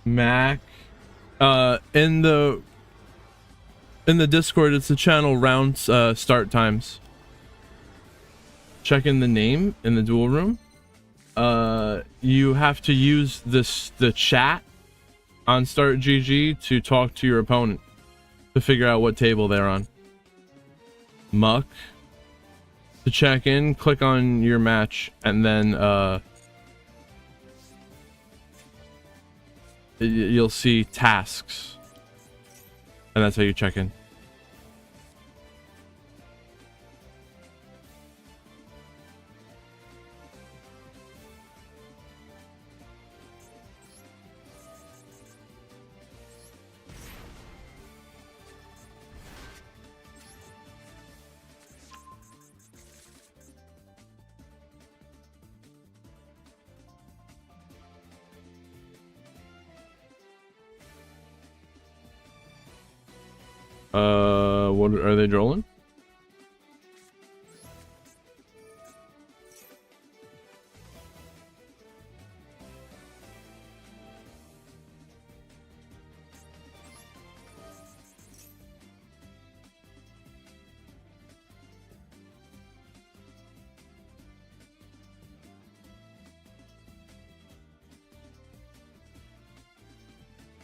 Mac. In the Discord, it's the channel round start times. Check in the name in the duel room. You have to use the chat on Start GG to talk to your opponent to figure out what table they're on. Muck. To check in, click on your match, and then you'll see tasks, and that's how you check in. What are they drolling?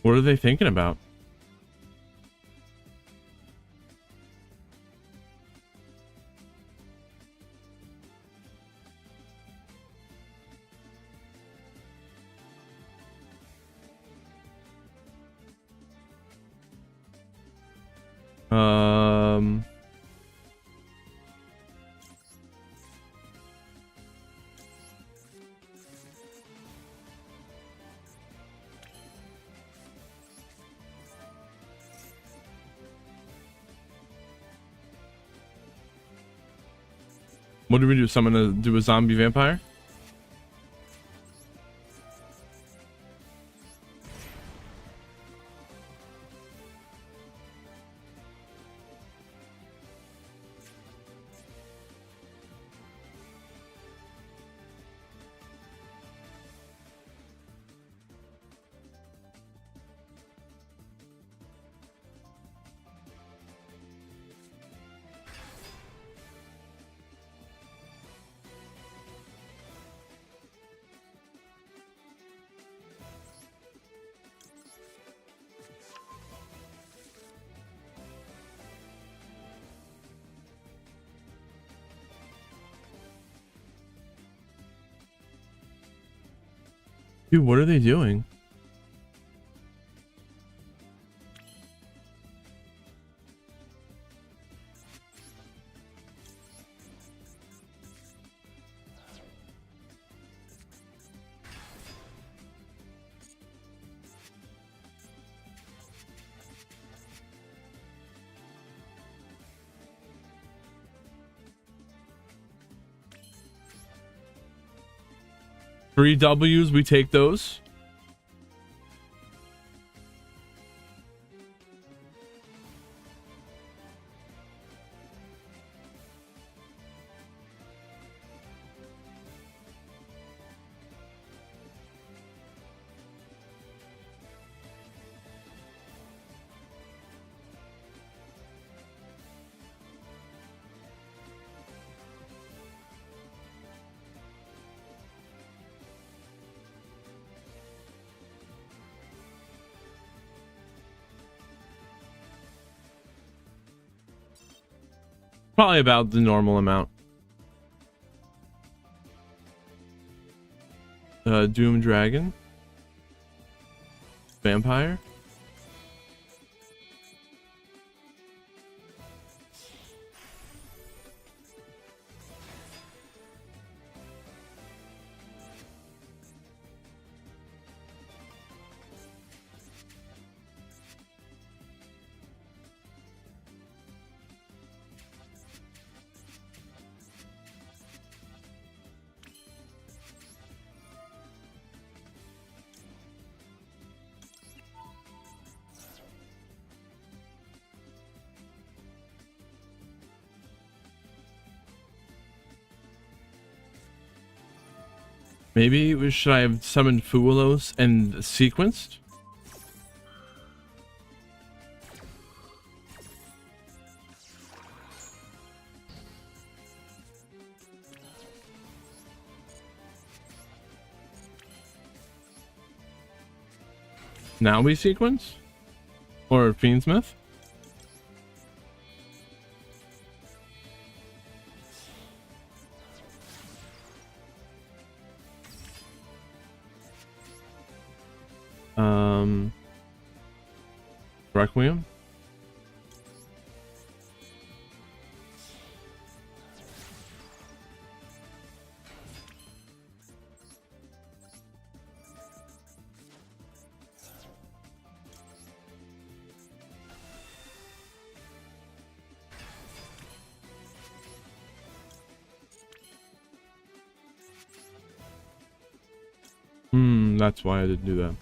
What are they thinking about? What do we do? Do a zombie vampire? Dude, what are they doing? Three W's, we take those. Probably about the normal amount. Doom Dragon. Vampire. Maybe should I have summoned Fuelos and sequenced? Now we sequence? Or Fiendsmith? Requiem? That's why I didn't do that.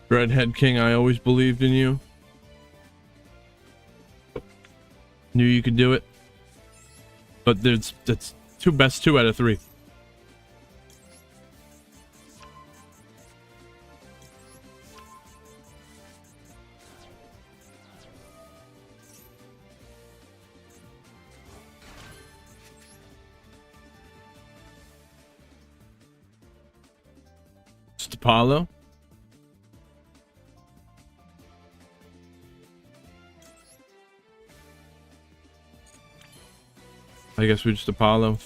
Redhead King, I always believed in you. Knew you could do it. But that's best 2 out of 3. Just Apollo. I guess we just Apollo.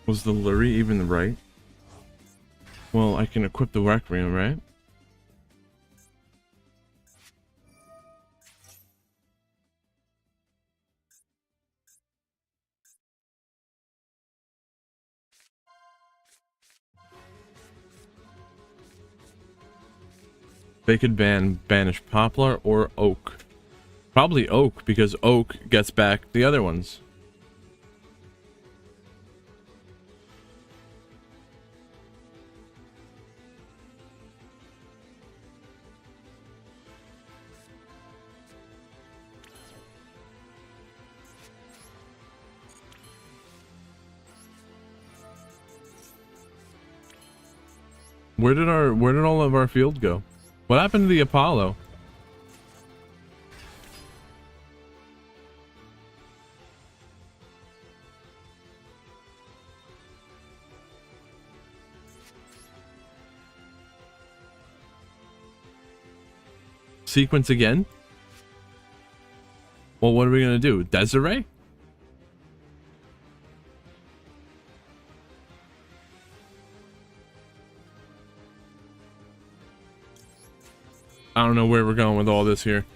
Was the Lurie even right? Well, I can equip the Requiem, right? They could banish Poplar or Oak. Probably Oak, because Oak gets back the other ones. Where did all of our field go? What happened to the Apollo? Sequence again? Well, what are we gonna do? Desiree? I don't know where we're going with all this here.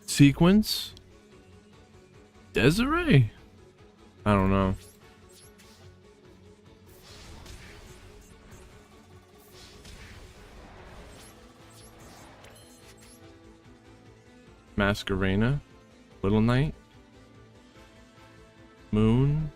Sequence? Desiree? I don't know. Masquerena? Little Knight? Moon?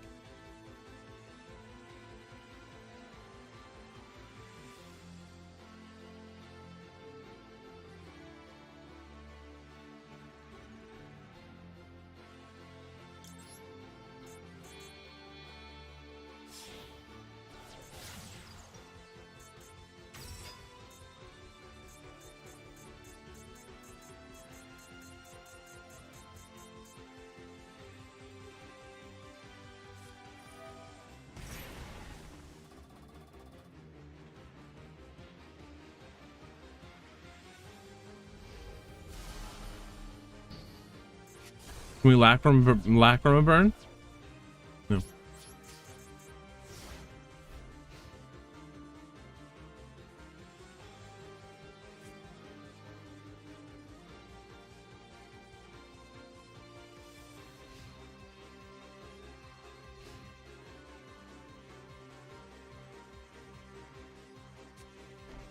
Can we lacrima burn? No.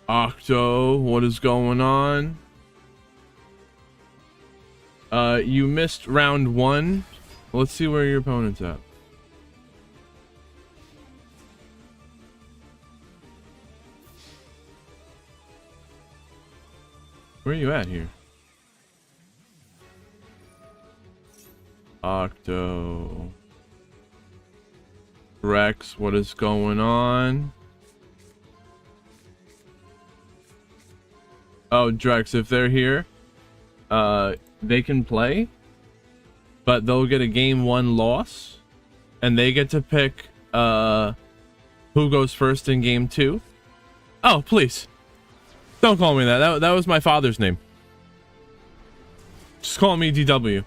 Octo, what is going on? You missed round 1. Let's see where your opponent's at. Where are you at here? Octo. Rex, what is going on? Oh, Drex, if they're here, they can play, but they'll get a game 1 loss, and they get to pick who goes first in game 2. Oh, please. Don't call me that. That was my father's name. Just call me DW.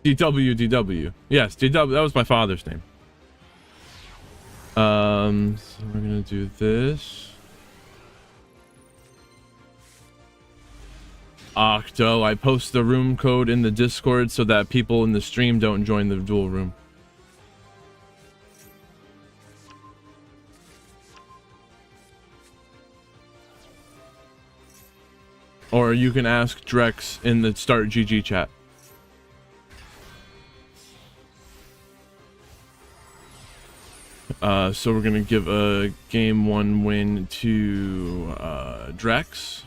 DW. Yes, DW. That was my father's name. So we're gonna do this. Octo, I post the room code in the Discord so that people in the stream don't join the dual room. Or you can ask Drex in the Start GG chat. So we're gonna give a game 1 win to Drex,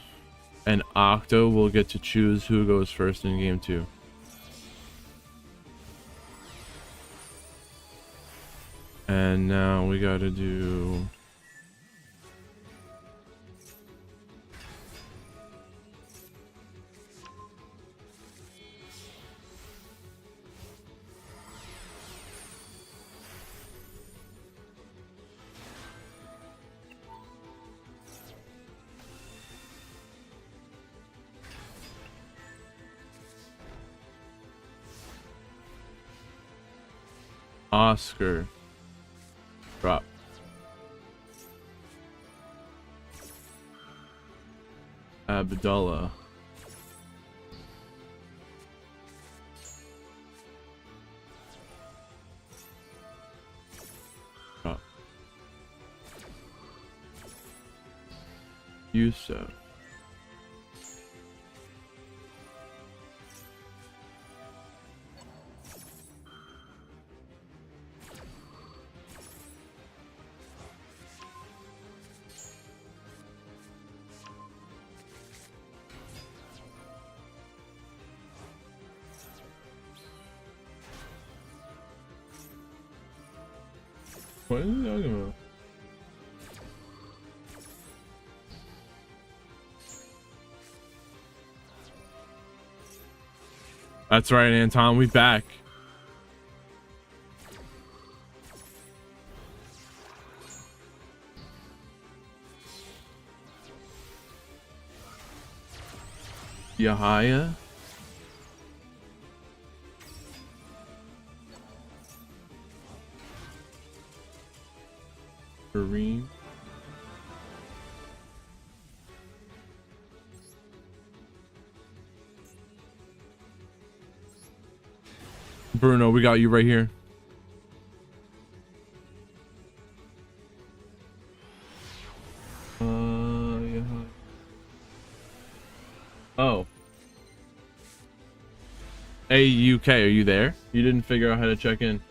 and Octo will get to choose who goes first in game 2. And now we gotta do Oscar. Drop. Abdullah. Oh. Yusuf. What is he talking about? That's right, Anton. We back. Yahya. Kareem. Bruno, we got you right here. Yeah. Oh. AUK, are you there? You didn't figure out how to check in.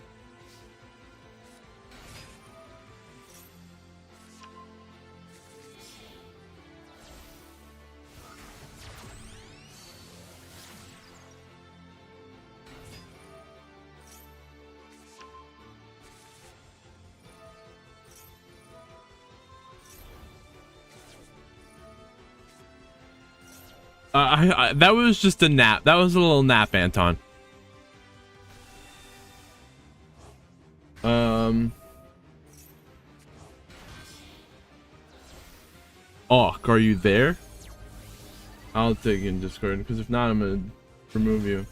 That was just a nap. That was a little nap, Anton. Oh, are you there? I'll take you in Discord, because if not, I'm gonna remove you.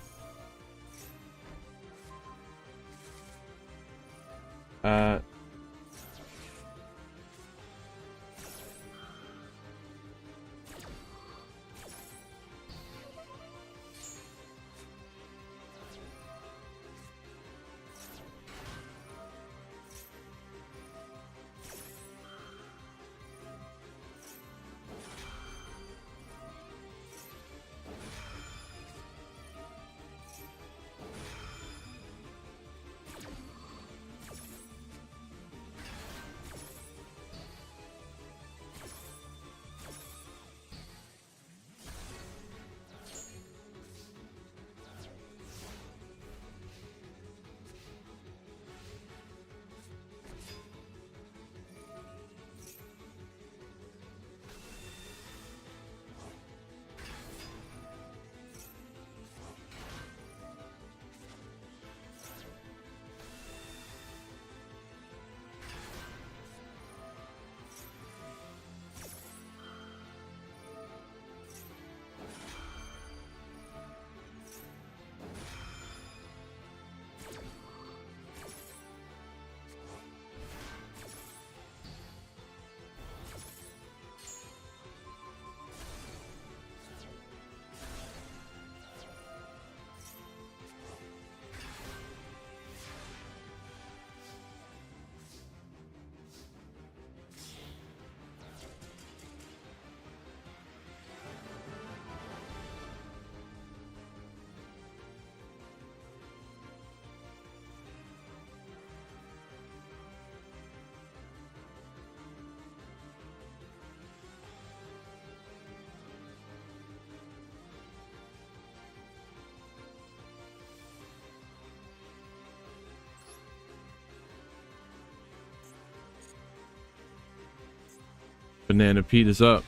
Banana Pete is up.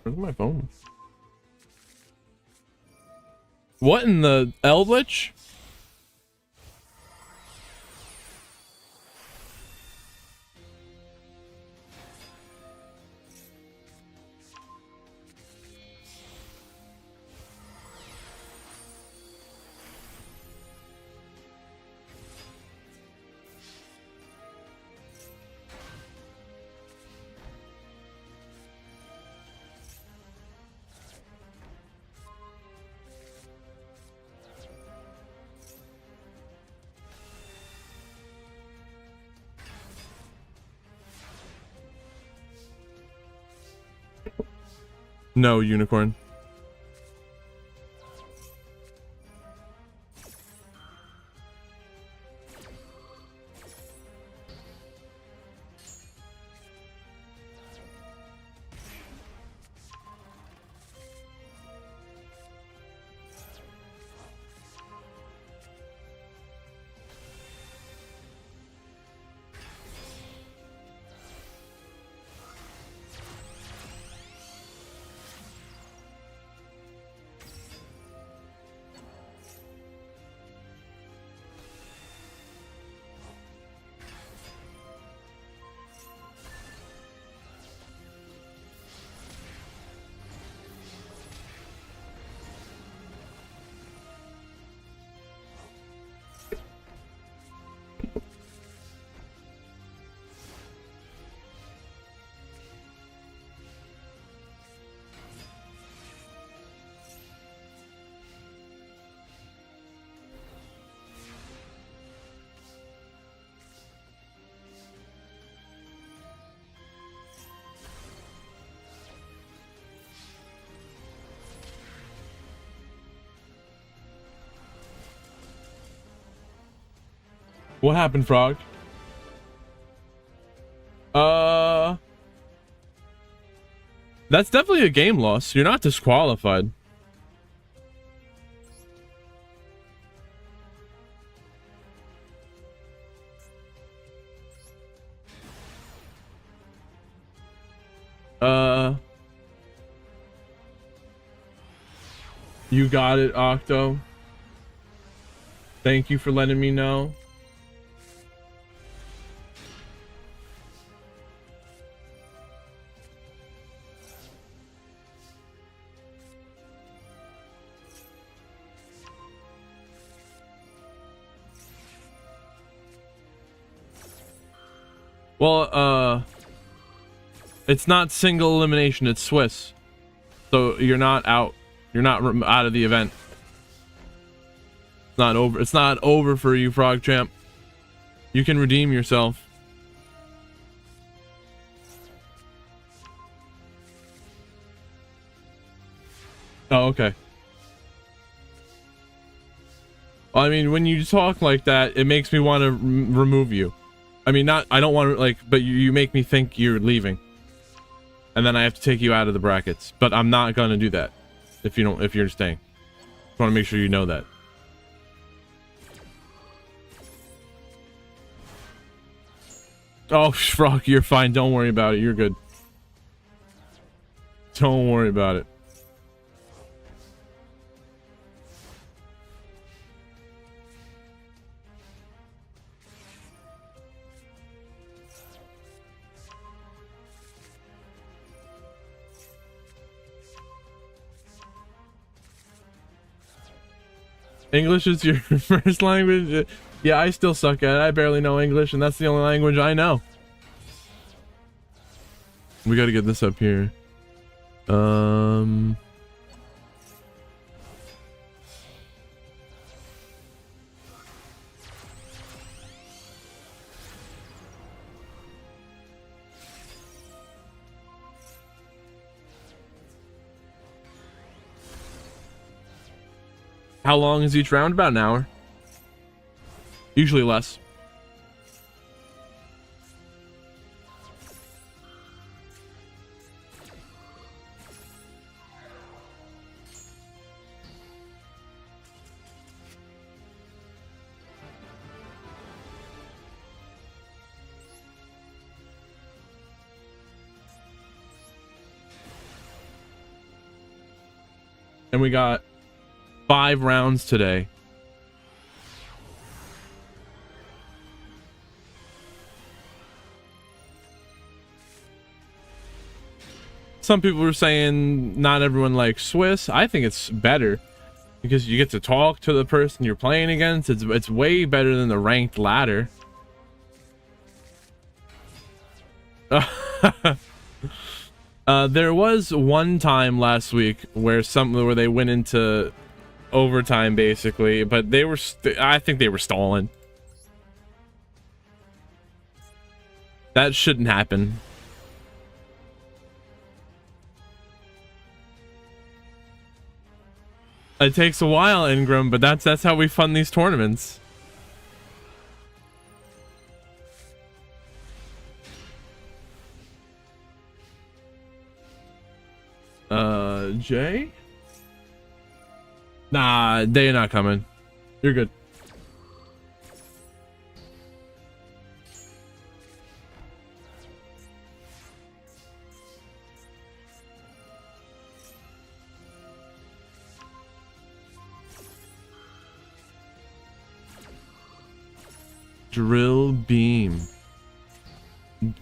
Where's my phone? What in the Eldritch? No, unicorn. What happened, Frog? That's definitely a game loss. You're not disqualified. You got it, Octo. Thank you for letting me know. Well, it's not single elimination, it's Swiss. So you're not out. You're not out of the event. It's not over. It's not over for you, Frog Champ. You can redeem yourself. Oh, okay. I mean, when you talk like that, it makes me want to remove you. I mean, not, I don't want to, like, but you make me think you're leaving. And then I have to take you out of the brackets. But I'm not going to do that if you're staying. Just want to make sure you know that. Oh, Frog, you're fine. Don't worry about it. You're good. Don't worry about it. English is your first language? Yeah, I still suck at it. I barely know English, and that's the only language I know. We gotta get this up here. How long is each round? About an hour. Usually less. And we got 5 rounds today. Some people were saying not everyone likes Swiss. I think it's better because you get to talk to the person you're playing against. It's way better than the ranked ladder. There was one time last week where they went into overtime basically, but they were I think they were stalling. That shouldn't happen. It takes a while, Ingram, but that's how we fund these tournaments. Jay? Nah, they're not coming. You're good. Drill beam.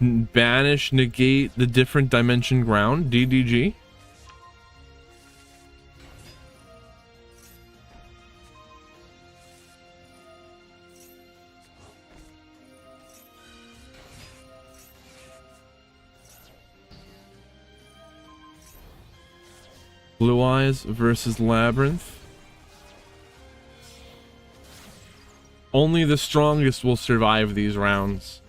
Banish, negate the different dimension ground. DDG. Blue Eyes versus Labyrinth. Only the strongest will survive these rounds.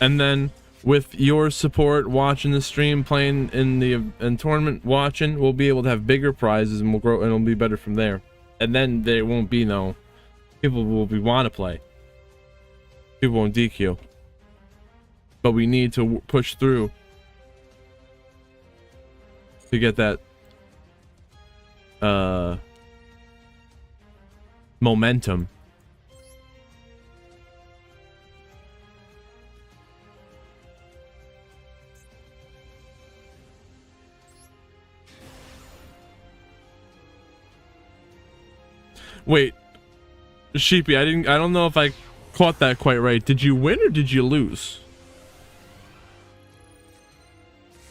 And then with your support, watching the stream, playing in the tournament, watching, we'll be able to have bigger prizes and we'll grow and it'll be better from there. And then there won't be no people will be want to play. People won't DQ. But we need to push through to get that momentum. Wait, Sheepy, I don't know if I caught that quite right. Did you win or did you lose?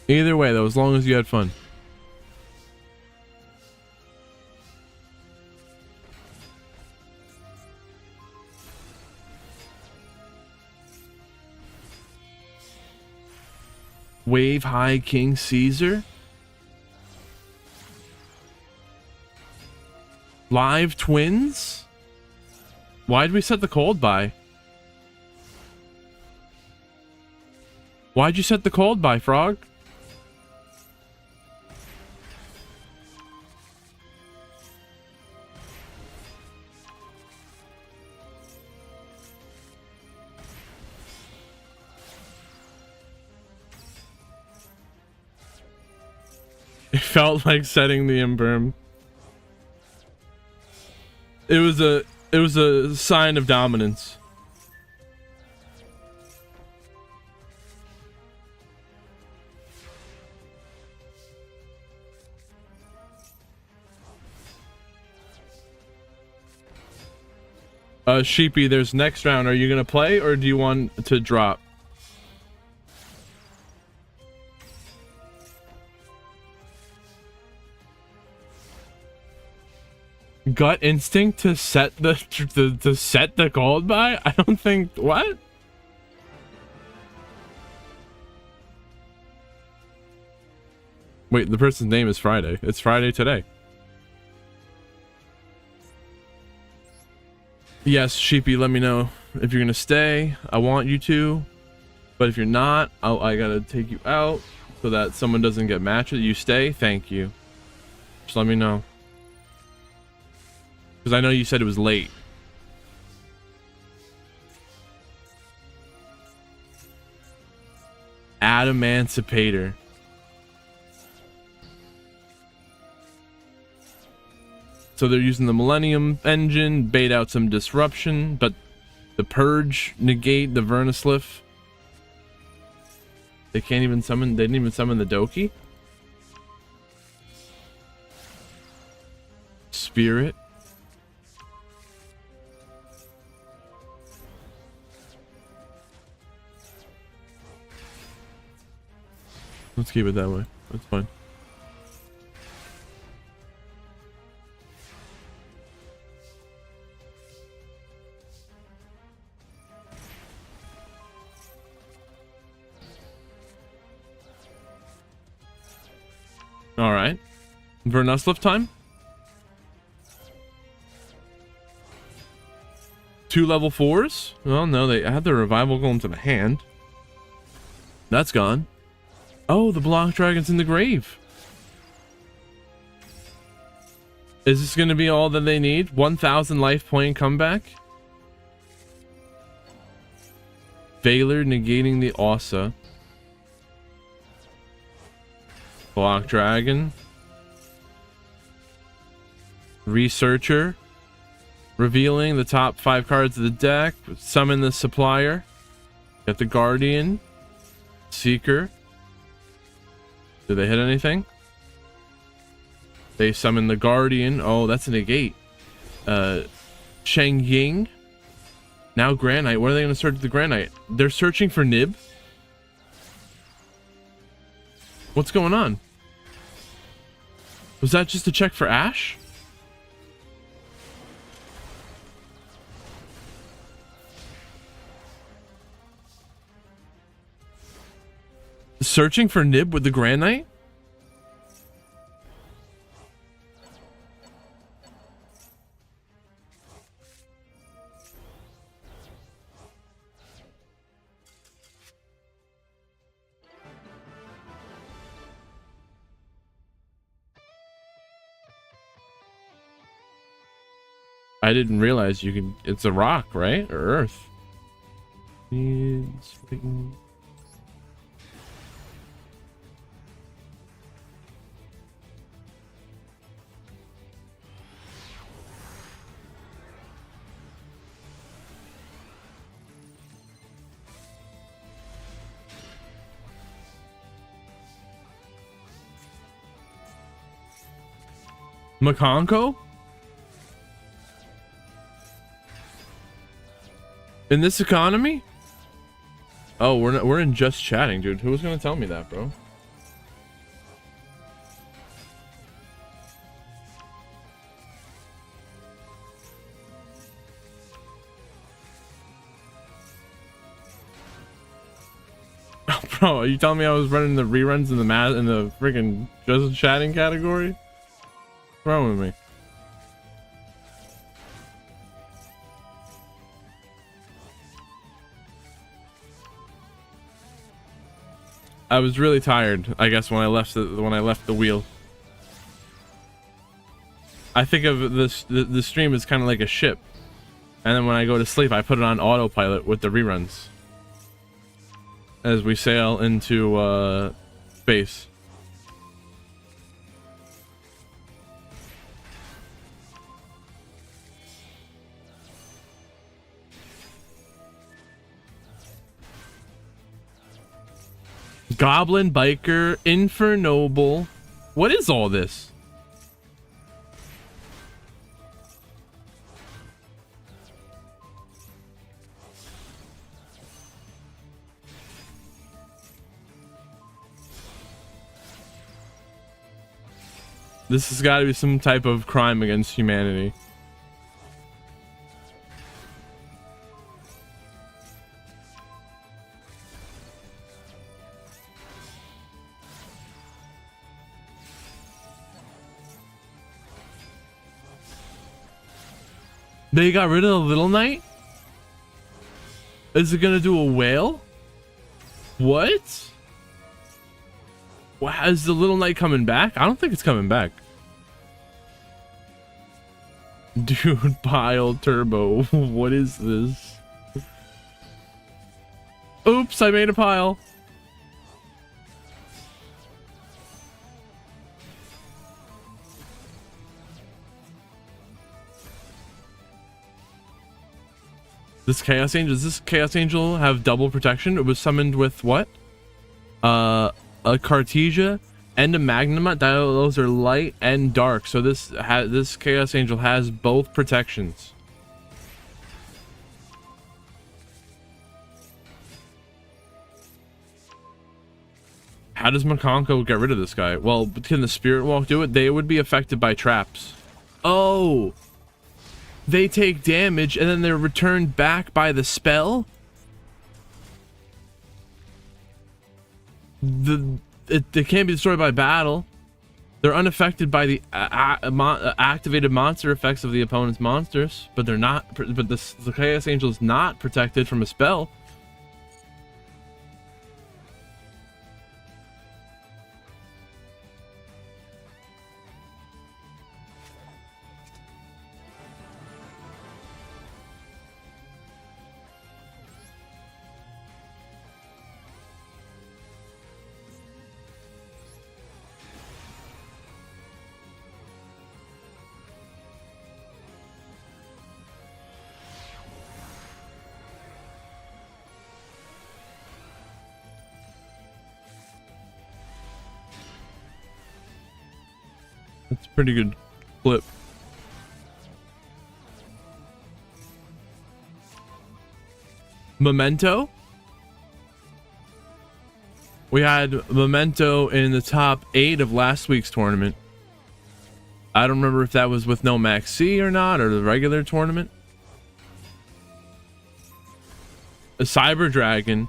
Either way though, as long as you had fun. Wave High King Caesar. Live Twins. Why'd we set the cold by? Why'd you set the cold by, Frog? It felt like setting the imberm. It was a sign of dominance. Sheepy, there's next round. Are you gonna play or do you want to drop? Gut instinct to set the set the cold by? I don't think what? Wait, the person's name is Friday. It's Friday today. Yes, Sheepy, let me know if you're gonna stay. I want you to, but if you're not, I gotta take you out so that someone doesn't get matched. You stay, thank you. Just let me know. Because I know you said it was late. Adamancipator. So they're using the Millennium engine, bait out some disruption, but the Purge negate the Vernislif. They can't even summon. They didn't even summon the Doki. Spirit. Let's keep it that way. That's fine. All right. Vernuslift time. 2 level 4s. Well, no, they had the revival go into the hand. That's gone. Oh, the block dragon's in the grave. Is this going to be all that they need? 1,000 life point comeback? Valor negating the Ossa. Block dragon. Researcher. Revealing the top 5 cards of the deck. Summon the supplier. Get the guardian. Seeker. Do they hit anything? They summon the guardian. Oh, that's a negate. Shang Ying. Now Granite. What are they going to search the Granite? They're searching for Nib. What's going on? Was that just a check for Ash? Searching for Nib with the Granite? I didn't realize you can. It's a rock, right? Or earth. Makonko? In this economy? Oh, we're in just chatting, dude. Who was gonna tell me that, bro? Oh, bro, are you telling me I was running the reruns in the freaking just chatting category? What's wrong with me? I was really tired, I guess, when I left the wheel. I think of this the stream as kind of like a ship, and then when I go to sleep, I put it on autopilot with the reruns as we sail into space. Goblin Biker, Infernoble. What is all this? This has got to be some type of crime against humanity. They got rid of the Little Knight? Is it gonna do a whale? What? Wow, is the Little Knight coming back? I don't think it's coming back. Dude, pile turbo. What is this? Oops, I made a pile. This Chaos Angel, does this Chaos Angel have double protection? It was summoned with what? a Cartesia, and a Magnum. Those are light and dark. So this Chaos Angel has both protections. How does Makonko get rid of this guy? Well, can the Spirit Walk do it? They would be affected by traps. Oh, they take damage and then they're returned back by the spell. They can't be destroyed by battle. They're unaffected by the activated monster effects of the opponent's monsters, but they're not. But the Chaos Angel is not protected from a spell. That's a pretty good flip. Memento. We had Memento in the top 8 of last week's tournament. I don't remember if that was with no Max C or not, or the regular tournament. A Cyber Dragon.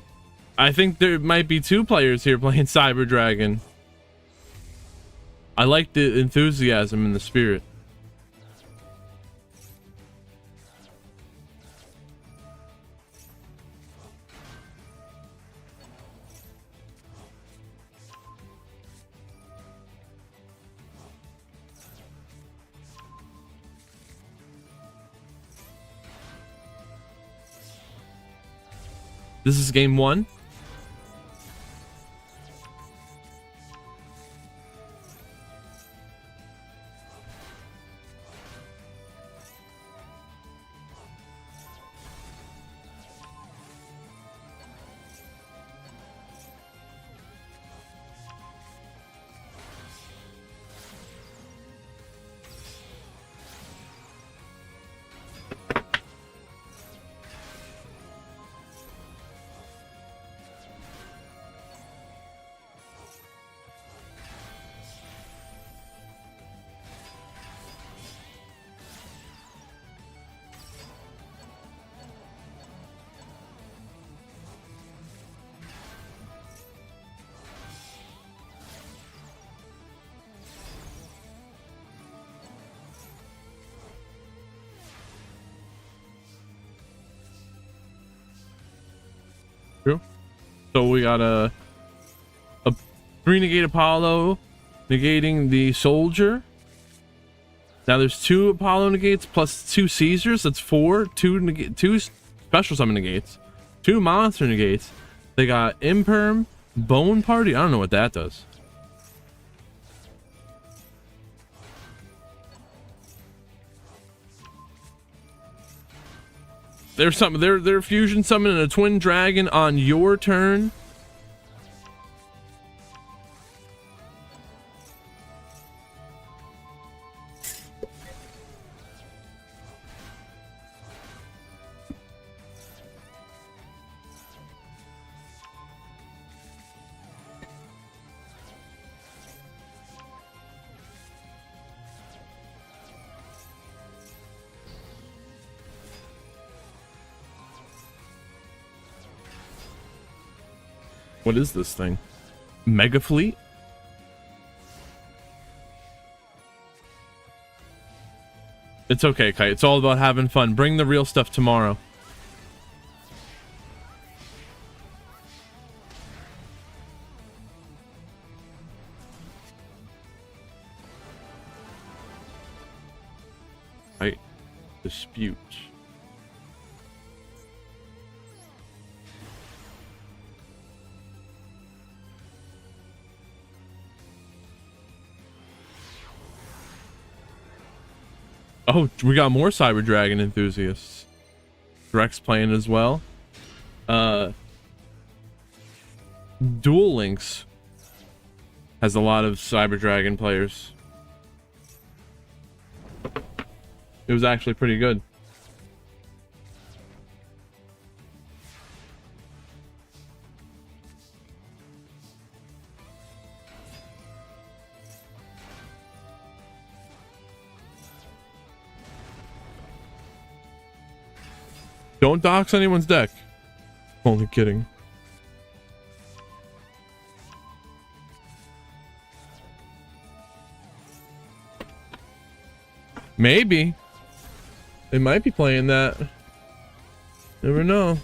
I think there might be 2 players here playing Cyber Dragon. I like the enthusiasm and the spirit. This is game 1. True. So we got a 3 negate Apollo negating the soldier. Now there's 2 Apollo negates plus 2 Caesars. That's 4. 2 special summon negates, 2 monster negates. They got Imperm, Bone Party. I don't know what that does. There's something. They're fusion summoning a twin dragon on your turn. What is this thing? Mega Fleet? It's okay, Kite. It's all about having fun. Bring the real stuff tomorrow. Kite. Dispute. Oh, we got more Cyber Dragon enthusiasts. Rex playing as well. Duel Links has a lot of Cyber Dragon players. It was actually pretty good. Don't dox anyone's deck. Only kidding. Maybe. They might be playing that. Never know.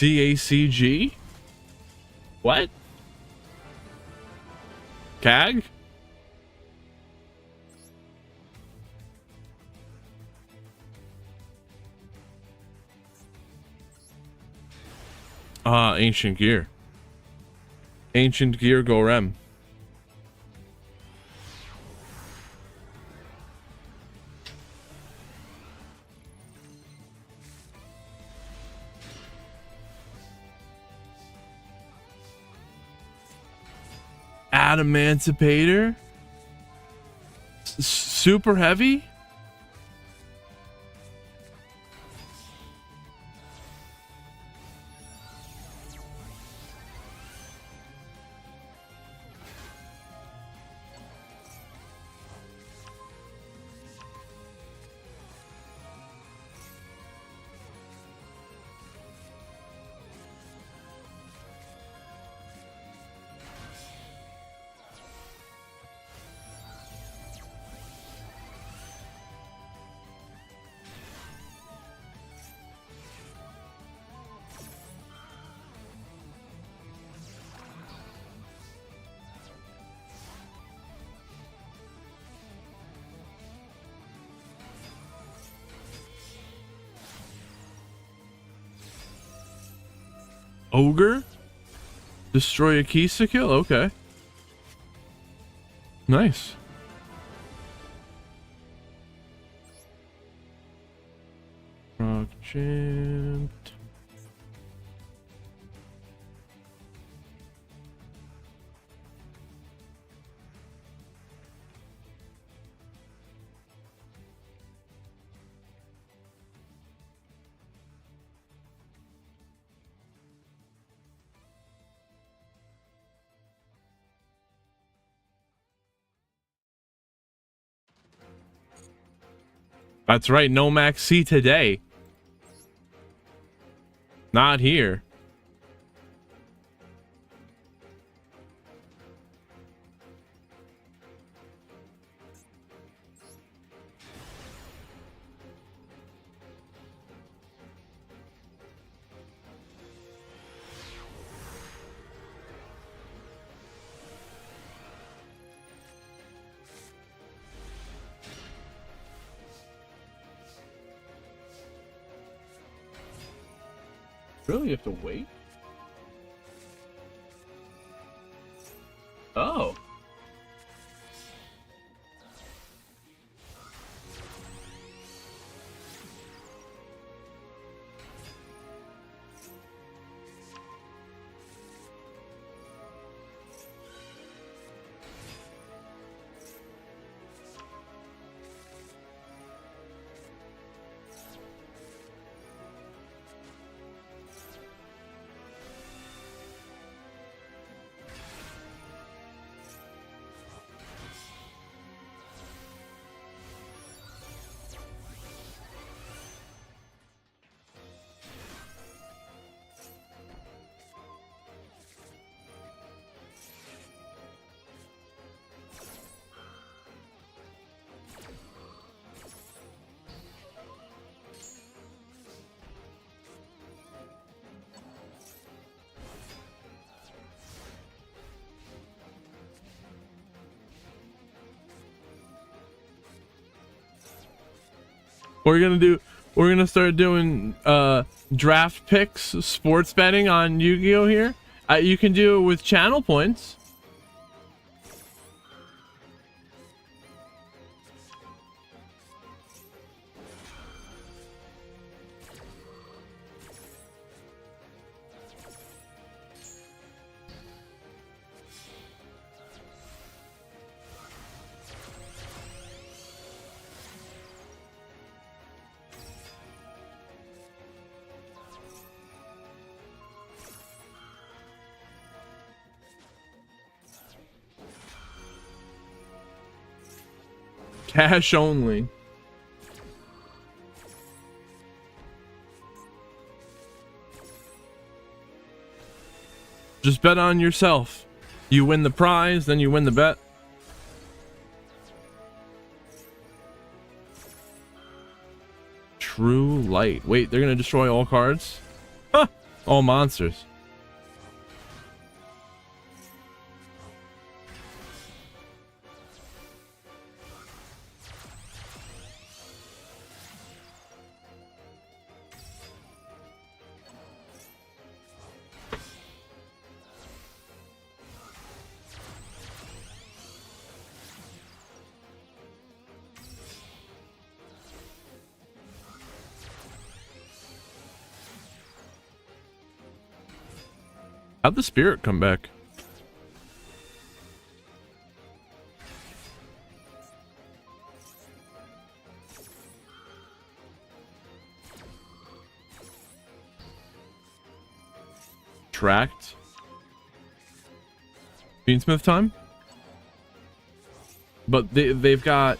CACG? What? CAG? Ancient Gear. Ancient Gear Gorem. Adamantipator? Super heavy? Ogre? Destroy a keys to kill? Okay. Nice. Rock Chant. That's right, no Max C today. Not here. Really, you have to wait? Oh. We're gonna start doing draft picks, sports betting on Yu-Gi-Oh here. You can do it with channel points. Cash only. Just bet on yourself. You win the prize, then you win the bet. True light. Wait, they're gonna destroy all cards? Huh! All monsters. How'd the spirit come back? Tracked. Beansmith time? But they've got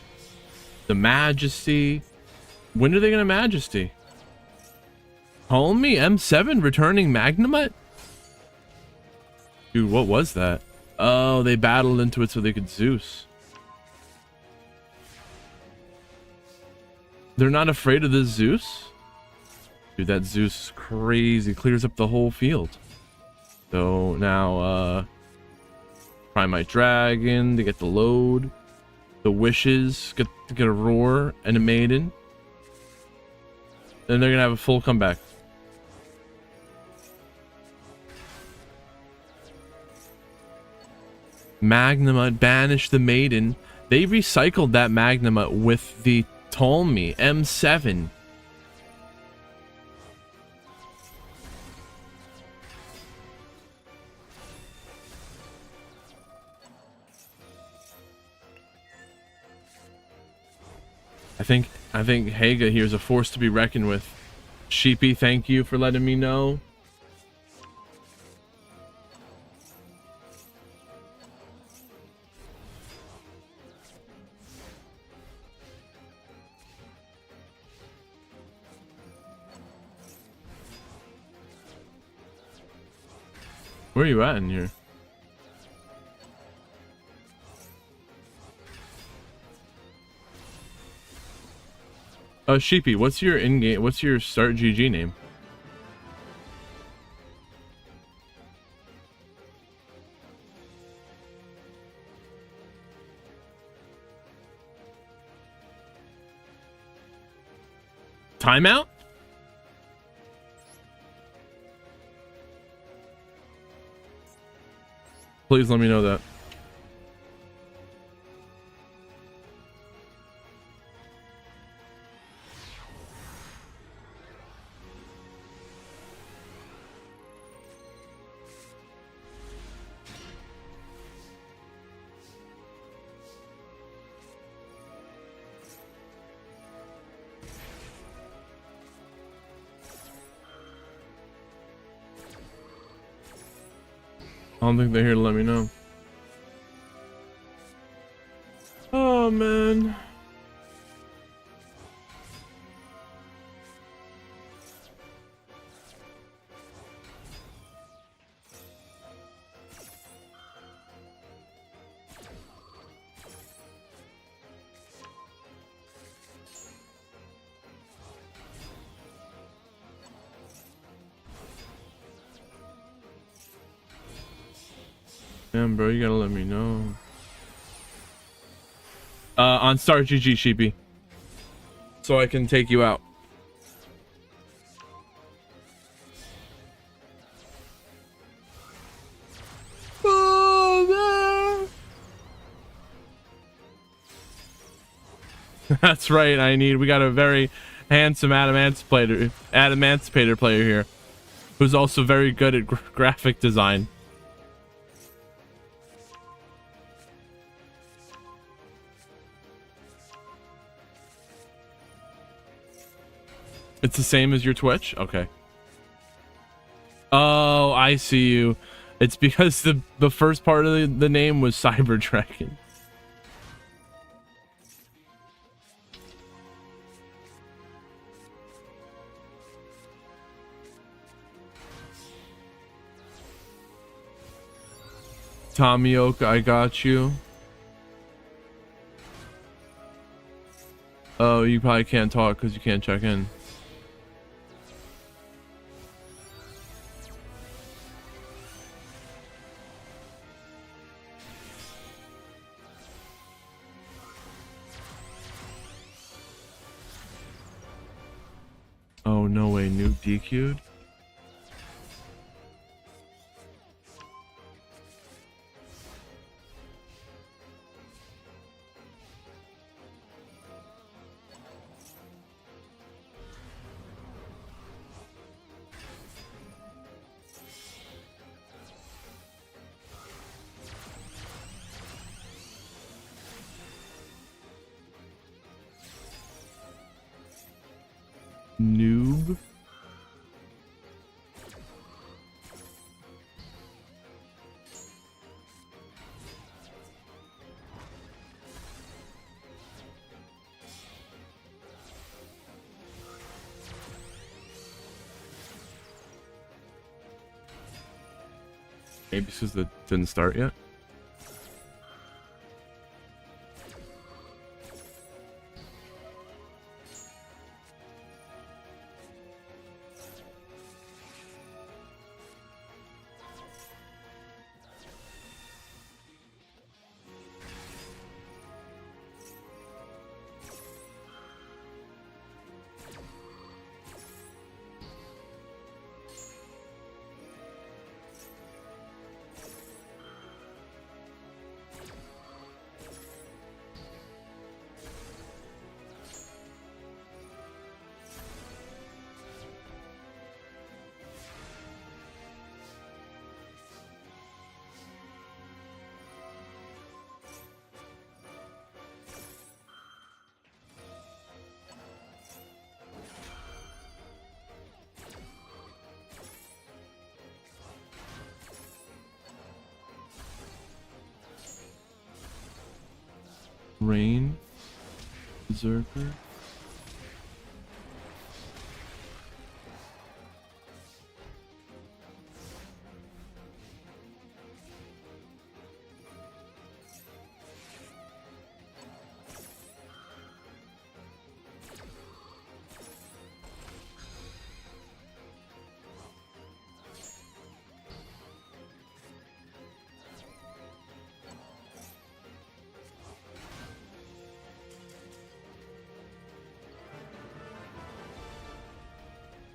the Majesty. When are they gonna Majesty? Homie, M7 returning Magnemite? Dude, what was that? Oh, they battled into it so they could Zeus. They're not afraid of this Zeus? Dude, that Zeus is crazy. Clears up the whole field. So now, Primite Dragon to get the load. The Wishes get to get a Roar and a Maiden. Then they're gonna have a full comeback. Magnemite, banish the Maiden. They recycled that Magnemite with the Ptolemy M7. I think Haga here is a force to be reckoned with. Sheepy, thank you for letting me know. Where are you at in here? Sheepy, what's your in-game, what's your start GG name? Timeout? Please let me know that. I don't think they're here to let me know. Oh, man. Damn, bro, you gotta let me know. On Start GG, Sheepy. so I can take you out. Oh, no. That's right. We got a very handsome adamantipator player here, who's also very good at graphic design. It's the same as your Twitch? Okay. Oh, I see you. It's because the first part of the name was Cyber Dragon. Tommy Oak, I got you. Oh, you probably can't talk because you can't check in. Oh, no way. Nuke DQ'd? Noob? Maybe because it didn't start yet. Rain, Berserker.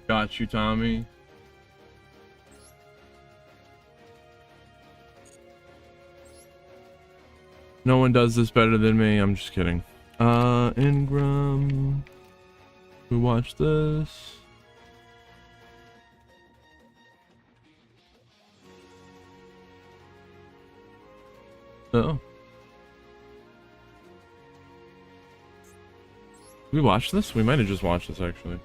Got you, Tommy. No one does this better than me. I'm just kidding. Ingram. We watch this. Oh. We watched this? We might have just watched this actually.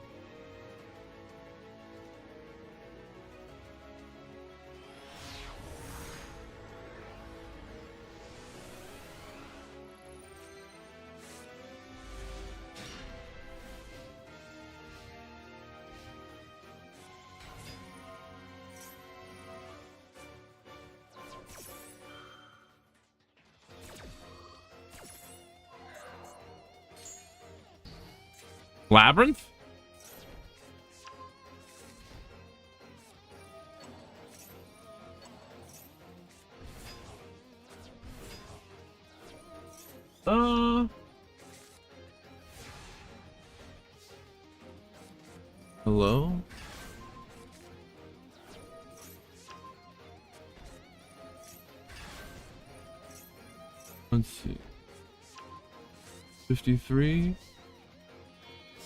Labyrinth? Hello? Let's see. 53.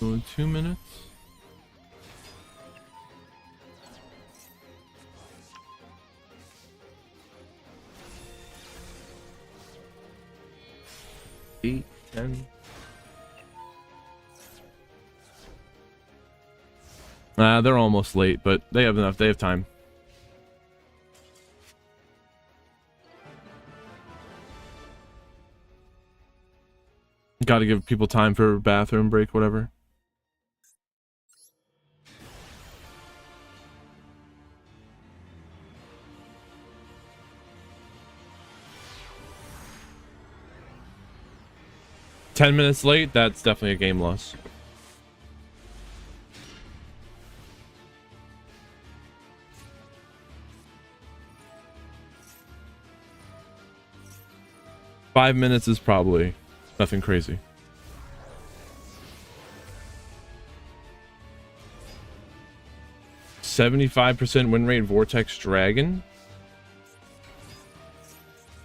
So 2 minutes. Eight, 10. They're almost late, but they have enough. They have time. Got to give people time for a bathroom break, whatever. $10 minutes late, that's definitely a game loss. Five minutes is probably nothing crazy. %75 win rate Vortex Dragon?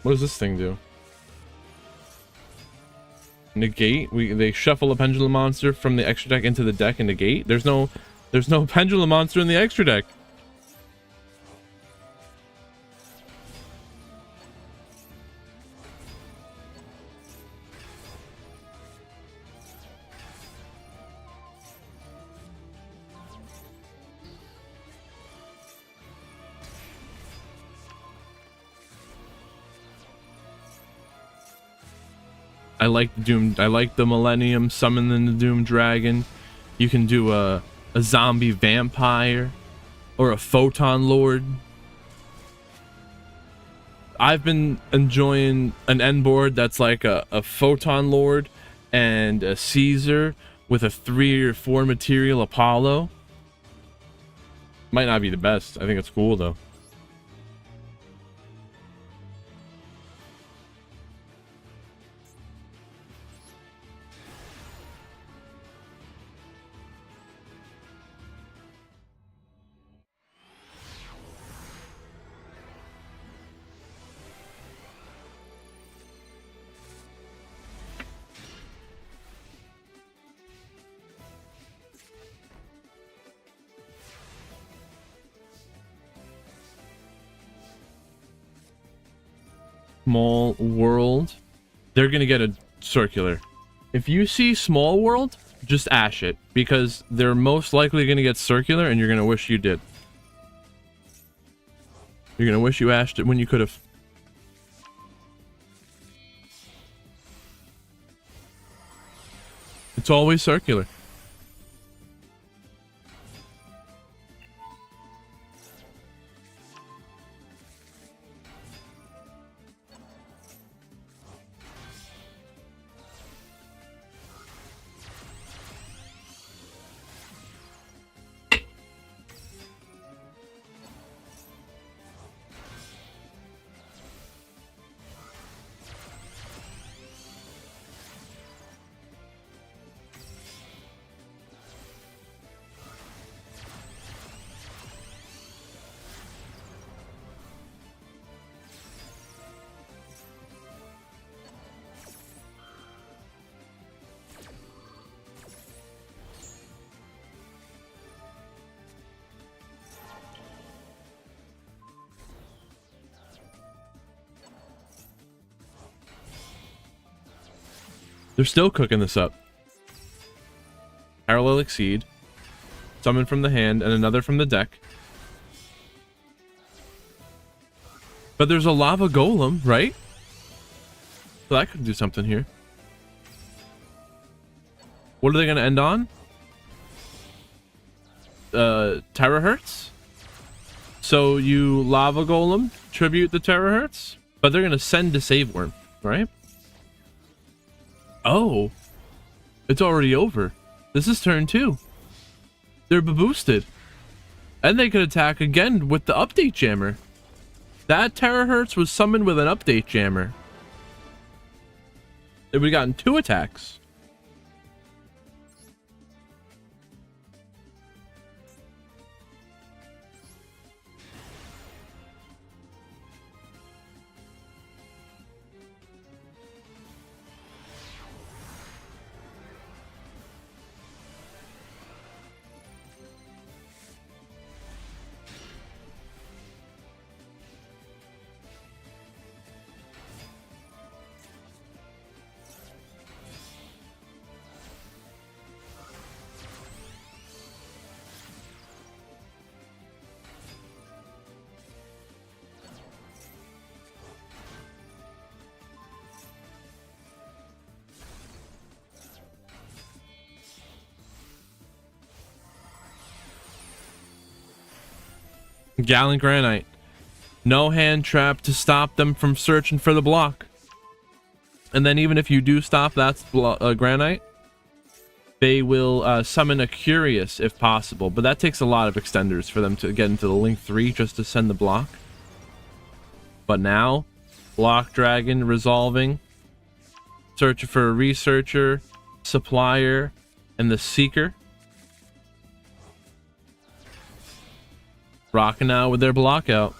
What does this thing do? Negate? They shuffle a pendulum monster from the extra deck into the deck and negate? There's no pendulum monster in the extra deck. I like the Millennium, summon the Doom Dragon. You can do a zombie vampire or a Photon Lord. I've been enjoying an end board that's like a Photon Lord and a Caesar with a 3 or 4 material Apollo. Might not be the best. I think it's cool though. Small World, they're gonna get a circular. If you see Small World, just ash it, because they're most likely gonna get circular and you're gonna wish you did. You're gonna wish you ashed it when you could have. It's always circular. They're still cooking this up. Parallel Exceed. Summon from the hand and another from the deck. But there's a Lava Golem, right? So that could do something here. What are they going to end on? Terahertz? So you Lava Golem, tribute the Terahertz, but they're going to send to Save Worm, right? Oh, it's already over. This is turn 2. They're boosted. And they could attack again with the update jammer. That Terahertz was summoned with an update jammer. They would have gotten 2 attacks. Gallant Granite. No hand trap to stop them from searching for the block. And then even if you do stop that Granite, they will summon a Curious if possible. But that takes a lot of extenders for them to get into the Link 3 just to send the block. But now, Block Dragon resolving. Searching for a Researcher, Supplier, and the Seeker. Rocking out with their block out.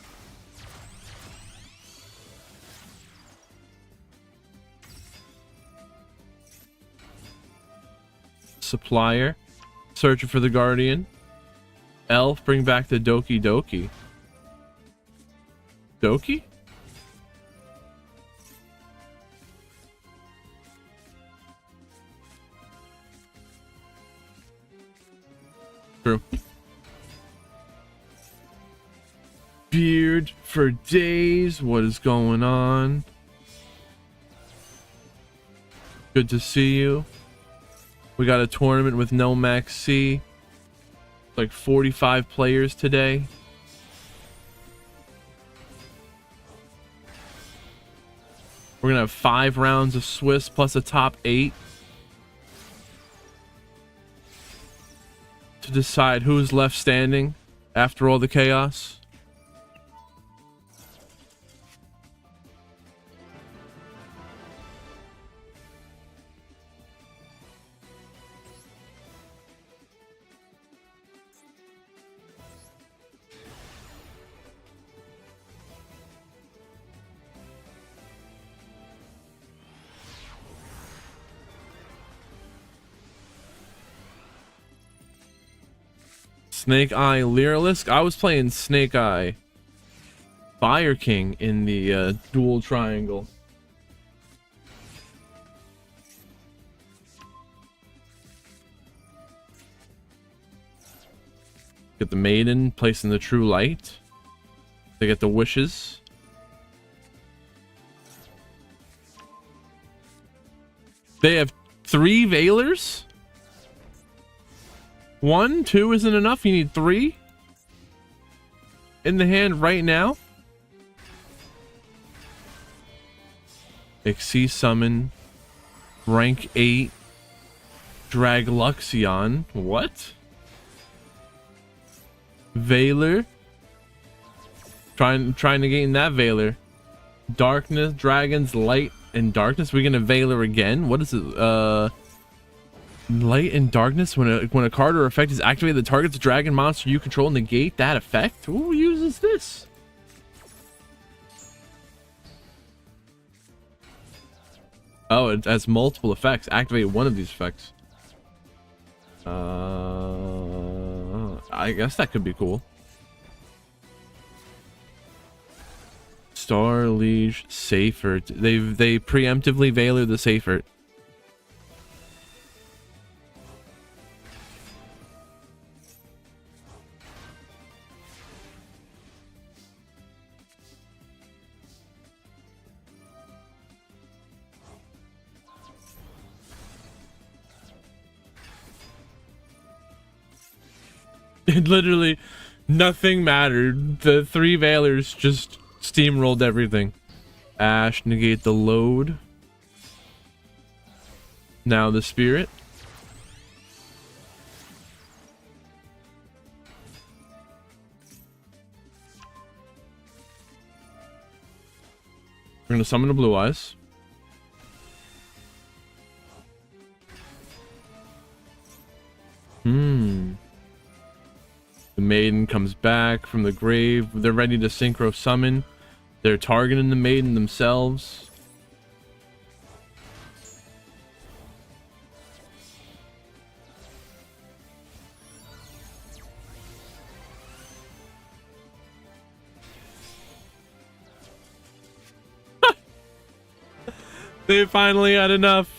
Supplier, searching for the Guardian. Elf, bring back the Doki Doki. Doki? True. Beard for days. What is going on? Good to see you. We got a tournament with no max C. Like 45 players today. We're gonna have 5 rounds of Swiss plus a top 8 to decide who's left standing after all the chaos. Snake Eye Lyralisk. I was playing Snake Eye Fire King in the dual triangle. Get the Maiden, placing the True Light. They get the Wishes. They have 3 Veilers? 1, 2 isn't enough. You need 3 in the hand right now. Xyz summon, rank 8, drag Luxion. What? Veiler. Trying to gain that Veiler. Darkness, Dragons, Light, and Darkness. We're gonna Veiler again. What is it? Light and Darkness. When a card or effect is activated, the target's dragon monster you control negate that effect. Who uses this? Oh, it has multiple effects. Activate one of these effects. I guess that could be cool. Star Liege Seifert. They preemptively Veiler the Seifert. It literally, nothing mattered. The 3 Veilers just steamrolled everything. Ash, negate the load. Now the Spirit. We're gonna summon a Blue Eyes. The Maiden comes back from the grave. They're ready to synchro summon. They're targeting the Maiden themselves. They finally had enough.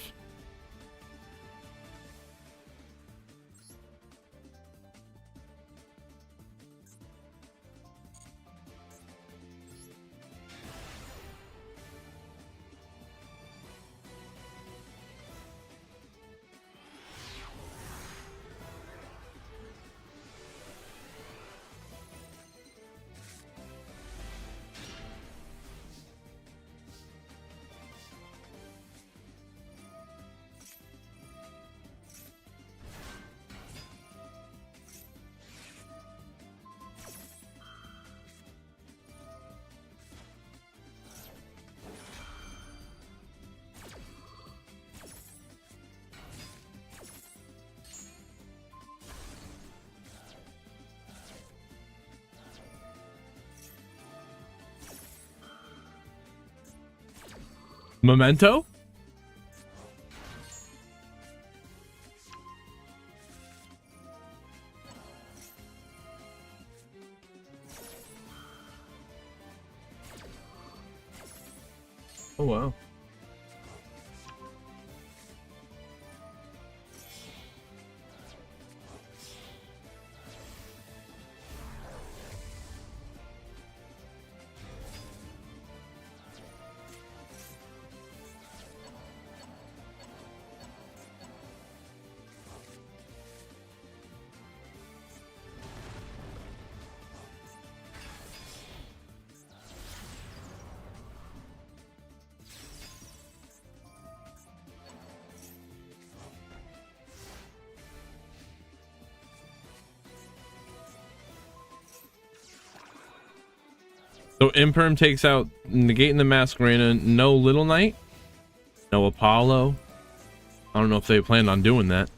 Memento? Oh, wow. So Imperm takes out Negating the Masquerena, no Little Knight, no Apollo. I don't know if they planned on doing that.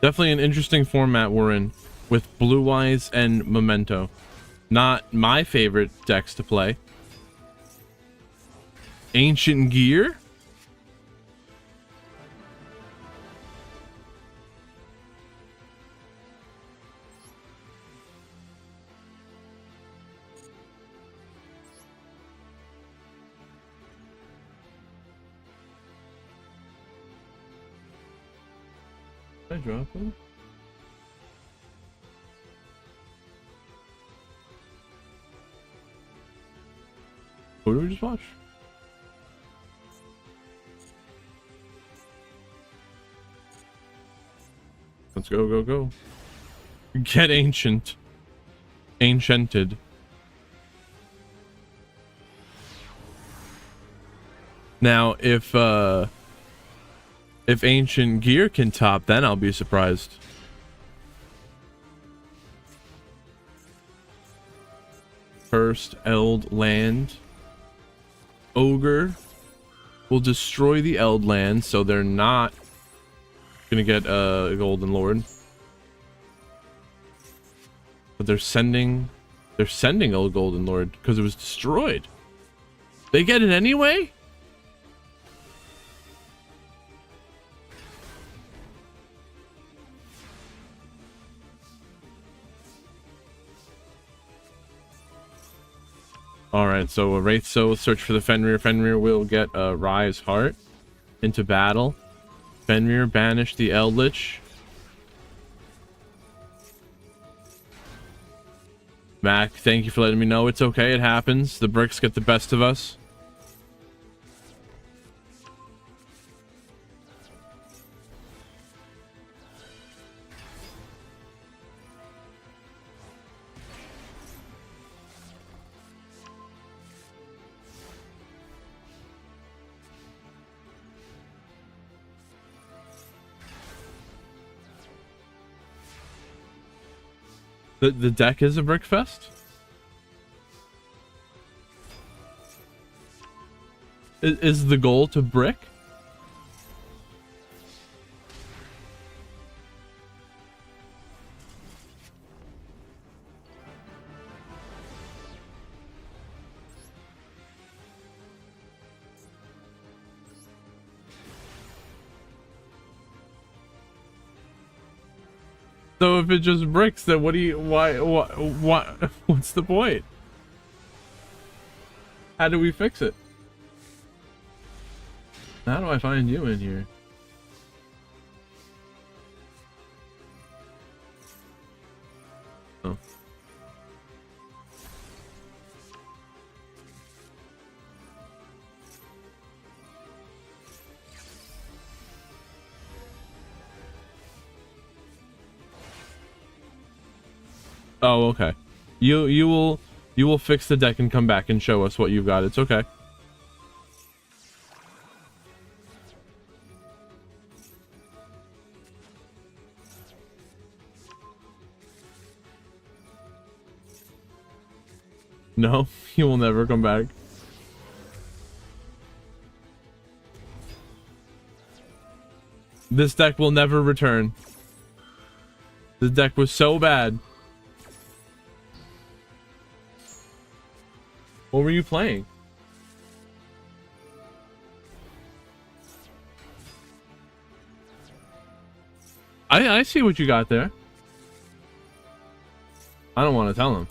Definitely an interesting format we're in with Blue Eyes and Memento. Not my favorite decks to play. Ancient Gear? Did I drop him? What did we just watch? Let's go, go, go. Get ancient. Anciented. Now, if Ancient Gear can top, then I'll be surprised. First Eld land. Ogre will destroy the Eld land, so they're not gonna get a Golden Lord. But they're sending a Golden Lord because it was destroyed. They get it anyway? Alright, so a Wraith Soul, search for the Fenrir. Fenrir will get a Rise Heart into battle. Fenrir banish the Eldritch. Mac, thank you for letting me know. It's okay, it happens. The bricks get the best of us. The deck is a brick fest? Is the goal to brick? So if it just bricks, then what's the point? How do we fix it? How do I find you in here? Oh. Oh, okay. You will fix the deck and come back and show us what you've got. It's okay. No, he will never come back. This deck will never return. The deck was so bad. What were you playing? I see what you got there. I don't want to tell him.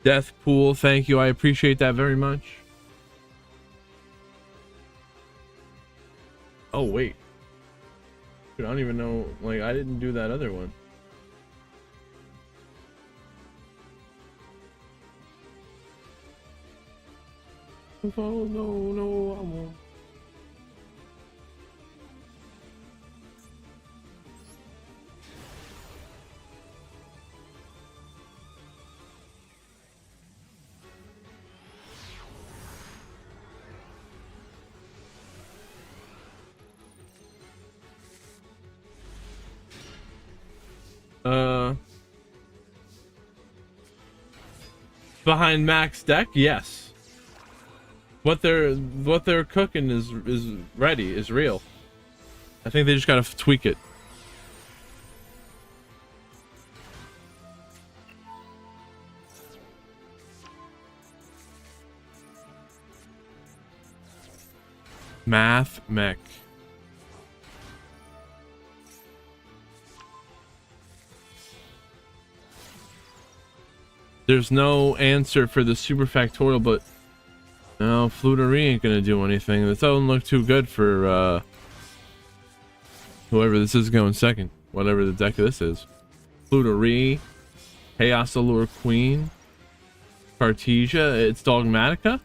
Death Pool, thank you. I appreciate that very much. Oh, wait. Dude, I don't even know. Like, I didn't do that other one. Oh, no, I won't. Behind Max deck, yes. What they're cooking is ready, is real. I think they just gotta tweak it. Math mech. There's no answer for the super factorial, but no, Flutery ain't gonna do anything. This doesn't look too good for whoever this is going second. Whatever the deck this is. Flutery, Chaos Allure Queen, Cartesia, it's Dogmatica.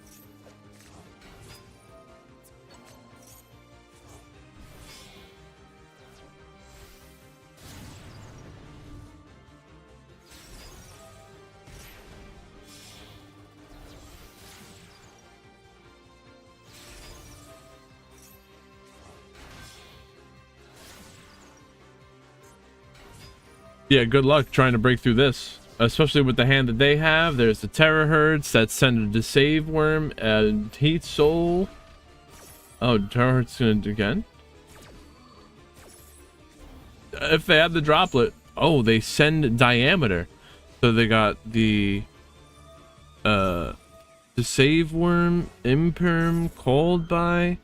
Yeah, good luck trying to break through this, especially with the hand that they have. There's the Terror Herds that send to Save Worm and Heat Soul. Oh, Terror Herds gonna do again. If they have the droplet, oh, they send Diameter, so they got the Save Worm, Imperm, Called by,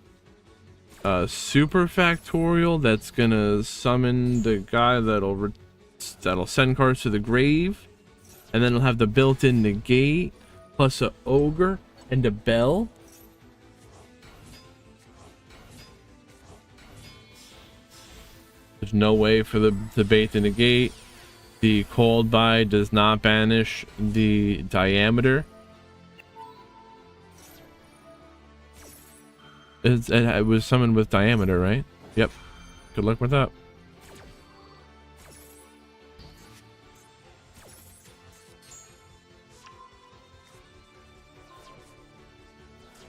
Super Factorial. That's gonna summon the guy that'll send cards to the grave, and then it'll have the built-in negate plus a ogre and a bell. There's no way for the bait to negate. The called by does not banish the Diameter. It was summoned with Diameter, right? Yep. Good luck with that.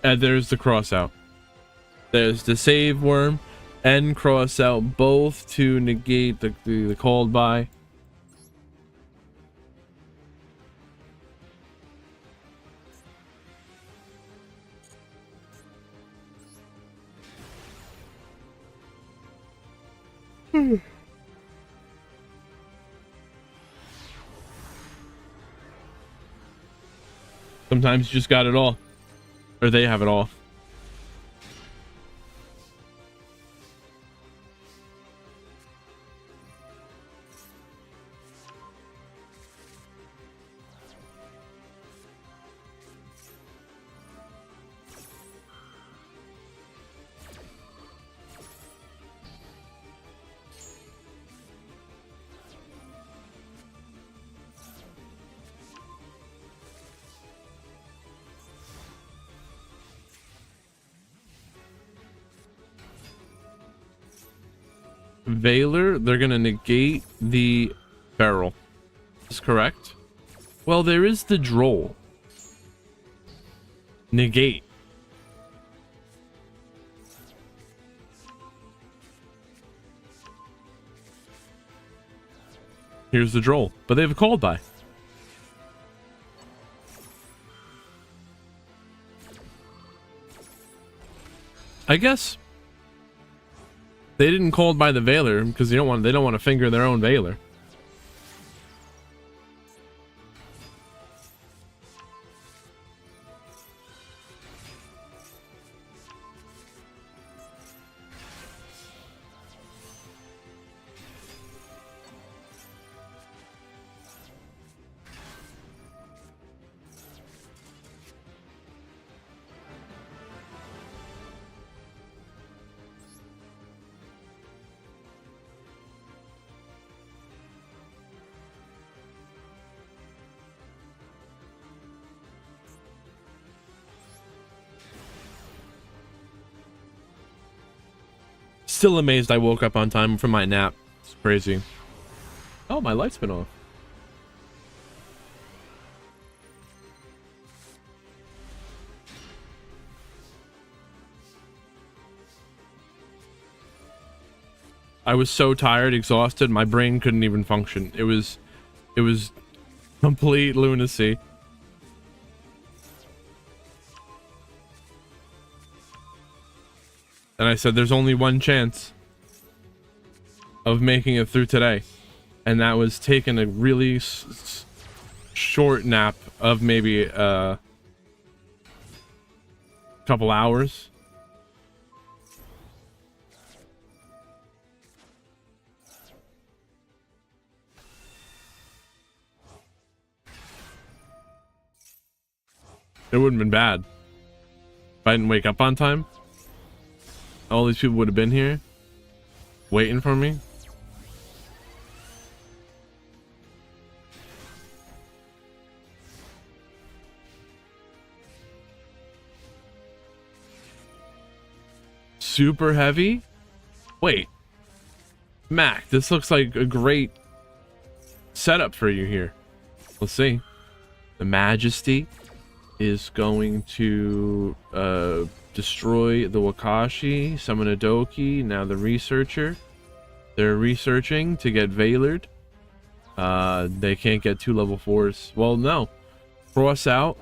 And there's the cross out. There's the Save Worm and cross out, both to negate the called by. Sometimes you just got it all. Or they have it all. Valor, they're gonna negate the barrel. Is correct? Well, there is the droll. Negate. Here's the droll, but they have a called by. I guess they didn't called by the Valor because they don't want to finger their own Valor. Still amazed I woke up on time from my nap. It's crazy. Oh, my light's been off. I was so tired, exhausted, my brain couldn't even function. It was complete lunacy. And I said, there's only one chance of making it through today. And that was taking a really short nap of maybe a couple hours. It wouldn't have been bad if I didn't wake up on time. All these people would have been here waiting for me. Super heavy? Wait. Mac, this looks like a great setup for you here. Let's see. The Majesty is going to destroy the Wakashi, summon a Doki. Now the Researcher. They're researching to get Valored. They can't get 2 level 4s. Well, no. Cross out.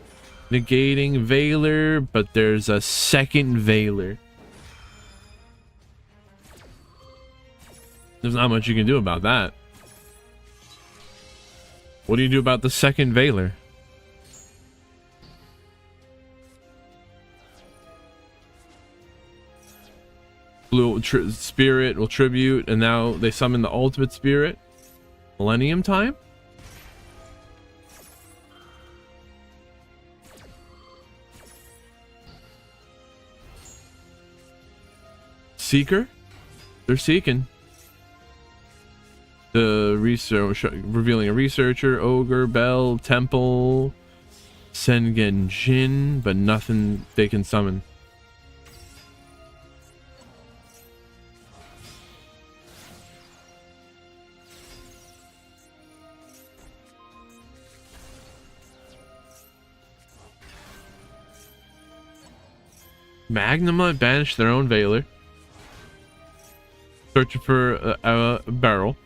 Negating Valor, but there's a second Valor. There's not much you can do about that. What do you do about the second Valor? Blue Spirit will tribute, and now they summon the ultimate Spirit. Millennium time? Seeker? They're seeking. The research, revealing a Researcher, Ogre, Bell, Temple, Sengen Jin, but nothing they can summon. Magnuma banished their own Valor. Searching for a barrel.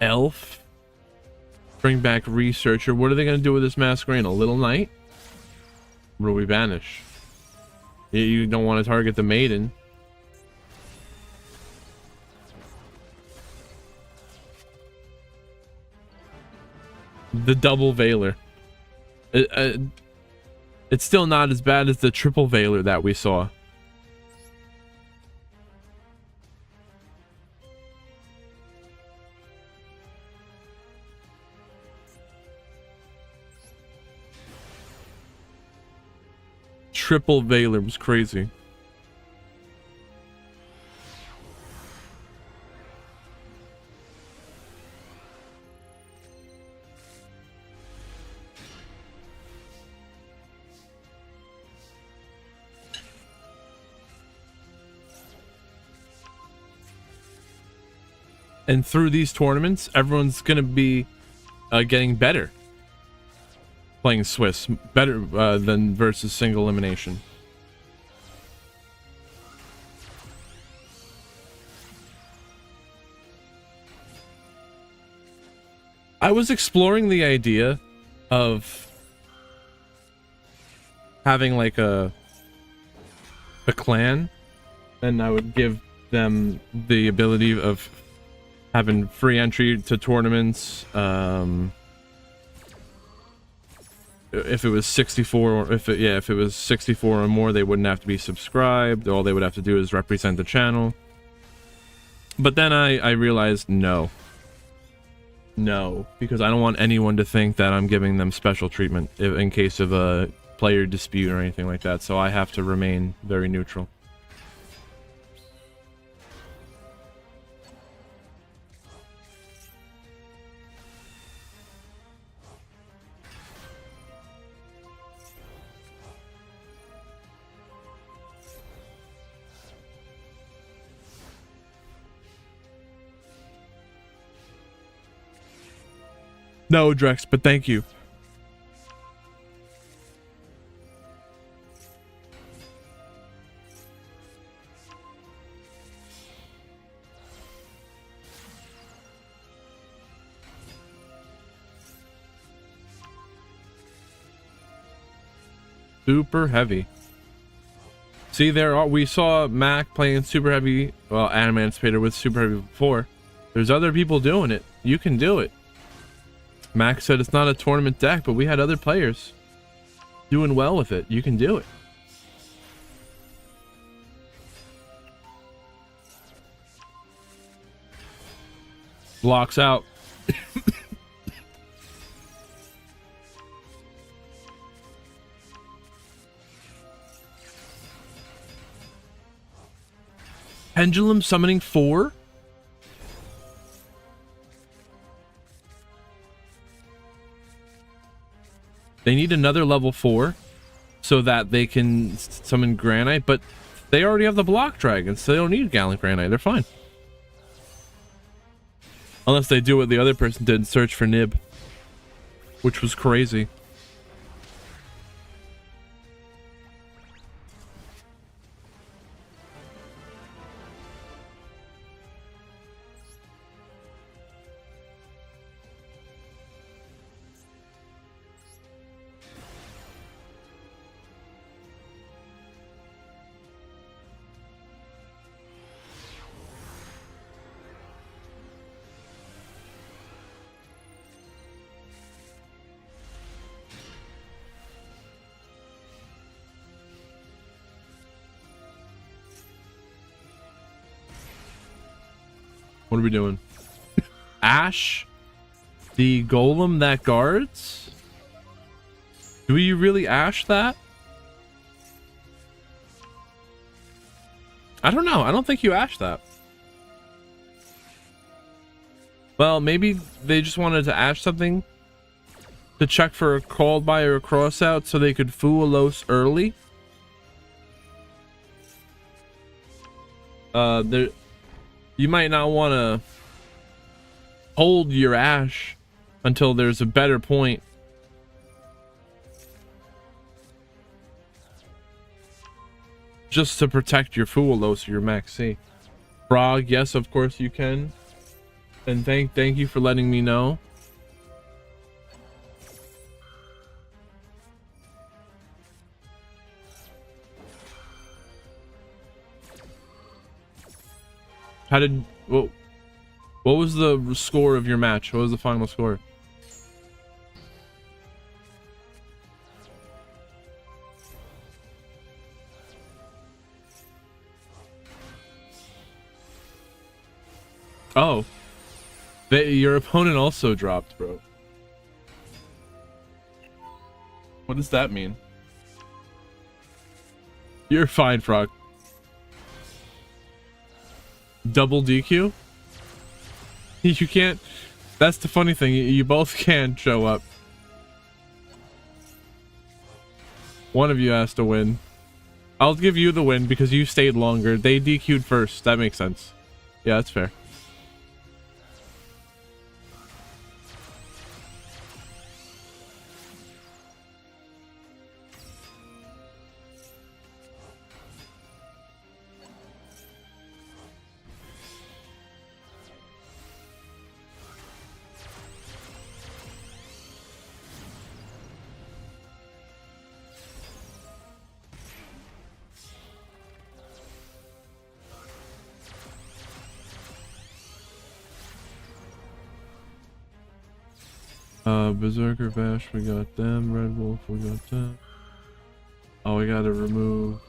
Elf. Bring back Researcher. What are they going to do with this Masquerade? A Little Knight? What do we banish? You don't want to target the Maiden. The double Valor. It's still not as bad as the triple Valor that we saw. Triple Valor was crazy. And through these tournaments, everyone's gonna be getting better playing Swiss, better than versus single elimination. I was exploring the idea of having like a clan, and I would give them the ability of having free entry to tournaments. If it was 64, or if it was 64 or more, they wouldn't have to be subscribed. All they would have to do is represent the channel. But then I realized no, because I don't want anyone to think that I'm giving them special treatment in case of a player dispute or anything like that. So I have to remain very neutral. No, Drex, but thank you. Super heavy. See, we saw Mac playing super heavy, well, Anime Anticipator with super heavy before. There's other people doing it. You can do it. Max said it's not a tournament deck, but we had other players doing well with it. You can do it. Blocks out. Pendulum summoning 4? They need another level 4 so that they can summon Granite, but they already have the block dragons, so they don't need Gallant Granite. They're fine. Unless they do what the other person did and search for Nib, which was crazy. What are we doing? Ash? The golem that guards? Do you really Ash that? I don't know. I don't think you Ash that. Well, maybe they just wanted to Ash something to check for a called by or a cross out so they could Fualos early. You might not want to hold your Ash until there's a better point. Just to protect your Fualos or your Max C. Frog, yes, of course you can. And thank you for letting me know. What was the score of your match? What was the final score? Oh, your opponent also dropped, bro. What does that mean? You're fine, Frog. Double DQ? You can't. That's the funny thing. You both can show up. One of you has to win. I'll give you the win because you stayed longer. They DQ'd first. That makes sense. Yeah, that's fair. Berserker Bash, we got them. Red Wolf, we got them. Oh, we gotta remove.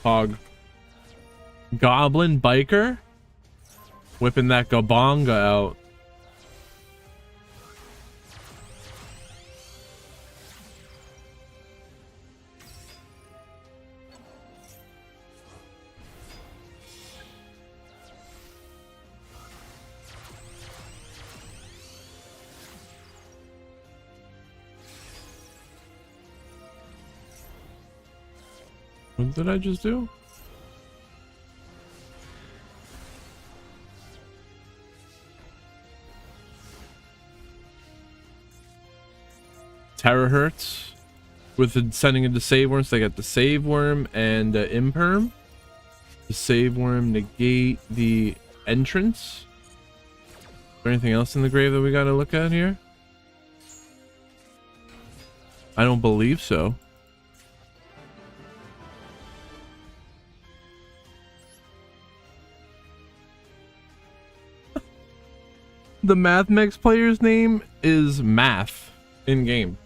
Hog. Goblin Biker? Whipping that Gabonga out. What did I just do? Terahertz with the sending into save worms. So they got the save worm and imperm. The save worm negate the entrance. Is there anything else in the grave that we got to look at here? I don't believe so. The MathMex player's name is Math in game.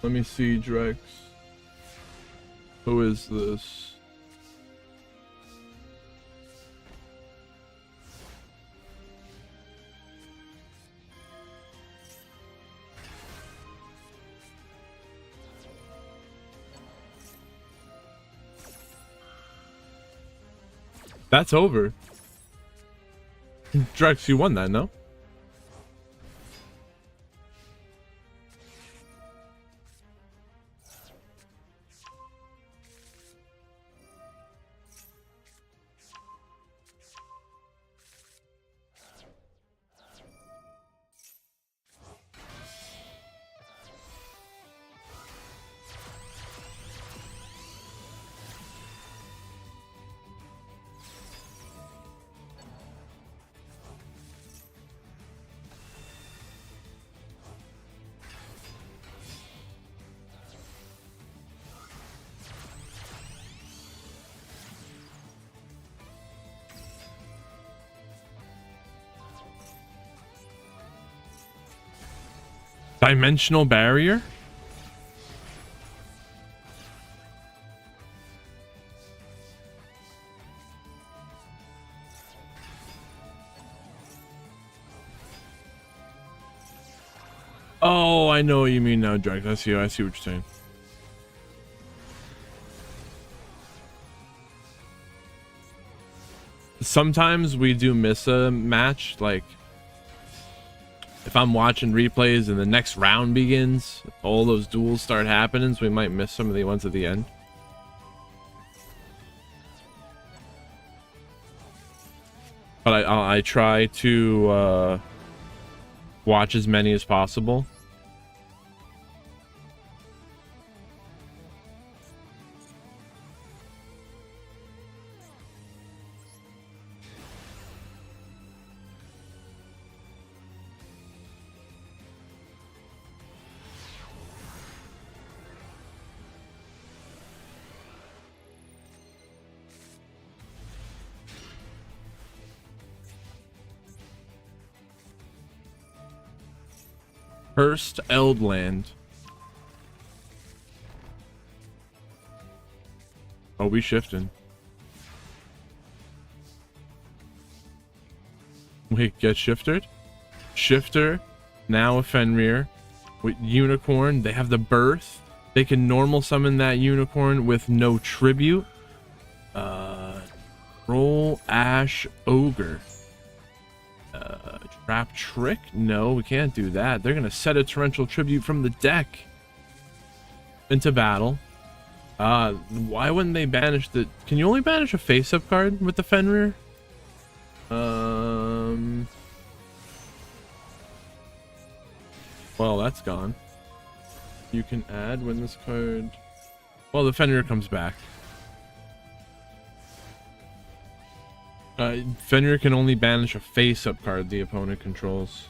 Let me see, Drex. Who is this? That's over. Drex, you won that, no? Dimensional barrier? Oh, I know what you mean now, Drex. I see what you're saying. Sometimes we do miss a match, like if I'm watching replays and the next round begins, all those duels start happening, so we might miss some of the ones at the end. But I try to watch as many as possible. Cursed Eldland. Oh, we shifting. Wait, get shifted? Shifter, now a Fenrir. With unicorn, they have the birth. They can normal summon that unicorn with no tribute. Roll Ash Ogre. Trap Trick? No, we can't do that. They're gonna set a torrential tribute from the deck into battle. Why wouldn't they banish the... Can you only banish a face-up card with the Fenrir? Well, that's gone. You can add when this card... Well, the Fenrir comes back. Fenrir can only banish a face-up card the opponent controls.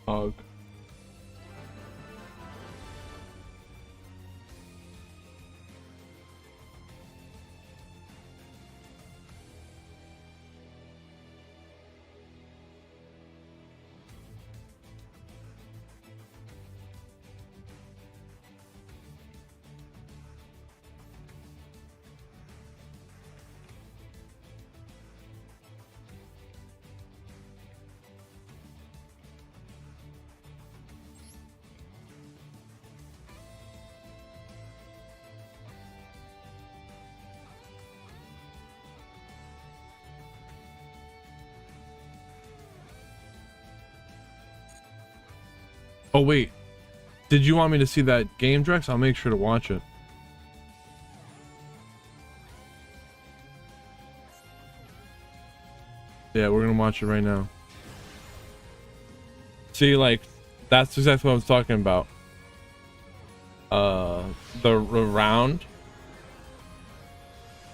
Hog. Oh wait, did you want me to see that game, Drex? I'll make sure to watch it. Yeah, we're gonna watch it right now. See, like, that's exactly what I was talking about. The round.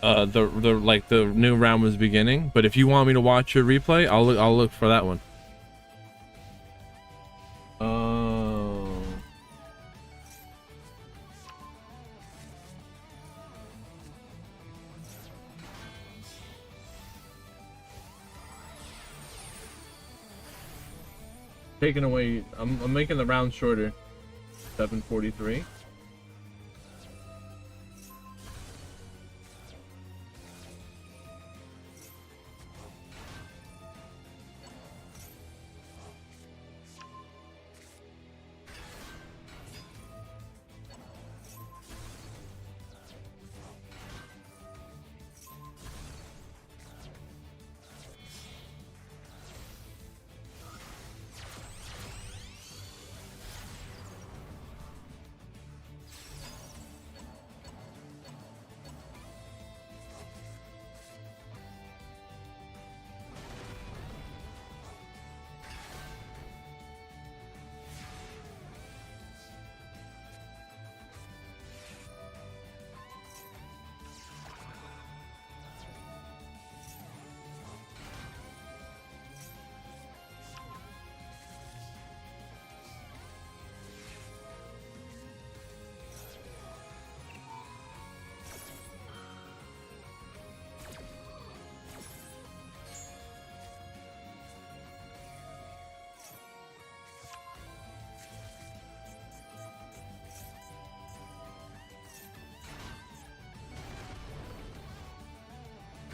The new round was beginning, but if you want me to watch a replay, I'll look for that one. Taking away, I'm making the round shorter. 7:43.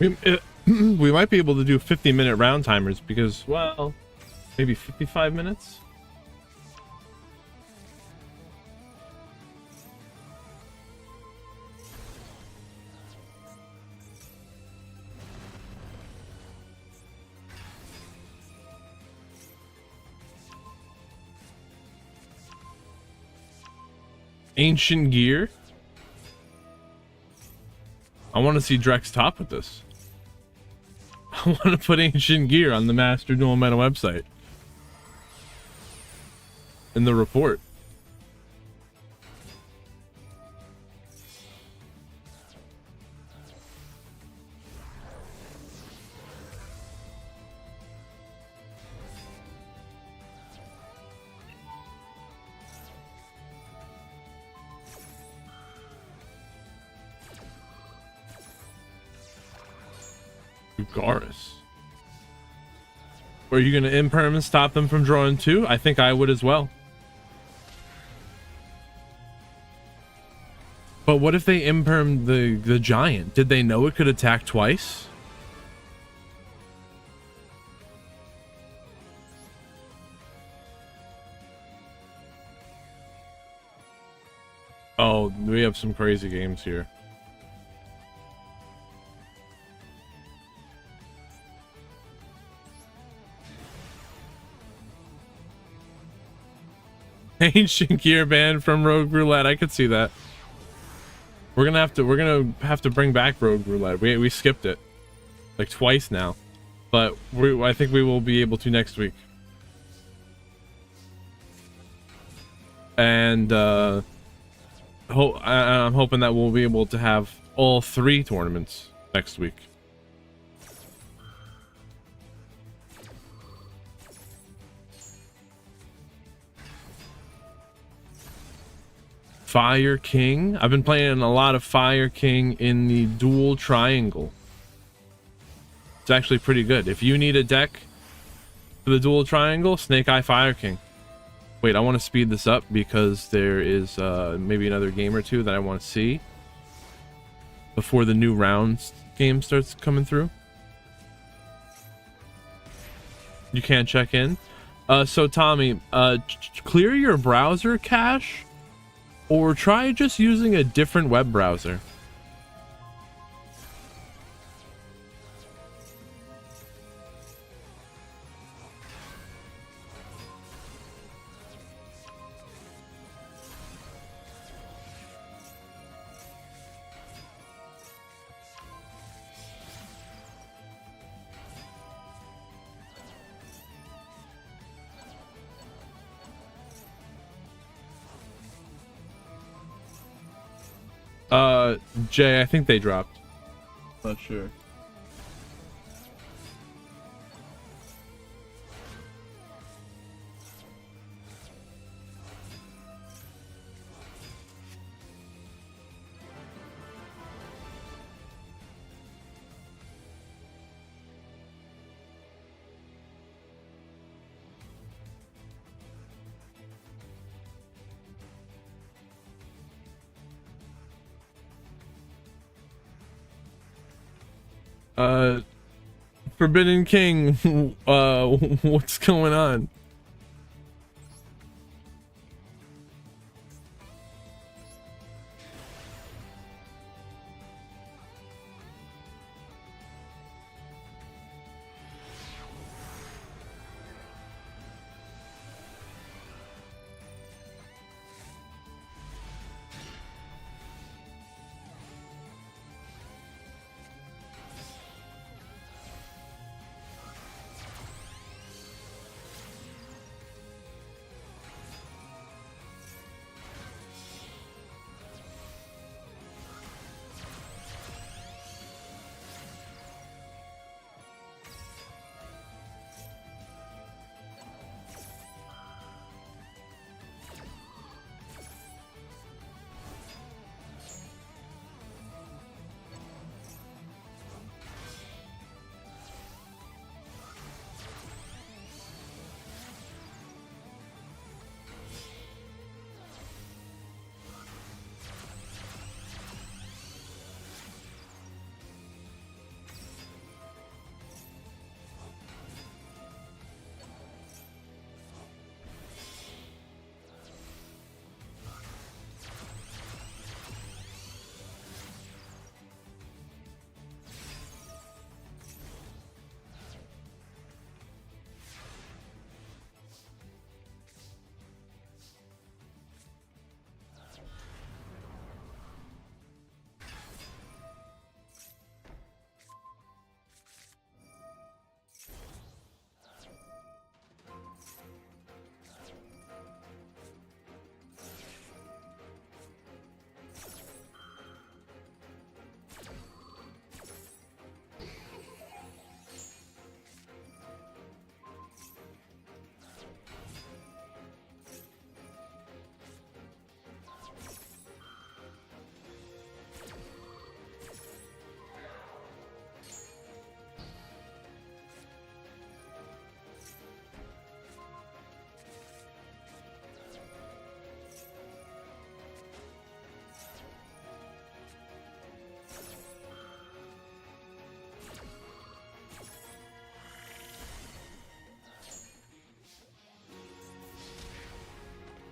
We might be able to do 50-minute round timers because, well, maybe 55 minutes. Ancient Gear. I want to see Drex top with this. I want to put Ancient Gear on the Master Dual Meta website. In the report. Ugaris. Were you gonna imperm and stop them from drawing 2? I think I would as well. But what if they impermed the giant? Did they know it could attack twice? Oh, we have some crazy games here. Ancient gear banned from Rogue Roulette. I could see that. We're gonna have to bring back Rogue Roulette. We skipped it like twice now, but I think we will be able to next week. And I'm hoping that we'll be able to have all 3 tournaments next week. Fire King. I've been playing a lot of Fire King in the dual triangle. It's actually pretty good. If you need a deck for the dual triangle, Snake Eye Fire King. Wait, I want to speed this up because there is maybe another game or two that I want to see before the new rounds game starts coming through. You can't check in. So Tommy, clear your browser cache. Or try just using a different web browser. Jay, I think they dropped. Not sure. Forbidden King, what's going on?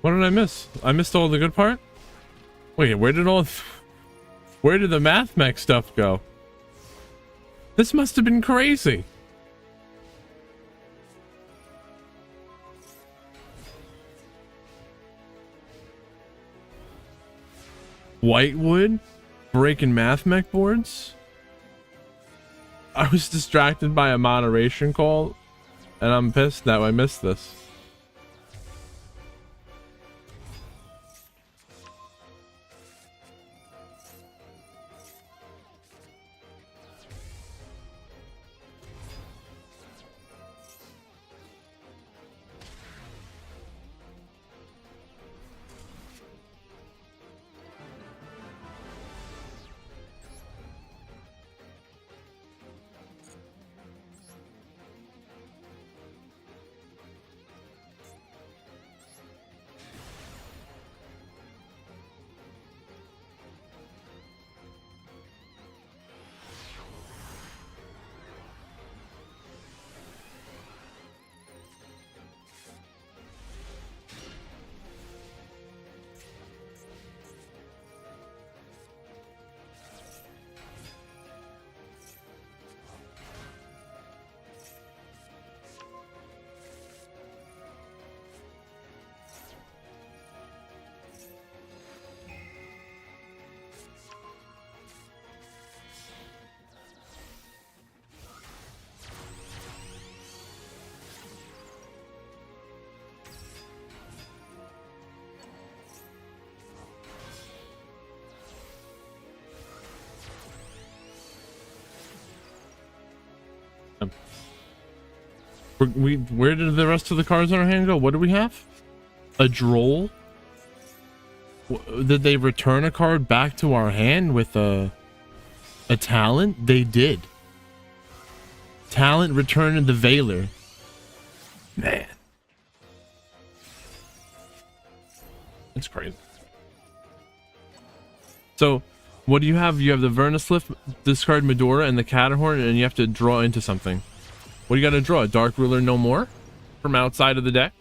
What did I miss? I missed all the good part? Wait, where did the math mech stuff go? This must have been crazy. Whitewood? Breaking math mech boards? I was distracted by a moderation call, and I'm pissed that I missed this. Where did the rest of the cards on our hand go? What do we have? A droll? Did they return a card back to our hand with a talent? They did. Talent returned the Veiler. Man. It's crazy. So, what do you have? You have the Vernislift, discard Medora, and the Caterhorn, and you have to draw into something. What do you got to draw? Dark Ruler no more? From outside of the deck?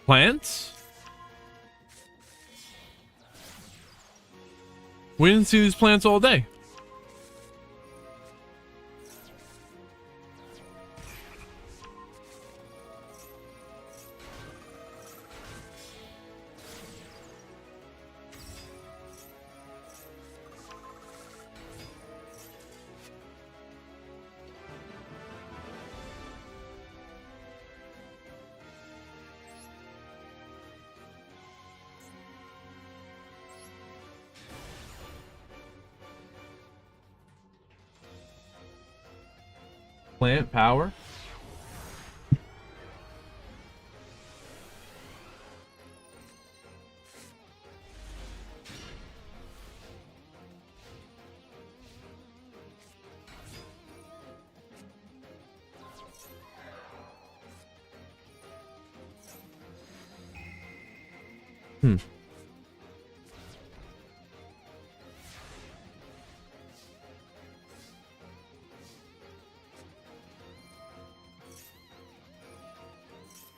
Plants? We didn't see these plants all day. Plant power?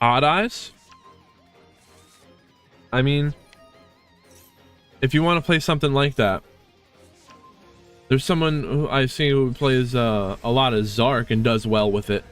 Odd eyes? I mean, if you want to play something like that, there's someone who I see who plays a lot of Zark and does well with it.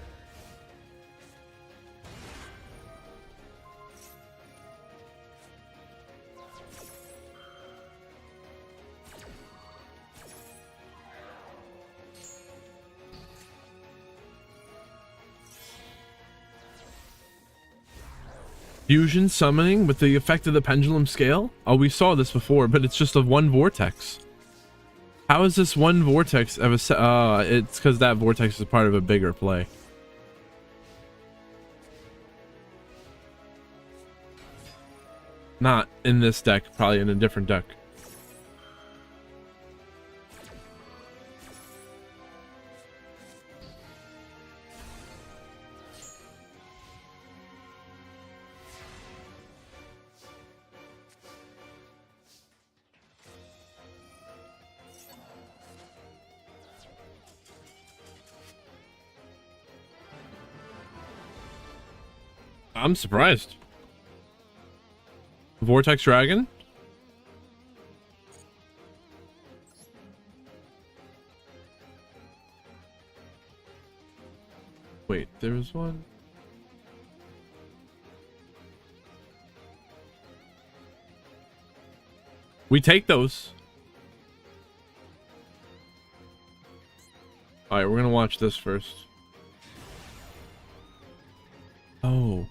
Fusion summoning with the effect of the pendulum scale? Oh, we saw this before, but it's just a one vortex. How is this one vortex of a it's because that vortex is part of a bigger play. Not in this deck, probably in a different deck. I'm surprised. Vortex Dragon? Wait, there was one. We take those. Alright, we're gonna watch this first. Oh.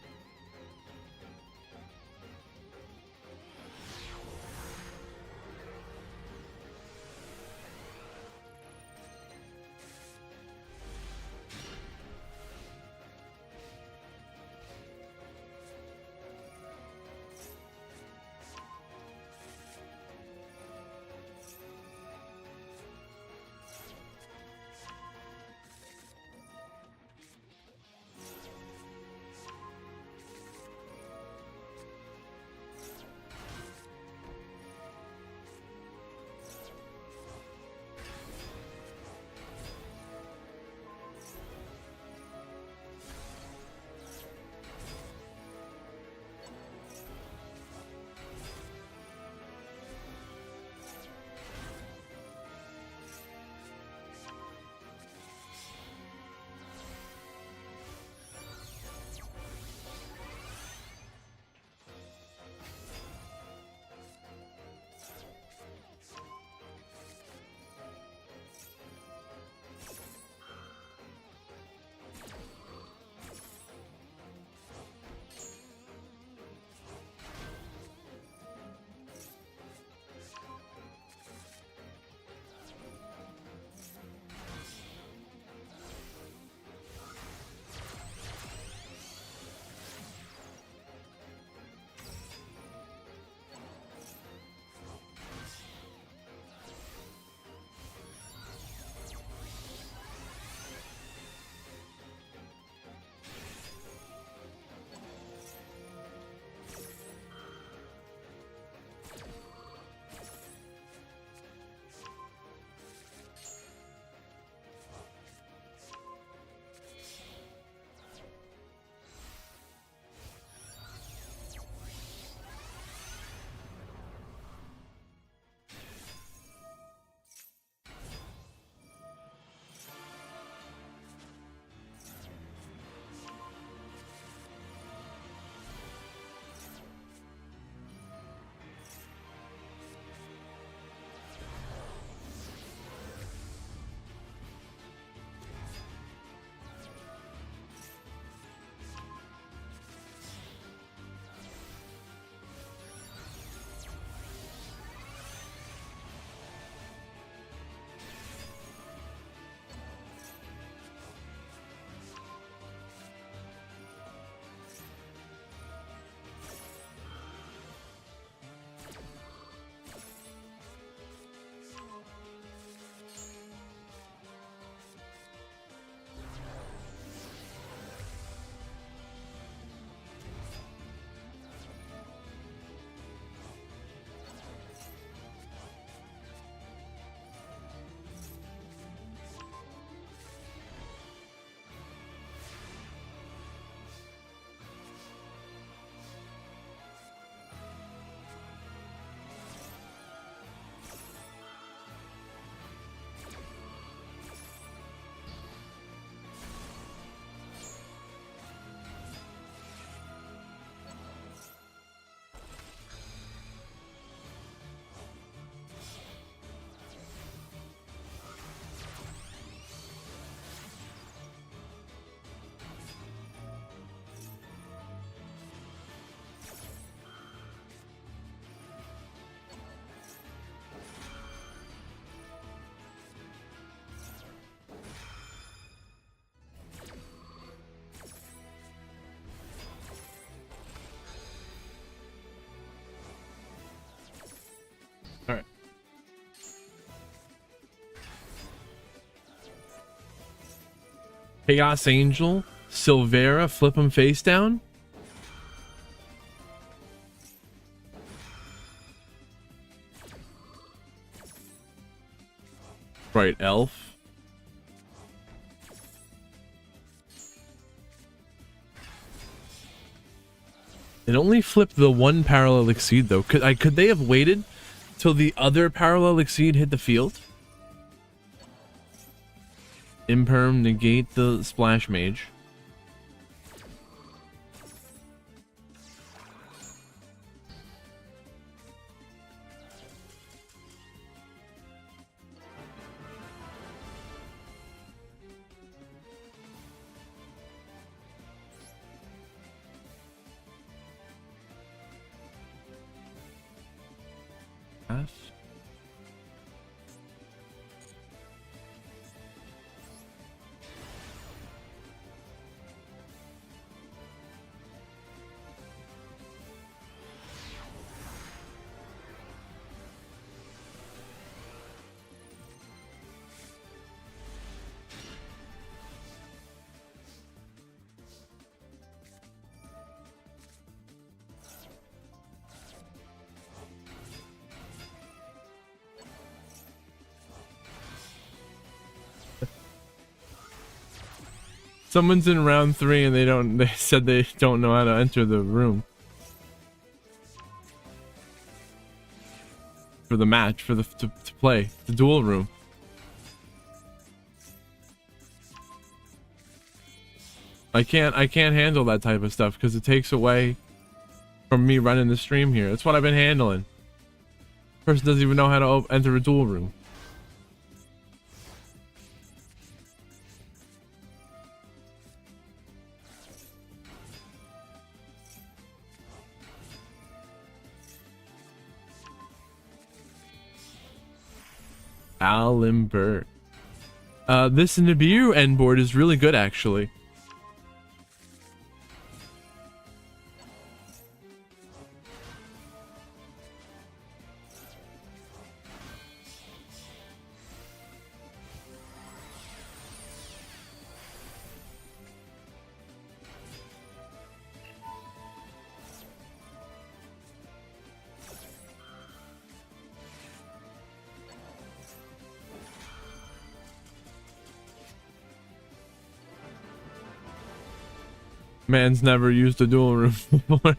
Chaos Angel, Silvera, flip him face down. Right, elf. It only flipped the one parallel exceed though. Could they have waited till the other parallel exceed hit the field? Imperm, negate the splash mage. Someone's in round 3 and they said they don't know how to enter the room. For the match, to play, the duel room. I can't handle that type of stuff because it takes away from me running the stream here. That's what I've been handling. Person doesn't even know how to enter a duel room. Alimbert. This Nibiru end board is really good actually. Man's never used a duel room before.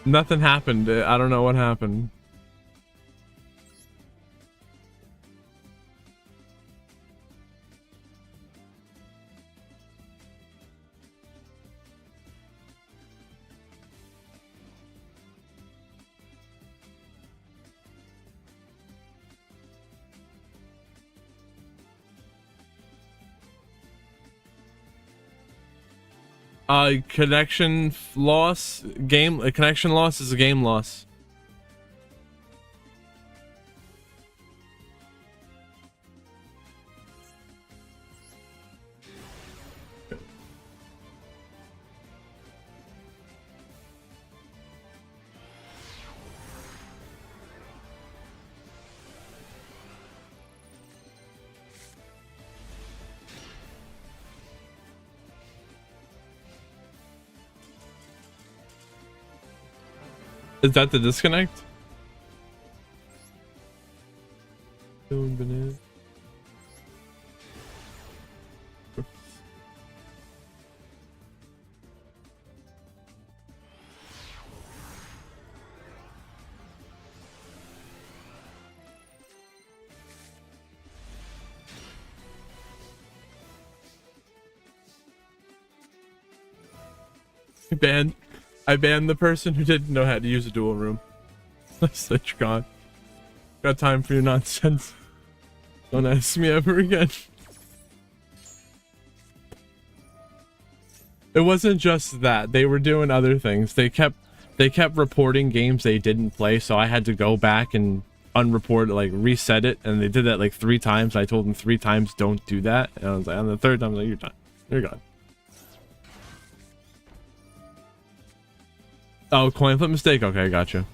Nothing happened. I don't know what happened. Connection loss, a connection loss is a game loss. Is that the disconnect? I banned the person who didn't know how to use a duel room. Such God. Got time for your nonsense. Don't ask me ever again. It wasn't just that. They were doing other things. They kept reporting games they didn't play, so I had to go back and unreport, like reset it, and they did that like 3 times. I told them 3 times don't do that, and I was like, on the 3rd time, I was like, you're done. You're gone. Oh, coin flip mistake? Okay, gotcha.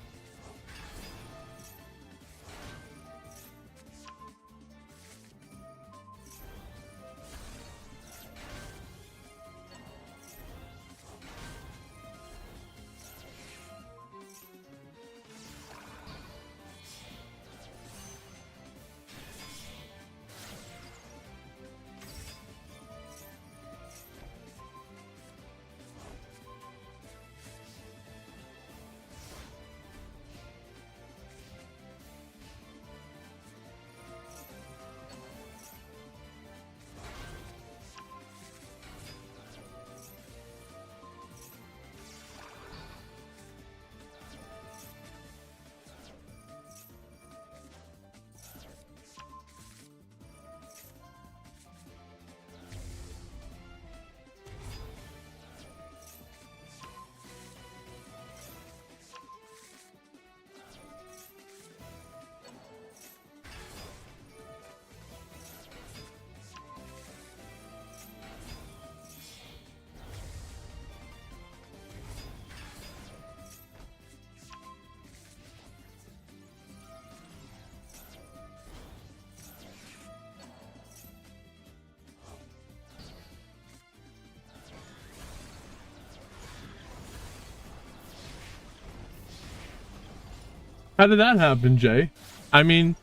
How did that happen, Jay? I mean,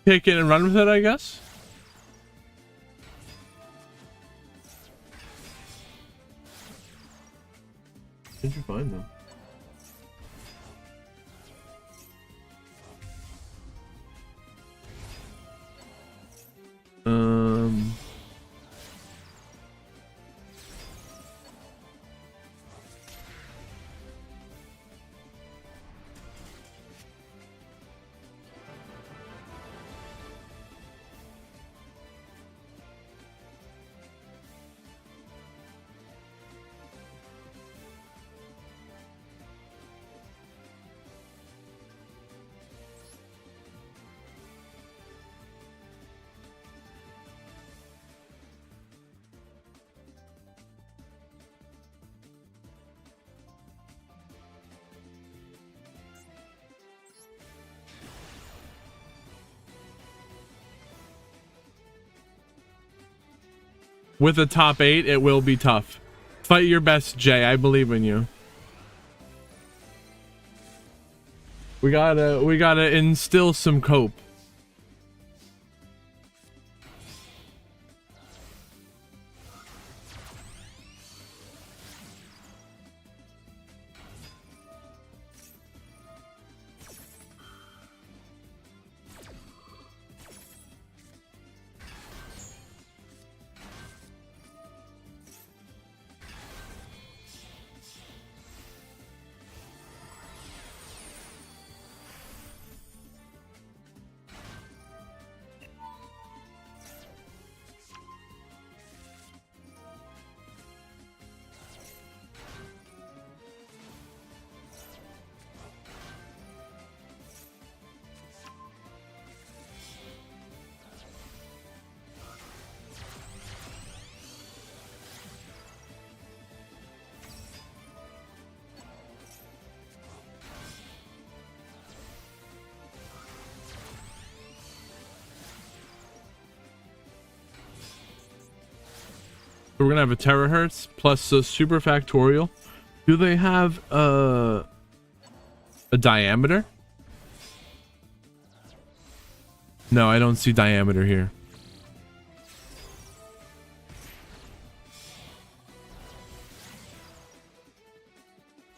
take it and run with it, I guess. Where'd you find them? With a top 8, it will be tough. Fight your best, Jay. I believe in you. We gotta instill some cope. So we're gonna have a terahertz plus a super factorial. Do they have a diameter? No, I don't see diameter here.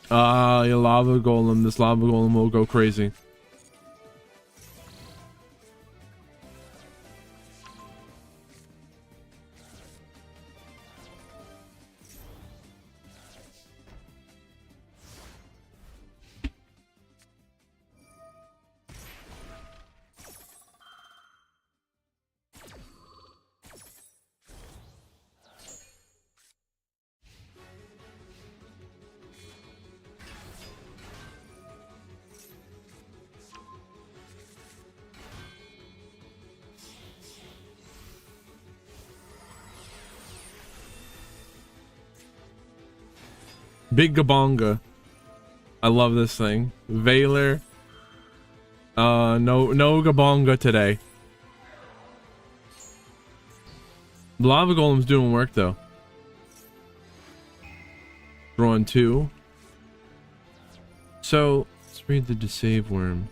Your lava golem. This lava golem will go crazy. Big Gabonga. I love this thing. Valor. No Gabonga today. Lava Golem's doing work though. Drawing 2. So let's read the Deceive Worm.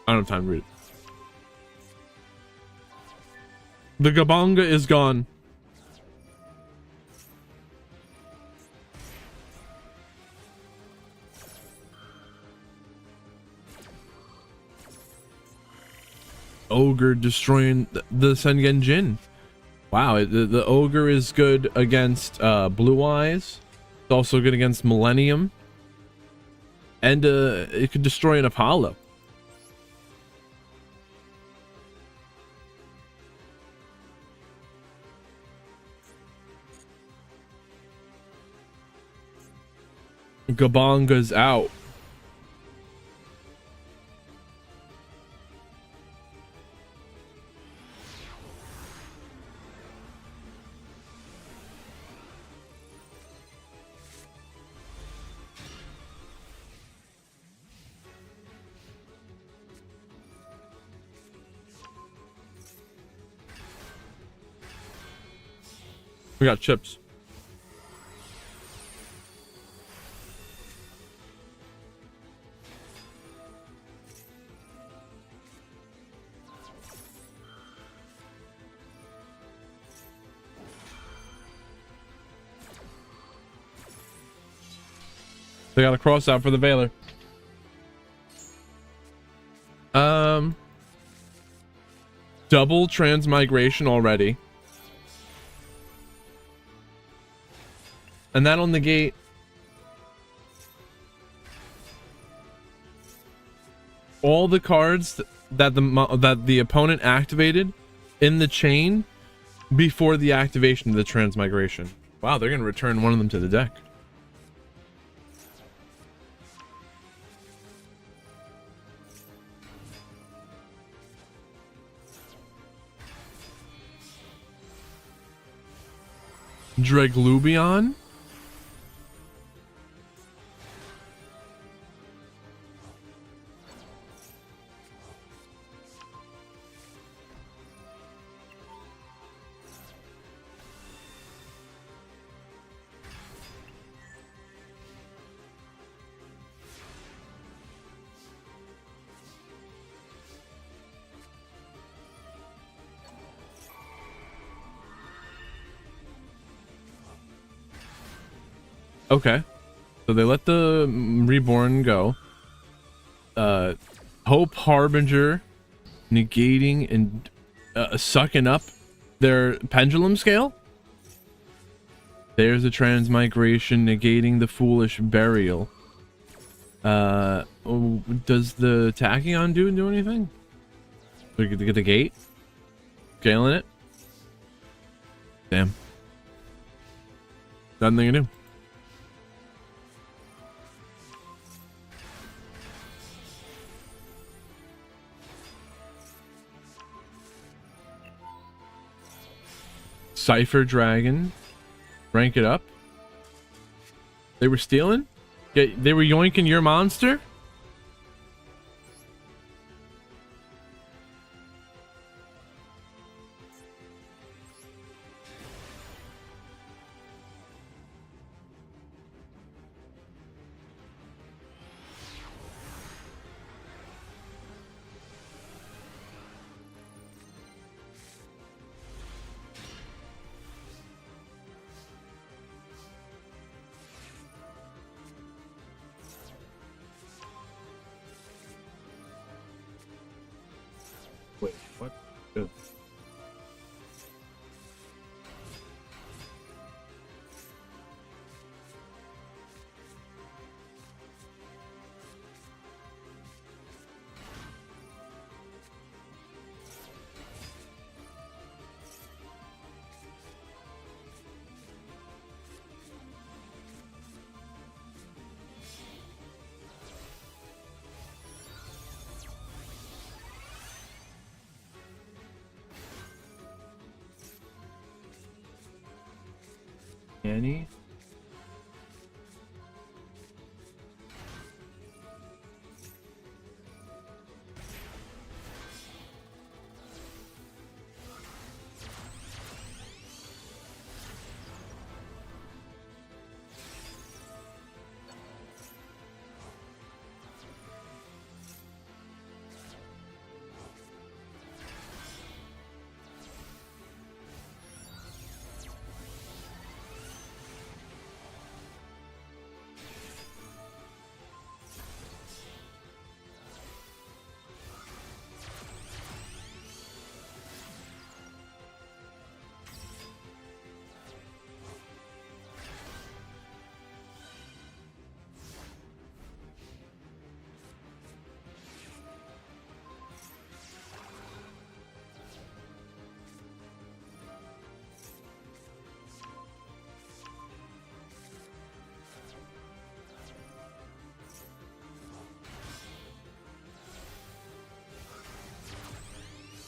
I don't have time to read it. The Gabonga is gone. Ogre destroying the Sengen Jin. Wow, the Ogre is good against Blue Eyes. It's also good against Millennium. And it could destroy an Apollo. Gabonga's out. We got chips. They got a cross out for the Valor. Double transmigration already. And that'll negate all the cards that the opponent activated in the chain before the activation of the transmigration. Wow, they're gonna return one of them to the deck. Dreglubion? Okay, so they let the Reborn go. Hope Harbinger negating and sucking up their Pendulum Scale. There's a Transmigration negating the Foolish Burial. Does the Tachyon do anything? We get the gate? Scaling it? Damn. Nothing they can do. Cypher Dragon. Rank it up. They were stealing? Yeah, they were yoinking your monster? Wait, what? Good. Annie.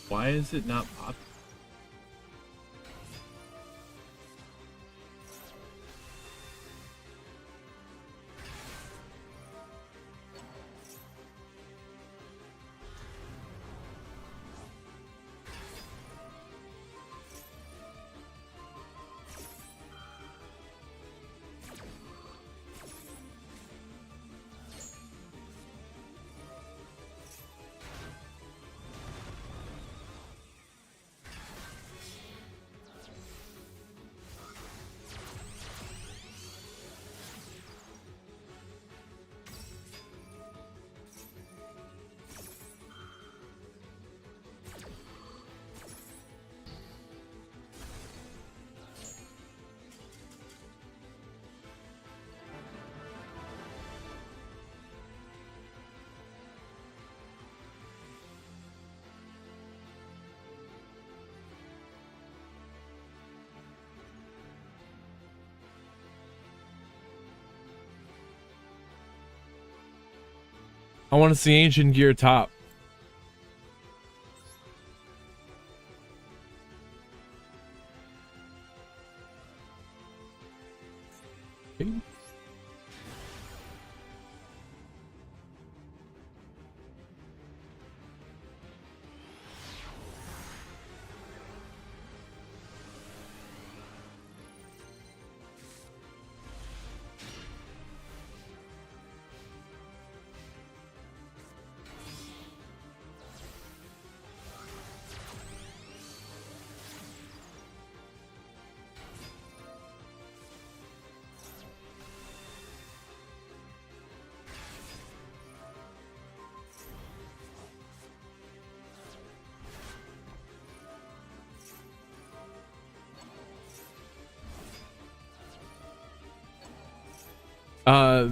Why is it not popping? I want to see Ancient Gear top. Okay.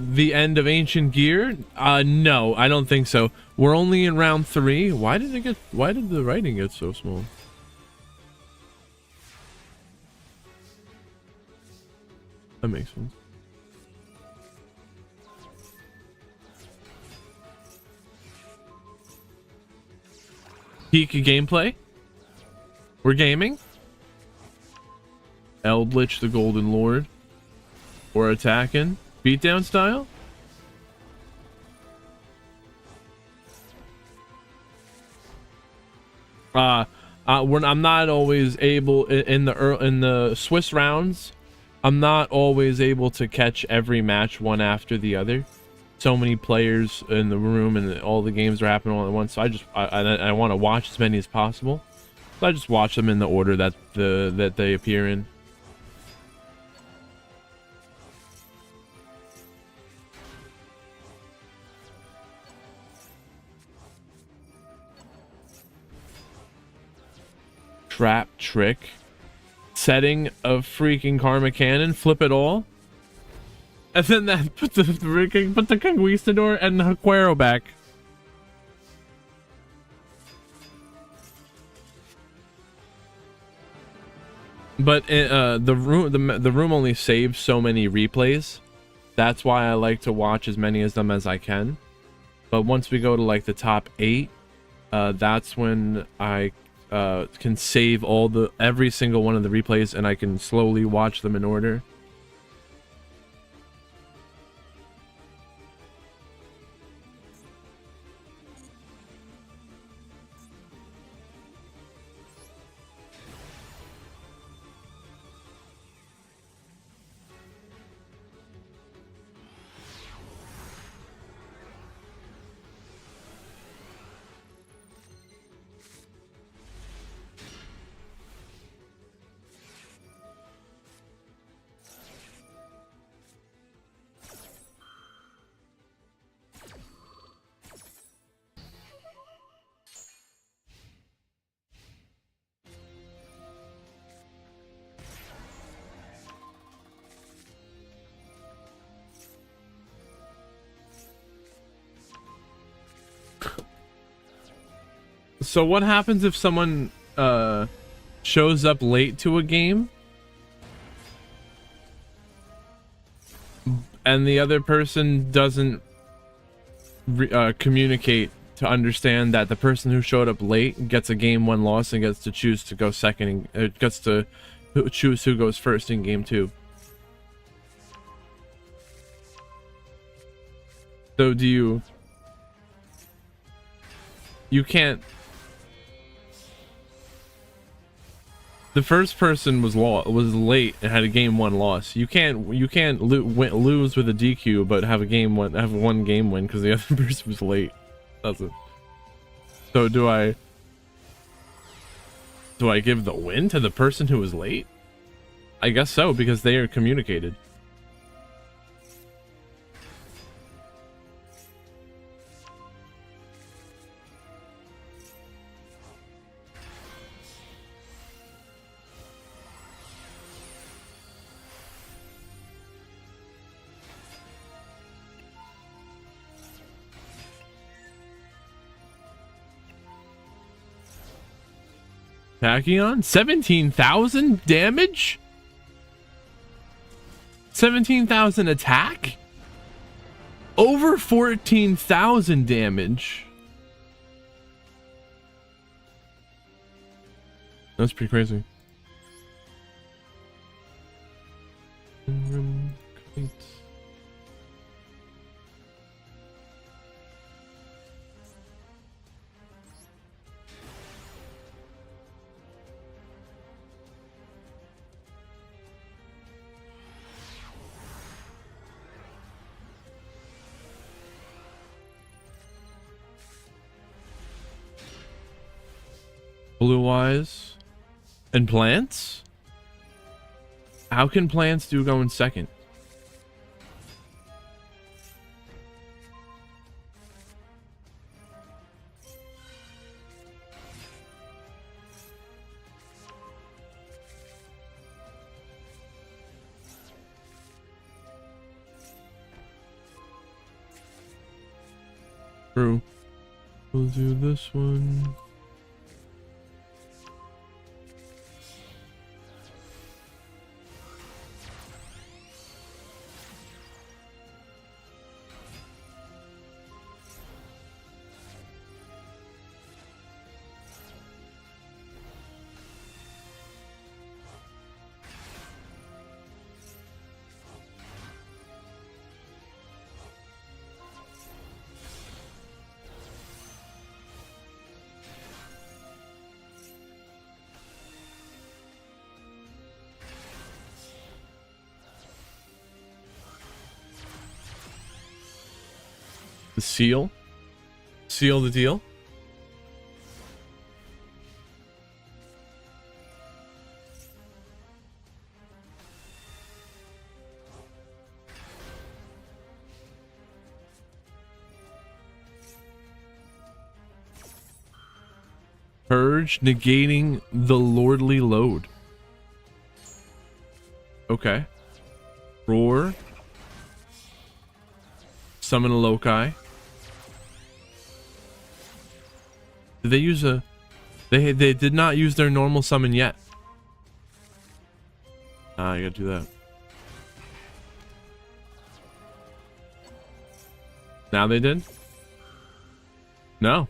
The end of Ancient Gear? No, I don't think so. We're only in round 3. Why did the writing get so small? That makes sense. Peak gameplay? We're gaming? Eldritch the Golden Lord. Or attacking? Beatdown style? I'm not always able in the Swiss rounds. I'm not always able to catch every match one after the other. So many players in the room, and all the games are happening all at once. So I want to watch as many as possible. So I just watch them in the order that they appear in. Trap trick. Setting of freaking Karma Cannon. Flip it all. And then that put the Conquistador and the Huequero back. But the room only saves so many replays. That's why I like to watch as many of them as I can. But once we go to like the top 8, that's when I can save every single one of the replays, and I can slowly watch them in order. So what happens if someone shows up late to a game and the other person doesn't communicate to understand that the person who showed up late gets a game 1 loss and gets to choose to go second, gets to choose who goes first in game 2? So do you can't. The first person was late and had a game 1 loss. You can't lose with a DQ, but have one game win because the other person was late. That's it. So do I give the win to the person who was late? I guess so, because they are communicated. Tachyon? 17,000 damage? 17,000 attack? Over 14,000 damage. That's pretty crazy. Blue eyes and plants? How can plants do go in second? True. We'll do this one. The seal? Seal the deal? Purge, negating the lordly load. Okay. Roar. Summon a Loci. Did they use a... They did not use their normal summon yet. Ah, you gotta do that. Now they did? No.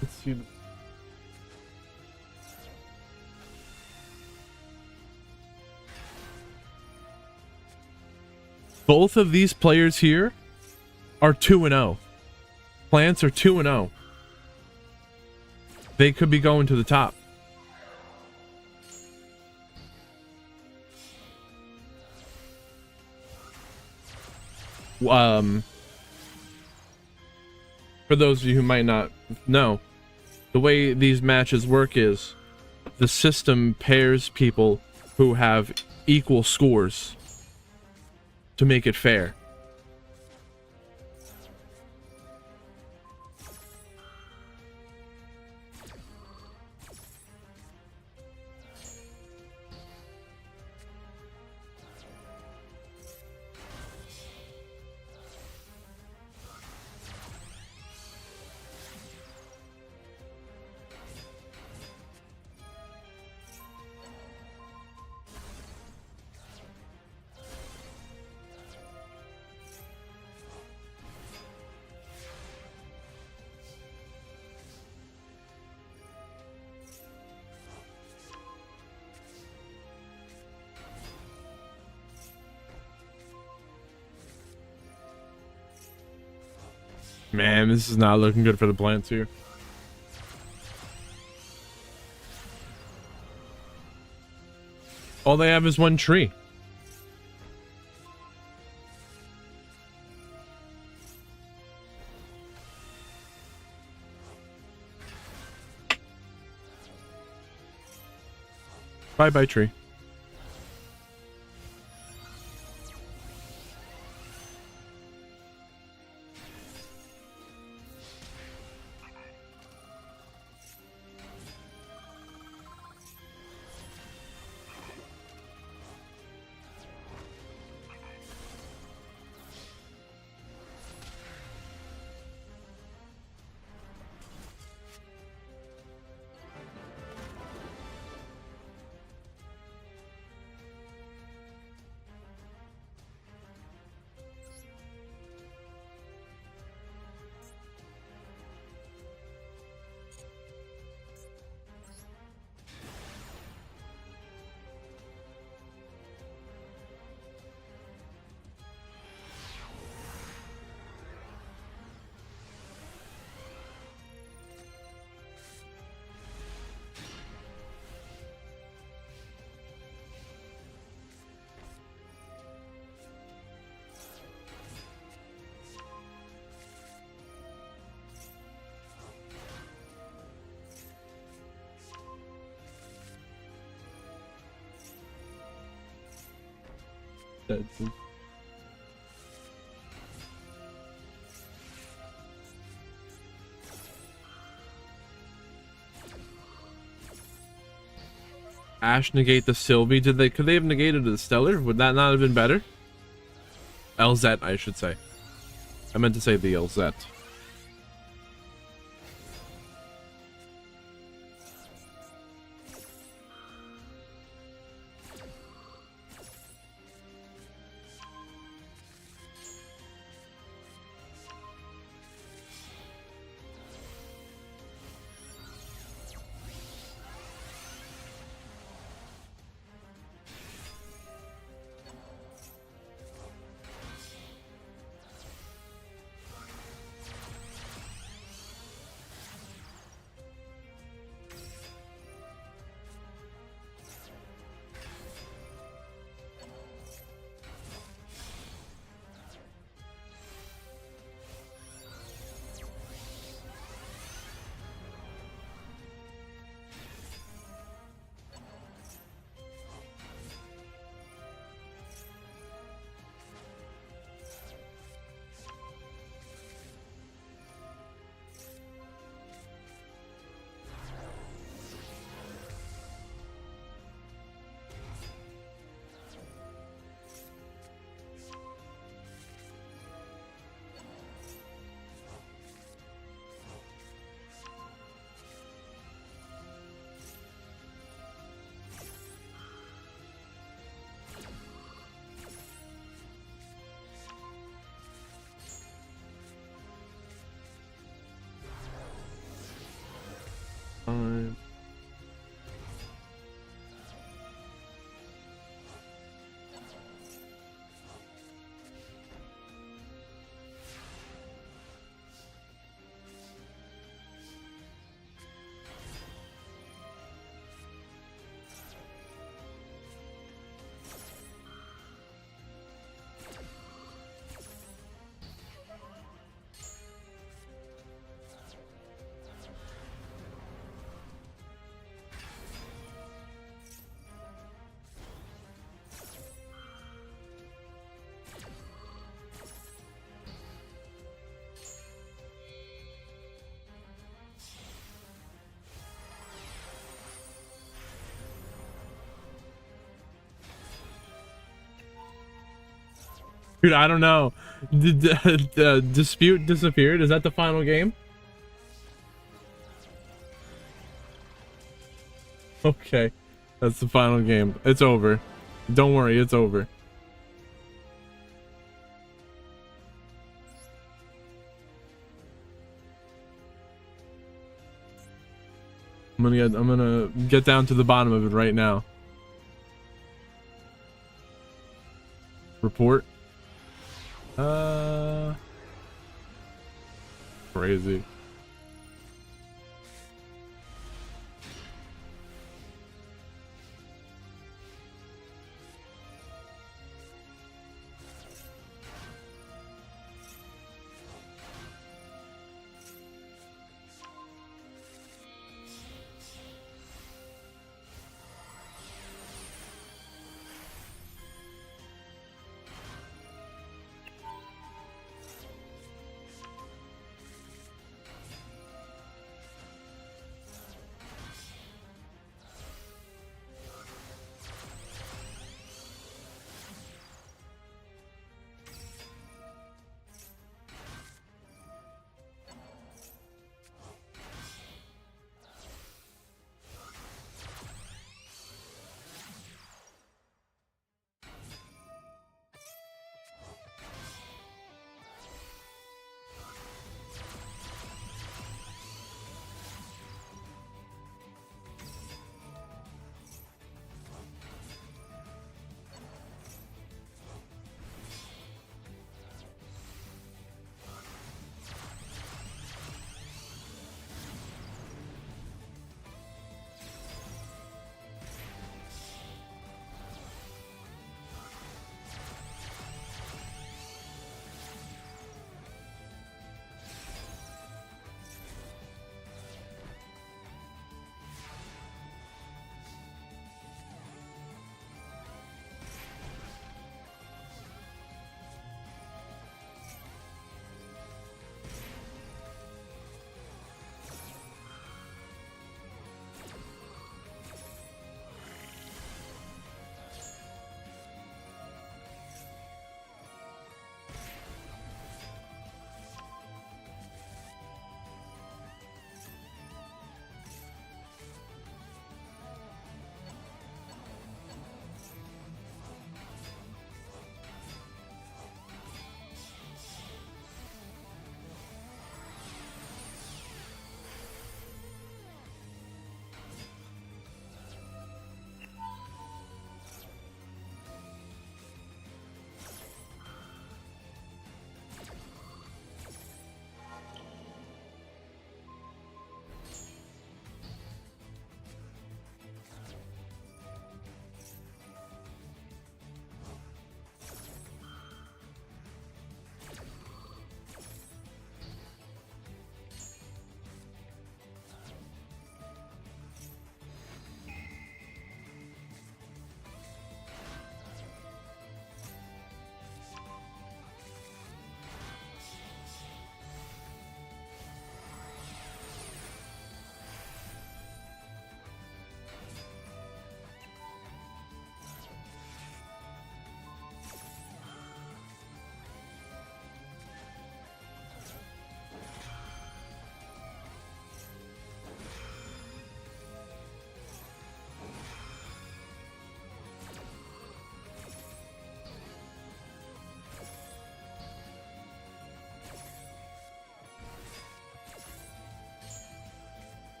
Let's see. Both of these players here are 2-0. Plants are 2-0. They could be going to the top. For those of you who might not know, the way these matches work is the system pairs people who have equal scores to make it fair. Man, this is not looking good for the plants here. All they have is one tree. Bye-bye, tree. Ash negate the Sylvie. Could they have negated the Stellar? Would that not have been better? LZ, I should say. I meant to say the LZ. Dude, I don't know. The dispute disappeared. Is that the final game? Okay. That's the final game. It's over. Don't worry, it's over. I'm gonna get down to the bottom of it right now. Report. Crazy.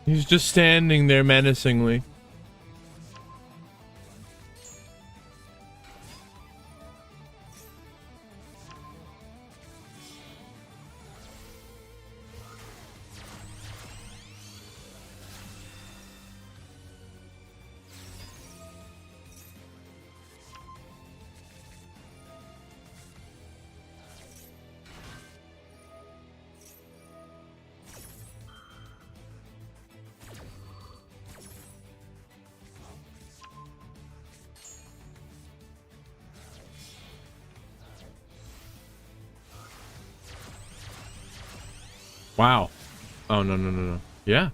He's just standing there menacingly. Wow. Oh, no, no, no, no. Yeah.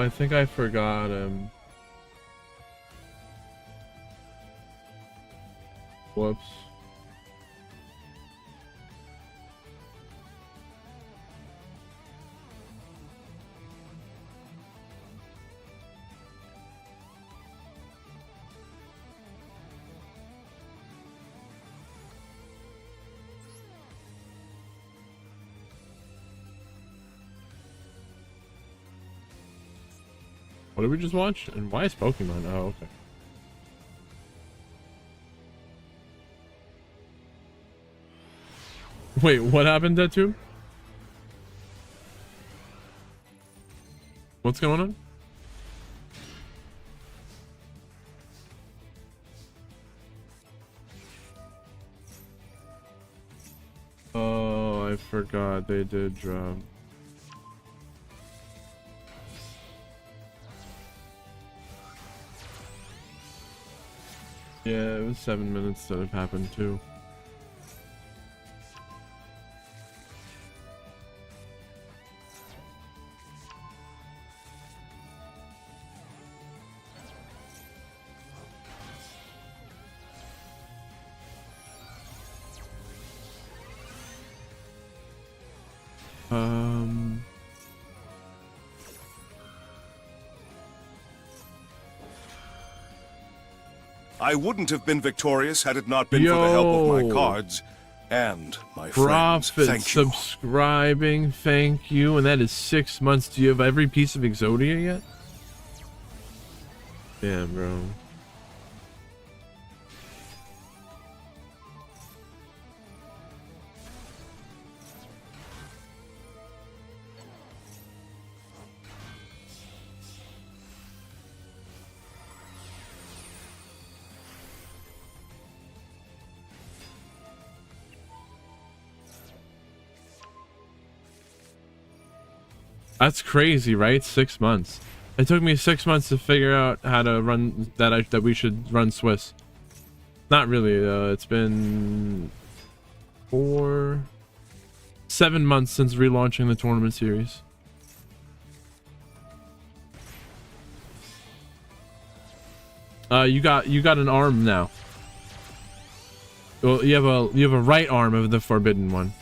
I think I forgot him. Whoops. What did we just watch? And why is Pokemon? Oh, okay. Wait, what happened to Tattoo? What's going on? Oh, I forgot they did drop. Yeah, it was 7 minutes that have happened too. I wouldn't have been victorious had it not been for the help of my cards and my friends. Prophet Thank you. subscribing, thank you. And that is 6 months. Do you have every piece of Exodia yet? Damn, bro. That's crazy, right? 6 months. It took me 6 months to figure out how to run that we should run Swiss. Not really. It's been 7 months since relaunching the tournament series. You got an arm now. Well, you have a right arm of the forbidden one.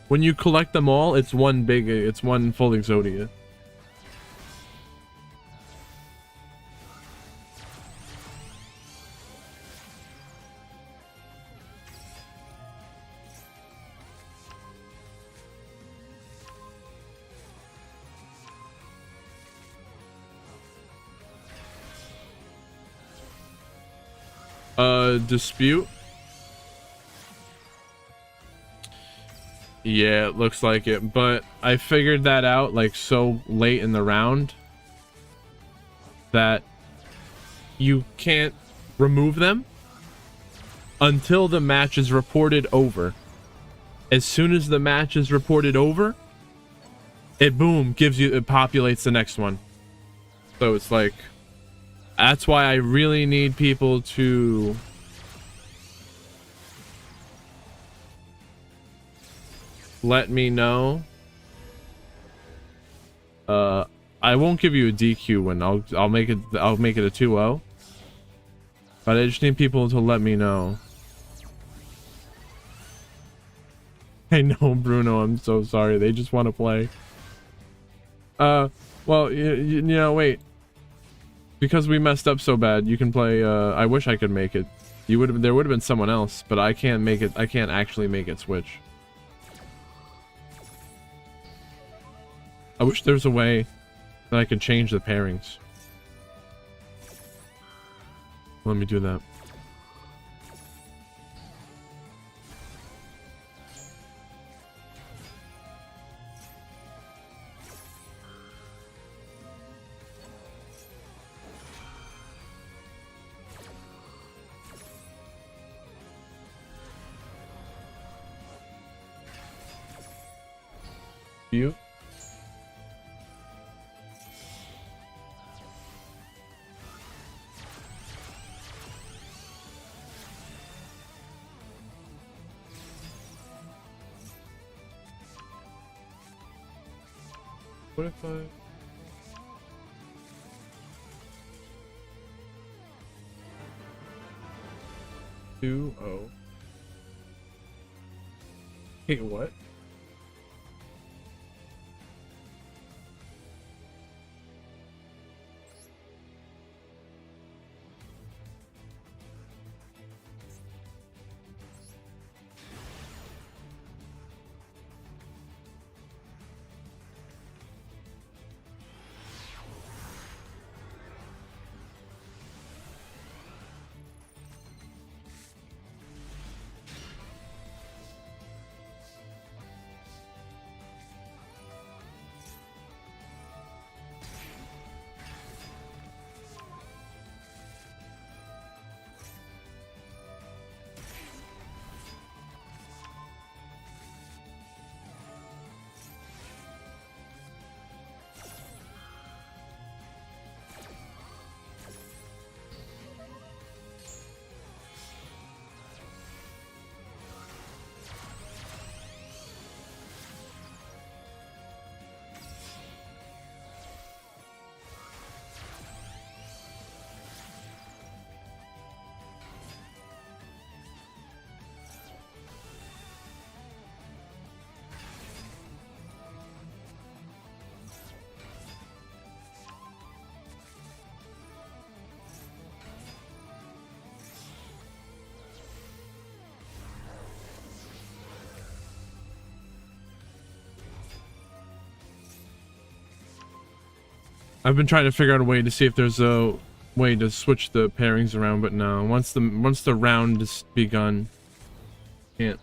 When you collect them all, it's one full Exodia. Dispute. Yeah, it looks like it, but I figured that out like so late in the round that you can't remove them until the match is reported over. As soon as the match is reported over, it populates the next one. So it's like, that's why I really need people to let me know. I won't give you a DQ win. I'll make it a 2-0. But I just need people to let me know. I know, Bruno, I'm so sorry. They just want to play. Well, you know, wait. Because we messed up so bad, you can play, I wish I could make it. There would have been someone else, but I can't make it. I can't actually make it switch. I wish there was a way that I could change the pairings. Let me do that. You? What if I... Two, oh. Wait, what? I've been trying to figure out a way to see if there's a way to switch the pairings around, but no. Once the round is begun, can't.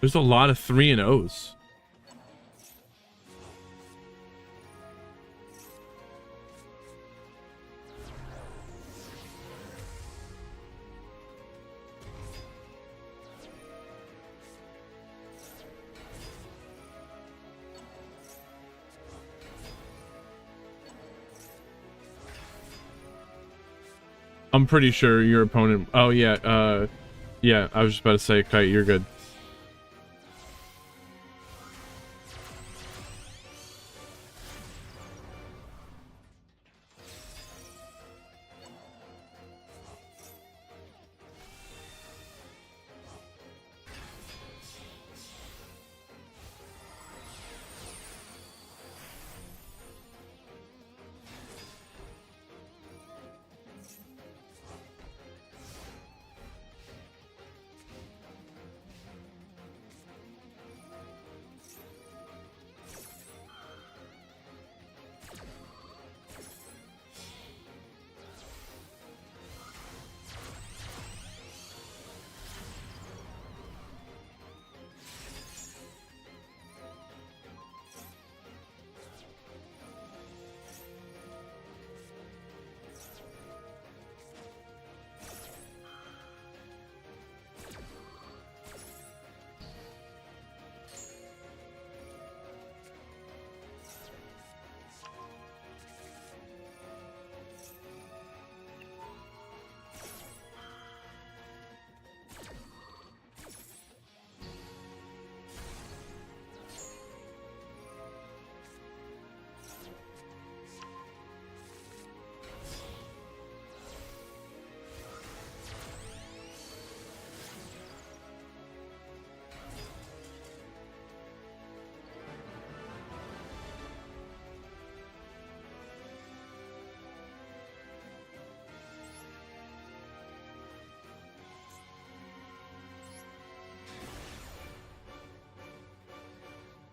There's a lot of 3 and O's. I'm pretty sure your opponent... Oh, yeah, yeah, I was just about to say, Kite, you're good.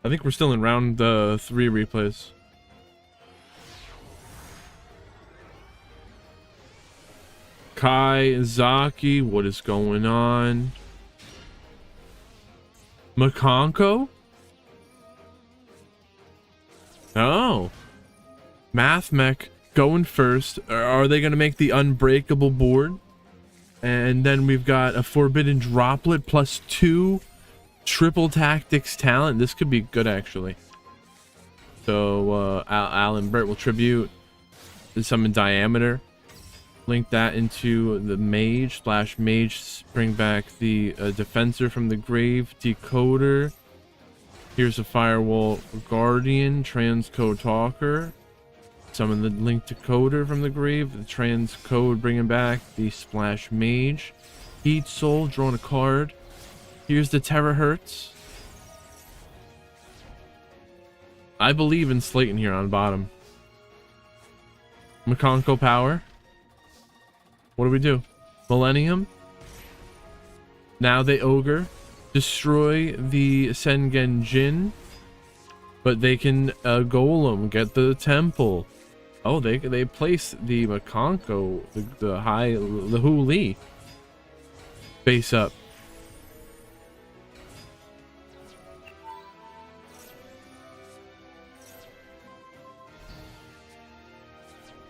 I think we're still in round 3 replays. Kai, Zaki, what is going on? Makonko? Oh. Math Mech going first. Are they going to make the unbreakable board? And then we've got a Forbidden Droplet plus 2 triple tactics talent. This could be good, actually. So, Alan Burt will tribute. Summon Diameter. Link that into the Mage. Splash Mage. Bring back the Defensor from the grave. Decoder. Here's a Firewall Guardian. Transcode Talker. Summon the Link Decoder from the grave. The Transcode bringing back the Splash Mage. Heat Soul, drawing a card. Here's the Terahertz. I believe in Slayton here on bottom. Makonko Power. What do we do? Millennium. Now they Ogre. Destroy the Sengen Jin. But they can Golem. Get the Temple. Oh, they place the Makonko, the Hu Li face up.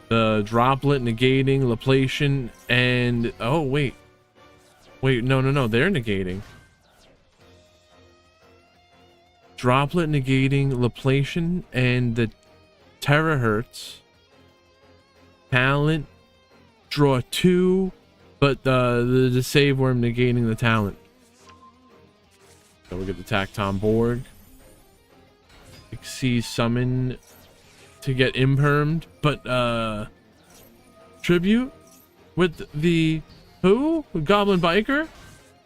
The Droplet negating, Laplation, and oh wait, no, they're negating. Droplet negating, Laplation, and the Terahertz. Talent, draw 2, but the Save Worm negating the talent. So we'll get the Tacton Borg. Exceed Summon to get impermed, but Tribute with the who? Goblin Biker?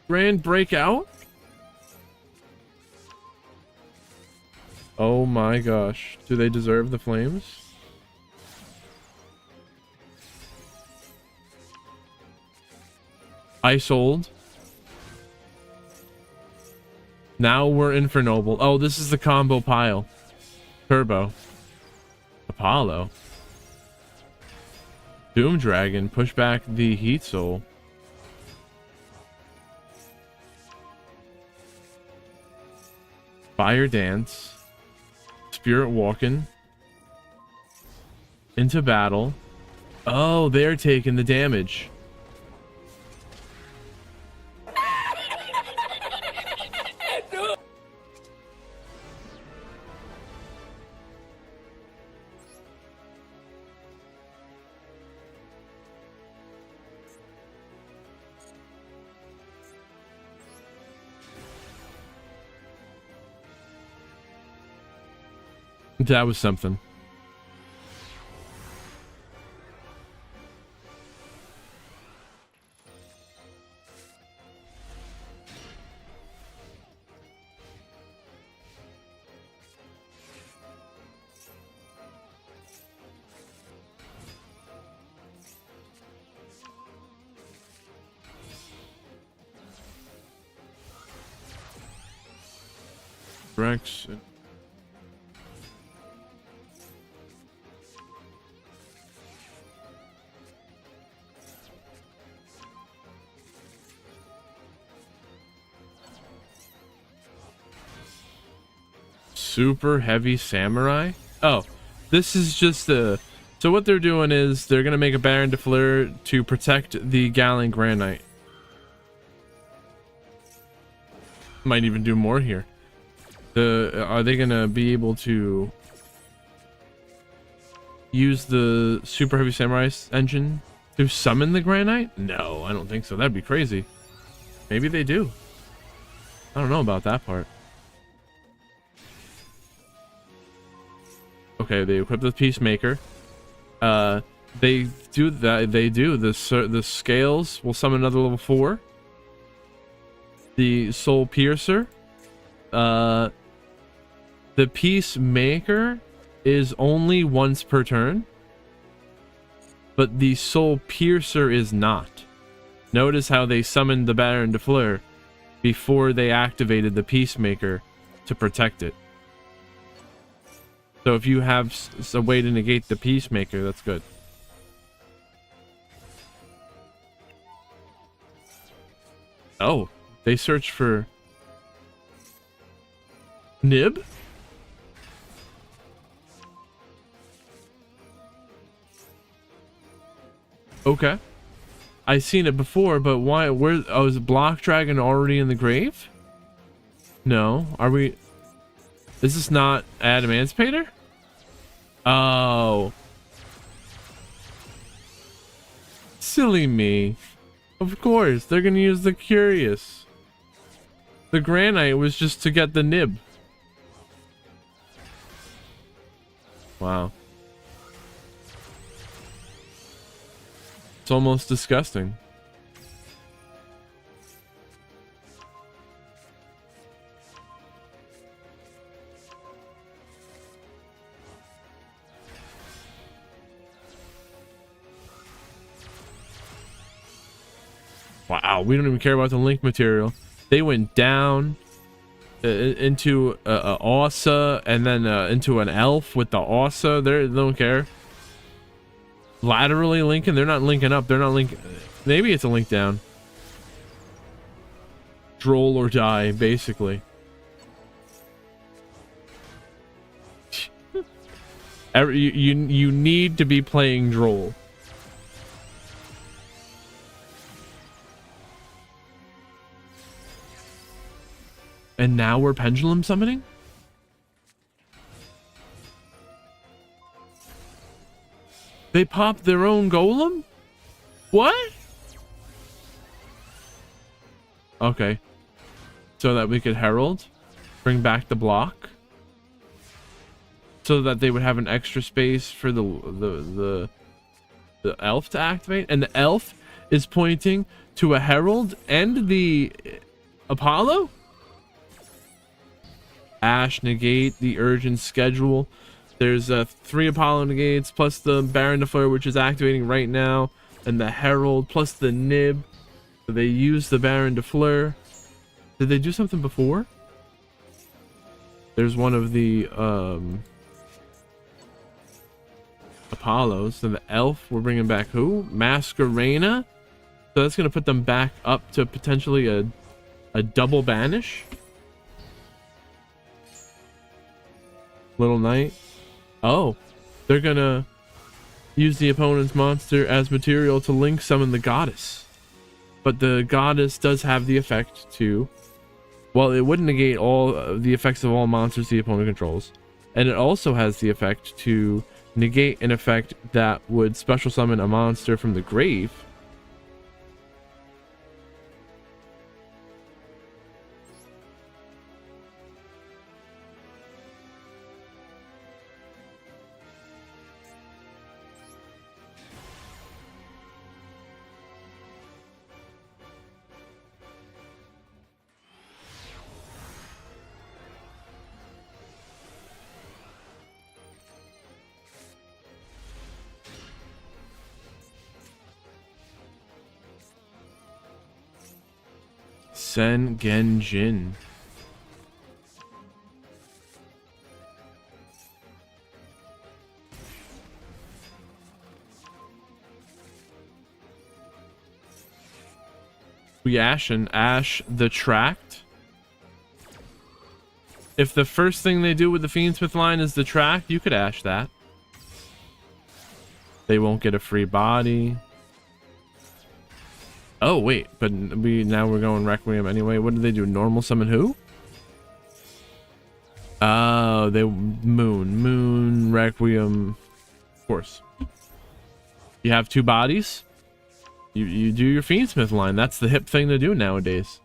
Grand Breakout? Oh my gosh. Do they deserve the flames? Isold. Now we're Infernoble. Oh, this is the combo pile. Turbo. Apollo. Doom Dragon. Push back the Heat Soul. Fire Dance. Spirit Walking. Into battle. Oh, they're taking the damage. That was something. Rex. Super Heavy Samurai. Oh, this is just the. So what they're doing is they're gonna make a Baron de Fleur to protect the Gallant Granite. Might even do more here. Are they gonna be able to use the Super Heavy Samurai engine to summon the Granite? No, I don't think so. That'd be crazy. Maybe they do. I don't know about that part. Okay, they equip the Peacemaker. They do that. They do the Scales will summon another level 4. The Soul Piercer. The Peacemaker is only once per turn, but the Soul Piercer is not. Notice how they summoned the Baron de Fleur before they activated the Peacemaker to protect it. So if you have a way to negate the Peacemaker, that's good. Oh, they search for Nib? Okay. I seen it before, but why? Where? Oh, is Block Dragon already in the grave? No. Are we? Is this not Adamantipator? Oh. Silly me. Of course, they're gonna use the Curious. The Granite was just to get the Nib. Wow. It's almost disgusting. Wow, we don't even care about the link material. They went down into a Ossa and then into an elf with the Ossa. They don't care. Laterally linking, they're not linking up. They're not linking. Maybe it's a link down. Droll or die, basically. You need to be playing Droll. And now we're pendulum summoning? They popped their own golem? What? Okay. So that we could herald, bring back the block. So that they would have an extra space for the elf to activate. And the elf is pointing to a herald and the Apollo? Ash negate the urgent schedule. There's 3 Apollo negates plus the Baron de Fleur, which is activating right now, and the Herald plus the Nib. So they use the Baron de Fleur. Did they do something before? There's one of the Apollos. So the elf, we're bringing back who? Masquerena. So that's gonna put them back up to potentially a double banish. Little Knight. Oh, they're gonna use the opponent's monster as material to link summon the goddess. But the goddess does have the effect to, well, it wouldn't negate all the effects of all monsters the opponent controls. And it also has the effect to negate an effect that would special summon a monster from the grave. Sen Genjin. We Ash and Ash the Tract. If the first thing they do with the Fiendsmith line is the Tract, you could Ash that. They won't get a free body. Oh wait, but now we're going Requiem anyway. What did they do? Normal summon who? Oh, they Moon Requiem. Of course. You have 2 bodies. You do your Fiendsmith line. That's the hip thing to do nowadays.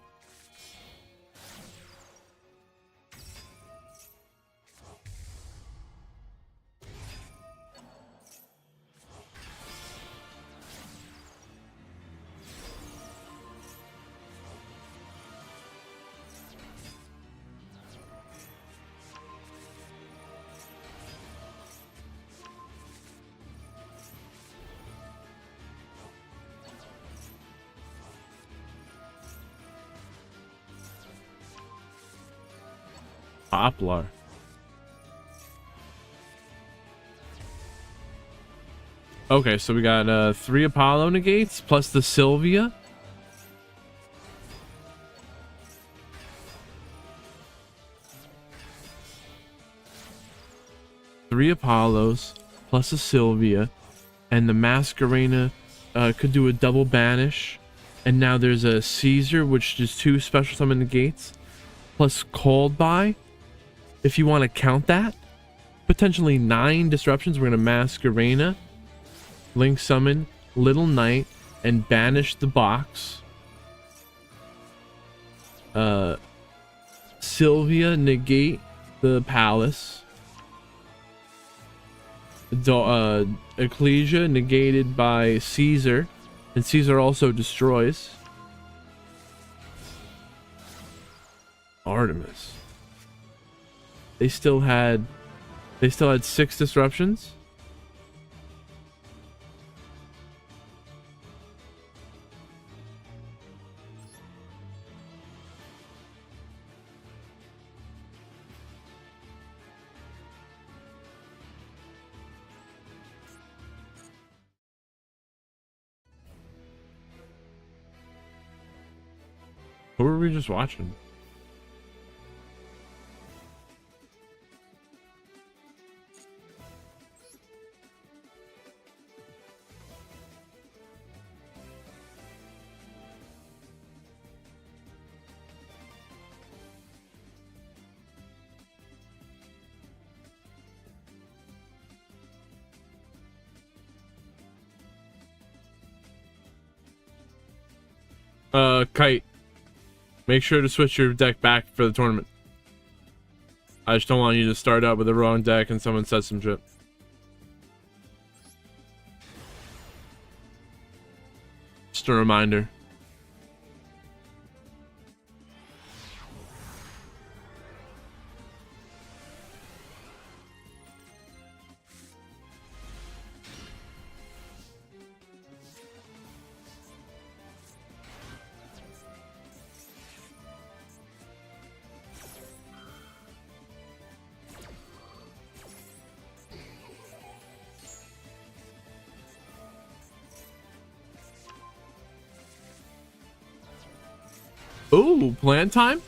Poplar. Okay, so we got 3 Apollo negates plus the Sylvia. Three Apollos plus a Sylvia, and the Masquerena could do a double banish. And now there's a Caesar, which is 2 special summon negates plus called by. If you want to count that, potentially 9 disruptions. We're gonna Masquerena, Link summon Little Knight, and banish the box. Sylvia negate the palace. Ecclesia negated by Caesar, and Caesar also destroys. Artemis. They still had 6 disruptions. What were we just watching? Kite. Make sure to switch your deck back for the tournament. I just don't want you to start out with the wrong deck and someone says some shit. Just a reminder. Ooh, plant time?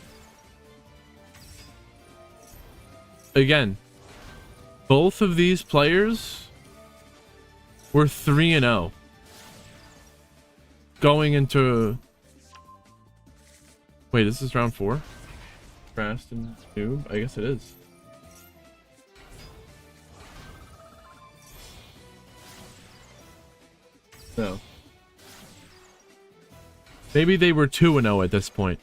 Again, both of these players were 3-0 going into... Wait, this is round 4? Fast and Noob? I guess it is. No. Maybe they were 2-0 at this point.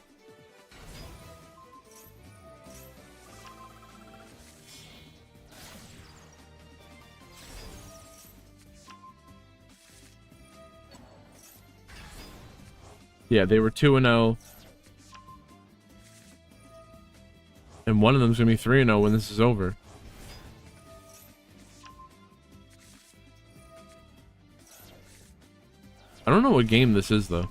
Yeah, they were 2-0. And one of them's gonna be 3-0 when this is over. I don't know what game this is though.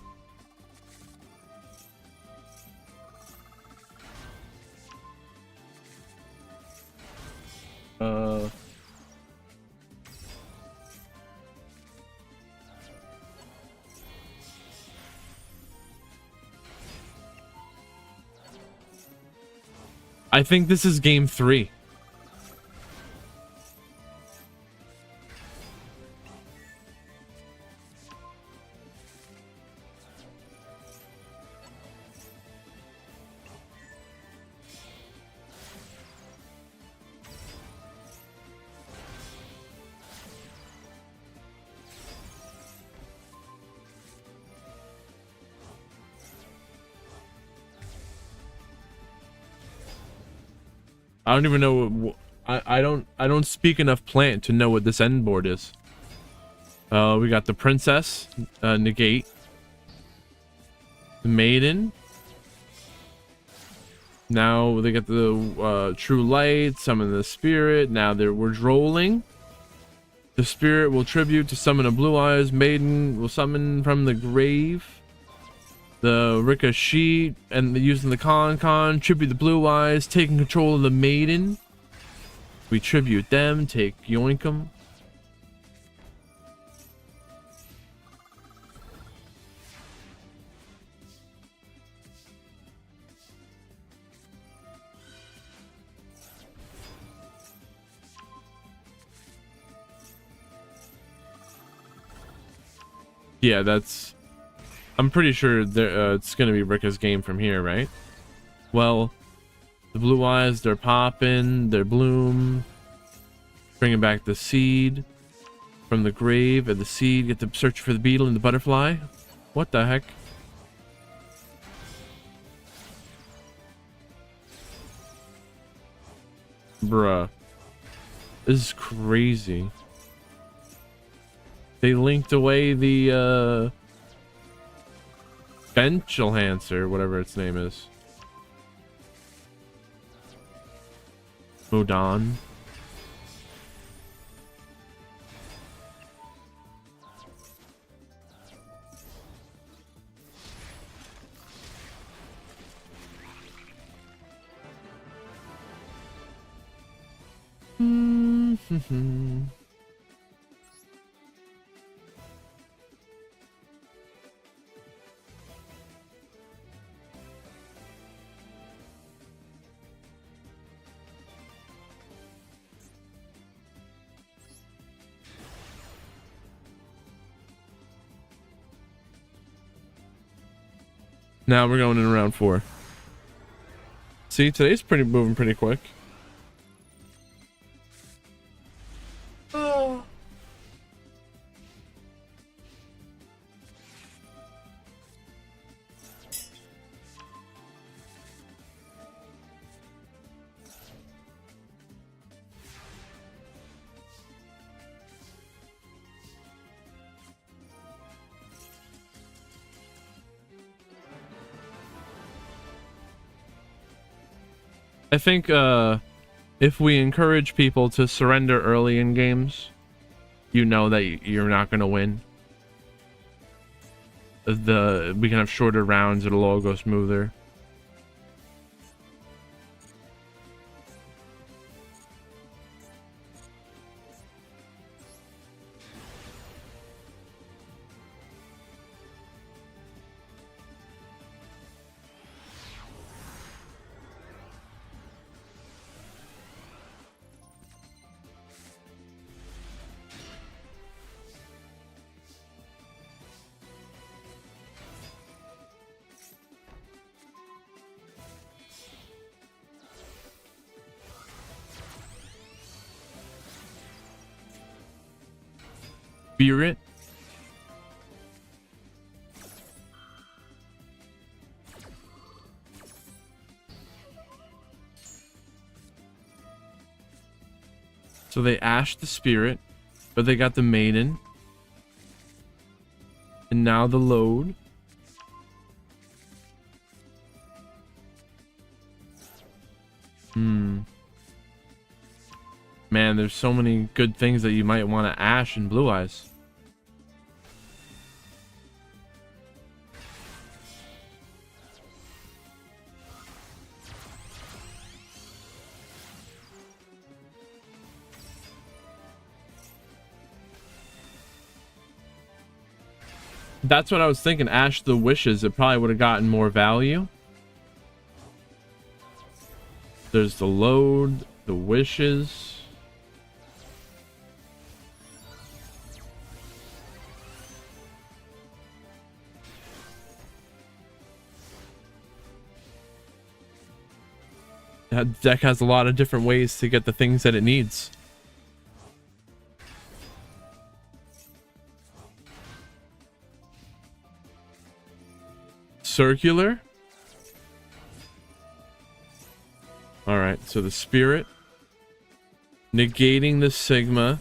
I think this is game 3. I don't even know. I don't speak enough plant to know what this end board is. We got the princess, negate, the maiden. Now they got the true light, summon the spirit. Now we're drolling. The spirit will tribute to summon a blue eyes. Maiden will summon from the grave. The Ricochet and using the con tribute the blue eyes, taking control of the maiden. We tribute them, take yoink 'em. Yeah, that's... I'm pretty sure it's gonna be Rika's game from here, right? Well, the blue eyes, they're popping, they're bloom. Bringing back the seed from the grave and the seed. Get to search for the beetle and the butterfly. What the heck? Bruh. This is crazy. They linked away the Benchelhancer, whatever its name is. Modon. Now we're going in round 4. See, today's moving pretty quick. Oh. I think if we encourage people to surrender early in games, you know that you're not going to win. We can have shorter rounds, it'll all go smoother. Spirit. So they ashed the spirit, but they got the maiden. And now the load. Man, there's so many good things that you might want to ash in Blue Eyes. That's what I was thinking. Ash the wishes. It probably would have gotten more value. There's the load, the wishes. That deck has a lot of different ways to get the things that it needs. Circular. All right, so the spirit negating the sigma,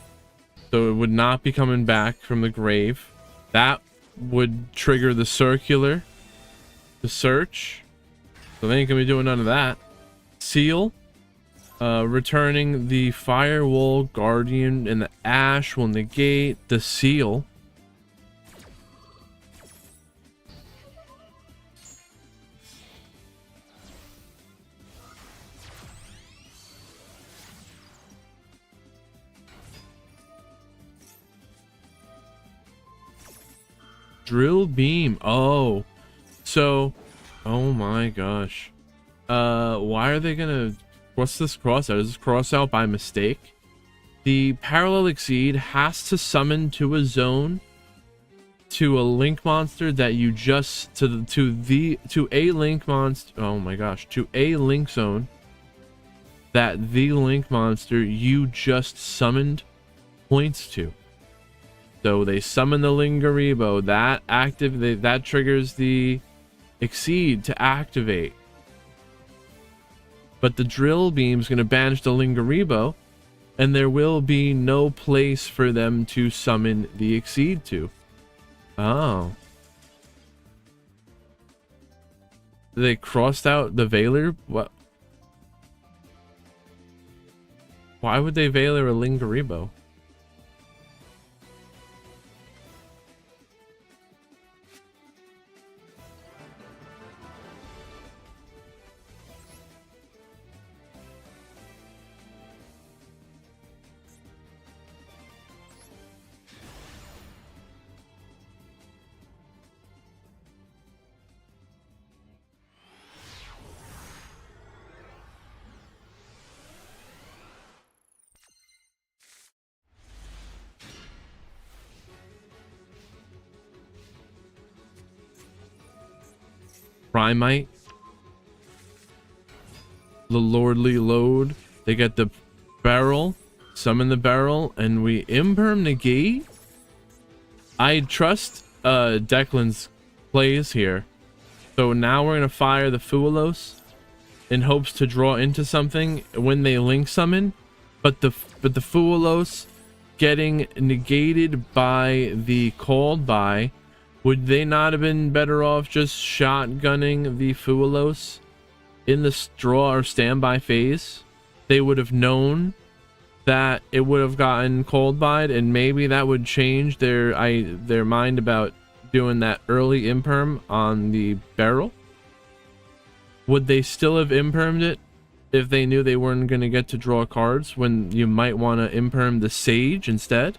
so it would not be coming back from the grave. That would trigger the circular, the search, so they ain't gonna be doing none of that. Seal, returning the firewall guardian, and the ash will negate the seal. Drill beam. Oh, so, oh my gosh. Why are they gonna... What's this cross out? Is this cross out by mistake? The parallel exceed has to summon to a zone to a link monster that you just to a link monster. Oh my gosh, to a link zone that the link monster you just summoned points to. So they summon the Lingaribo, that triggers the Exceed to activate. But the drill beam is going to banish the Lingaribo, and there will be no place for them to summon the Exceed to. Oh. They crossed out the Veiler? What? Why would they Veiler a Lingaribo? Primite, the Lordly Load. They get the barrel, summon the barrel, and we imperm negate. I trust Declan's plays here. So now we're gonna fire the Fuelos in hopes to draw into something when they link summon, but the Fuelos getting negated by the called by. Would they not have been better off just shotgunning the Fuelos in the draw or standby phase? They would have known that it would have gotten cold byed, and maybe that would change their mind about doing that early imperm on the barrel. Would they still have impermed it if they knew they weren't going to get to draw cards when you might want to imperm the Sage instead?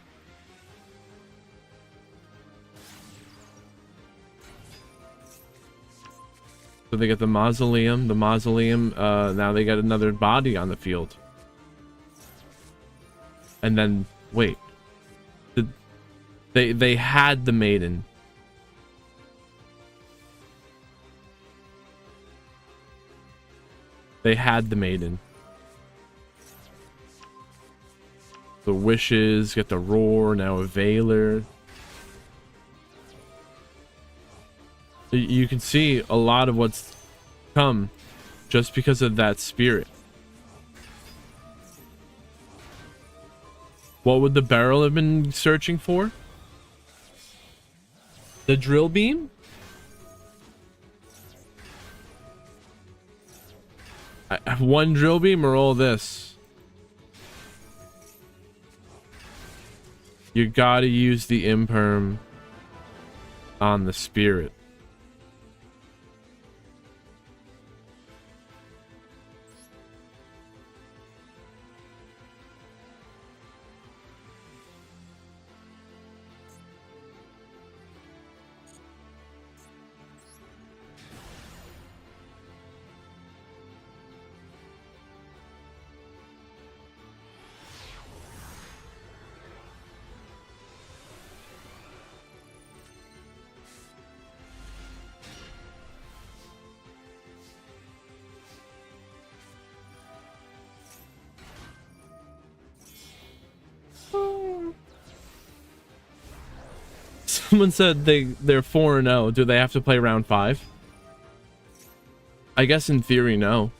So they get the Mausoleum. The Mausoleum, now they get another body on the field. And then, wait. They had the Maiden. They had the Maiden. The Wishes, get the Roar, now a Veiler. You can see a lot of what's come just because of that spirit. What would the barrel have been searching for? The drill beam? One drill beam or all this? You gotta use the imperm on the spirit. Someone said they're 4-0. Do they have to play round 5? I guess in theory, no.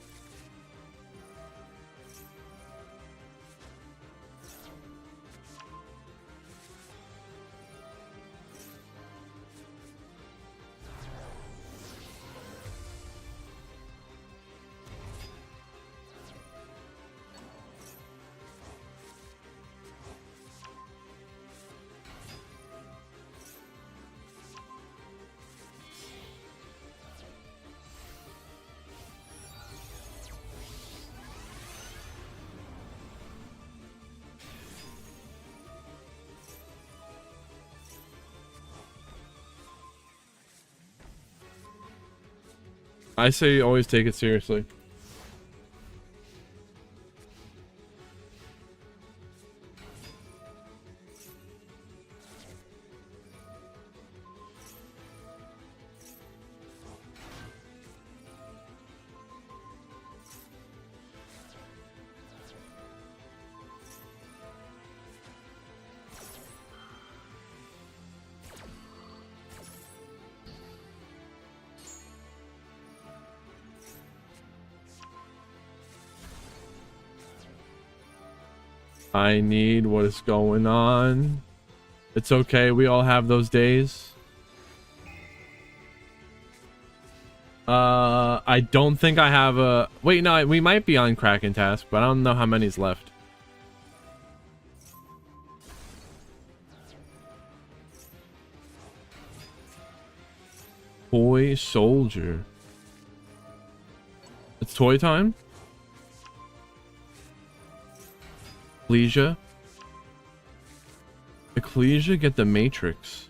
I say always take it seriously. I need what is going on. It's okay. We all have those days. I don't think I have a... Wait, no, we might be on Kraken task, but I don't know how many's left. Toy soldier. It's toy time? Ecclesia? Ecclesia, get the Matrix.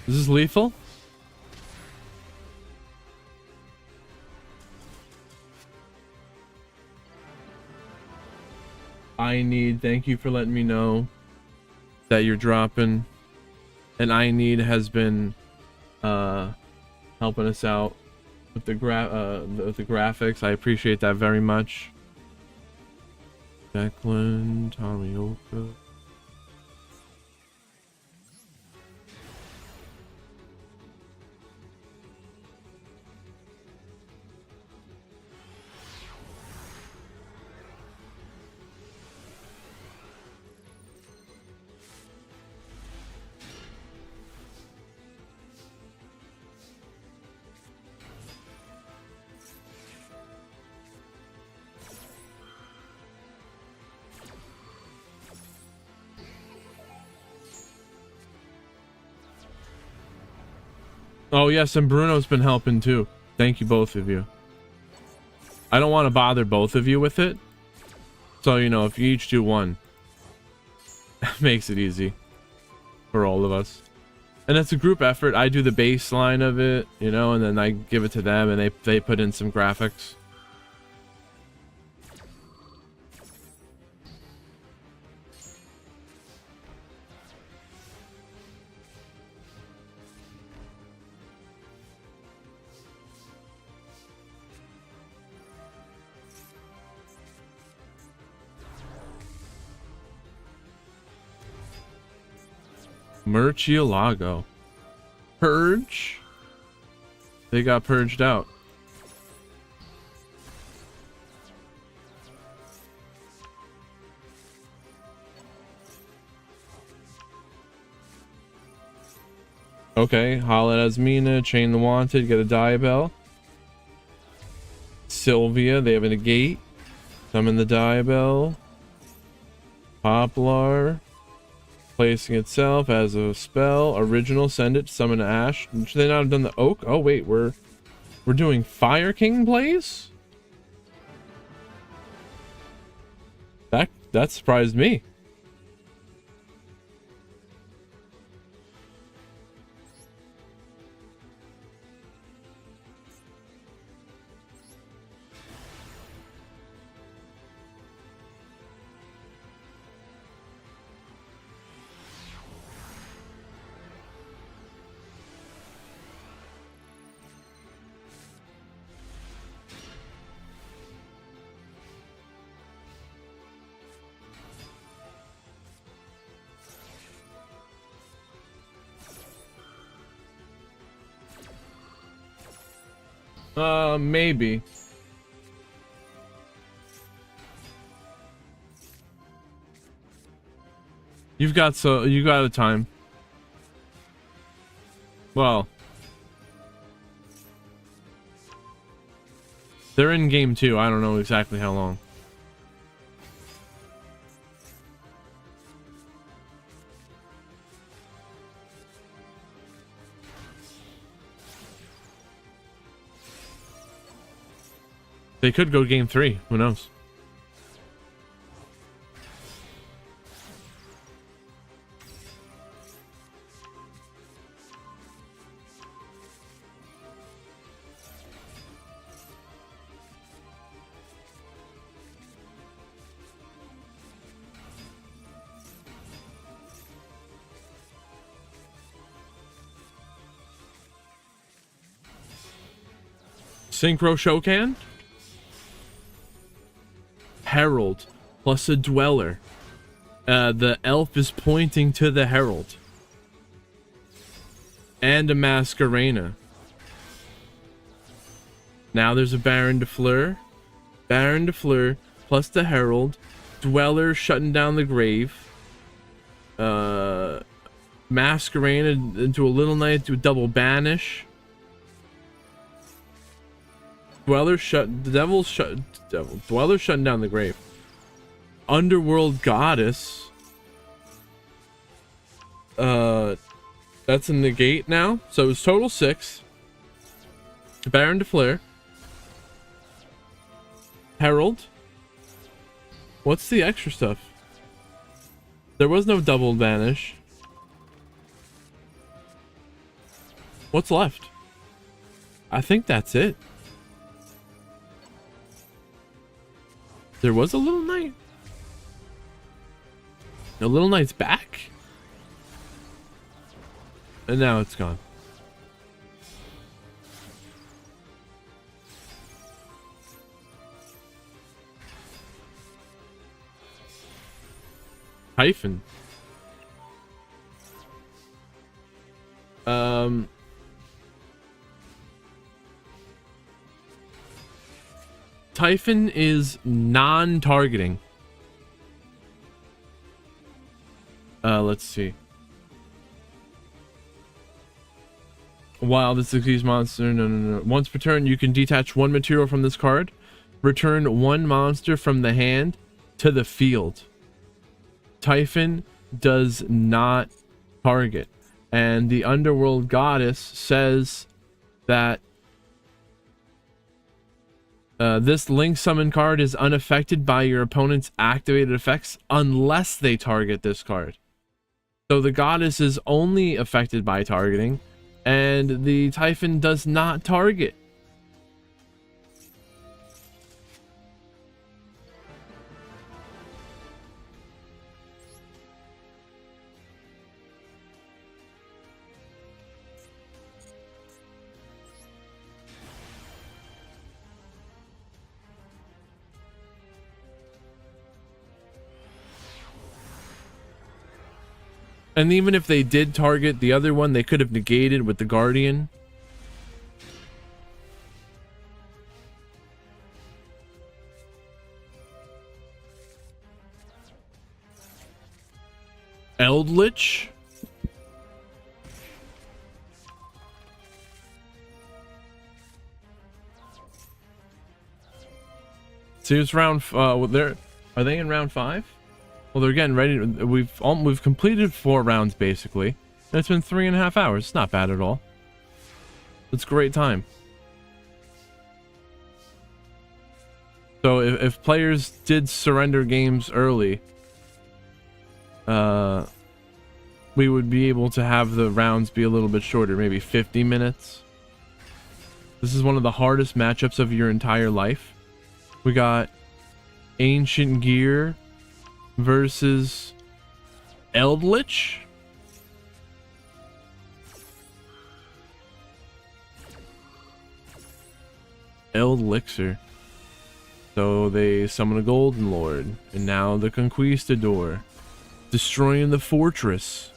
Is this lethal? I need, thank you for letting me know that you're dropping. And I need has been helping us out with the graphics. I appreciate that very much. Declan, Tomioka. Oh yes, and Bruno's been helping too. Thank you, both of you. I don't want to bother both of you with it. So, you know, if you each do one, makes it easy for all of us. And it's a group effort. I do the baseline of it, you know, and then I give it to them and they put in some graphics. Murcielago. Purge? They got purged out. Okay, holla at Asmina, chain the wanted, get a Diabell. Sylvia, they have a negate. Summon the Diabell. Poplar. Placing itself as a spell. Original, send it, summon Ash. Should they not have done the oak? Oh wait, we're doing Fire King plays? That surprised me. Maybe. You got a time. Well, they're in game 2. I don't know exactly how long. They could go game 3. Who knows? Synchro Shokan? Herald plus a Dweller. The elf is pointing to the Herald. And a Masquerena. Now there's a Baron de Fleur. Baron de Fleur plus the Herald. Dweller shutting down the grave. Masquerade into a Little Knight to a double banish. Dweller shutting down the grave. Underworld Goddess. That's a negate now. So it's total 6. Baron de Fleur. Herald. What's the extra stuff? There was no double banish. What's left? I think that's it. There was a Little Knight. The Little Knight's back. And now it's gone. Hyphen. Typhon is non-targeting. Let's see. While this succeeds monster, no. Once per turn, you can detach 1 material from this card. Return 1 monster from the hand to the field. Typhon does not target. And the Underworld Goddess says that this Link Summon card is unaffected by your opponent's activated effects unless they target this card. So the Goddess is only affected by targeting, and the Typhon does not target. And even if they did target the other one, they could have negated with the Guardian. Eldritch. See, it's round. Are they in round 5? Well, they're getting ready. We've completed 4 rounds basically. And it's been 3.5 hours. It's not bad at all. It's a great time. So if players did surrender games early, we would be able to have the rounds be a little bit shorter, maybe 50 minutes. This is one of the hardest matchups of your entire life. We got Ancient Gear versus Eldritch. Elixir. So they summon a Golden Lord, and now the Conquistador, destroying the fortress.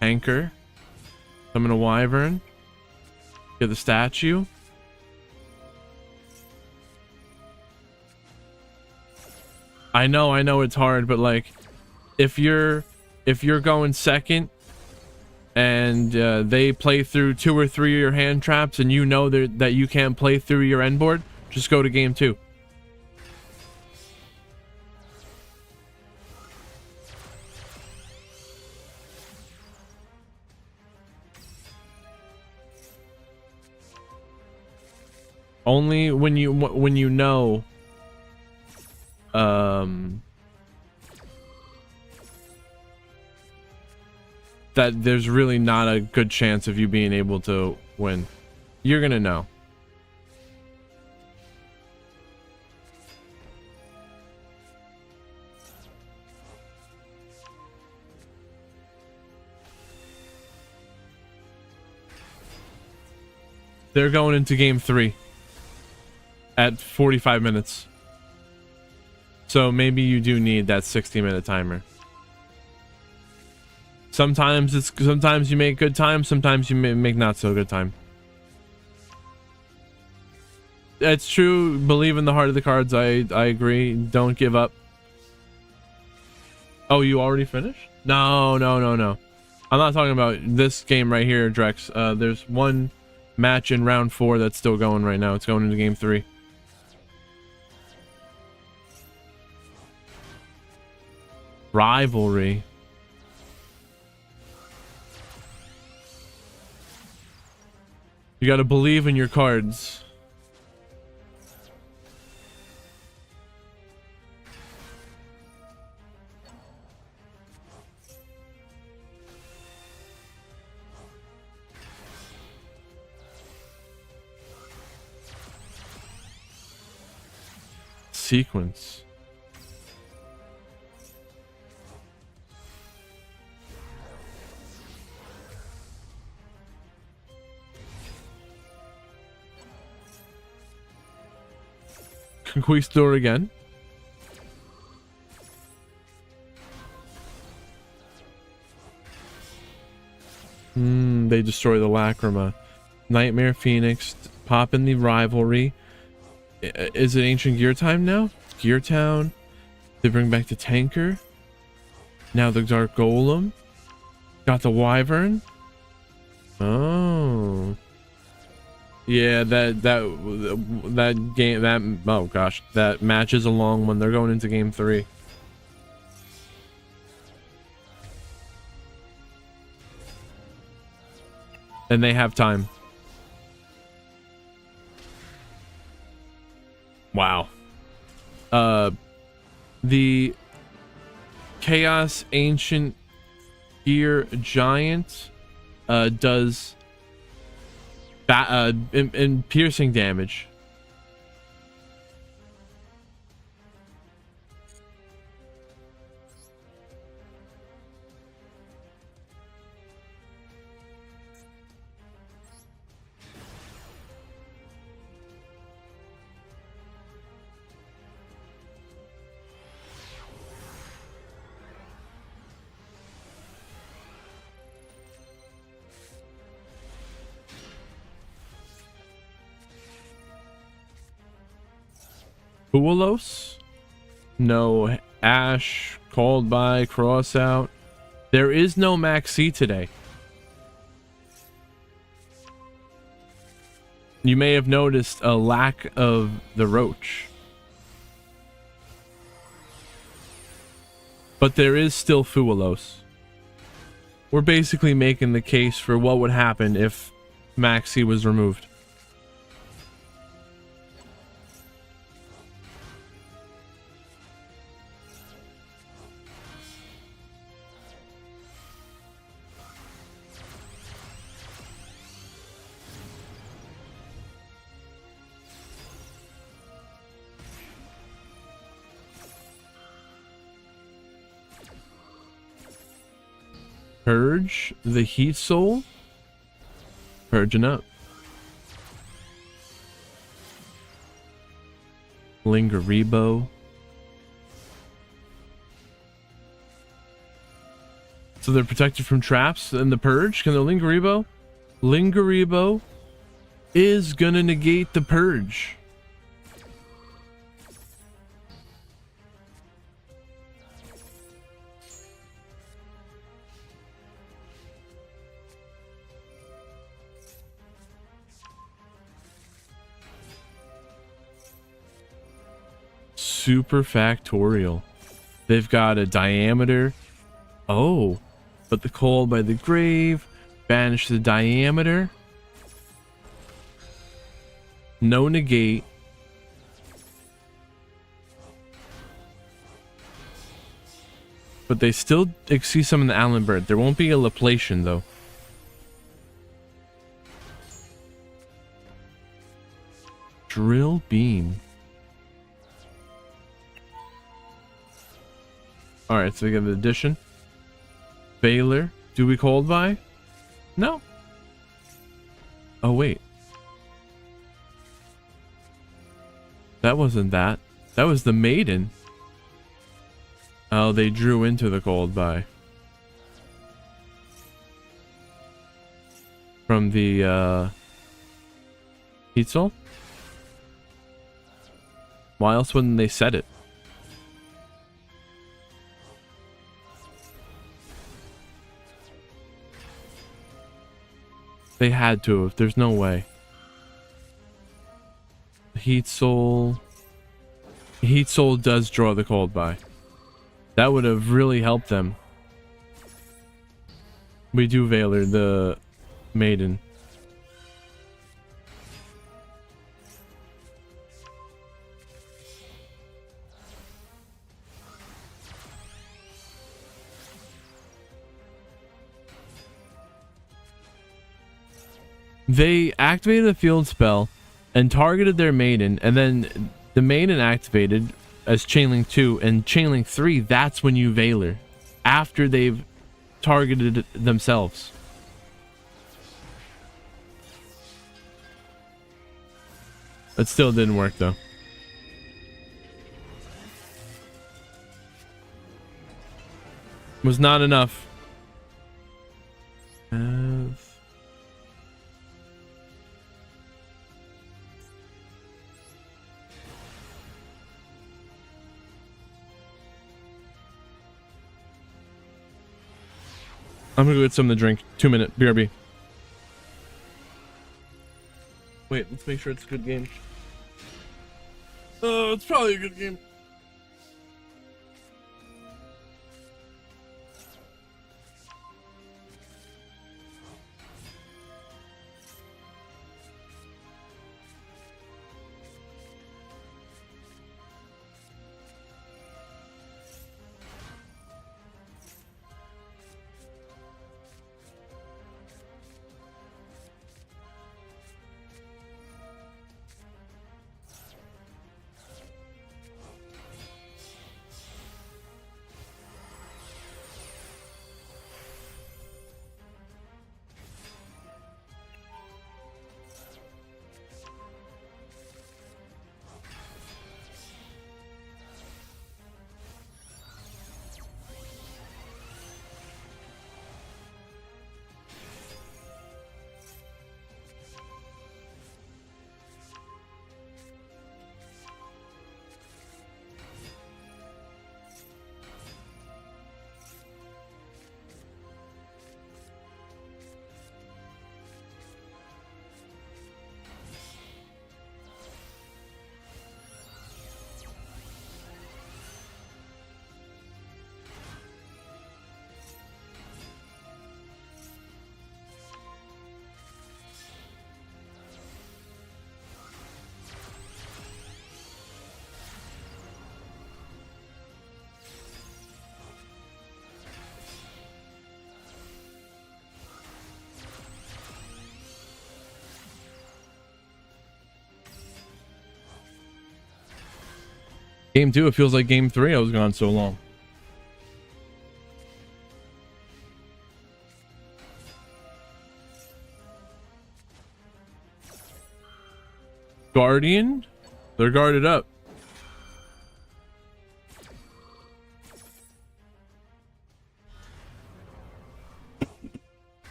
Anchor. Summon a Wyvern. Get the statue. I know it's hard, but like, if you're going second and they play through 2 or 3 of your hand traps and you know that you can't play through your end board, just go to game 2. Only when you know that there's really not a good chance of you being able to win. You're gonna know. They're going into game 3 at 45 minutes. So maybe you do need that 60-minute timer. Sometimes you make good time, sometimes you make not so good time. It's true. Believe in the heart of the cards. I agree. Don't give up. Oh, you already finished? No, no, no, no. I'm not talking about this game right here, Drex. There's one match in round 4 that's still going right now. It's going into game 3. Rivalry. You gotta believe in your cards. Sequence. Conquistador again. They destroy the Lacrima. Nightmare Phoenix. Pop in the rivalry. Is it Ancient Gear Time now? Gear Town. They bring back the Tanker. Now the Dark Golem. Got the Wyvern. Oh. Yeah, that game, oh gosh, that match is a long one. They're going into game 3. And they have time. Wow. The Chaos Ancient Gear Giant does in piercing damage. Bualos? No. Ash, called by, cross out. There is no Maxi today. You may have noticed a lack of the Roach. But there is still Fualos. We're basically making the case for what would happen if Maxi was removed. Purge the Heat Soul. Purging up. Lingeribo. So they're protected from traps in the Purge. Can the Lingeribo? Lingeribo is gonna negate the Purge. Super factorial. They've got a diameter. Oh, but the call by the grave. Banish the diameter. No negate. But they still see some in the Allen Bird. There won't be a Laplation though. Drill beam. Alright, so we get an addition. Baylor. Do we called by? No. Oh, wait. That wasn't that. That was the Maiden. Oh, they drew into the called by. From the, Heat Soul? Why else wouldn't they set it? They had to have. There's no way. Heat Soul. Heat Soul does draw the cold by. That would have really helped them. We do Valor, the maiden. They activated the field spell and targeted their maiden, and then the maiden activated as Chainlink 2 and Chainlink 3. That's when you Valor, after they've targeted themselves. It still didn't work though. Was not enough. I'm gonna go get something to drink. 2-minute BRB. Wait, let's make sure it's a good game. Oh, it's probably a good game. Game 2, it feels like game 3. I was gone so long. Guardian? They're guarded up.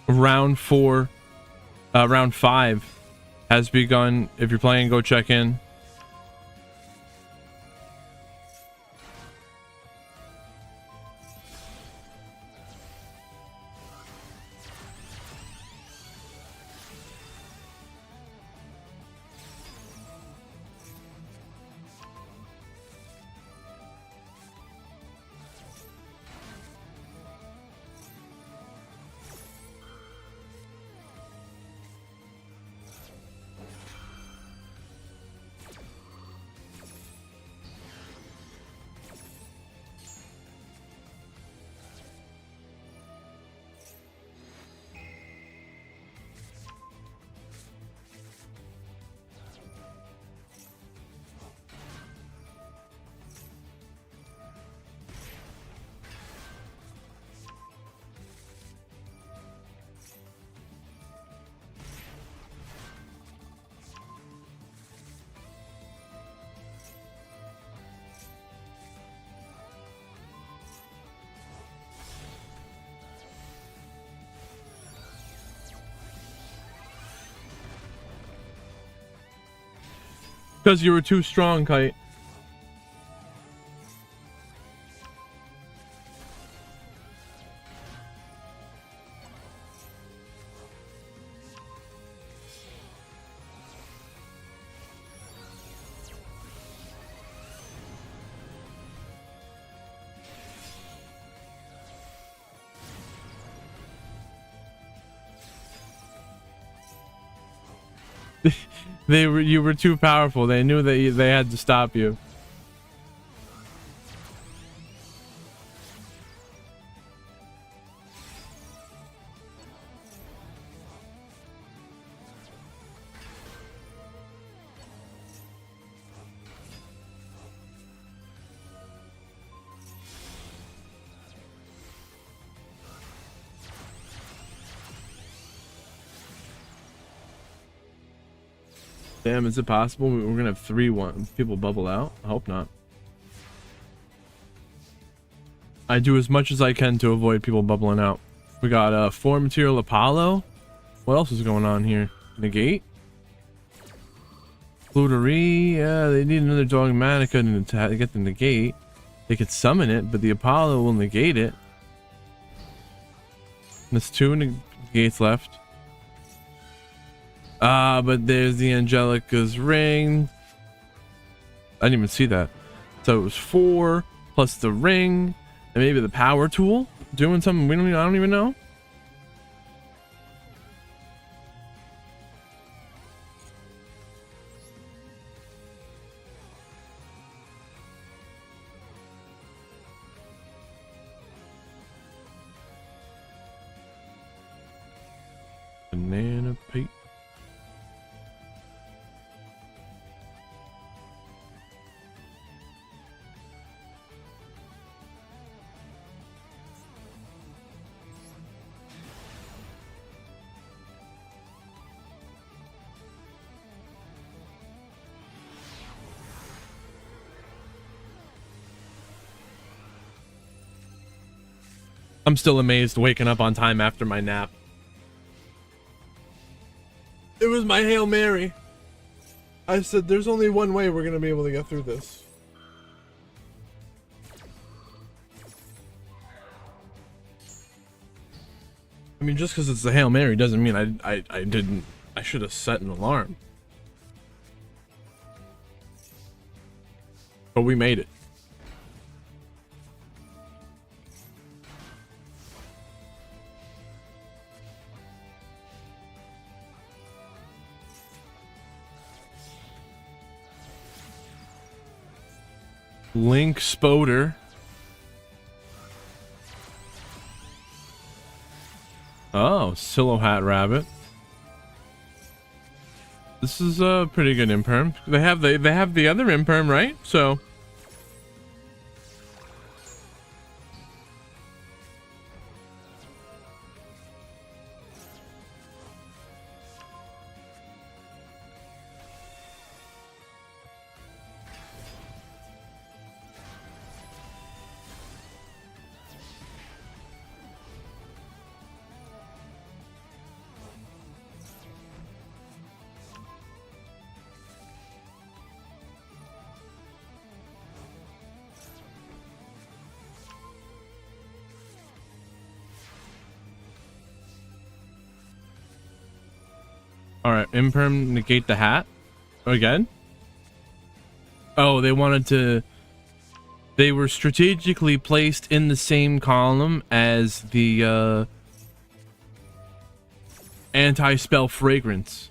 Round 4, round 5 has begun. If you're playing, go check in. Because you were too strong, Kite. You were too powerful. They knew that they had to stop you. Damn, is it possible we're gonna have 3-1 people bubble out? I hope not. I do as much as I can to avoid people bubbling out. We got 4 material Apollo. What else is going on here? Negate? Flutery. Yeah, they need another Dogmatica to get the negate. They could summon it, but the Apollo will negate it. There's 2 negates left. But there's the Angelica's ring. I didn't even see that. So it was 4 plus the ring and maybe the power tool doing something I don't even know. Banana Pete. I'm still amazed waking up on time after my nap. It was my Hail Mary. I said there's only one way we're gonna be able to get through this. I mean, just because it's the Hail Mary doesn't mean I should have set an alarm. But we made it. Link Spoder. Oh, Silo Hat Rabbit. This is a pretty good imperm. They have the other imperm, right? So alright, imperm negate the hat again. Oh, they were strategically placed in the same column as the anti-spell fragrance.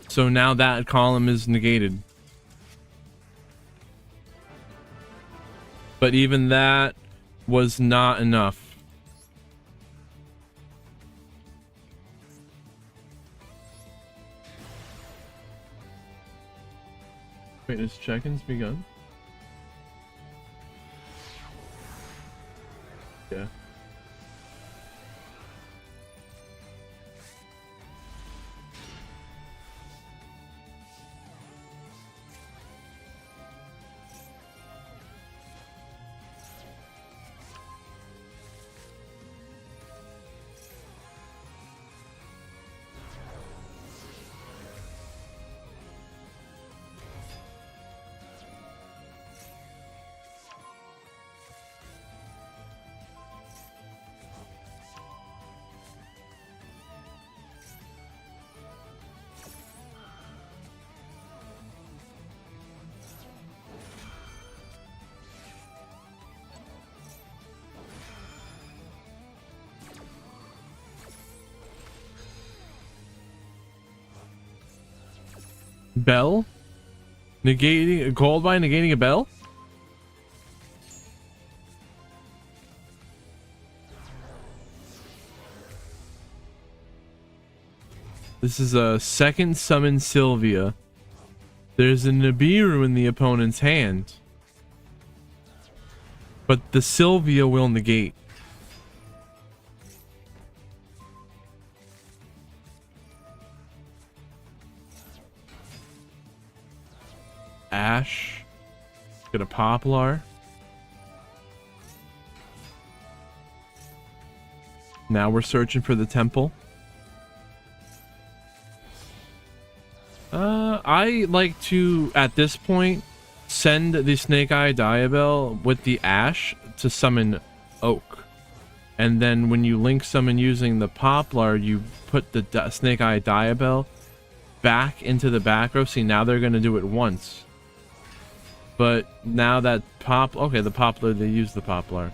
So now that column is negated. But even that was not enough. Wait, has check-ins begun? Yeah. Bell? Negating called by negating a bell? This is a second summon Sylvia. There's a Nibiru in the opponent's hand. But the Sylvia will negate. Ash. Get a Poplar. Now we're searching for the temple. I like to, at this point, send the Snake Eye Diabell with the Ash to summon Oak. And then when you link summon using the Poplar, you put the Snake Eye Diabell back into the back row. See, now they're going to do it once. But now that okay, the Poplar, they use the Poplar.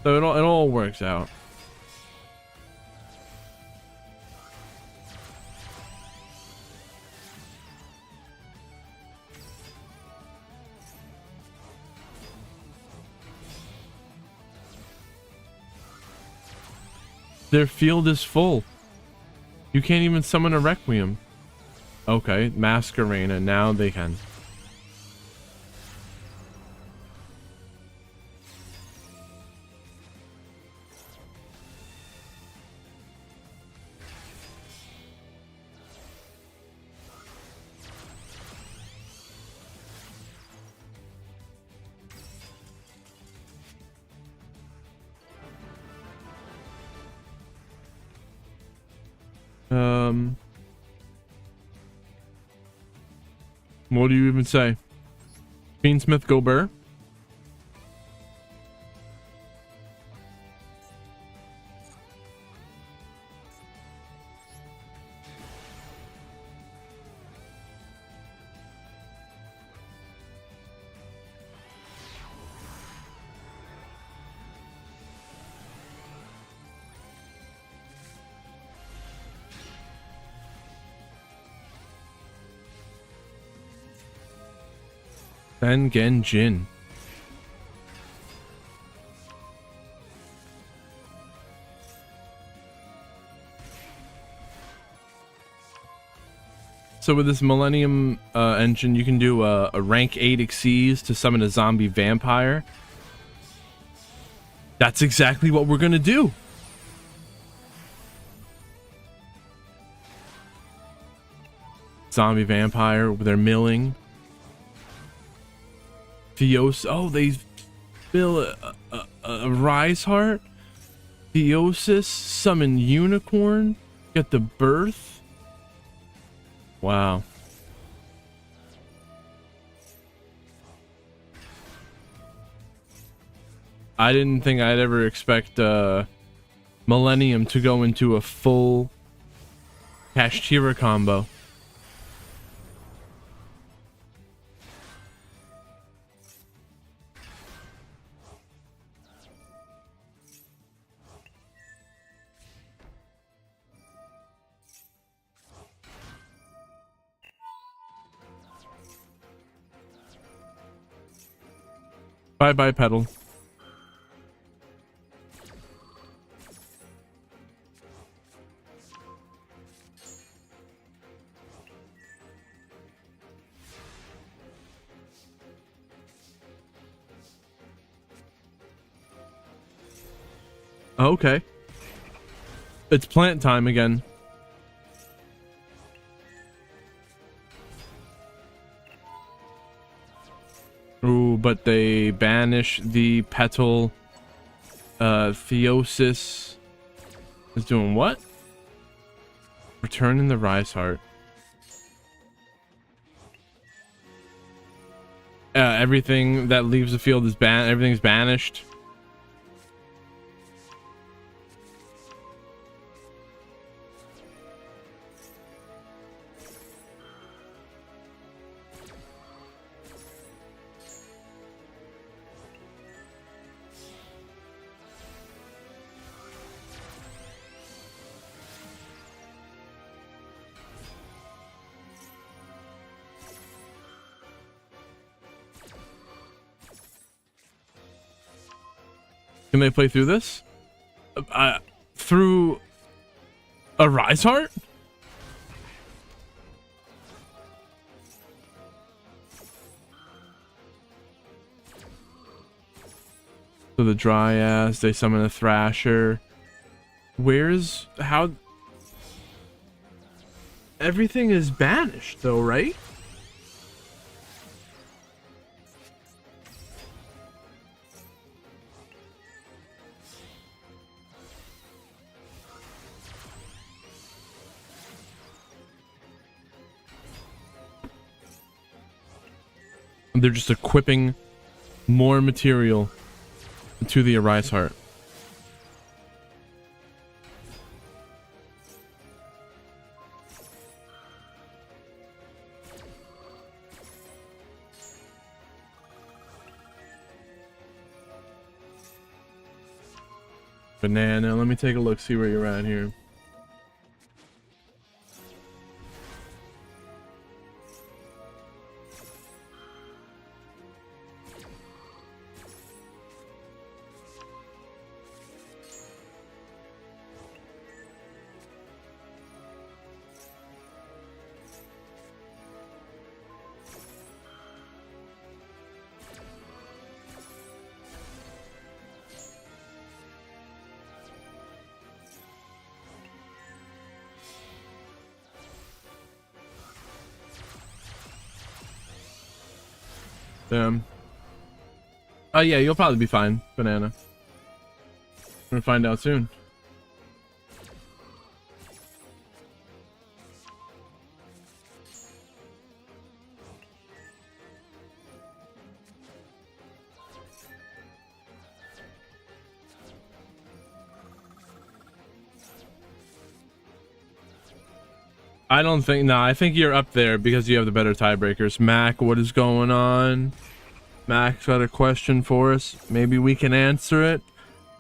So it all works out. Their field is full. You can't even summon a Requiem. Okay, Masquerena, now they can. What do you even say? Fiendsmith go burr? Sengen Jin. So with this Millennium engine, you can do a rank 8 Xyz to summon a zombie vampire. That's exactly what we're gonna do. Zombie vampire with their milling. Theos. Oh, they fill a Rise Heart. Theosis. Summon Unicorn. Get the Birth. Wow. I didn't think I'd ever expect Millennium to go into a full Kashtira combo. Bye bye, Petal. Okay. It's plant time again. Ooh, but they banish the Petal. Theosis is doing what? Returning the Rise Heart. Everything that leaves the field is everything's banished. Can they play through this? Through a Rise Heart? So the Dryas, they summon a Thrasher. Where's how? Everything is banished though, right? They're just equipping more material to the Arise Heart. Banana, let me take a look, see where you're at here. Oh yeah, you'll probably be fine, Banana. We're gonna find out soon. I don't think, no, I think you're up there because you have the better tiebreakers. Mac, what is going on? Mac's got a question for us. Maybe we can answer it.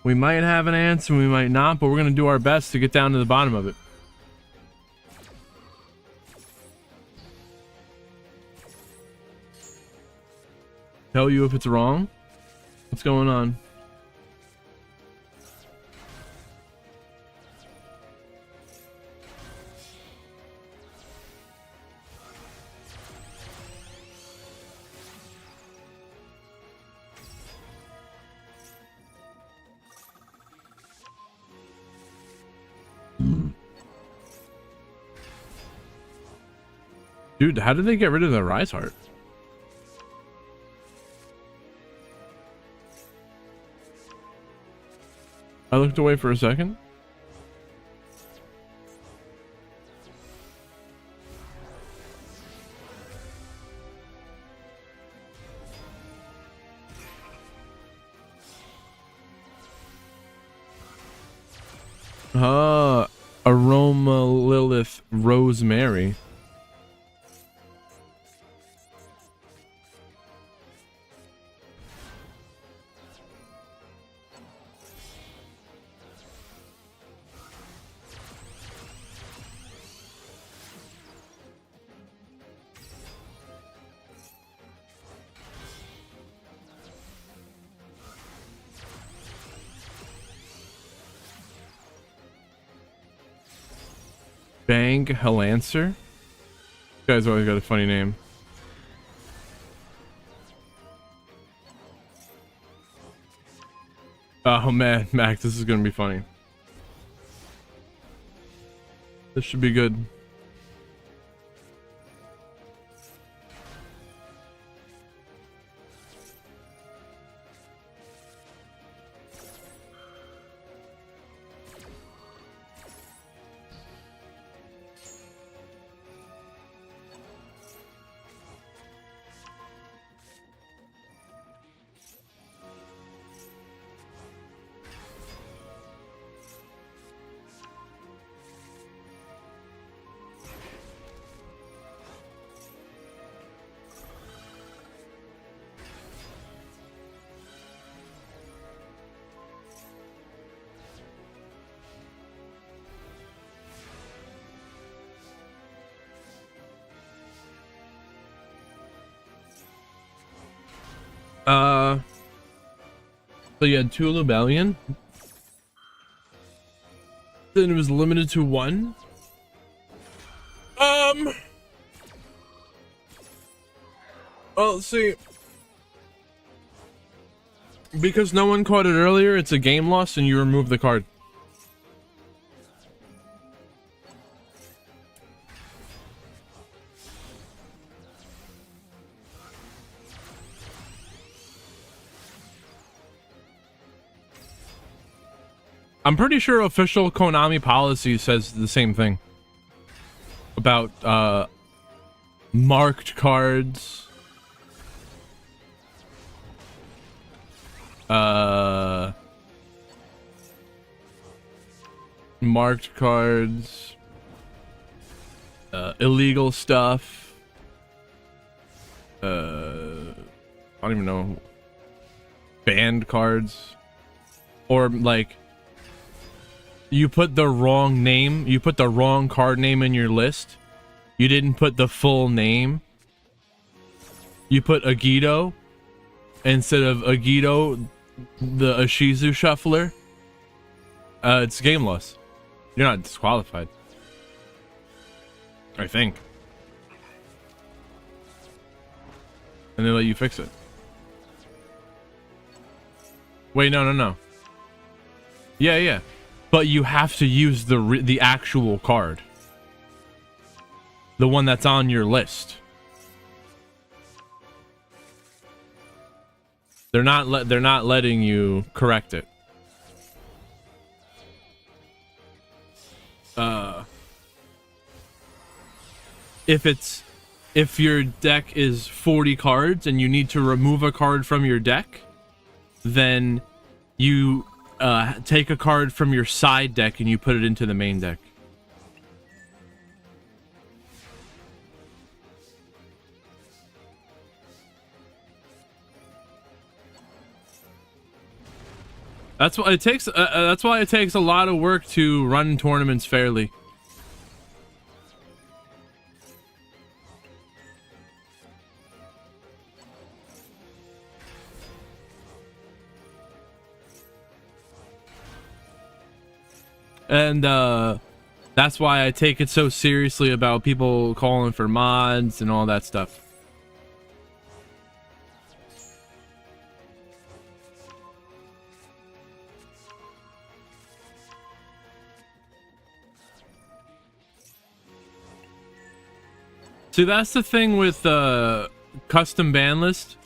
We might have an answer, we might not, but we're gonna do our best to get down to the bottom of it. Tell you if it's wrong? What's going on? Dude, how did they get rid of the Rise Heart? I looked away for a second. Aroma Lilith Rosemary. Bang Helancer? This guy's always got a funny name. Oh man, Mac, this is gonna be funny. This should be good. So you had 2 Lubellion. Then it was limited to 1. Well, see, because no one caught it earlier, it's a game loss and you remove the card. I'm pretty sure official Konami policy says the same thing about marked cards, illegal stuff, I don't even know, banned cards, or like you put the wrong name, you put the wrong card name in your list, you didn't put the full name, you put Yugioh instead of Yugioh the Ishizu shuffler, it's game loss. You're not disqualified, I think, and they let you fix it. Wait, no. Yeah. But you have to use the actual card, the one that's on your list. They're not letting you correct it. If your deck is 40 cards and you need to remove a card from your deck, then you take a card from your side deck and you put it into the main deck. That's why it takes. That's why it takes a lot of work to run tournaments fairly. And that's why I take it so seriously about people calling for mods and all that stuff. See, that's the thing with custom ban list.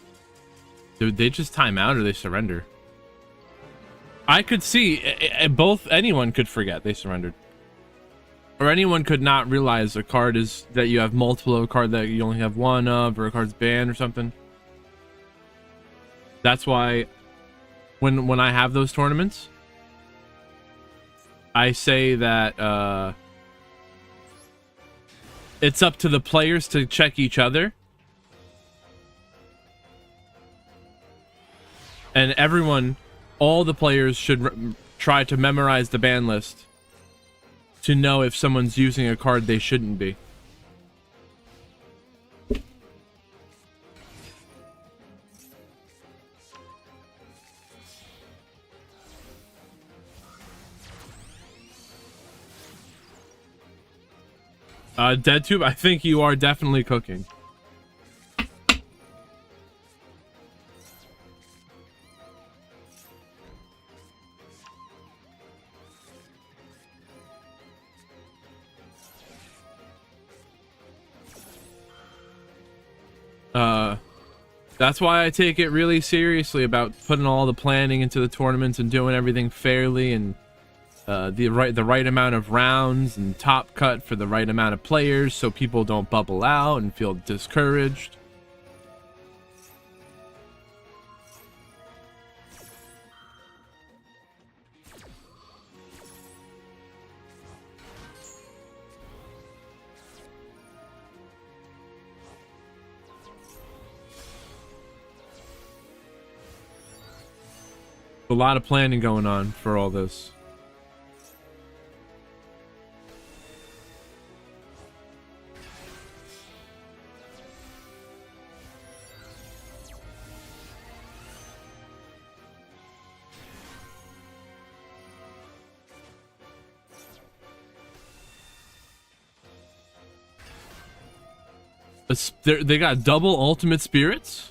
Dude, they just time out or they surrender. I could see both. Anyone could forget they surrendered, or anyone could not realize a card is that you have multiple of a card that you only have one of, or a card's banned or something. That's why when I have those tournaments, I say that it's up to the players to check each other, and everyone, all the players should try to memorize the ban list to know if someone's using a card they shouldn't be. DeadTube, I think you are definitely cooking. That's why I take it really seriously about putting all the planning into the tournaments and doing everything fairly, and the right amount of rounds and top cut for the right amount of players so people don't bubble out and feel discouraged. A lot of planning going on for all this. They got double ultimate spirits.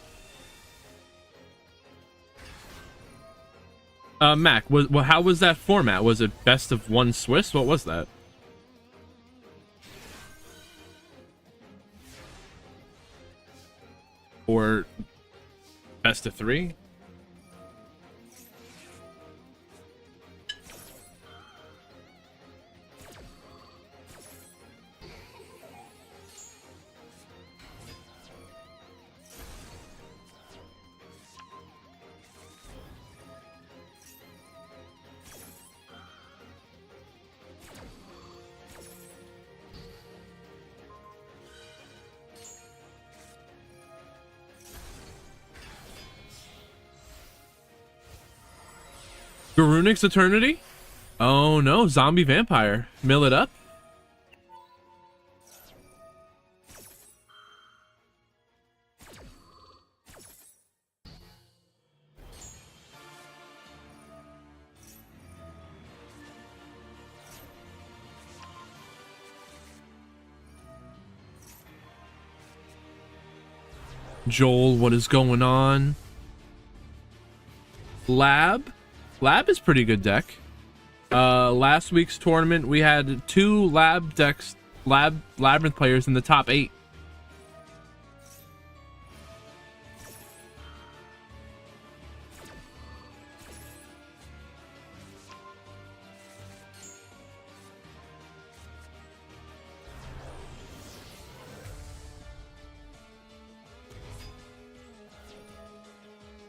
Mac, how was that format? Was it best of one Swiss? What was that? Or best of 3? Garunix Eternity? Oh no, zombie vampire. Mill it up. Joel, what is going on? Lab is pretty good deck. Last week's tournament we had 2 labyrinth players in the top 8.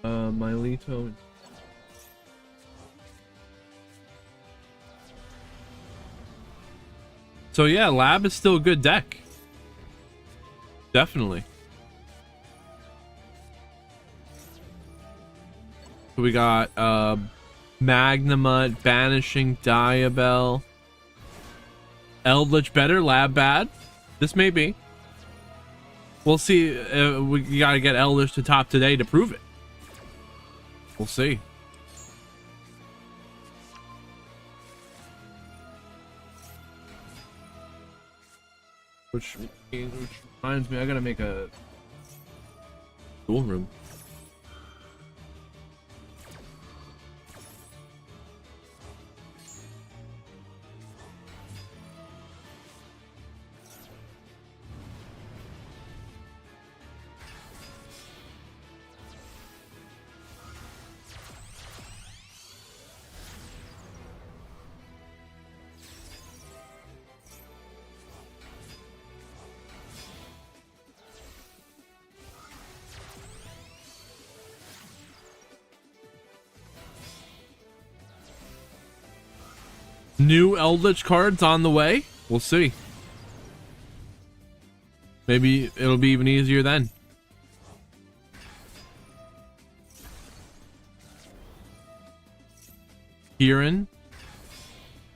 Mylito. So yeah, Lab is still a good deck. Definitely. So we got Magnamut, Banishing, Diabell. Eldritch better, Lab bad. This may be. We'll see. We gotta get Eldritch to top today to prove it. We'll see. Which reminds me, I gotta make a dual room. New Eldritch cards on the way. We'll see. Maybe it'll be even easier then. Kieran.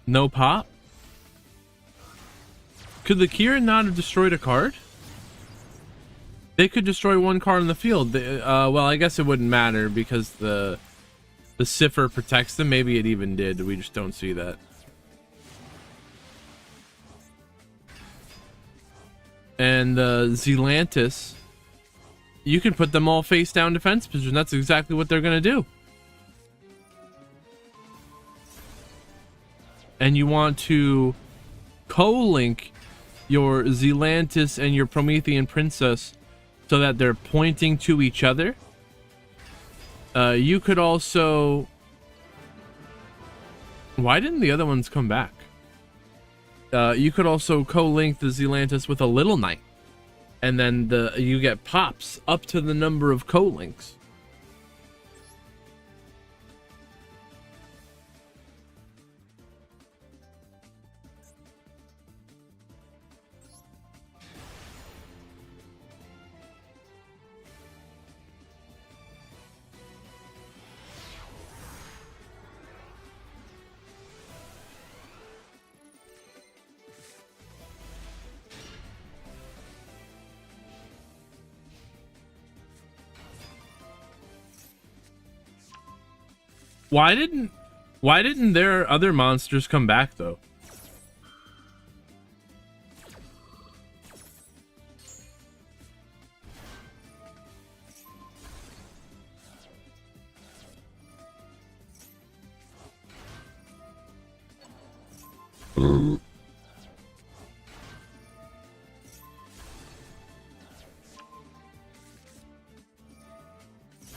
No pop. Could the Kieran not have destroyed a card? They could destroy one card in the field. Well, I guess it wouldn't matter because the Cipher protects them. Maybe it even did. We just don't see that. And Zelantis, you can put them all face down defense position. That's exactly what they're gonna do. And you want to co-link your Zelantis and your Promethean Princess so that they're pointing to each other. You could also... Why didn't the other ones come back? You could also co-link the Zelantis with a Little Knight, and then you get pops up to the number of co-links. Why didn't their other monsters come back though?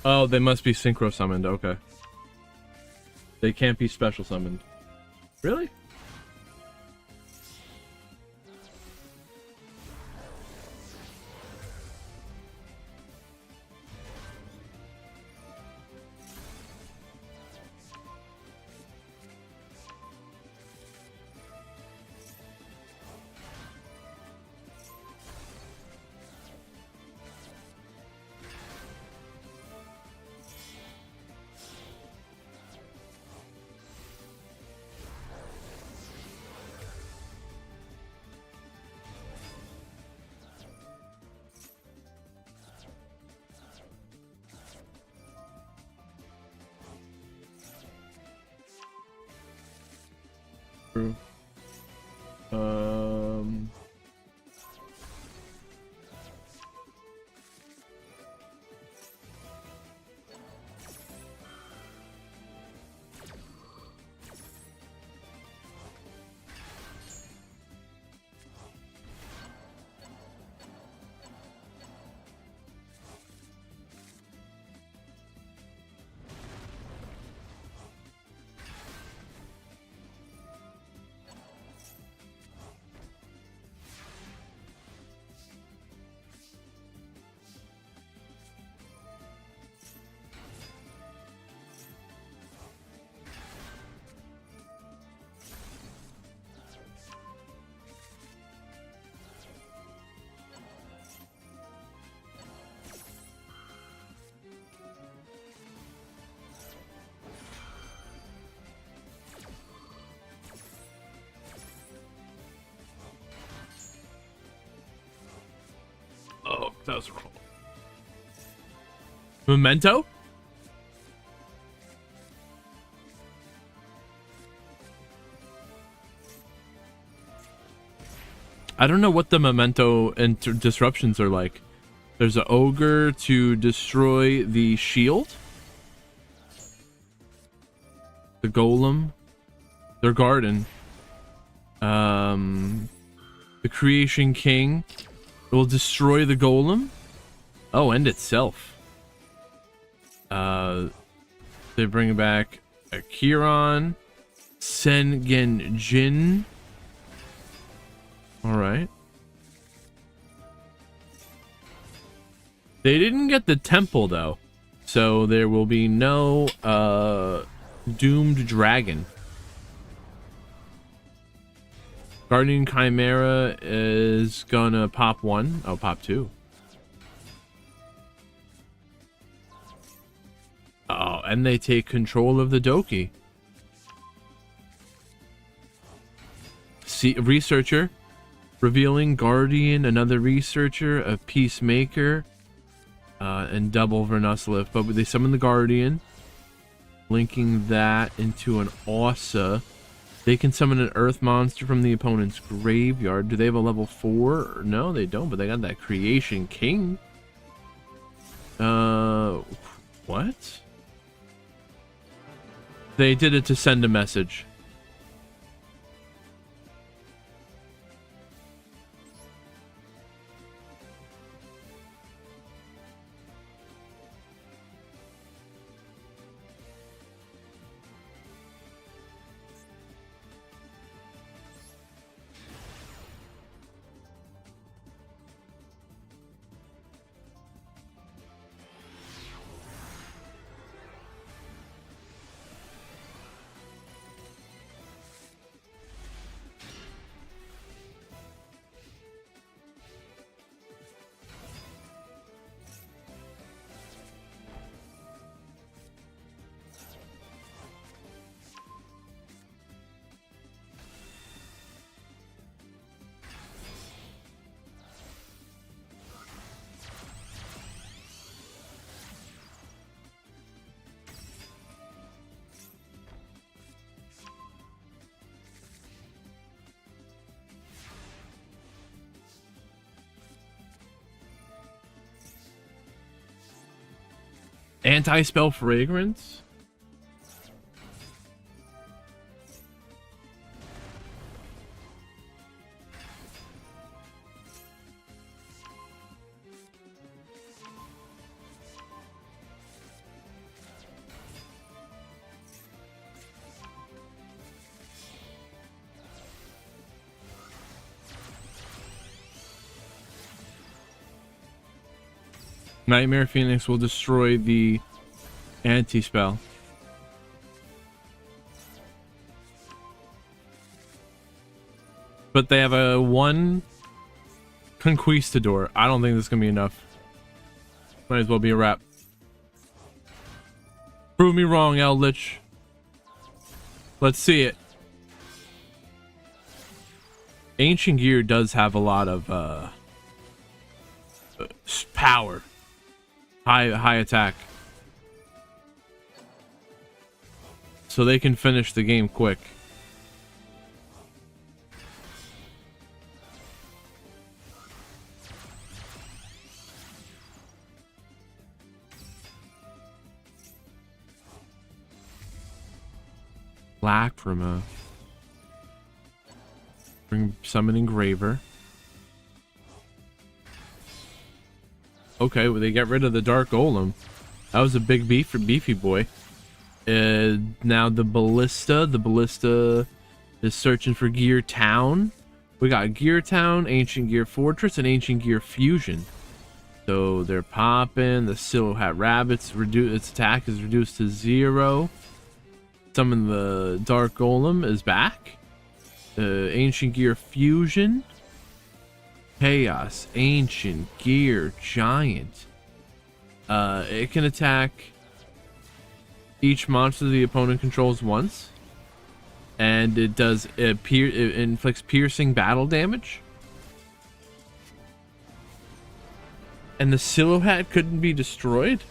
Oh, they must be synchro summoned. Okay. They can't be special summoned. Really? True. Oh, that was wrong. Memento? I don't know what the memento and disruptions are like. There's an ogre to destroy the shield, the golem, their garden, the creation king. It will destroy the golem. Oh, and itself. They bring back a Kiron, Sengen Jin. All right. They didn't get the temple though, so there will be no doomed dragon. Guardian Chimera is gonna pop 1. Oh, pop 2. Oh, and they take control of the Doki. See, researcher revealing Guardian, another researcher, a Peacemaker, and double Vernuslift. But they summon the Guardian, linking that into an Ossa. They can summon an Earth monster from the opponent's graveyard. Do they have a level 4? No, they don't, but they got that Creation King. What? They did it to send a message. Anti-spell fragrance? Nightmare Phoenix will destroy the anti-spell. But they have a 1 Conquistador. I don't think this is gonna be enough. Might as well be a wrap. Prove me wrong, Eldritch. Let's see it. Ancient Gear does have a lot of power. High attack. So they can finish the game quick. Lacrima. Bring summon Engraver. Okay, well, they get rid of the Dark Golem. That was a big beefy boy. Now the Ballista. The Ballista is searching for Gear Town. We got Gear Town, Ancient Gear Fortress, and Ancient Gear Fusion. So they're popping. The Silhouette Rabbit's its attack is reduced to 0. Summon the Dark Golem is back. Ancient Gear Fusion. Chaos Ancient Gear Giant. It can attack each monster the opponent controls once, and it does it inflicts piercing battle damage. And the Silhouette couldn't be destroyed.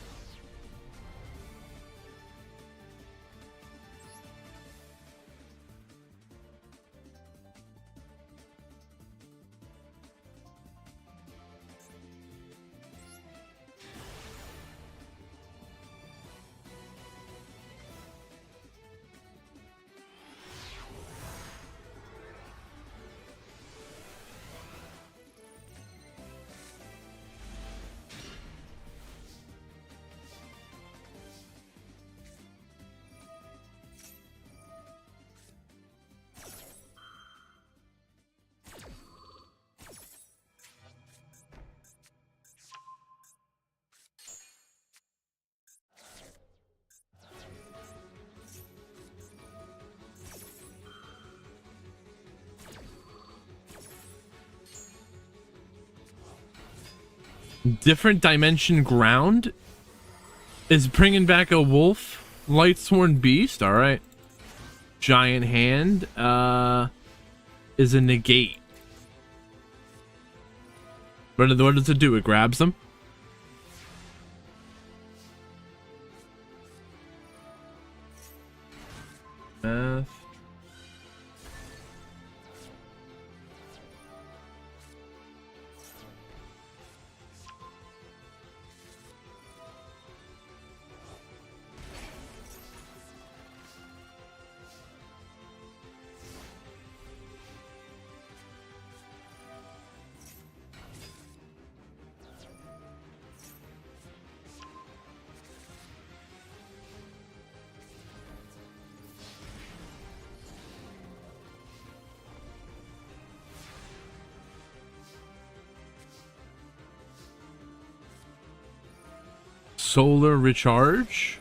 Different Dimension Ground is bringing back a wolf Lightsworn Beast. All right. Giant Hand is a negate. What does it do? It grabs them. Solar Recharge.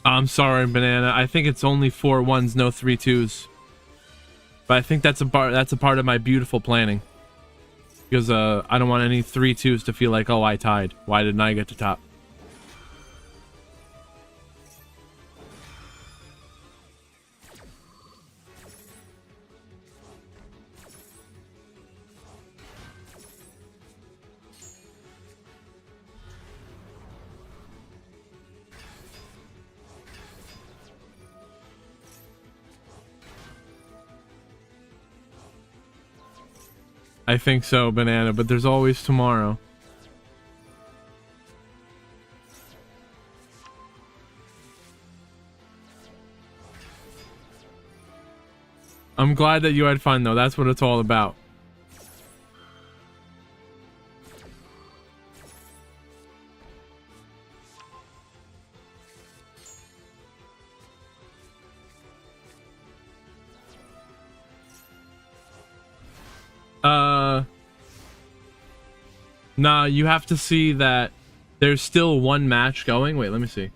I'm sorry, Banana. I think it's only 4 1s, no 3 2s. But I think that's a part of my beautiful planning. Because I don't want any 3 2s to feel like, oh, I tied. Why didn't I get to top? I think so, Banana, but there's always tomorrow. I'm glad that you had fun, though. That's what it's all about. Nah, you have to see that there's still one match going. Wait, let me see.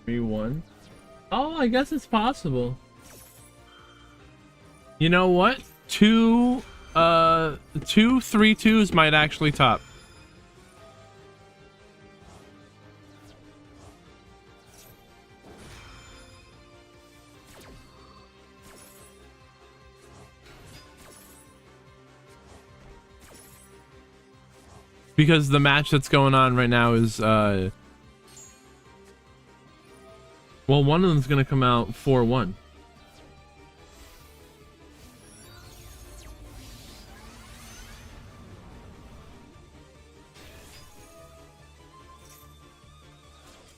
Three one. Oh, I guess it's possible. You know what? Two 3-2s might actually top. Because the match that's going on right now is well, one of them's gonna come out 4-1.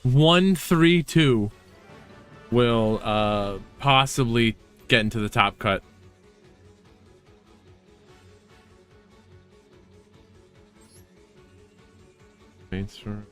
One 3-2 will possibly get into the top cut. Thanks for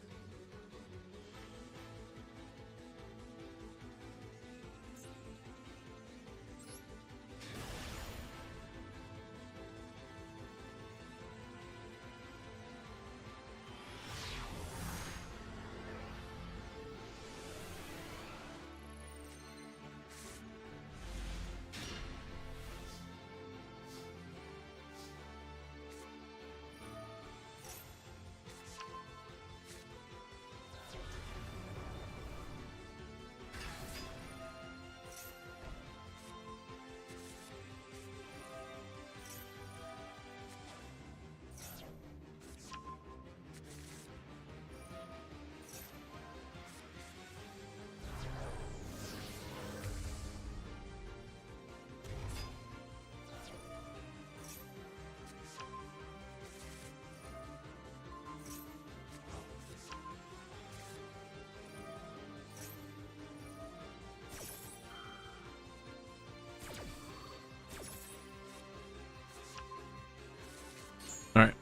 all right.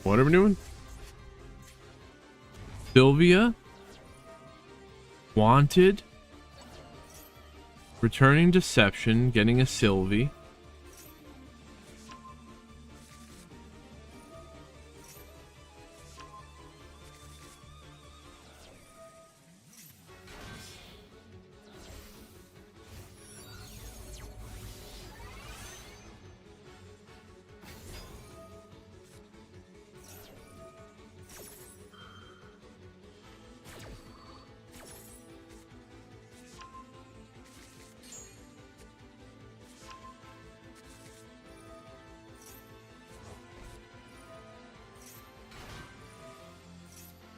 What are we doing? Sylvia, wanted, returning deception, getting a Sylvie.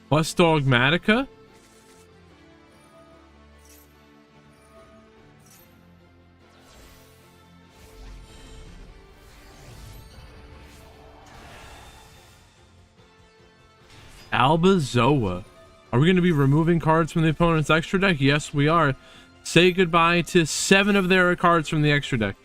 Plus Dogmatica? Albazoa. Are we going to be removing cards from the opponent's extra deck? Yes, we are. Say goodbye to 7 of their cards from the extra deck.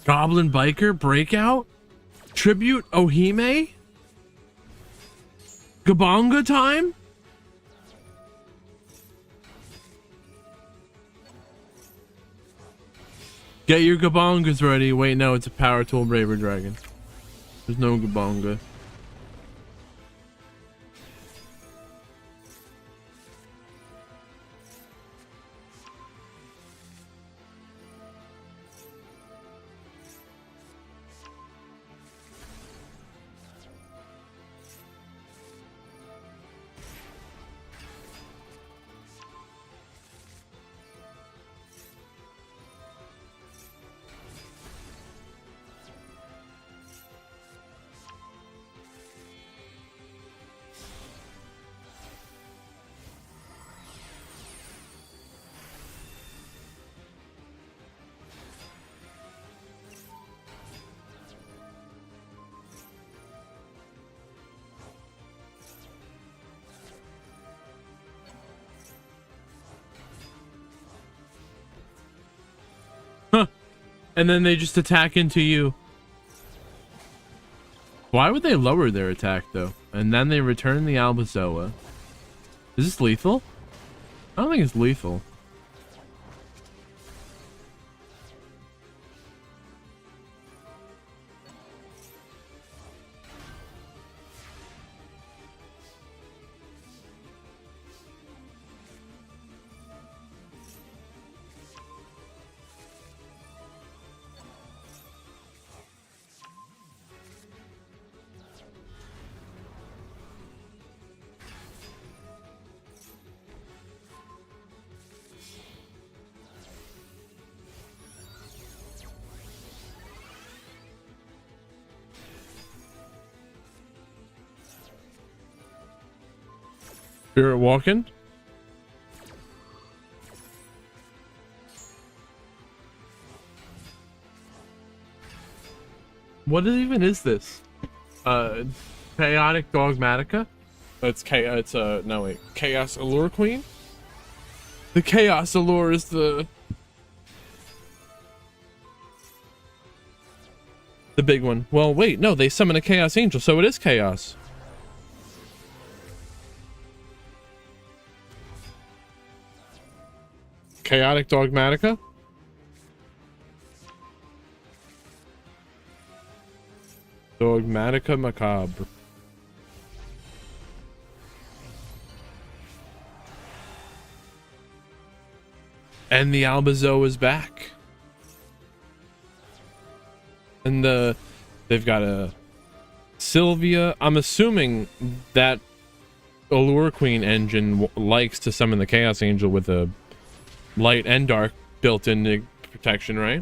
Goblin Biker Breakout? Tribute Ohime? Gabonga time? Get your Gabongas ready. Wait, no, it's a Power Tool Braver Dragon. There's no Gabonga. And then they just attack into you. Why would they lower their attack though? And then they return the Albazoa. Is this lethal? I don't think it's lethal. Spirit walking. What even is this? Chaotic Dogmatica? No wait. Chaos Allure Queen? The Chaos Allure is the big one. Well, wait, no, they summon a Chaos Angel, so it is Chaos. Chaotic Dogmatica? Dogmatica Macabre. And the Albazoa is back. And they've got a Sylvia. I'm assuming that Allure Queen engine likes to summon the Chaos Angel with a light and dark built-in protection, right?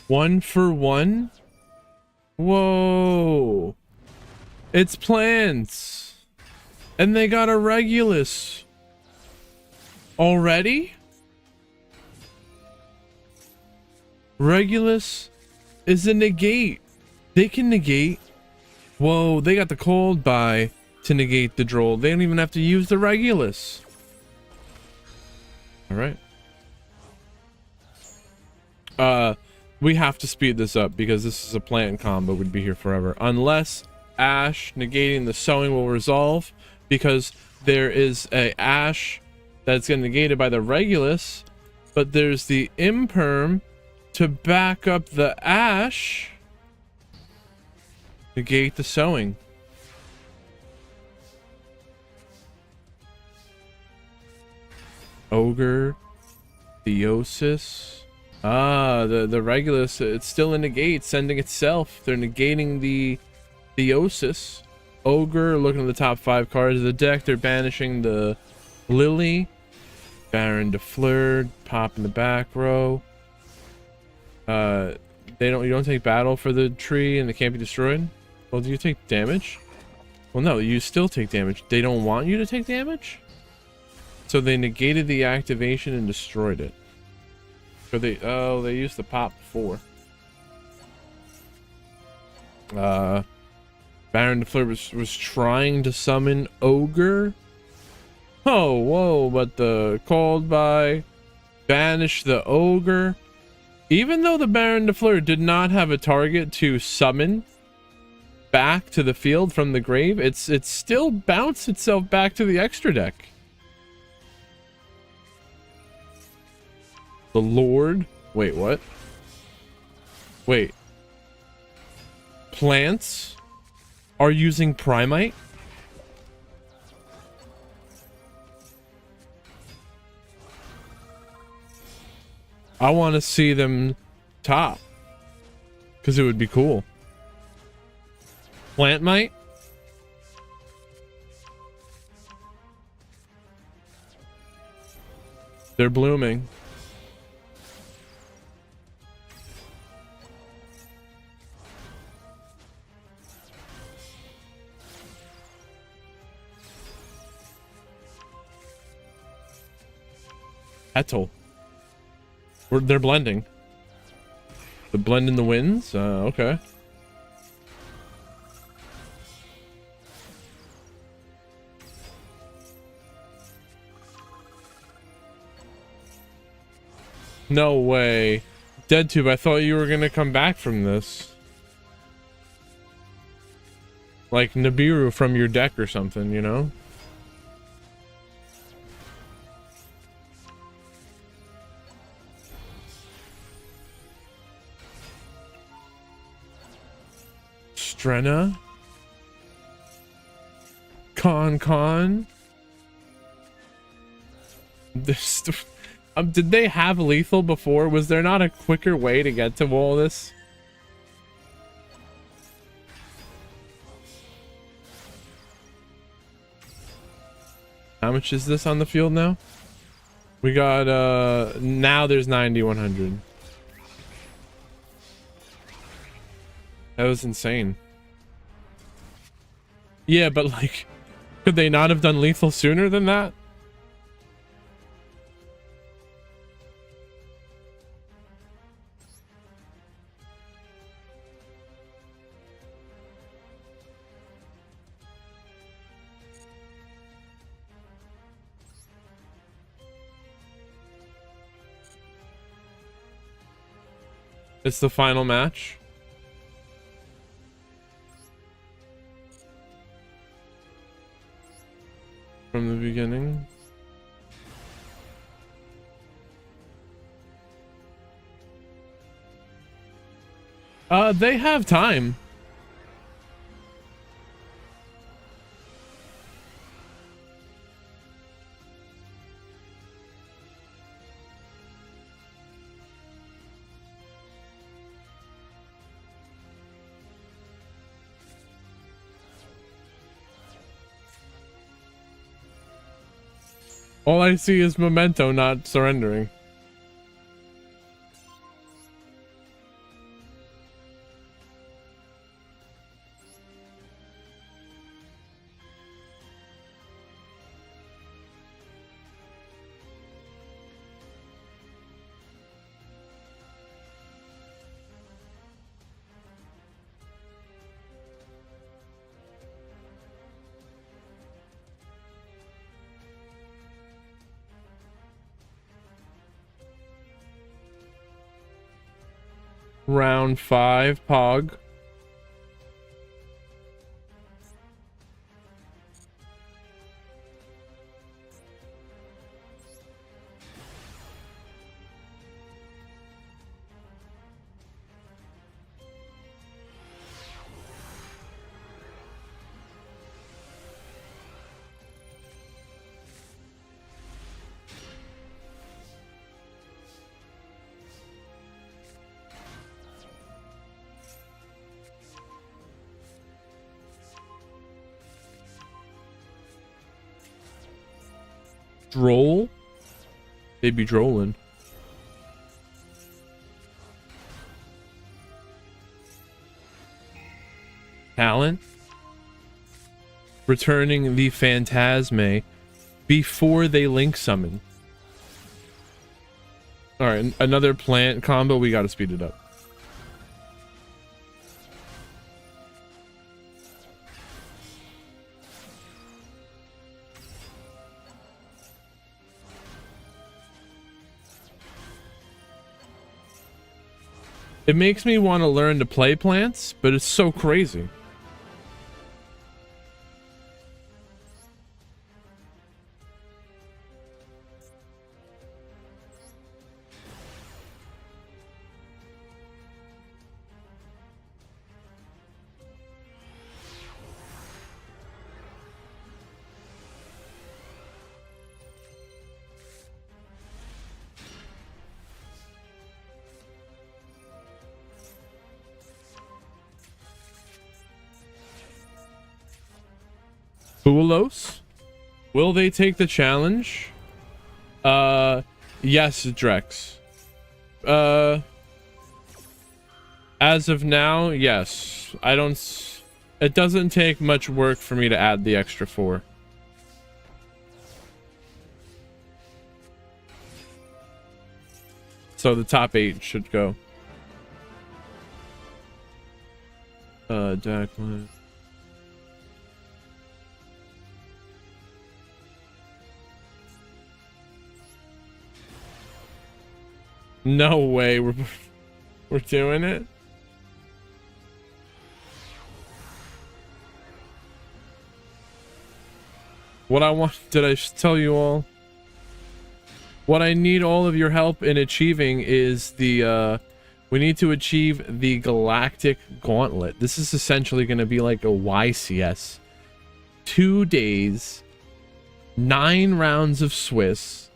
One for one? Whoa. It's plants. And they got a Regulus. Already? Regulus is a negate. They can negate. Whoa, they got the cold buy to negate the droll. They don't even have to use the Regulus. Alright. We have to speed this up because this is a plant combo. Would be here forever unless Ash negating the sowing will resolve, because there is a Ash that's getting negated by the Regulus, but there's the Imperm to back up the Ash. Negate the sowing. Ogre, Theosis. Ah, the Regulus, it's still a negate, sending itself. They're negating the Theosis. Ogre, looking at the top 5 cards of the deck, they're banishing the Lily. Baron de Fleur, pop in the back row. You don't take battle for the tree and it can't be destroyed. Well, do you take damage? Well, no, you still take damage. They don't want you to take damage? So they negated the activation and destroyed it. So they used the pop before. Baron de Fleur was trying to summon Ogre. Oh, whoa, but the called by banish the Ogre. Even though the Baron de Fleur did not have a target to summon back to the field from the grave, it's still bounced itself back to the extra deck. The Lord. Wait, what? Wait. Plants are using Primite? I want to see them top, because it would be cool. Plantmite? They're blooming. Petal. They're blending. The blend in the winds? Okay. No way. DeadTube, I thought you were gonna come back from this. Like Nibiru from your deck or something, you know? Strenna? Con? This... did they have lethal before? Was there not a quicker way to get to all this? How much is this on the field now? We got, now there's 9,100. That was insane. Yeah, but like, could they not have done lethal sooner than that? It's the final match. From the beginning. They have time. All I see is Memento not surrendering. Round 5, Pog. Droll? They be drolling. Talent? Returning the Phantasme before they link summon. Alright, another plant combo. We gotta speed it up. It makes me want to learn to play plants, but it's so crazy. Bulos? Will they take the challenge? Yes, Drex. As of now, yes. It doesn't take much work for me to add the extra 4. So the top 8 should go. Declan. No way we're doing it. What I want, did I tell you all? What I need all of your help in achieving is the we need to achieve the Galactic Gauntlet. This is essentially going to be like a YCS. 2 days, 9 rounds of Swiss,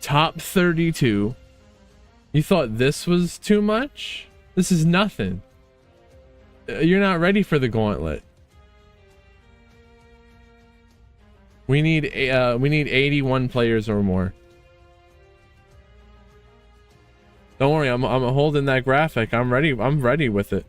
top 32. You thought this was too much? This is nothing. You're not ready for the Gauntlet. We need 81 players or more. Don't worry, I'm holding that graphic. I'm ready with it.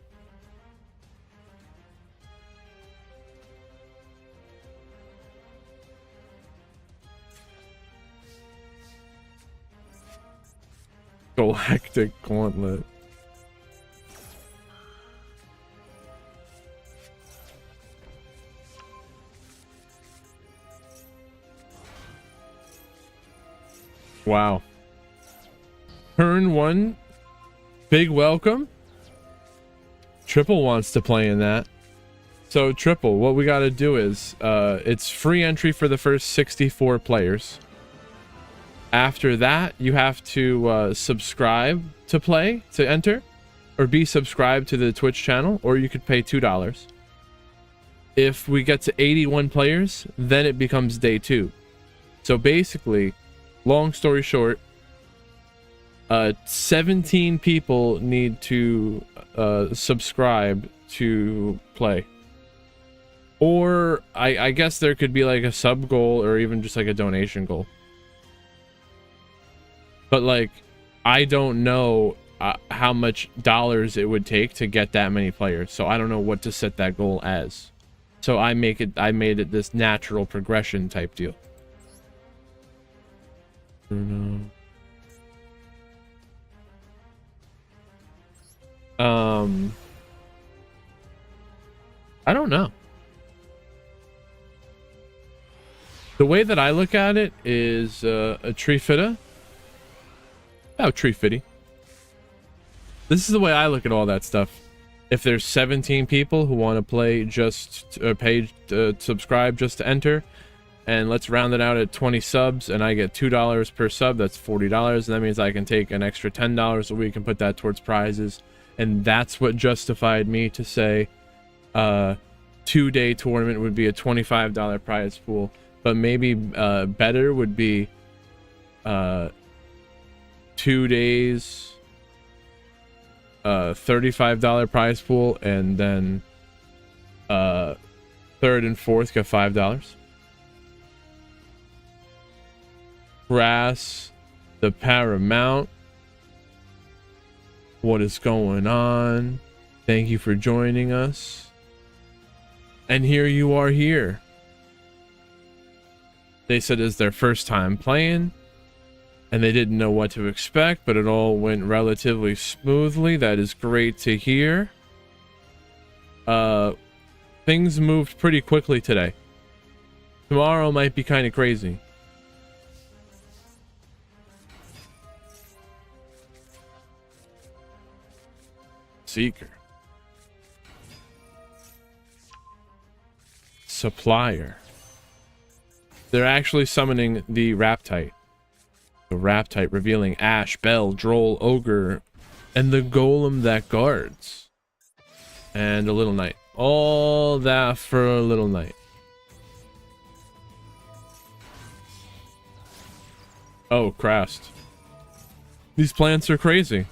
Galactic Gauntlet. Wow. Turn 1. Big welcome. Triple wants to play in that. So Triple, what we got to do is it's free entry for the first 64 players. After that, you have to subscribe to enter, or be subscribed to the Twitch channel, or you could pay $2. If we get to 81 players, then it becomes day 2. So basically, long story short, 17 people need to subscribe to play. Or I guess there could be like a sub goal, or even just like a donation goal. But like, I don't know how much dollars it would take to get that many players, so I don't know what to set that goal as. So I made it this natural progression type deal. I don't know. The way that I look at it is a tree fitter. Oh, tree fitty. This is the way I look at all that stuff. If there's 17 people who want to play just pay subscribe just to enter, and let's round it out at 20 subs, and I get $2 per sub, that's $40, and that means I can take an extra $10 a week and put that towards prizes. And that's what justified me to say 2-day tournament would be a $25 prize pool, but maybe better would be 2 days, $35 prize pool, and then third and fourth get $5. Grass, the Paramount. What is going on? Thank you for joining us. And here you are here. They said it's their first time playing, and they didn't know what to expect, but it all went relatively smoothly. That is great to hear. Things moved pretty quickly today. Tomorrow might be kind of crazy. Seeker. Supplier. They're actually summoning the Raptite. The Raptite revealing Ash, Bell, Droll, Ogre, and the Golem that guards. And a Little Knight. All that for a Little Knight. Oh, Crast. These plants are crazy.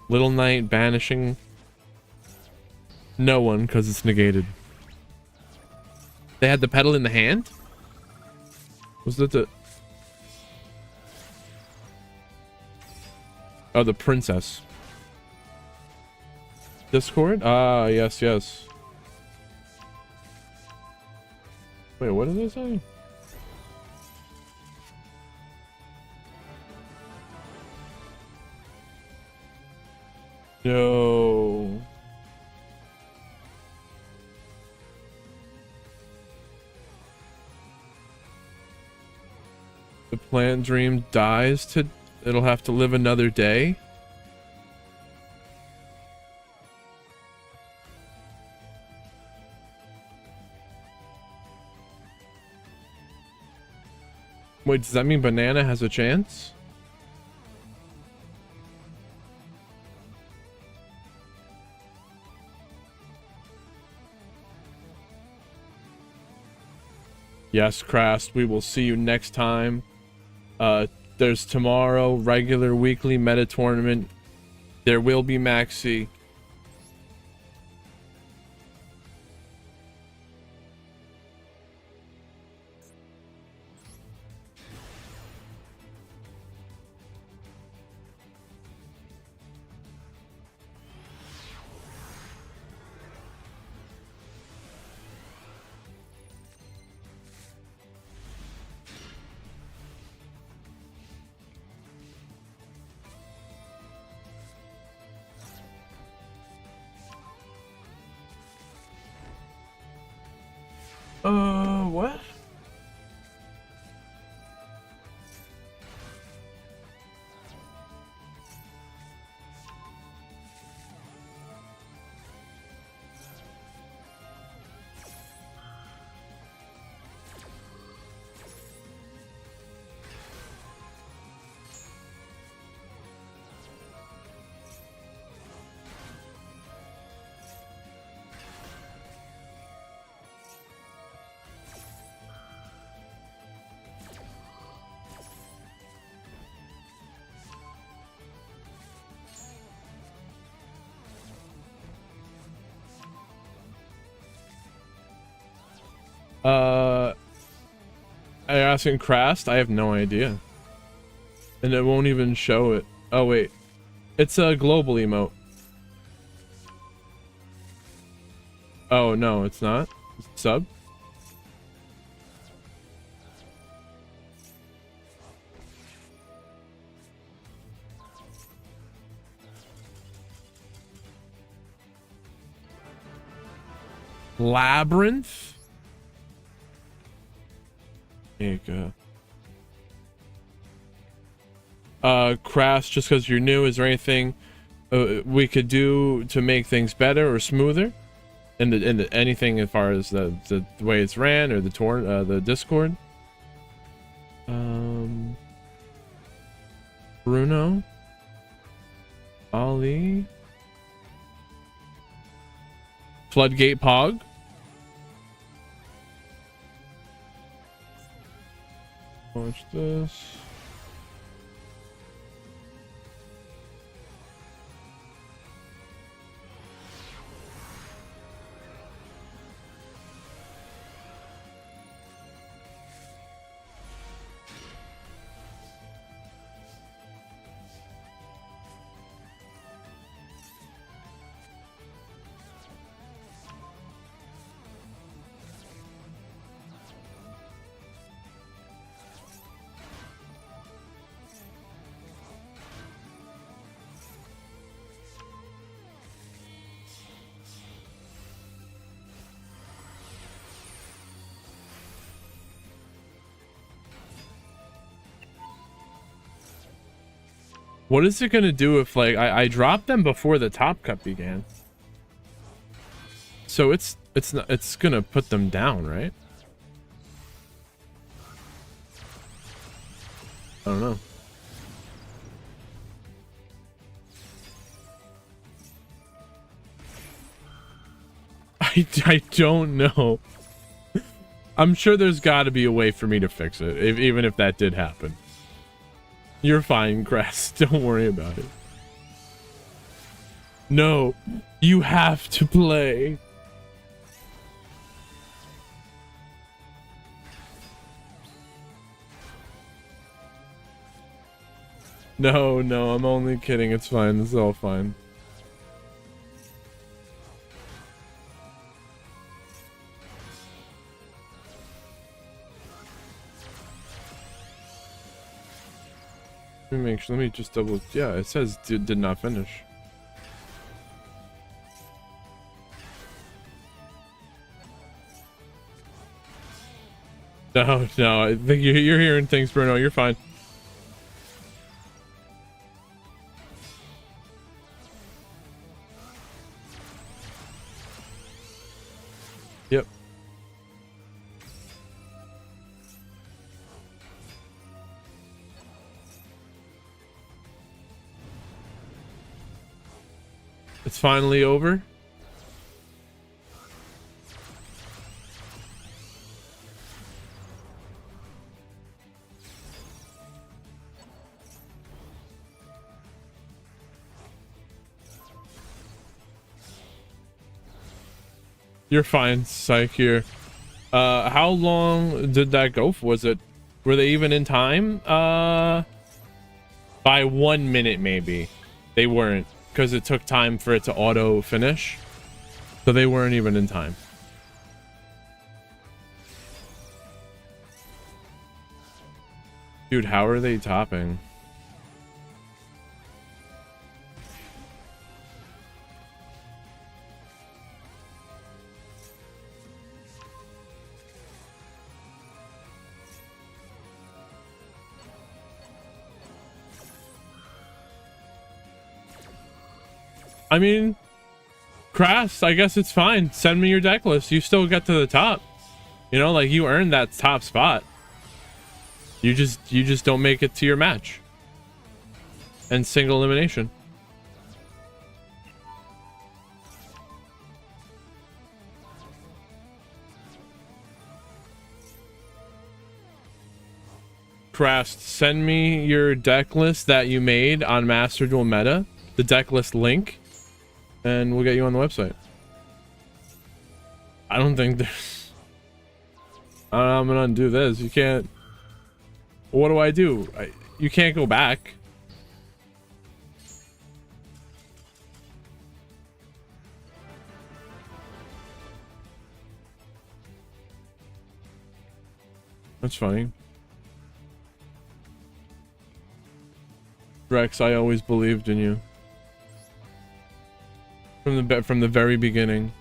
Little Knight banishing no one because it's negated. They had the pedal in the hand? Was that the... Oh, the princess. Discord? Ah, yes, yes. Wait, what did they say? No. The plant dream dies to... It'll have to live another day? Wait, does that mean banana has a chance? Yes, Crast, we will see you next time. There's tomorrow, regular weekly meta tournament. There will be Maxi. What? Are you asking Crast? I have no idea. And it won't even show it. Oh, wait. It's a global emote. Oh, no, it's not. It's sub? Labyrinth? There you go. Crast, just because you're new, is there anything we could do to make things better or smoother? In the anything as far as the way it's ran or the Discord? Bruno? Ali? Floodgate Pog? Watch this. What is it gonna do if, like, I dropped them before the top cut began? So it's gonna put them down, right? I don't know. I don't know. I'm sure there's got to be a way for me to fix it, even if that did happen. You're fine, Grass. Don't worry about it. No, you have to play. No, no, I'm only kidding. It's fine. It's all fine. Let me make sure. Let me just double. Yeah, it says did not finish. No, no. I think you're hearing things, Bruno. You're fine. Yep. It's finally over. You're fine, psych here. How long did that go for? Were they even in time? By 1 minute maybe. They weren't, because it took time for it to auto finish. So they weren't even in time. Dude, how are they topping? I mean, Crass, I guess it's fine. Send me your deck list. You still get to the top. You know, like, you earned that top spot. You just don't make it to your match. And single elimination. Crass, send me your deck list that you made on Master Duel Meta. The deck list link. And we'll get you on the website. I don't think there's... I'm gonna undo this. You can't... What do I do? You can't go back. That's fine. Rex, I always believed in you. From the very beginning.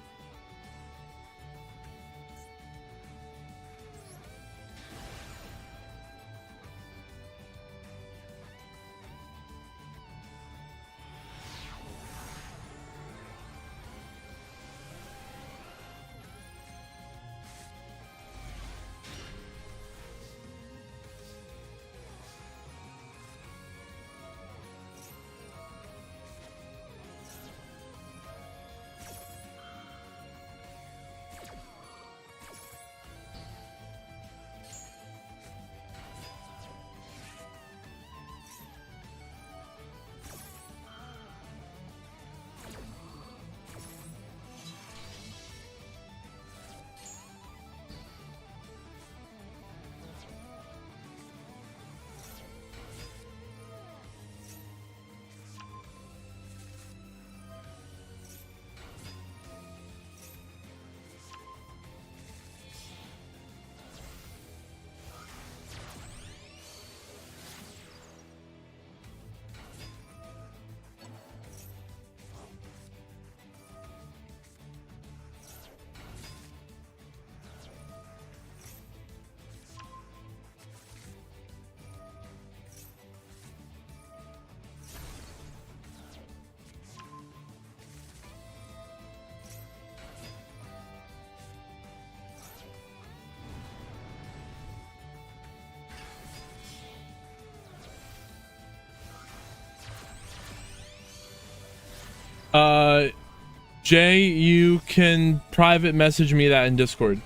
Jay, you can private message me that in Discord.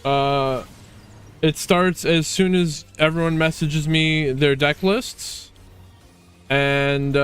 It starts as soon as everyone messages me their deck lists, and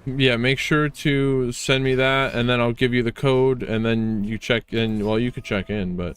yeah, make sure to send me that, and then I'll give you the code, and then you check in. Well, you could check in, but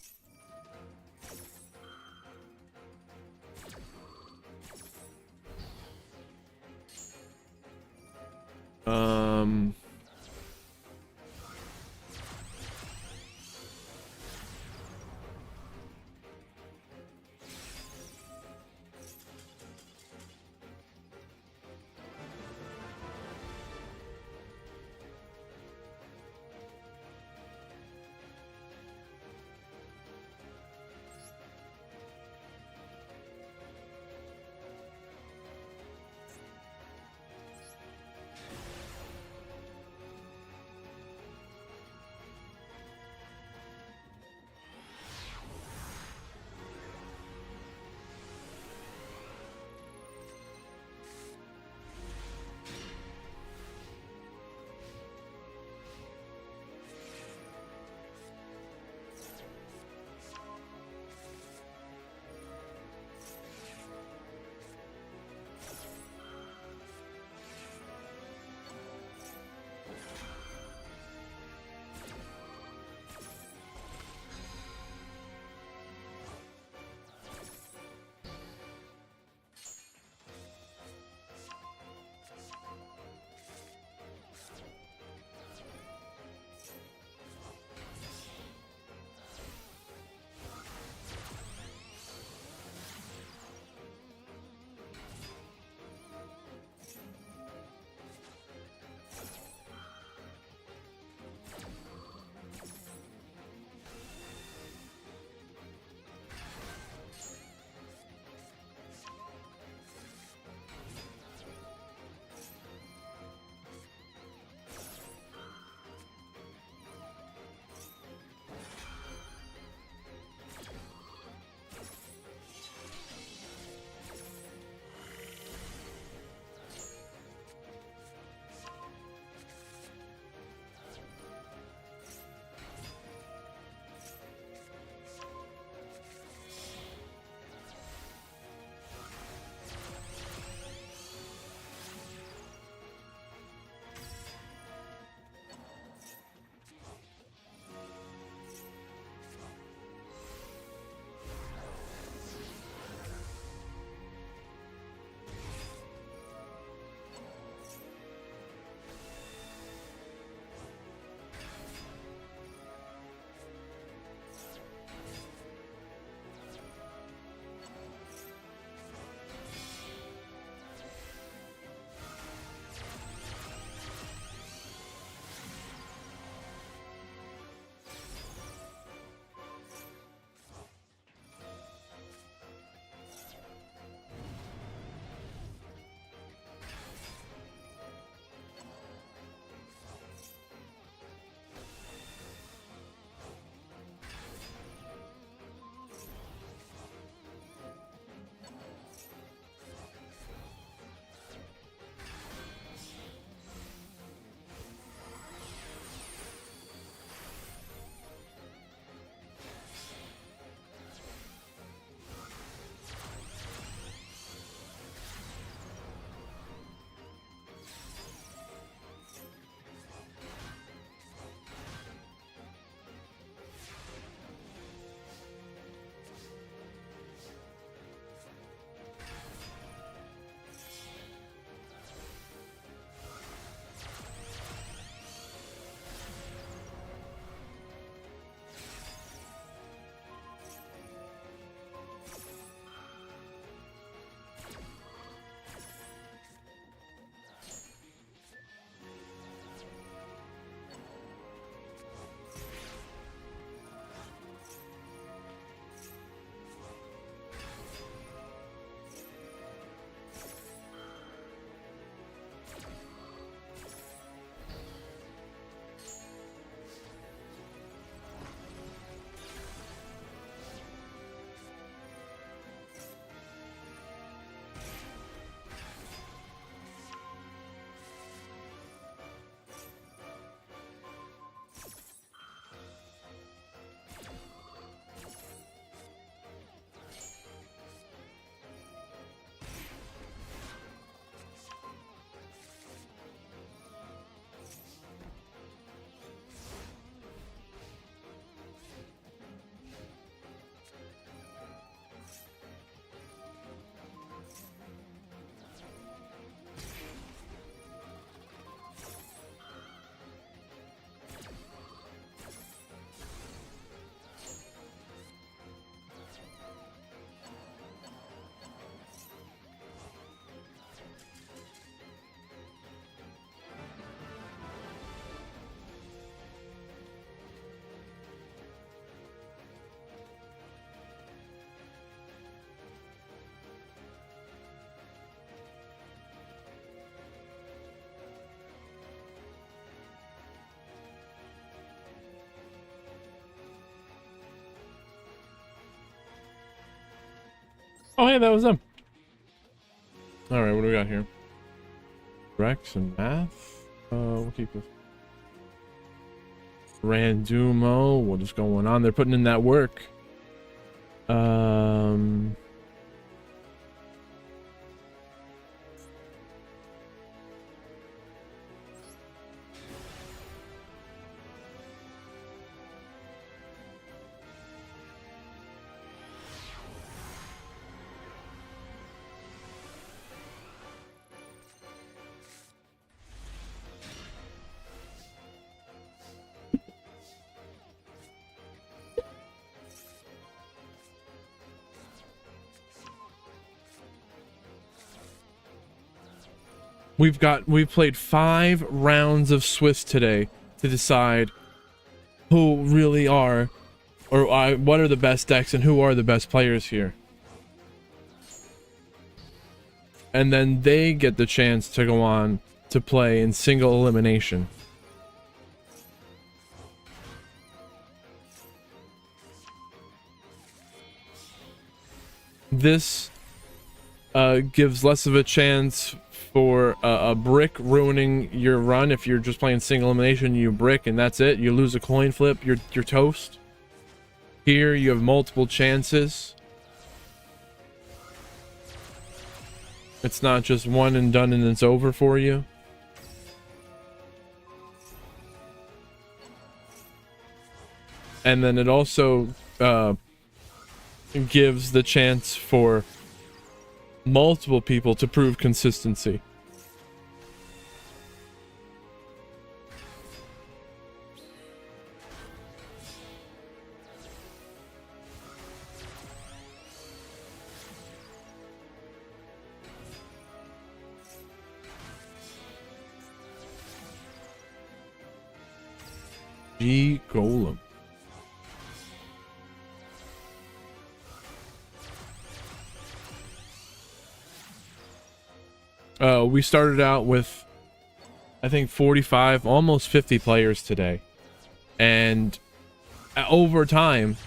Oh, hey, that was them. All right, what do we got here? Rex and math. We'll keep this. Randumo. What is going on? They're putting in that work. We've played 5 rounds of Swiss today to decide who really are, or what are the best decks and who are the best players here. And then they get the chance to go on to play in single elimination. This gives less of a chance for a brick ruining your run. If you're just playing single elimination, you brick and that's it. You lose a coin flip, you're toast. Here you have multiple chances. It's not just one and done and it's over for you. And then it also gives the chance for multiple people to prove consistency. G Golem. We started out with, I think, 45, almost 50 players today. And over time,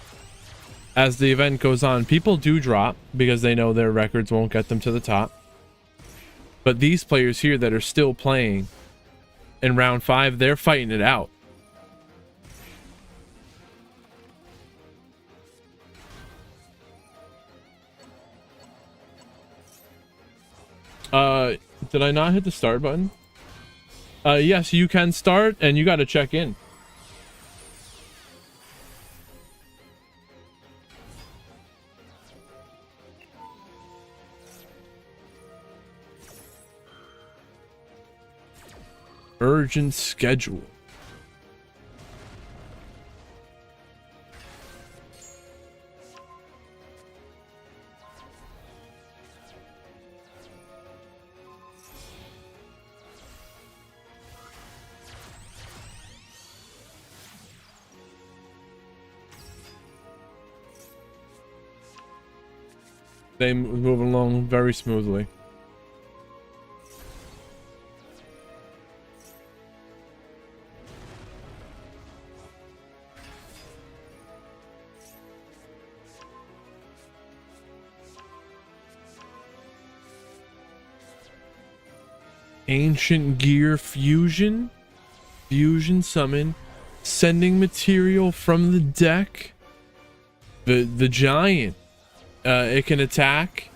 as the event goes on, people do drop because they know their records won't get them to the top. But these players here that are still playing in round 5, they're fighting it out. Did I not hit the start button? Yes, you can start, and you got to check in. Urgent schedule. They move along very smoothly. Ancient Gear Fusion. Fusion summon. Sending material from the deck. The giant. It can attack,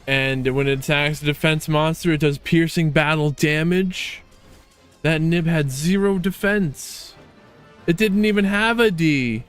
and when it attacks a defense monster, it does piercing battle damage. That nib had 0 defense. It didn't even have a D.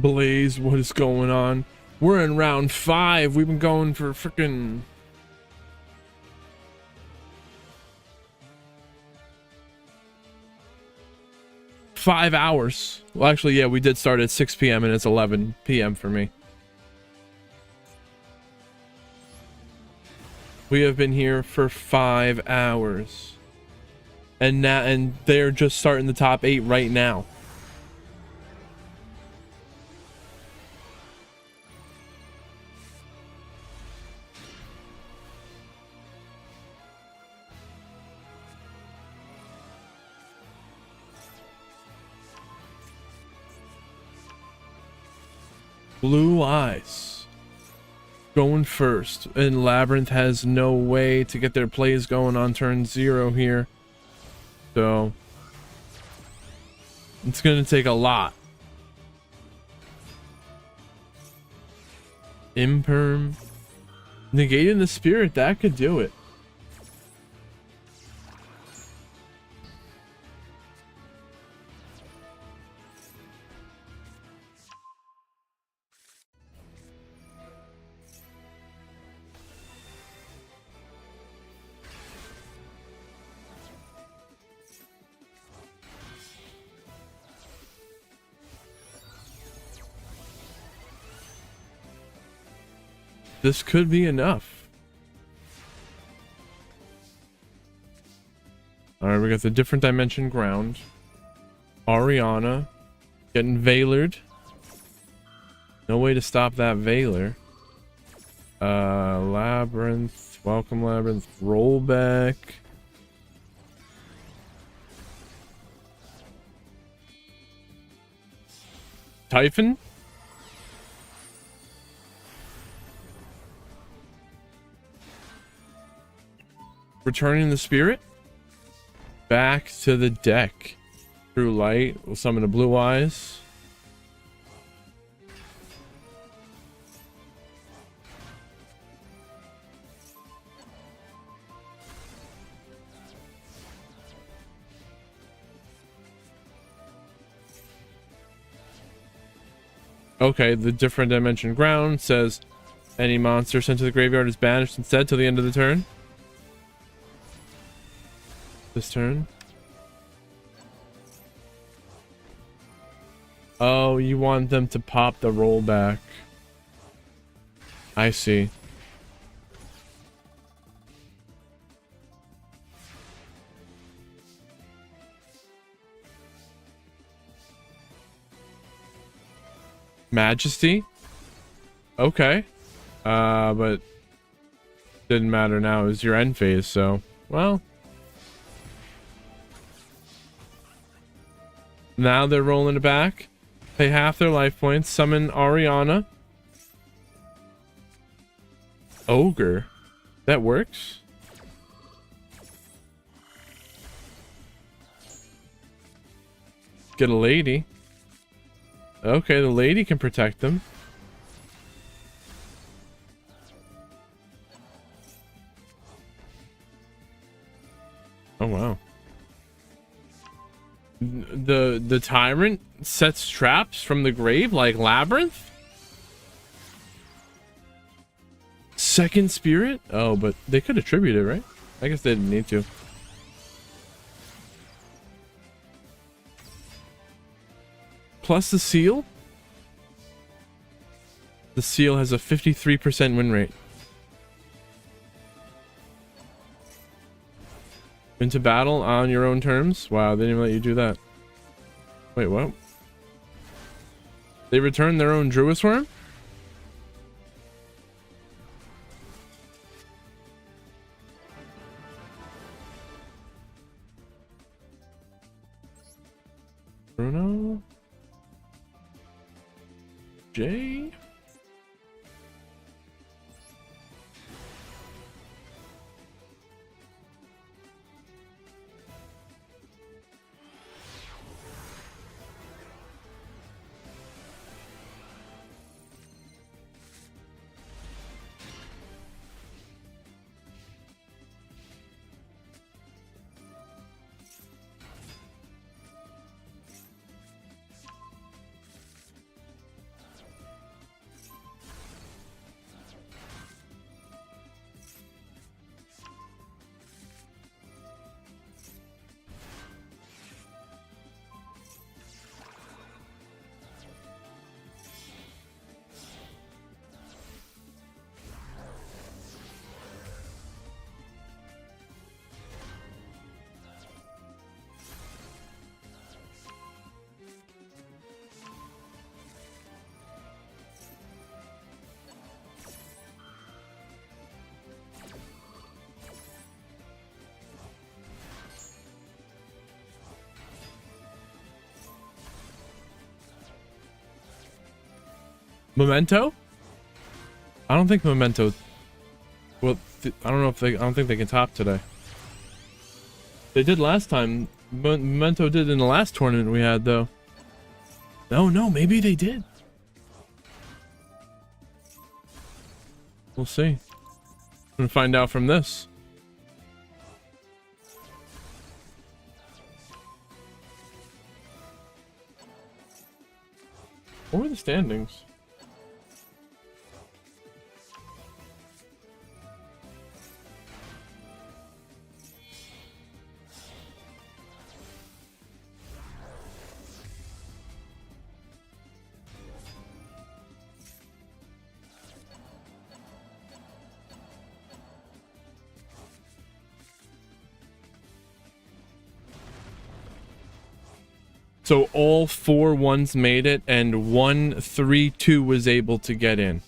Blaze, what is going on? We're in round 5. We've been going for freaking 5 hours. Well, actually, yeah, we did start at 6 p.m. and it's 11 p.m. for me. We have been here for 5 hours. And now, and they're just starting the top 8 right now. Blue Eyes going first, and Labyrinth has no way to get their plays going on turn 0 here, so it's gonna take a lot. Imperm, negating the spirit, that could do it. This could be enough. Alright, we got the different dimension ground. Ariana getting Veilered. No way to stop that Veiler. Labyrinth. Welcome, Labyrinth. Rollback. Typhon? Returning the spirit back to the deck. True Light will summon a Blue Eyes. Okay, the different dimension ground says any monster sent to the graveyard is banished instead till the end of the turn. This turn. Oh, you want them to pop the rollback. I see. Majesty? Okay. But didn't matter now. It was your end phase, so well. Now they're rolling it back. Pay half their life points. Summon Ariana. Ogre. That works. Get a lady. Okay, the lady can protect them. Oh wow. The tyrant sets traps from the grave like Labyrinth? Second spirit? Oh, but they could attribute it, right? I guess they didn't need to. Plus the seal? The seal has a 53% win rate. Into battle on your own terms? Wow, they didn't even let you do that. Wait, what? They return their own Druid Worm? Bruno? Jay? Memento? I don't think Memento. Well, I don't know if they. I don't think they can top today. They did last time. Memento did in the last tournament we had, though. No, maybe they did. We'll see. I'm gonna find out from this. What were the standings? So all 4 ones made it, and 1 3-2 was able to get in.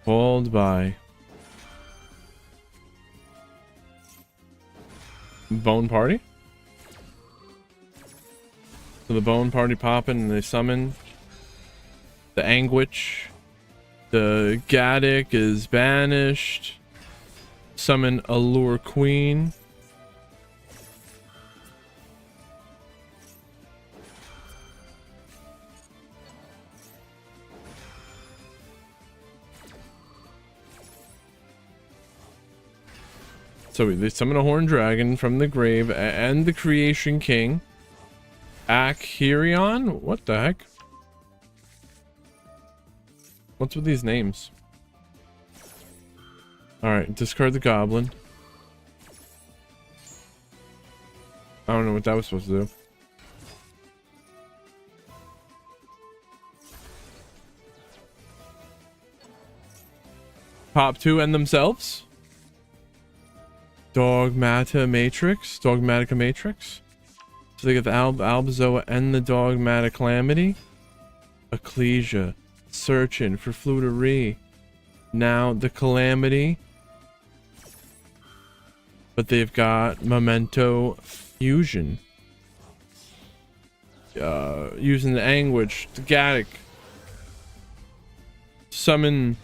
Followed by Bone Party. So the Bone Party popping, and they summon the Anguish. The Gaddock is banished. Summon Allure Queen. So they summon a Horned Dragon from the grave and the Creation King. Achirion? What the heck? What's with these names? Alright, discard the Goblin. I don't know what that was supposed to do. Pop 2 and themselves. Dogmatica Matrix. So they get the Albazoa and the Dogmatic Calamity. Ecclesia. Searching for Fluttery. Now the Calamity. But they've got Memento Fusion. Using the Anguish, the Gaddock. Summon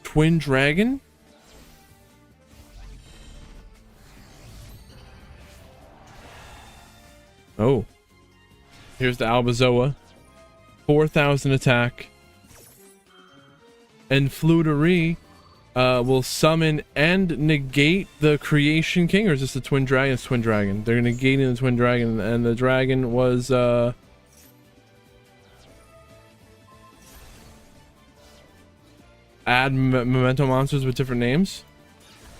Twin Dragon. Oh. Here's the Albazoa. 4,000 attack. And Fluttery will summon and negate the Creation King. Or is this the Twin Dragon? It's Twin Dragon. They're negating the Twin Dragon. And the dragon was... add memento monsters with different names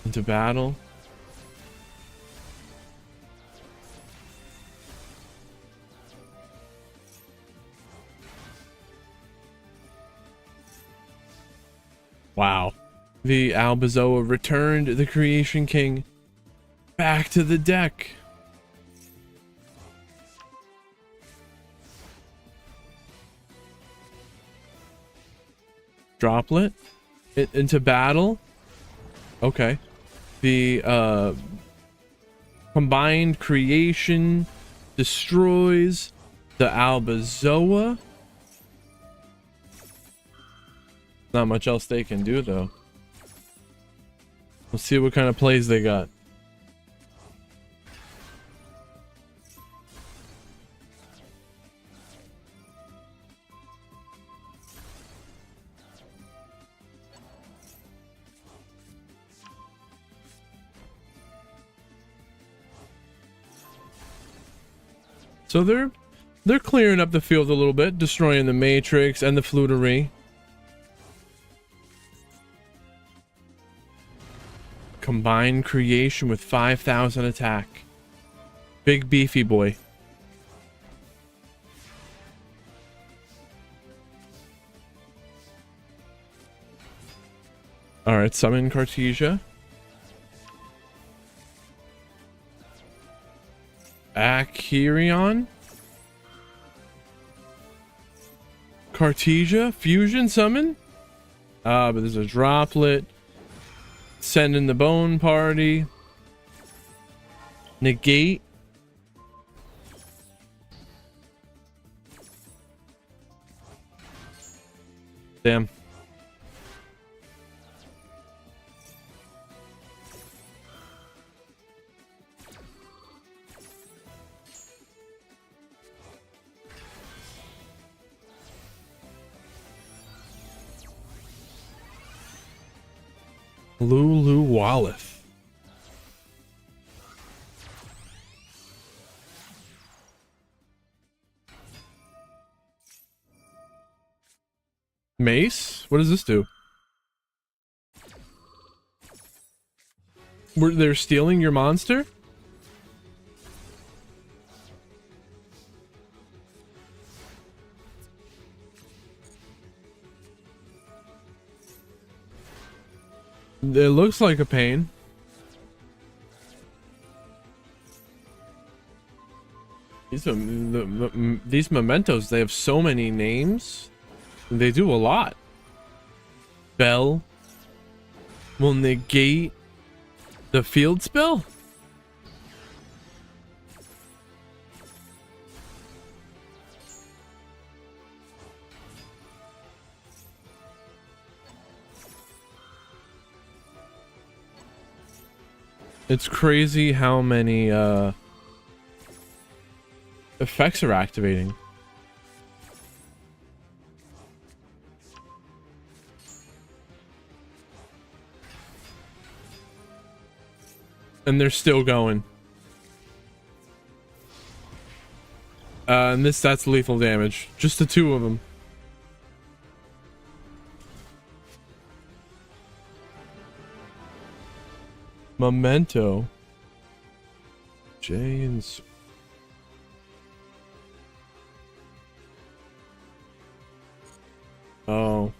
into battle. Wow. The Albazoa returned the Creation King back to the deck. Droplet into battle. Okay. The combined creation destroys the Albazoa. Not much else they can do though. We'll see what kind of plays they got. So they're clearing up the field a little bit, destroying the Matrix and the Fluttery. Combined creation with 5,000 attack. Big beefy boy. Alright, summon Cartesia. Achirion. Cartesia. Fusion summon. But there's a droplet. Send in the Bone Party. Negate. Damn. Lulu Walleth. Mace? What does this do? They're stealing your monster? It looks like a pain. These mementos, they have so many names. They do a lot. Bell will negate the field spell? It's crazy how many effects are activating. And they're still going. And that's lethal damage. Just the two of them. Memento. J and oh.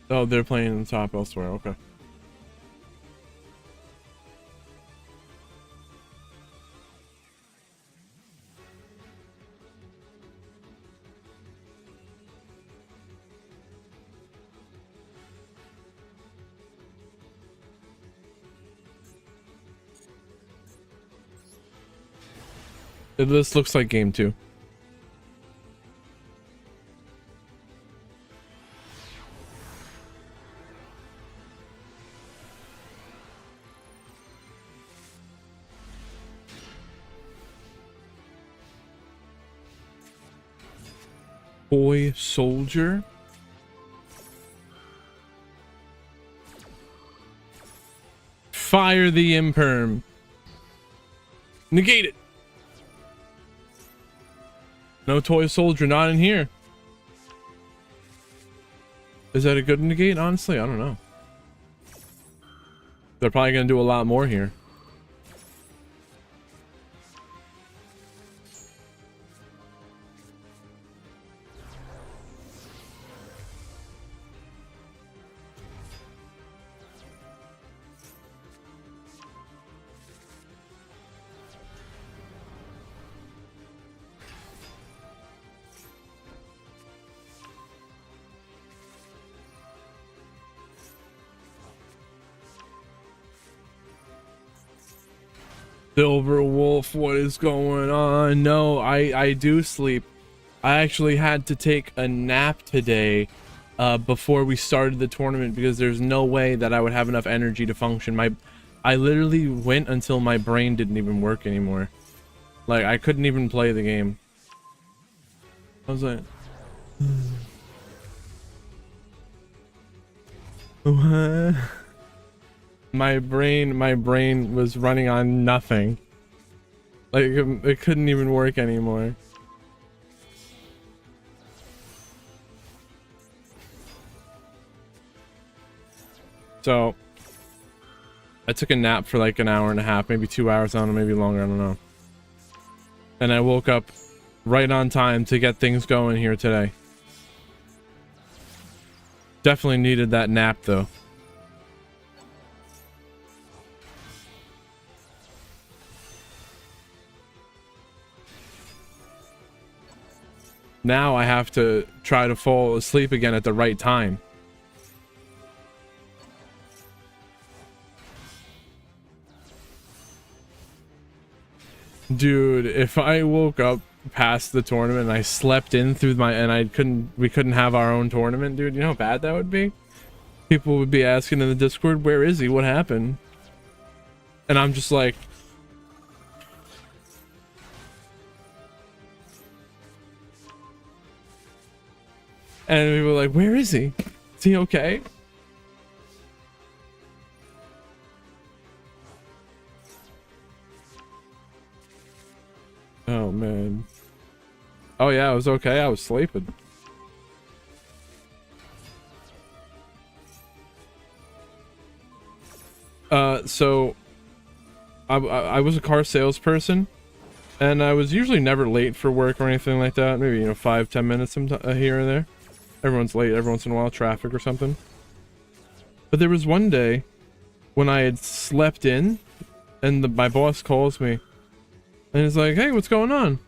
Oh, they're playing on top elsewhere. Okay. This looks like game 2. Boy soldier. Fire the imperm. Negate it. No toy soldier, not in here. Is that a good negate? Honestly, I don't know. They're probably gonna do a lot more here. Silver Wolf, what is going on? No, I do sleep. I actually had to take a nap today before we started the tournament because there's no way that I would have enough energy to function. I literally went until my brain didn't even work anymore. Like, I couldn't even play the game. I was like... What? My brain was running on nothing. Like, it couldn't even work anymore. So I took a nap for like an hour and a half, maybe 2 hours, I don't know, maybe longer, I don't know. And I woke up right on time to get things going here today. Definitely needed that nap though. Now I have to try to fall asleep again at the right time. Dude, if I woke up past the tournament and I slept in through we couldn't have our own tournament, dude, you know how bad that would be? People would be asking in the Discord, where is he? What happened? And I'm just like, and people were like, where is he? Is he okay? Oh man. Oh yeah, I was okay. I was sleeping. So I was a car salesperson, and I was usually never late for work or anything like that. Maybe, you know, 5-10 minutes here and there. Everyone's late every once in a while, traffic or something. But there was one day when I had slept in, and my boss calls me, and he's like, "Hey, what's going on?"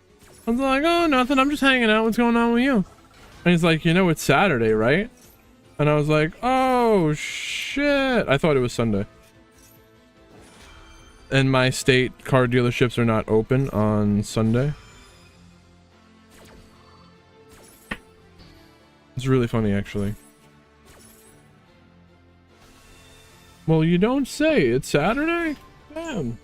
I was like, "Oh, nothing. I'm just hanging out. What's going on with you?" And he's like, "You know, it's Saturday, right?" And I was like, "Oh shit!" I thought it was Sunday. And my state car dealerships are not open on Sunday. It's really funny, actually. Well, you don't say. It's Saturday? Damn.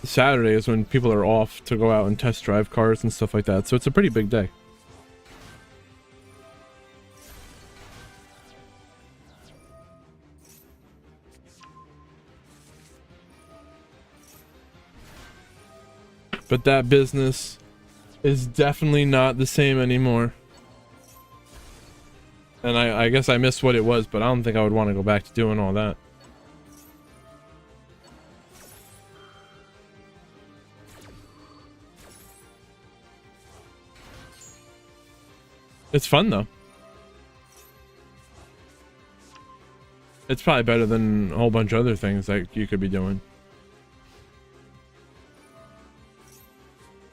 Saturday is when people are off to go out and test drive cars and stuff like that, so it's a pretty big day. But that business is definitely not the same anymore. And I guess I missed what it was, but I don't think I would want to go back to doing all that. It's fun though. It's probably better than a whole bunch of other things that you could be doing.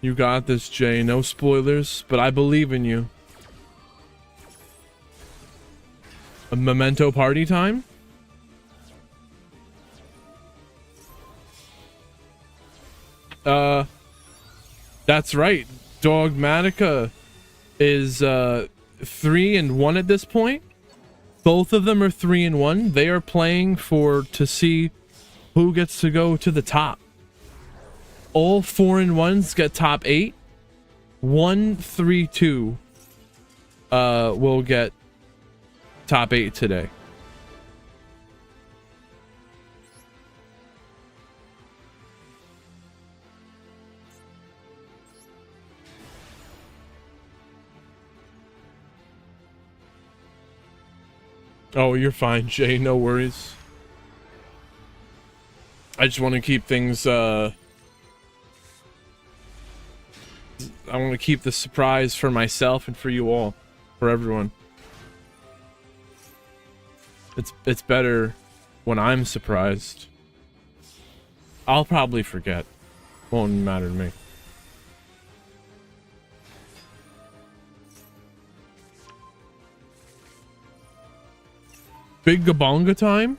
You got this, Jay. No spoilers, but I believe in you. A memento party time? That's right. Dogmatica is 3-1 at this point. Both of them are 3-1. They are playing to see who gets to go to the top. All 4-1s get top 8. 1-3-2 will get top 8 today. Oh, you're fine, Jay. No worries. I just want to keep things, I want to keep the surprise for myself and for you all. For everyone. It's better when I'm surprised. I'll probably forget. Won't matter to me. Big Gabonga time?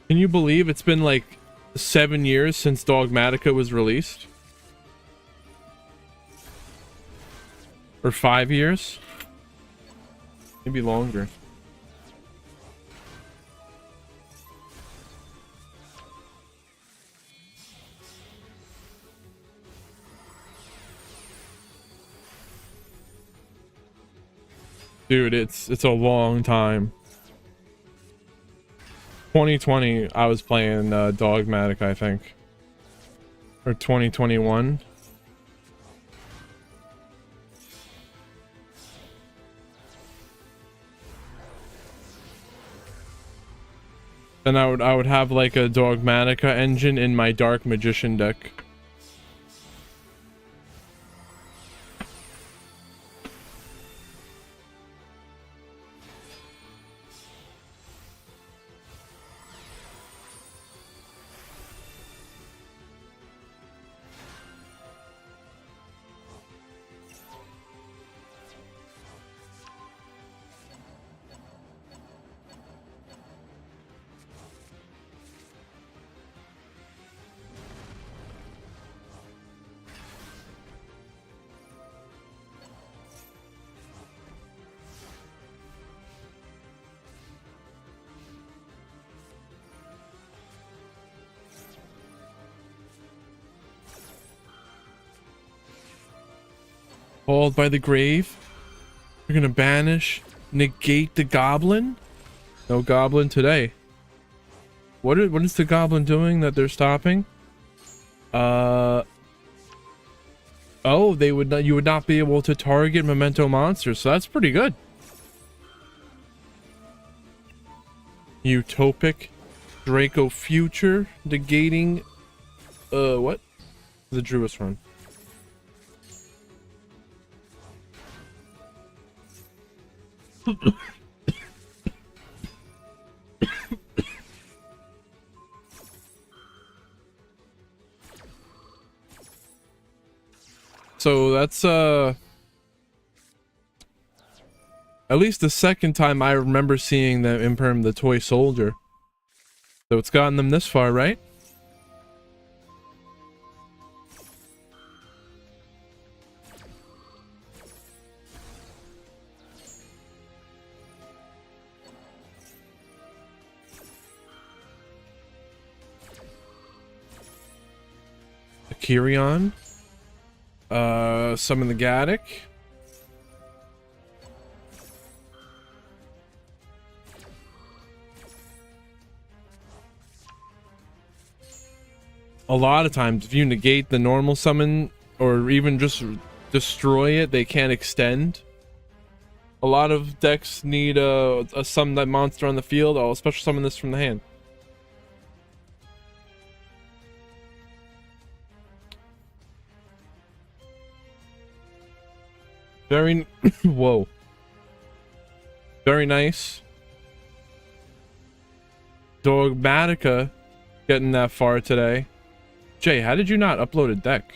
Can you believe it's been like 7 years since Dogmatica was released? Or 5 years? Maybe longer. Dude, it's a long time. 2020, I was playing Dogmatic, I think. Or 2021. Then I would have like a Dogmatica engine in my Dark Magician deck. Called by the grave. You're gonna banish, negate the goblin? No goblin today. What is the goblin doing that they're stopping? Oh, they would not, you would not be able to target memento monsters, so that's pretty good. Utopic Draco Future negating what? The Druid's run. So that's at least the second time I remember seeing them imperm the toy soldier. So it's gotten them this far, right? Kyrion. Summon the Gaddick. A lot of times, if you negate the normal summon, or even just destroy it, they can't extend. A lot of decks need a summon that monster on the field. I'll special summon this from the hand. Very whoa. Very nice. Dogmatica getting that far today. Jay, how did you not upload a deck?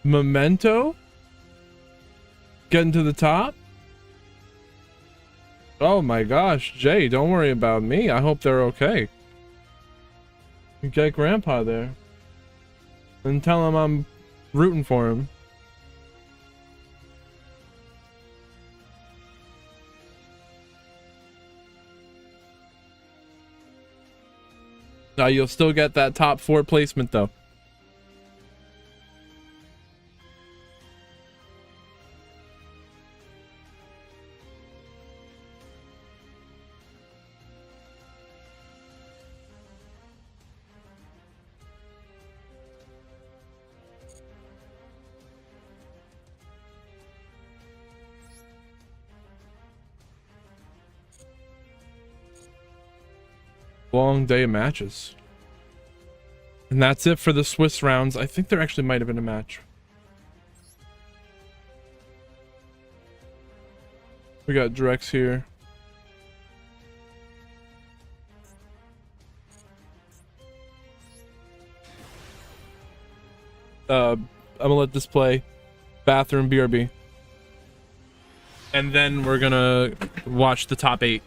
Memento? Getting to the top? Oh my gosh, Jay, don't worry about me. I hope they're okay. You get Grandpa there. And tell him I'm rooting for him. You'll still get that top 4 placement though. Long day of matches. And that's it for the Swiss rounds. I think there actually might have been a match. We got Drex here. I'm gonna let this play. Bathroom BRB. And then we're gonna watch the top 8.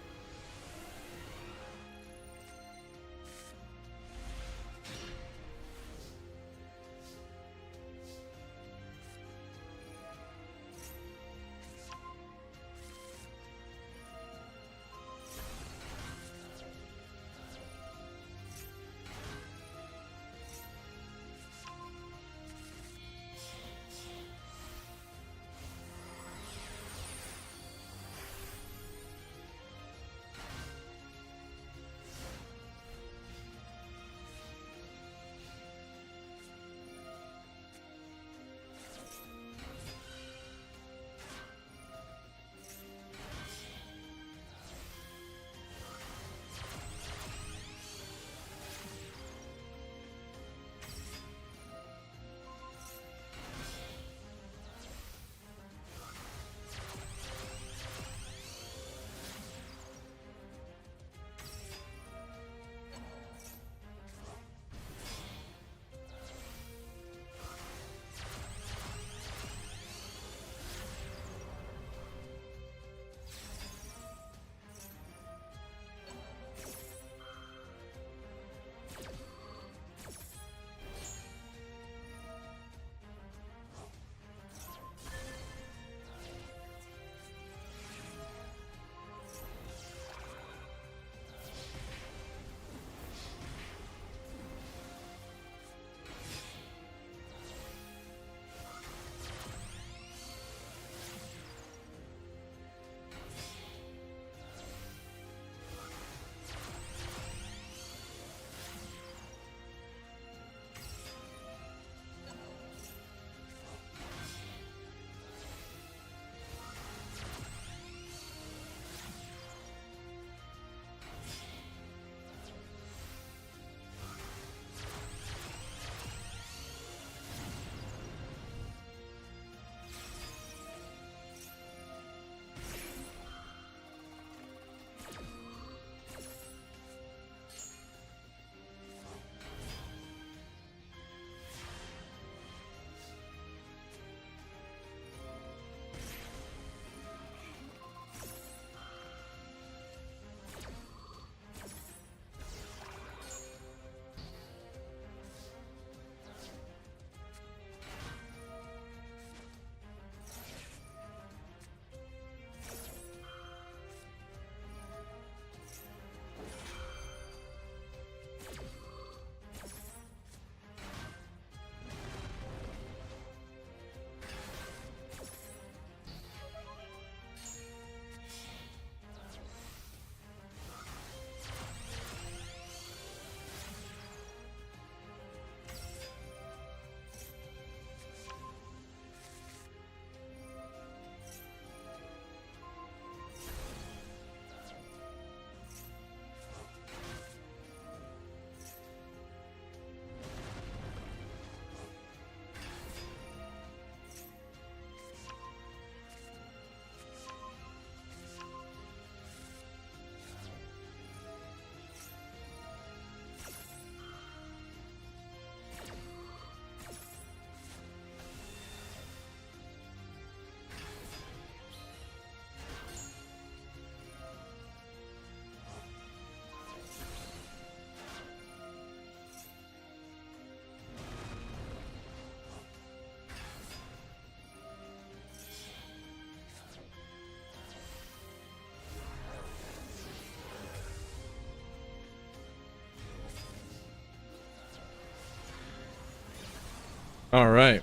All right.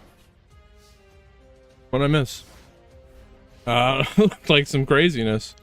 What'd I miss? Like some craziness.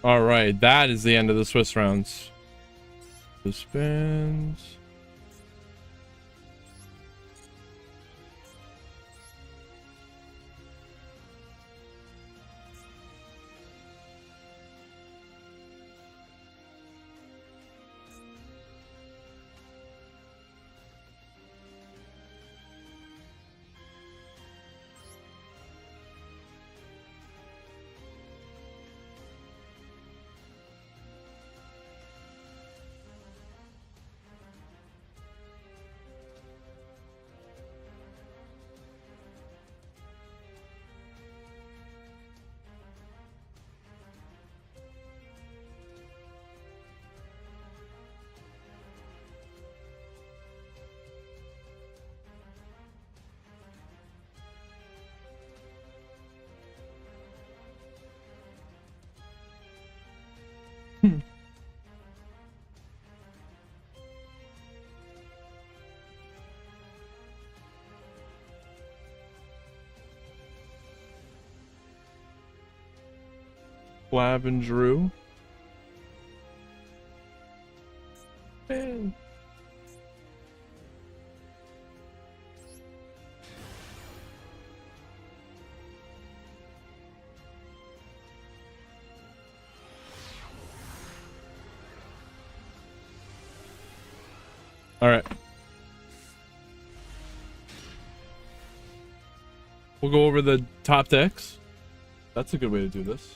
All right, that is the end of the Swiss rounds. Suspense. Flab and Drew. Man. All right. We'll go over the top decks. That's a good way to do this.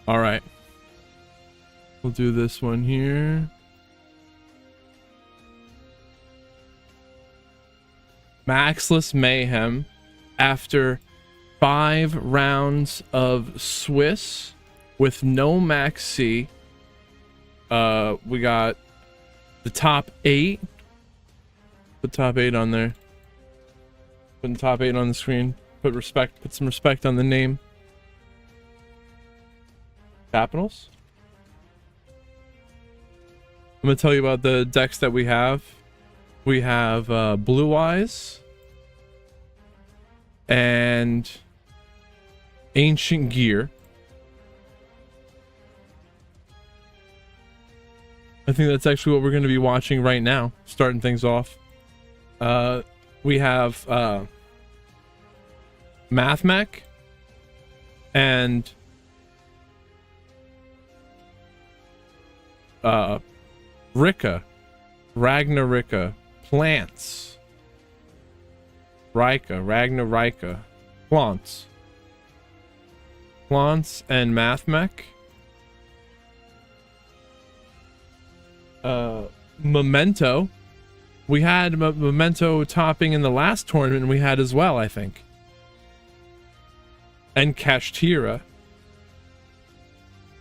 All right. We'll do this one here. Maxless Mayhem. After 5 rounds of Swiss with no Max C, we got the top 8. Put top 8 on there. Putting top 8 on the screen. Put some respect on the name. Capitals. I'm gonna tell you about the decks that we have. We have Blue Eyes and Ancient Gear. I think that's actually what we're going to be watching right now, starting things off. We have Mathmech and Rika, Ragnarika, Plants, Ragnarika, Plants, and Mathmech. Memento. We had Memento topping in the last tournament we had as well, I think. And Kashtira.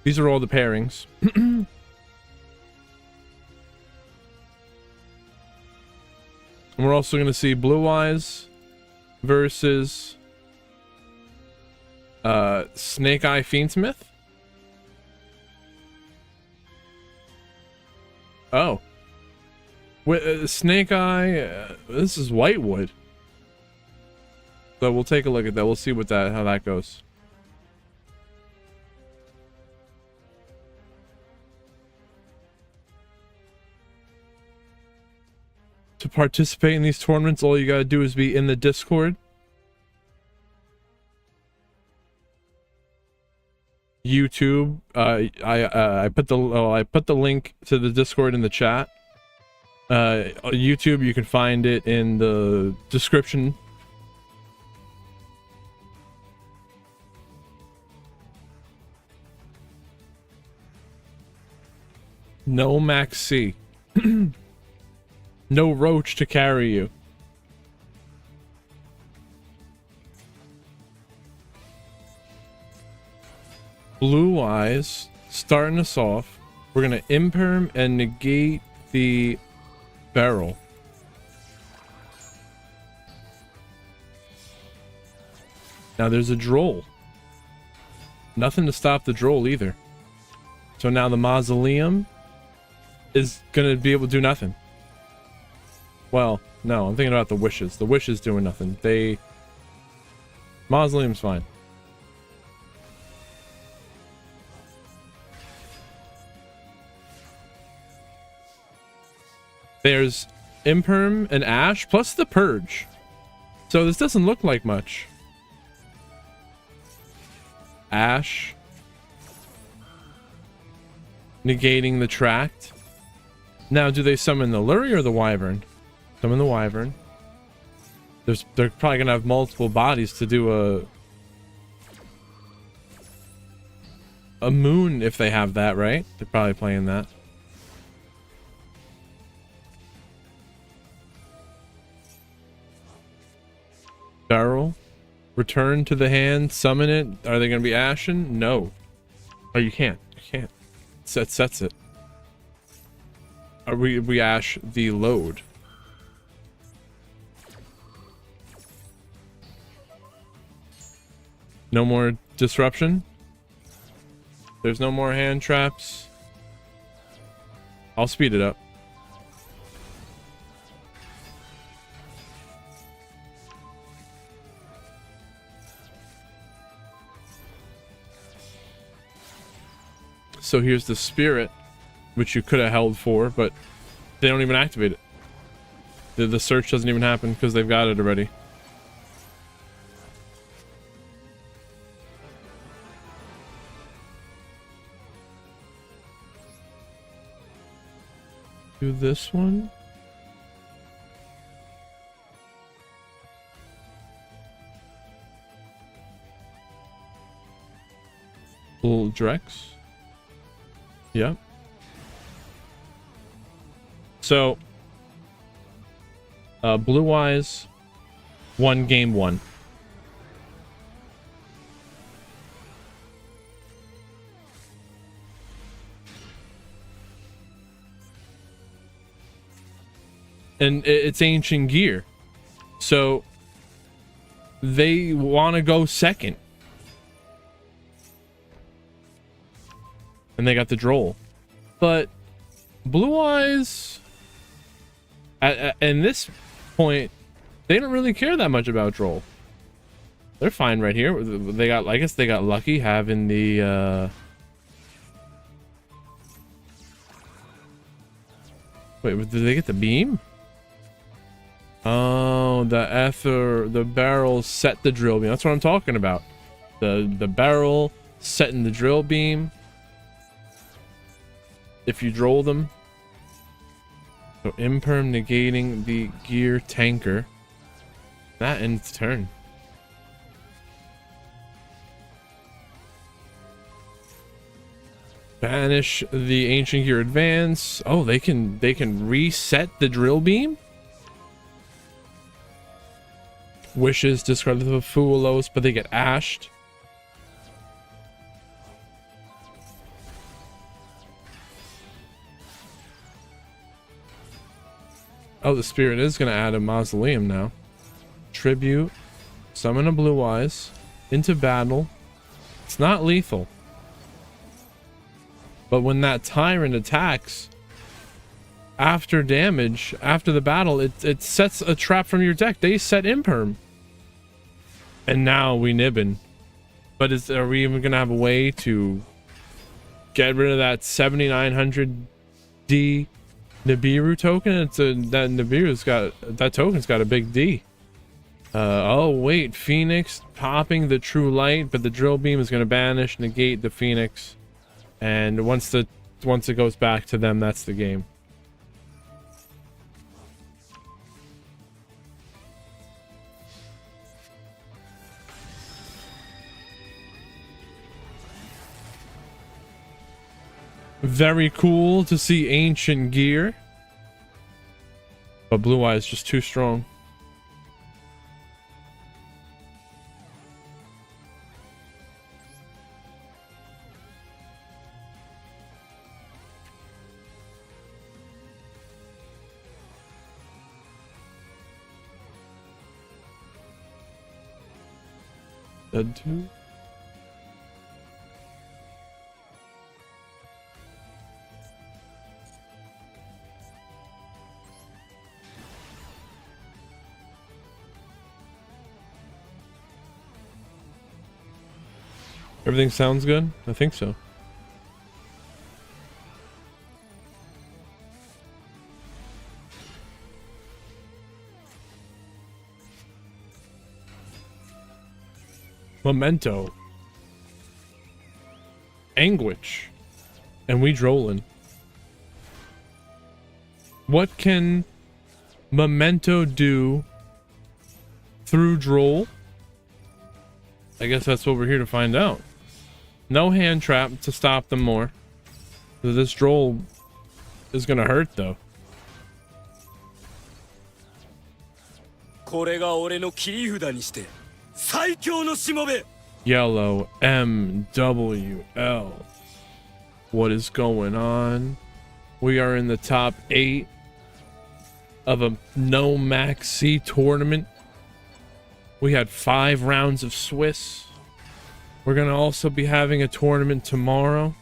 These are all the pairings. And we're also going to see Blue Eyes versus Snake Eye Fiendsmith. Oh. Snake Eye, this is Whitewood. So we'll take a look at that. We'll see how that goes. To participate in these tournaments, all you gotta do is be in the Discord. YouTube, I put the link to the Discord in the chat. YouTube, you can find it in the description. No Max C. No Roach to carry you. Blue Eyes starting us off. We're gonna imperm and negate the barrel. Now there's a droll. Nothing to stop the droll either. So now the mausoleum is gonna be able to do nothing. Well, no, I'm thinking about the wishes. The wishes doing nothing. Mausoleum's fine. There's imperm and ash plus the purge. So this doesn't look like much. Ash. Negating the tract. Now, do they summon the Lurry or the Wyvern? Summon the Wyvern. They're probably gonna have multiple bodies to do a moon if they have that, right? They're probably playing that. Barrel. Return to the hand. Summon it. Are they gonna be ashen? No. Oh, you can't. You can't. Sets it. Are we ash the load? No more disruption. There's no more hand traps. I'll speed it up. So here's the spirit, which you could have held for, but they don't even activate it. The search doesn't even happen because they've got it already. Do this one. Little Drex. Yep. So, Blue Eyes, game one. And it's ancient gear. So, they want to go second. And they got the droll. But Blue Eyes, at this point, they don't really care that much about droll. They're fine right here. They got, I guess they got lucky having the wait, did they get the beam? Oh, the barrel set the drill beam. That's what I'm talking about. The barrel setting the drill beam. If you droll them. So imperm negating the gear tanker. That ends turn. Banish the ancient gear advance. Oh, they can reset the drill beam. Wishes discard the Foolos, but they get ashed. Oh, the spirit is going to add a mausoleum now. Tribute. Summon a Blue Eyes. Into battle. It's not lethal. But when that tyrant attacks, after damage, after the battle, it sets a trap from your deck. They set imperm. And now we nibbin. But are we even going to have a way to get rid of that 7900D Nibiru token. That Nibiru's got, that token's got a big D. Oh wait, Phoenix popping the true light, but the drill beam is going to banish, negate the Phoenix, and once it goes back to them, that's the game. Very cool to see ancient gear, but Blue Eye is just too strong. Dead two. Everything sounds good? I think so. Memento. Anguish. And we drolling. What can Memento do through Droll? I guess that's what we're here to find out. No hand trap to stop them more. This Droll is gonna hurt though. Yellow MWL. What is going on? We are in the top 8 of a no max C tournament. We had 5 rounds of Swiss. We're gonna also be having a tournament tomorrow.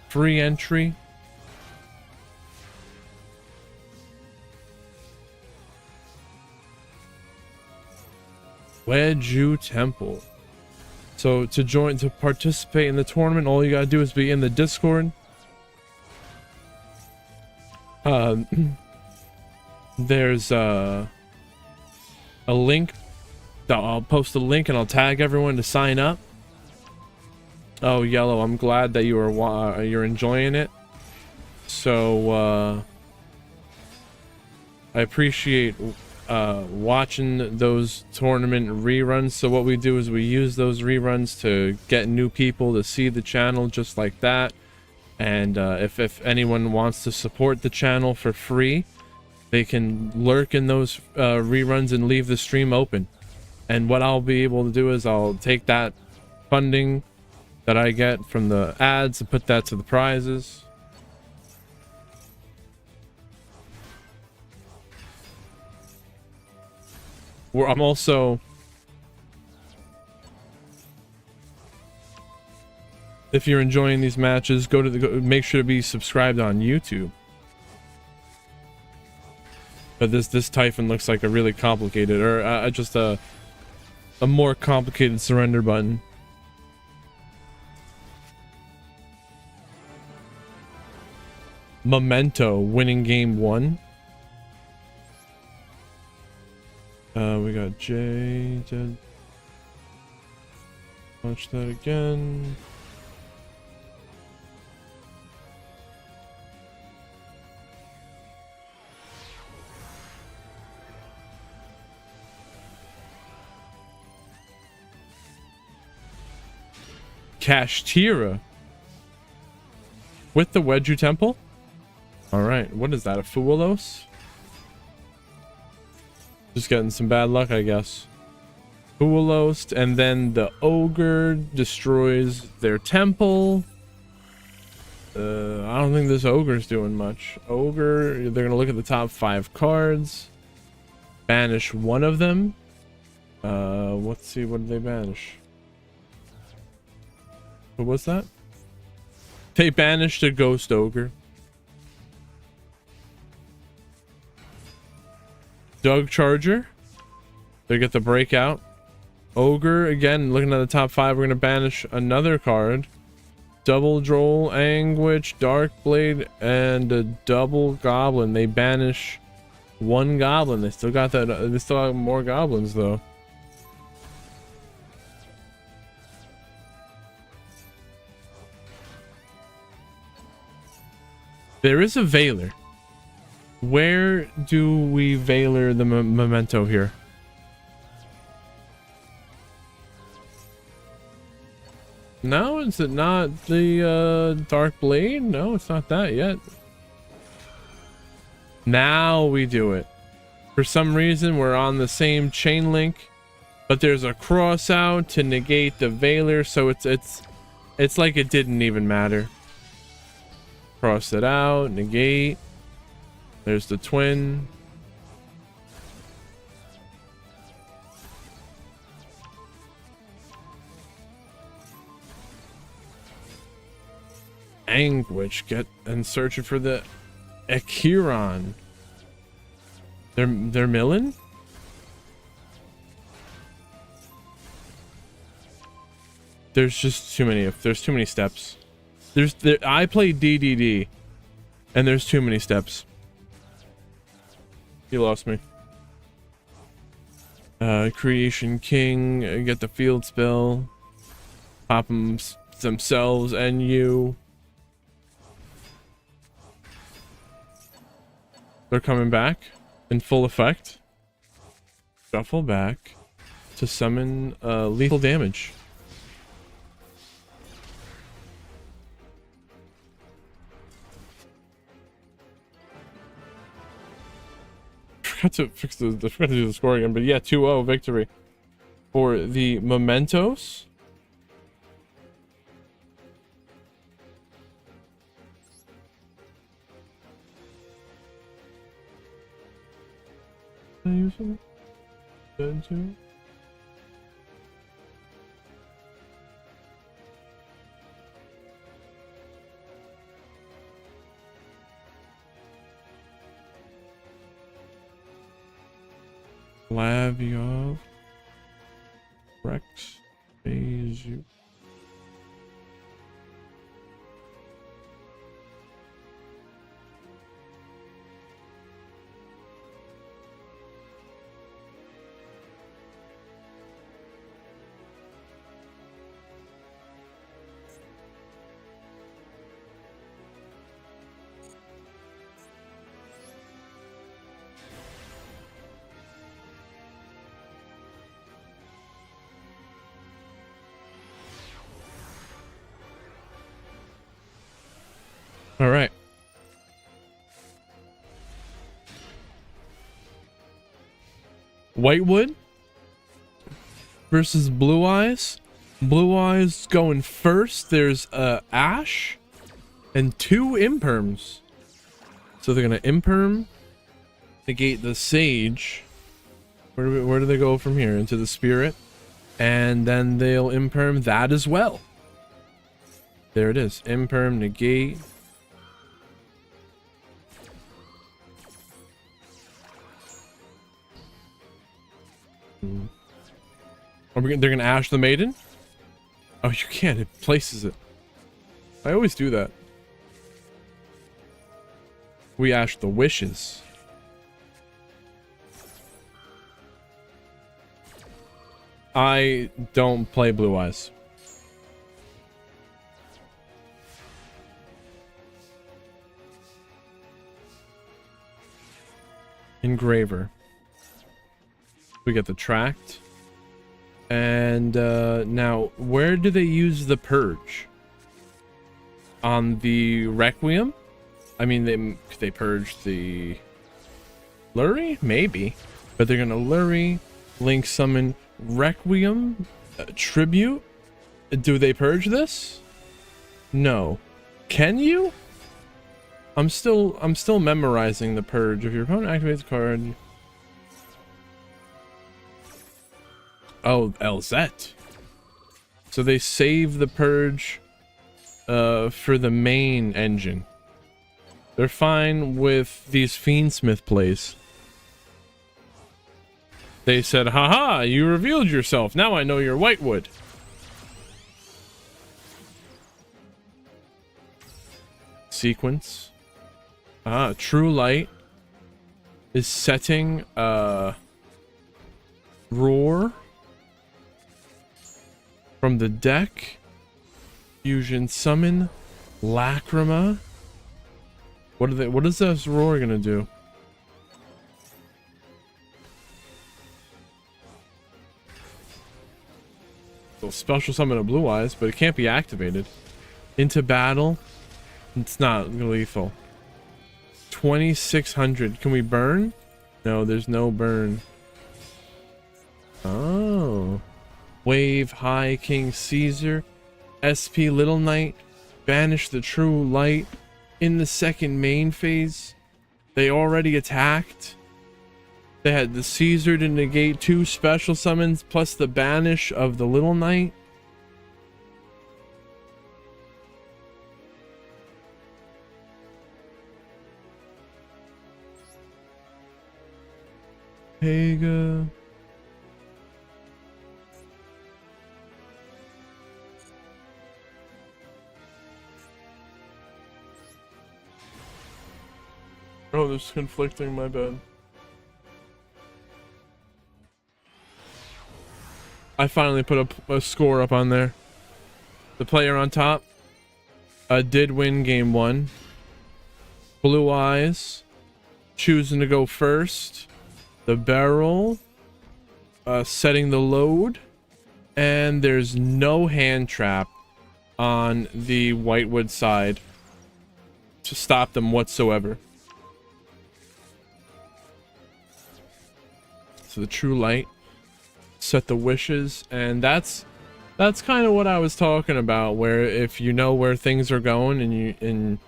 Free entry. Yugioh Temple. So to participate in the tournament, all you gotta do is be in the Discord. There's a link. I'll post a link and I'll tag everyone to sign up. Oh, Yellow, I'm glad that you're enjoying it. So I appreciate watching those tournament reruns. So what we do is we use those reruns to get new people to see the channel just like that. And if anyone wants to support the channel for free, they can lurk in those reruns and leave the stream open. And what I'll be able to do is I'll take that funding that I get from the ads and put that to the prizes. I'm also, if you're enjoying these matches, make sure to be subscribed on YouTube. But this Typhon looks like a really complicated, or just a more complicated surrender button. Memento winning game 1. We got Jay. Watch that again. Kashtira with the Yugioh Temple. All right, what is that? A Fuelos? Just getting some bad luck, I guess. Fuelos, and then the Ogre destroys their temple. I don't think this Ogre's doing much. Ogre, they're gonna look at the top 5 cards, banish one of them. Let's see, what did they banish? What was that? They banished a Ghost Ogre. Doug Charger. They get the breakout. Ogre, again, looking at the top 5, we're going to banish another card. double droll, anguish, dark blade, and a double goblin. They banish one goblin. They still got that. They still have more goblins though. There is a Veiler. Where do we Veiler the memento here? No, is it not the Dark Blade? No, it's not that yet. Now we do it. For some reason, we're on the same chain link, but there's a cross out to negate the Veiler, so it's like it didn't even matter. Cross it out, negate. There's the twin. Anguish, get and searching for the Akiron. They're milling? There's just too many. There's too many steps. I play DDD, and there's too many steps. You lost me. Creation King, get the field spell, pop them themselves and you. They're coming back in full effect. Shuffle back to summon lethal damage. Forgot to do the score again, but yeah, 2-0 victory for the mementos. Yugioh, Rex, Beju. All right. Whitewood versus Blue Eyes. Blue Eyes going first. There's Ash and 2 Imperms. So they're gonna Imperm, negate the Sage. Where do they go from here? Into the Spirit, and then they'll Imperm that as well. There it is. Imperm, negate. They're gonna Ash the Maiden? Oh, you can't. It places it. I always do that. We Ash the Wishes. I don't play Blue Eyes. Engraver. We get the Tract. And now, where do they use the Purge? On the Requiem? I mean, they purge the Lurie? Maybe. But they're gonna Lurie, Link summon Requiem, Tribute. Do they purge this? No. Can you? I'm still memorizing the Purge. If your opponent activates a card. Oh, LZ. So they save the Purge for the main engine. They're fine with these Fiendsmith plays. They said, haha, you revealed yourself. Now I know you're Whitewood. sequence. True Light is setting Roar from the deck. Fusion Summon Lacrima. What is this Roar gonna do? It'll special summon a Blue Eyes, but it can't be activated. Into battle. It's not lethal. 2600. Can we burn? No, there's no burn. Oh. Wave High King Caesar. SP Little Knight. Banish the True Light. In the second main phase. They already attacked. They had the Caesar to negate 2 special summons plus the banish of the Little Knight. Pega. Oh, there's conflicting, my bad. I finally put a score up on there. The player on top did win game 1. Blue Eyes choosing to go first. The barrel setting the load. And there's no hand trap on the Whitewood side to stop them whatsoever. So the True Light set the wishes, and that's kind of what I was talking about, where if you know where things are going and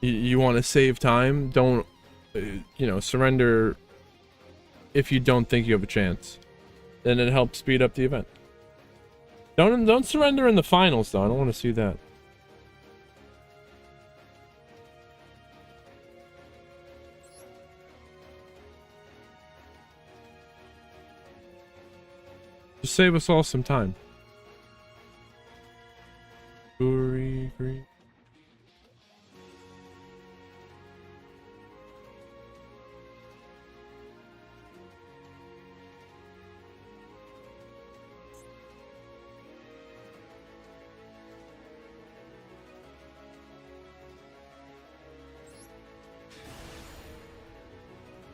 you want to save time, don't surrender if you don't think you have a chance. Then it helps speed up the event. Don't surrender in the finals though. I don't want to see that. Just save us all some time. Green.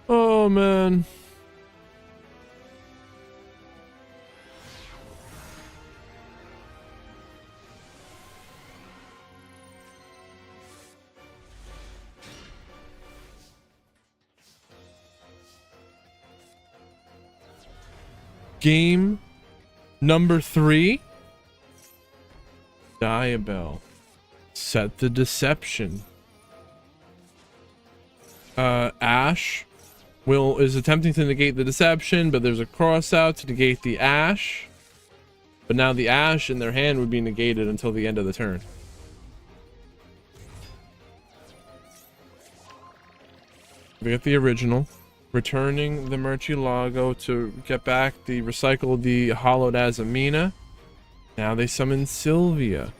Oh man. Game number 3. Diabell. Set the deception. Ash is attempting to negate the deception, but there's a cross out to negate the Ash. But now the Ash in their hand would be negated until the end of the turn. We got the original. Returning the Murcielago to get back the recycle the hollowed Azamina. Now they summon Sylvia.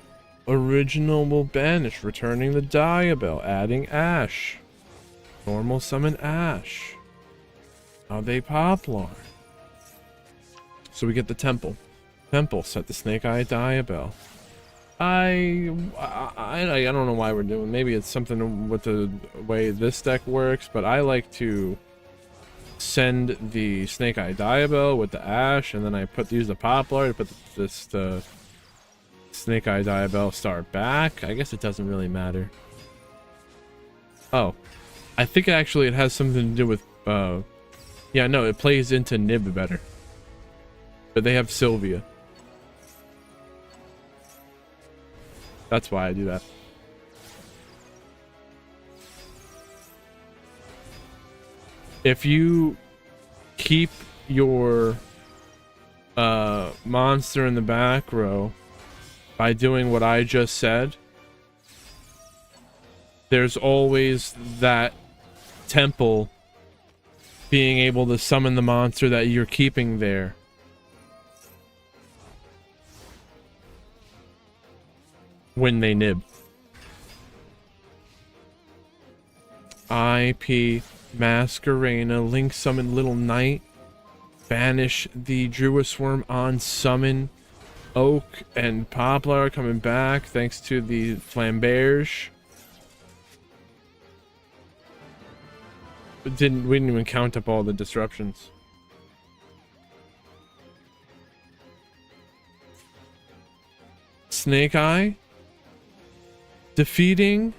Original will banish, returning the Diabell, adding Ash. Normal summon Ash. Now they Poplar. So we get the Temple. Temple set the Snake Eye Diabell. I don't know why we're doing. Maybe it's something with the way this deck works, but I like to send the Snake Eye Diabell with the Ash, and then I use the Poplar to put the Snake Eye Diabell star back. I guess it doesn't really matter. Oh, I think actually it has something to do with yeah, no, it plays into Nib better. But they have Sylvia. That's why I do that. If you keep your monster in the back row by doing what I just said, there's always that temple being able to summon the monster that you're keeping there. When they nib. IP Masquerena. Link summon Little Knight. Banish the Druid Worm on summon. Oak and Poplar are coming back thanks to the Flamberge. We didn't even count up all the disruptions. Snake Eye defeating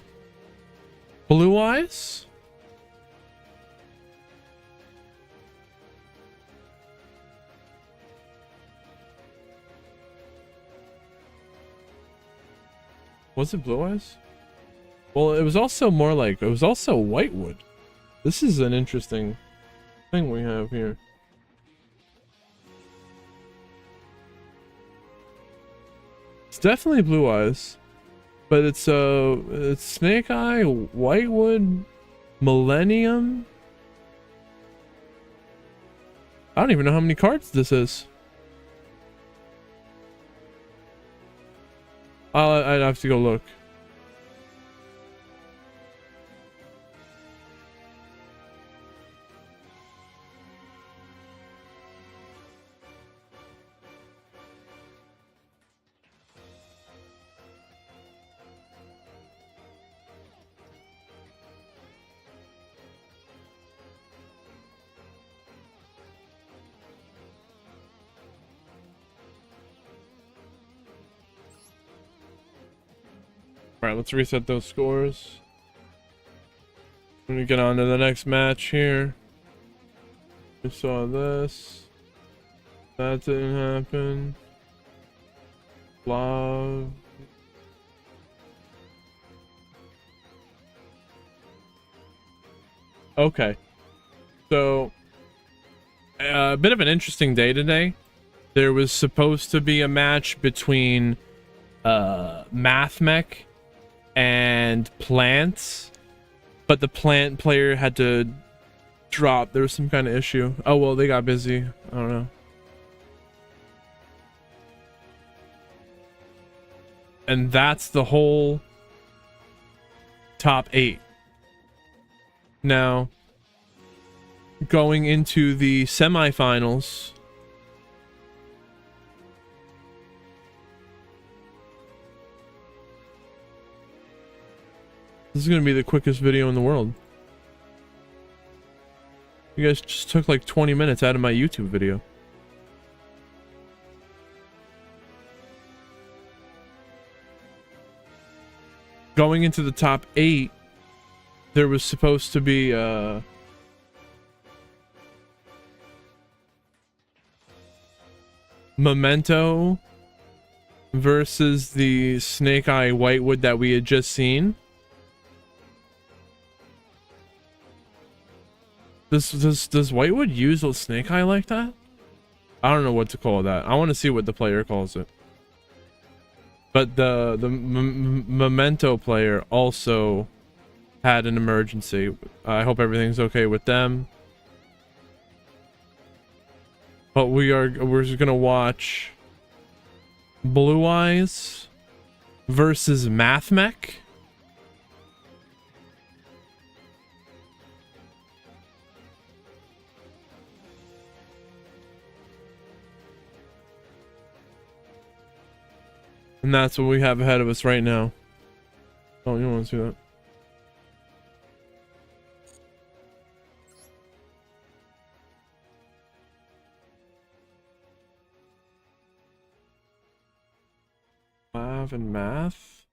Blue Eyes. Was it Blue Eyes? Well, it was also more like, it was also Whitewood. This is an interesting thing we have here. It's definitely Blue Eyes, but it's Snake Eye, Whitewood, Millennium. I don't even know how many cards this is. I'd have to go look. Alright, let's reset those scores. Let me get on to the next match here. We saw this. That didn't happen. Love. Okay. So, a bit of an interesting day today. There was supposed to be a match between Math Mech and Plants, but the Plant player had to drop. There was some kind of issue. Oh well, they got busy. I don't know. And that's the whole top 8. Now, going into the semifinals, this is going to be the quickest video in the world. You guys just took like 20 minutes out of my YouTube video. Going into the top 8, there was supposed to be Memento versus the Snake Eye Whitewood that we had just seen. Does Whitewood use a Snake Eye like that? I don't know what to call that. I want to see what the player calls it. But the Memento player also had an emergency. I hope everything's okay with them. But we're just gonna watch Blue Eyes versus Math Mech. And that's what we have ahead of us right now. Oh, you don't want to see that. Math and math.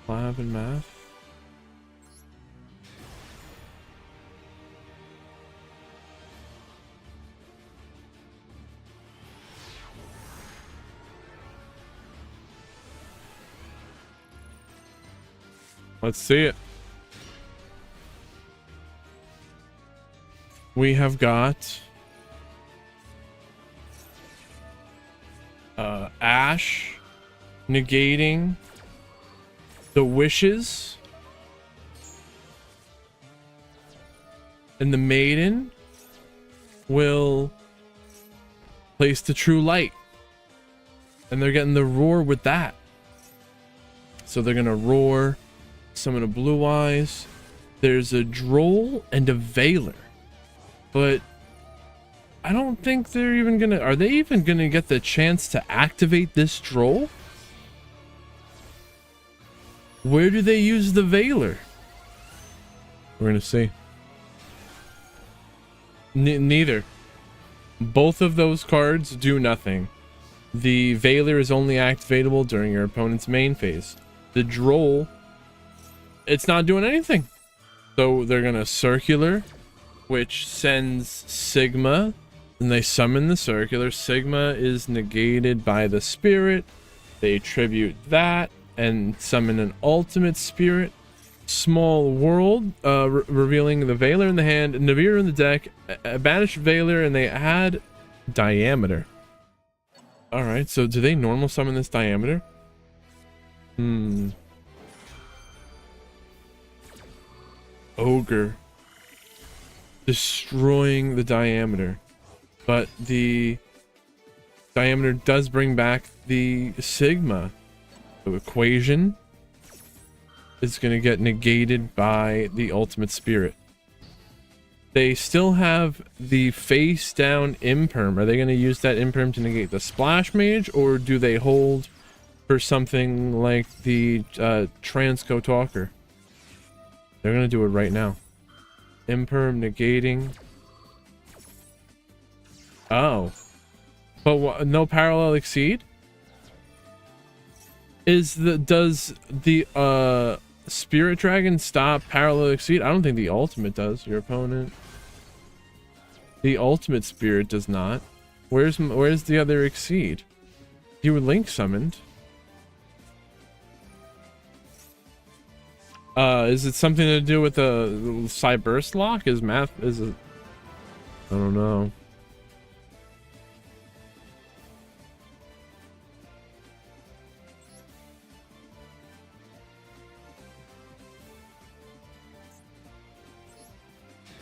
Lab and math. Let's see it. We have got Ash negating the wishes, and the maiden will place the true light. And they're getting the roar with that. So they're gonna roar, summon a Blue Eyes. There's a Droll and a Veiler. But I don't think they're even gonna... Are they even gonna get the chance to activate this Droll? Where do they use the Veiler? We're gonna see. Neither. Both of those cards do nothing. The Veiler is only activatable during your opponent's main phase. The Droll, it's not doing anything. So they're gonna Circular, which sends Sigma, and they summon the Circular. Sigma is negated by the Spirit. They tribute that and summon an Ultimate Spirit. Small World, revealing the Veiler in the hand, Navir in the deck, banish Veiler, and they add Diameter. Alright, so do they normal summon this Diameter? Ogre. Destroying the Diameter. But the Diameter does bring back the Sigma. The Equation is going to get negated by the Ultimate Spirit. They still have the face down Imperm. Are they going to use that Imperm to negate the Splash Mage, or do they hold for something like the Transco Talker? They're going to do it right now. Imperm negating. Oh. But no Parallel Exceed? Does the Spirit Dragon stop Parallel Exceed? I don't think the ultimate does. Your opponent. The ultimate Spirit does not. Where's the other Exceed? You were Link summoned. Is it something to do with the Cyburst lock? Is it? I don't know.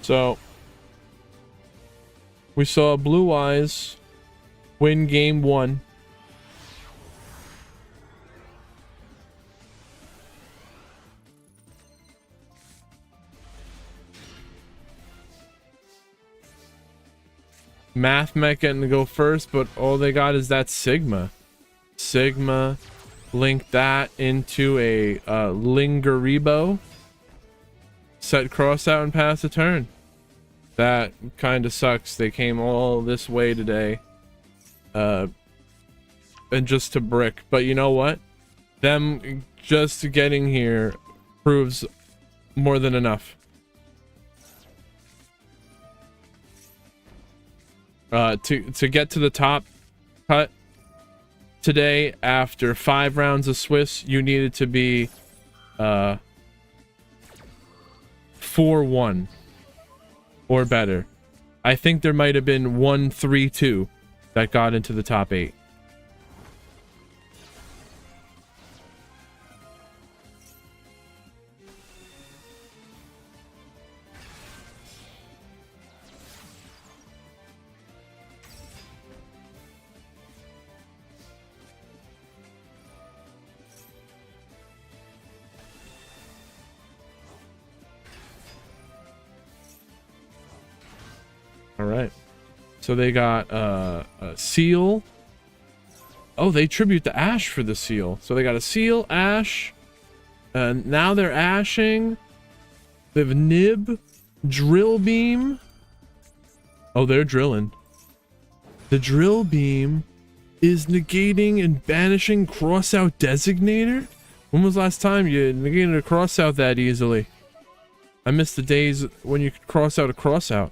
So, we saw Blue Eyes win game 1. Math Mech getting to go first, but all they got is that Sigma. Sigma, link that into a Lingeribo. Set cross out and pass a turn. That kind of sucks. They came all this way today. And just to brick. But you know what? Them just getting here proves more than enough. To get to the top cut today after 5 rounds of Swiss, you needed to be 4-1 or better. I think there might have been 1-3-2 that got into the top 8. All right, so they got a Seal. Oh, they tribute the Ash for the Seal. So they got a Seal, Ash, and now they're ashing. They have Nib, Drill Beam. Oh, they're drilling. The Drill Beam is negating and banishing Crossout Designator. When was the last time you negated a Crossout that easily? I miss the days when you could cross out a Crossout.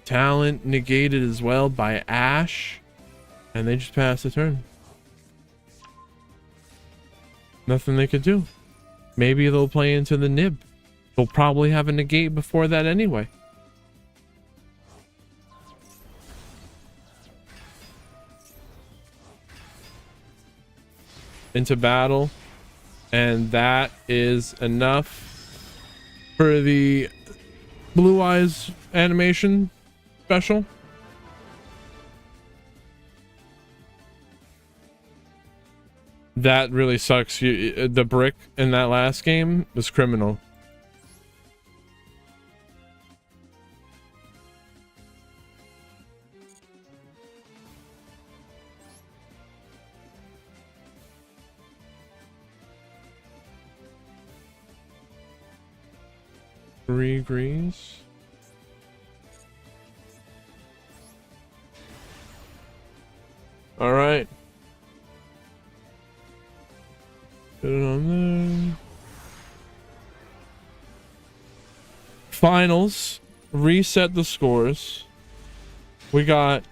Talent negated as well by Ash, and they just passed the turn. Nothing they could do. Maybe they'll play into the Nib. They'll probably have a negate before that anyway. Into battle, and that is enough for the Blue Eyes animation special. That really sucks. The brick in that last game was criminal. Three agrees. All right. Put it on there. Finals. Reset the scores. We got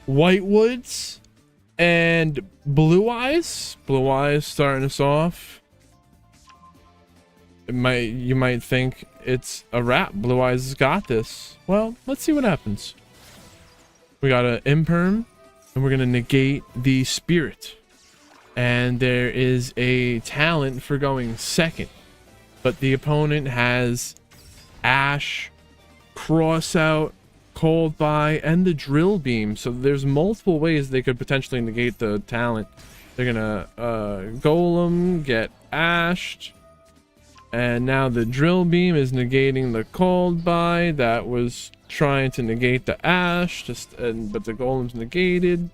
Whitewoods and Blue Eyes. Blue Eyes starting us off. You might think it's a wrap. Blue Eyes has got this. Well, let's see what happens. We got an Imperm, and we're gonna negate the Spirit. And there is a talent for going second, but the opponent has Ash, Cross Out, Cold Buy, and the Drill Beam. So there's multiple ways they could potentially negate the talent. They're gonna Golem, get Ashed, and now the Drill Beam is negating the Cold Buy that was trying to negate the Ash, but the Golem's negated.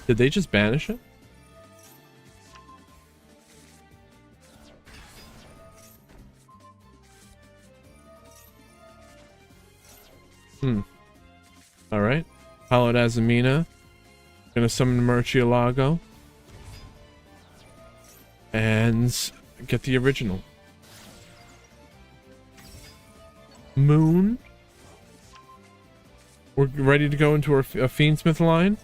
Did they just banish it? All right. Hallowed Azamina. Gonna summon Murcielago. And get the original. Moon. We're ready to go into our Fiendsmith line.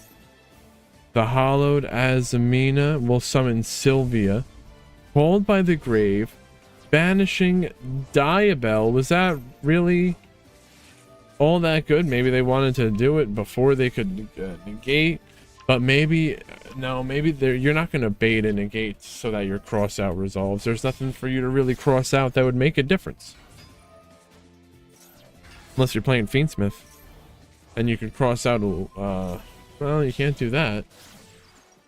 The Hallowed Azamina will summon Sylvia. Called by the Grave. Banishing Diabell. Was that really all that good? Maybe they wanted to do it before they could negate. But maybe, no, maybe you're not going to bait a negate so that your cross out resolves. There's nothing for you to really cross out that would make a difference. Unless you're playing Fiendsmith. And you could cross out, well, you can't do that.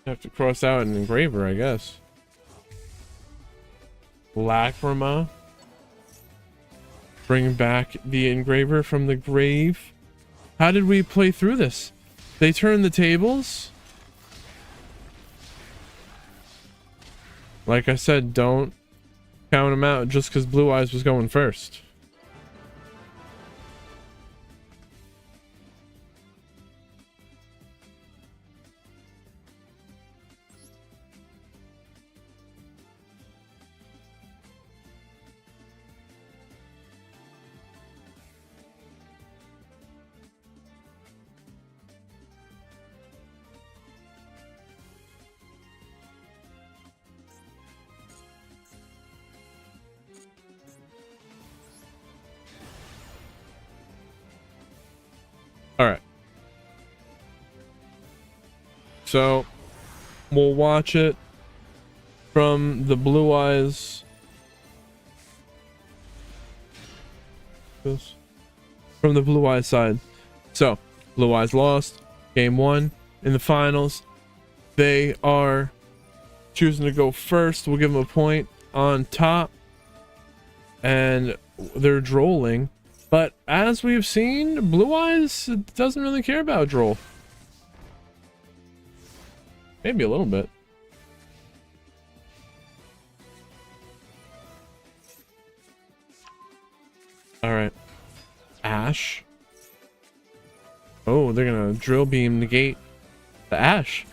You have to cross out an Engraver, I guess. Lacrima. Bring back the Engraver from the grave. How did we play through this? They turned the tables. Like I said, don't count them out just because Blue Eyes was going first. All right. So we'll watch it from the Blue Eyes. From the Blue Eyes side. So Blue Eyes lost game 1 in the finals. They are choosing to go first. We'll give them a point on top. And they're drolling. But as we've seen, Blue Eyes doesn't really care about Droll. Maybe a little bit. Alright. Ash. Oh, they're gonna Drill Beam negate the Ash.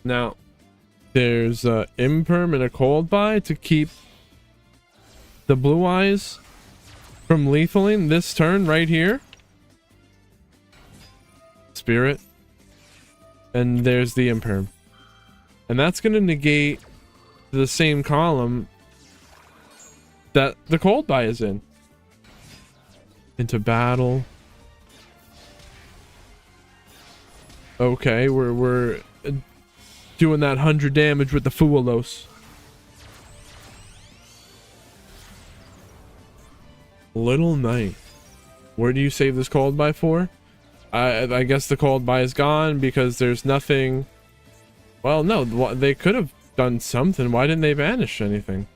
Now, there's a Imperm and a Cold Buy to keep the Blue Eyes from lethaling this turn right here. Spirit. And there's the Imperm. And that's going to negate the same column that the Cold Buy is in. Into battle. Okay, we're doing that 100 damage with the Fuelos. Little Knight. Where do you save this called by for? I guess the called by is gone because there's nothing. Well, no, they could have done something. Why didn't they banish anything?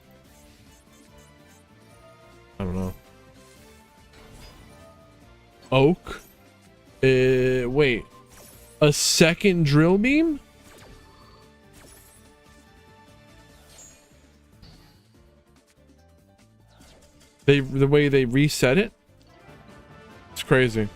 I don't know. Oak. Wait. A second drill beam? The way they reset it? It's crazy.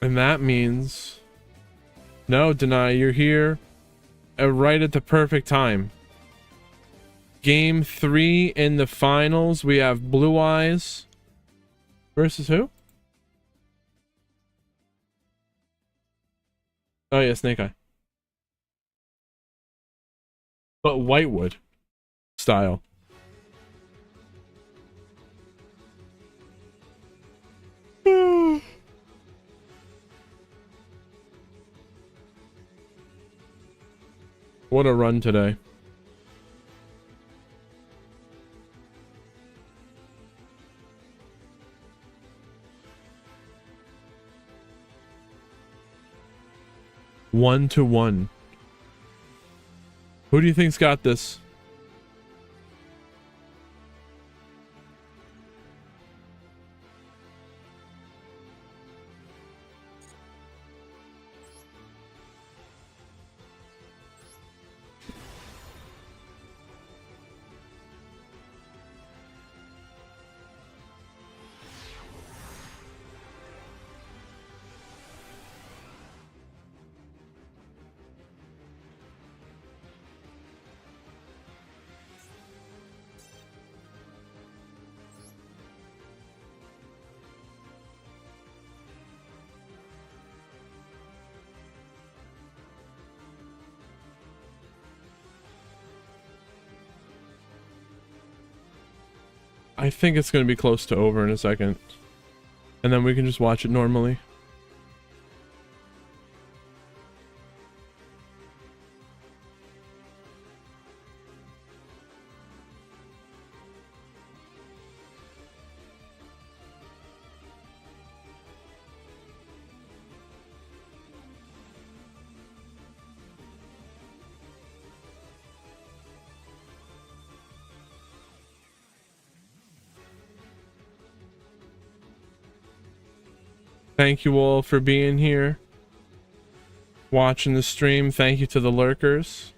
And that means... No, Deny, you're here right at the perfect time. Game 3 in the finals. We have Blue Eyes versus who? Oh yeah, Snake Eye. But Whitewood style. What a run today. One to one. Who do you think's got this? I think it's going to be close to over in a second. And then we can just watch it normally. Thank you all for being here, watching the stream. Thank you to the lurkers.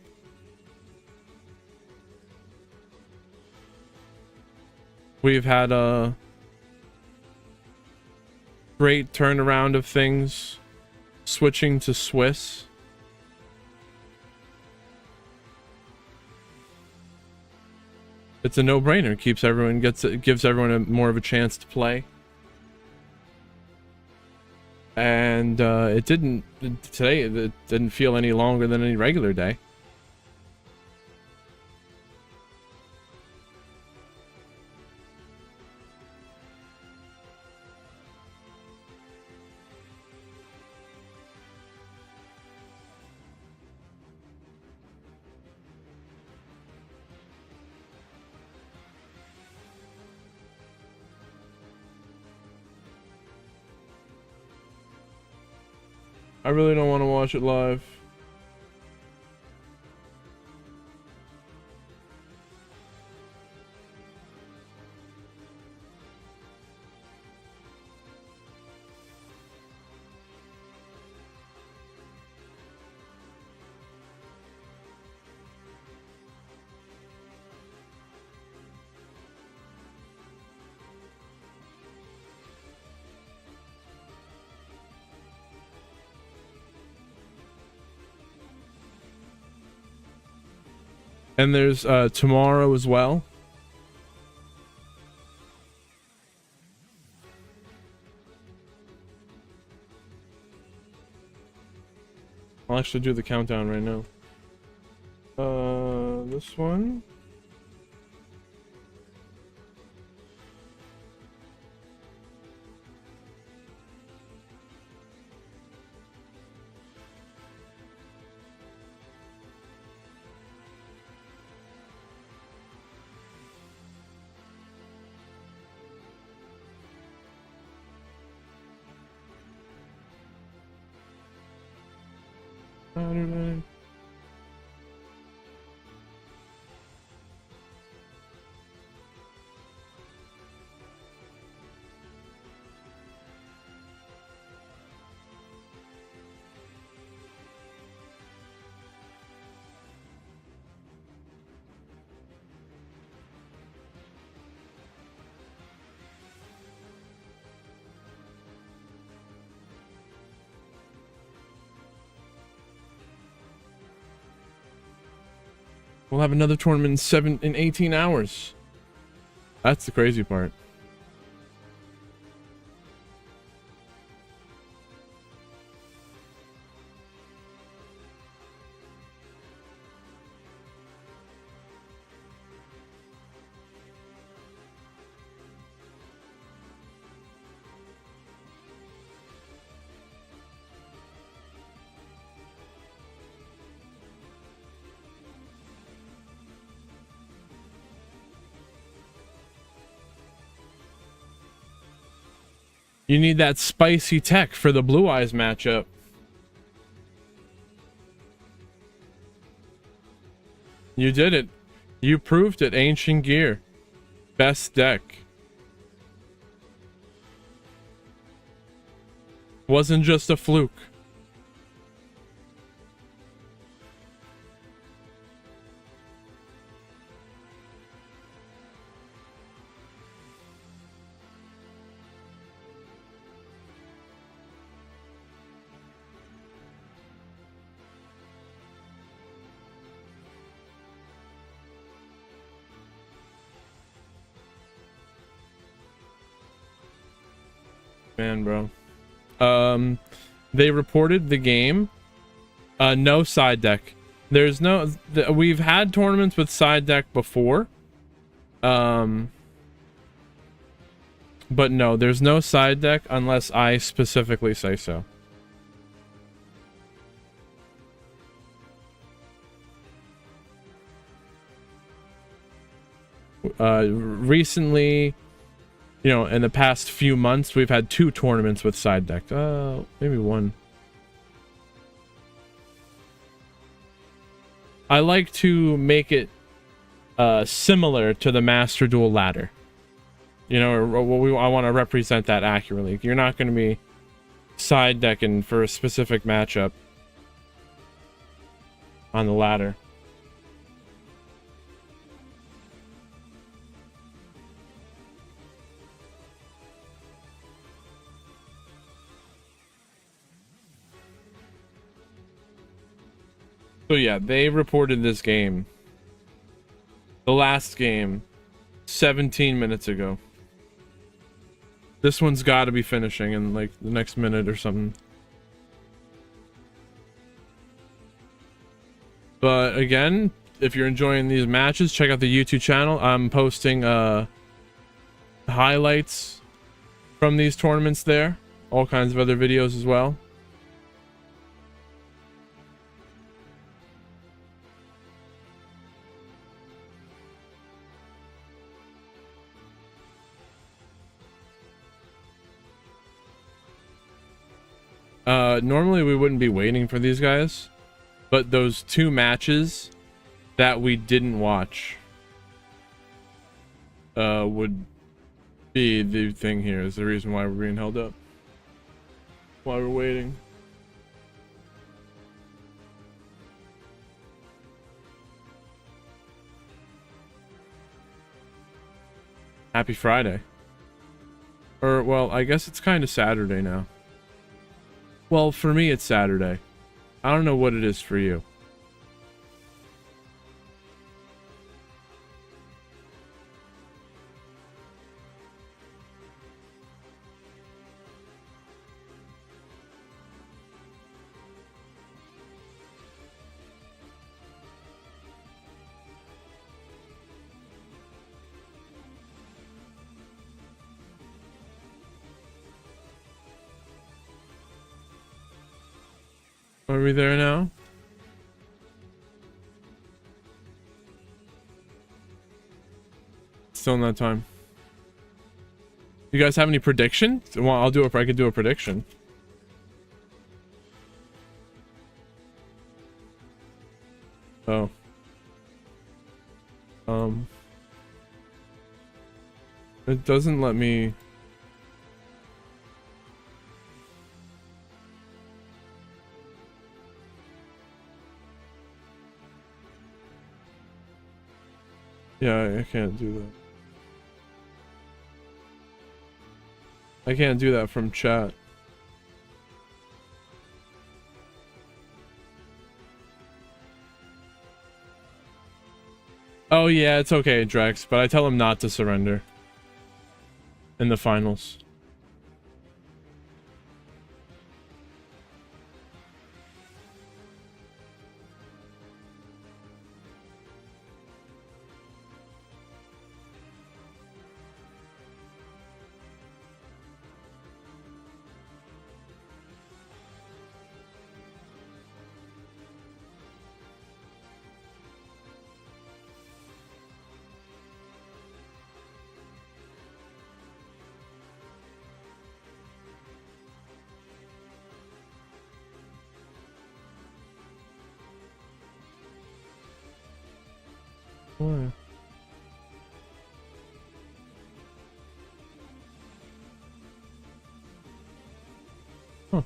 We've had a great turnaround of things, switching to Swiss. It's a no-brainer. Gives everyone more of a chance to play. And it didn't feel any longer than any regular day. I really don't want to watch it live. And there's tomorrow as well. I'll actually do the countdown right now. This one. Saturday. We'll have another tournament in 18 hours. That's the crazy part. You need that spicy tech for the Blue Eyes matchup. You did it. You proved it. Ancient Gear. Best deck. Wasn't just a fluke. Man, bro. They reported the game. No side deck. There's no. We've had tournaments with side deck before. But no, there's no side deck unless I specifically say so. Recently, you know, in the past few months, we've had 2 tournaments with side deck. Maybe 1. I like to make it similar to the Master Duel ladder. You know, I want to represent that accurately. You're not going to be side decking for a specific matchup on the ladder. So yeah, they reported this game, the last game, 17 minutes ago. This one's got to be finishing in like the next minute or something. But again, if you're enjoying these matches, check out the YouTube channel. I'm posting highlights from these tournaments there, all kinds of other videos as well. Normally we wouldn't be waiting for these guys, but those 2 matches that we didn't watch would be the thing here, is the reason why we're being held up, why we're waiting. Happy Friday. Or, well, I guess it's kind of Saturday now. Well, for me, it's Saturday. I don't know what it is for you. Are we there now? Still not time. You guys have any predictions? Well, I could do a prediction. So, it doesn't let me. Yeah, I can't do that. I can't do that from chat. Oh yeah, it's okay, Drex, but I tell him not to surrender in the finals. Why? Huh.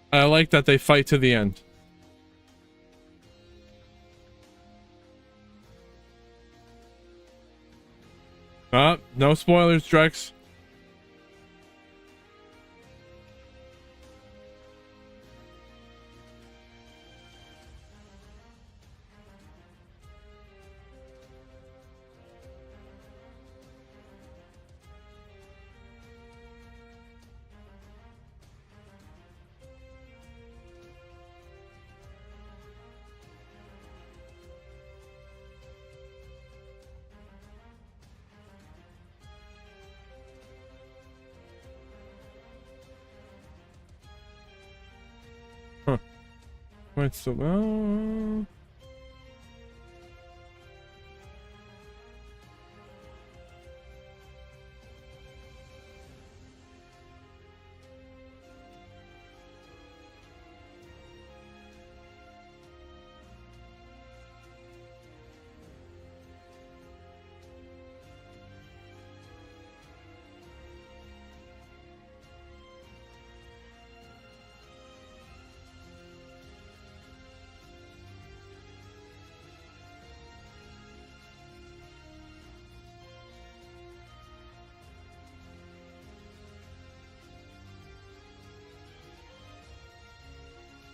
I like that they fight to the end. No spoilers, Drex. Huh. Wait, so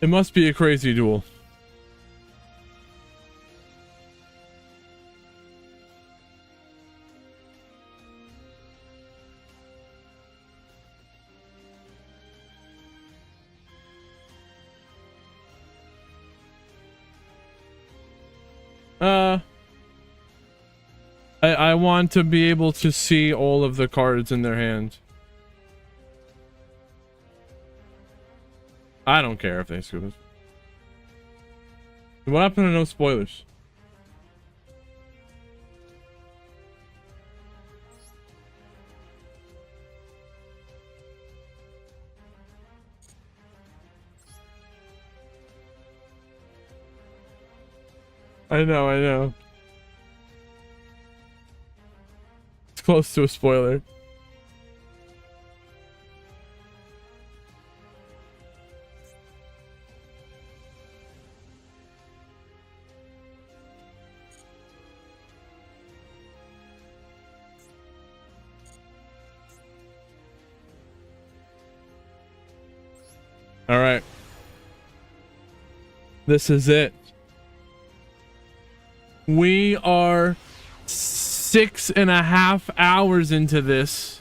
it must be a crazy duel. I want to be able to see all of the cards in their hand. I don't care if they screw us. What happened to no spoilers? I know. It's close to a spoiler. All right. This is it. We are 6.5 hours into this.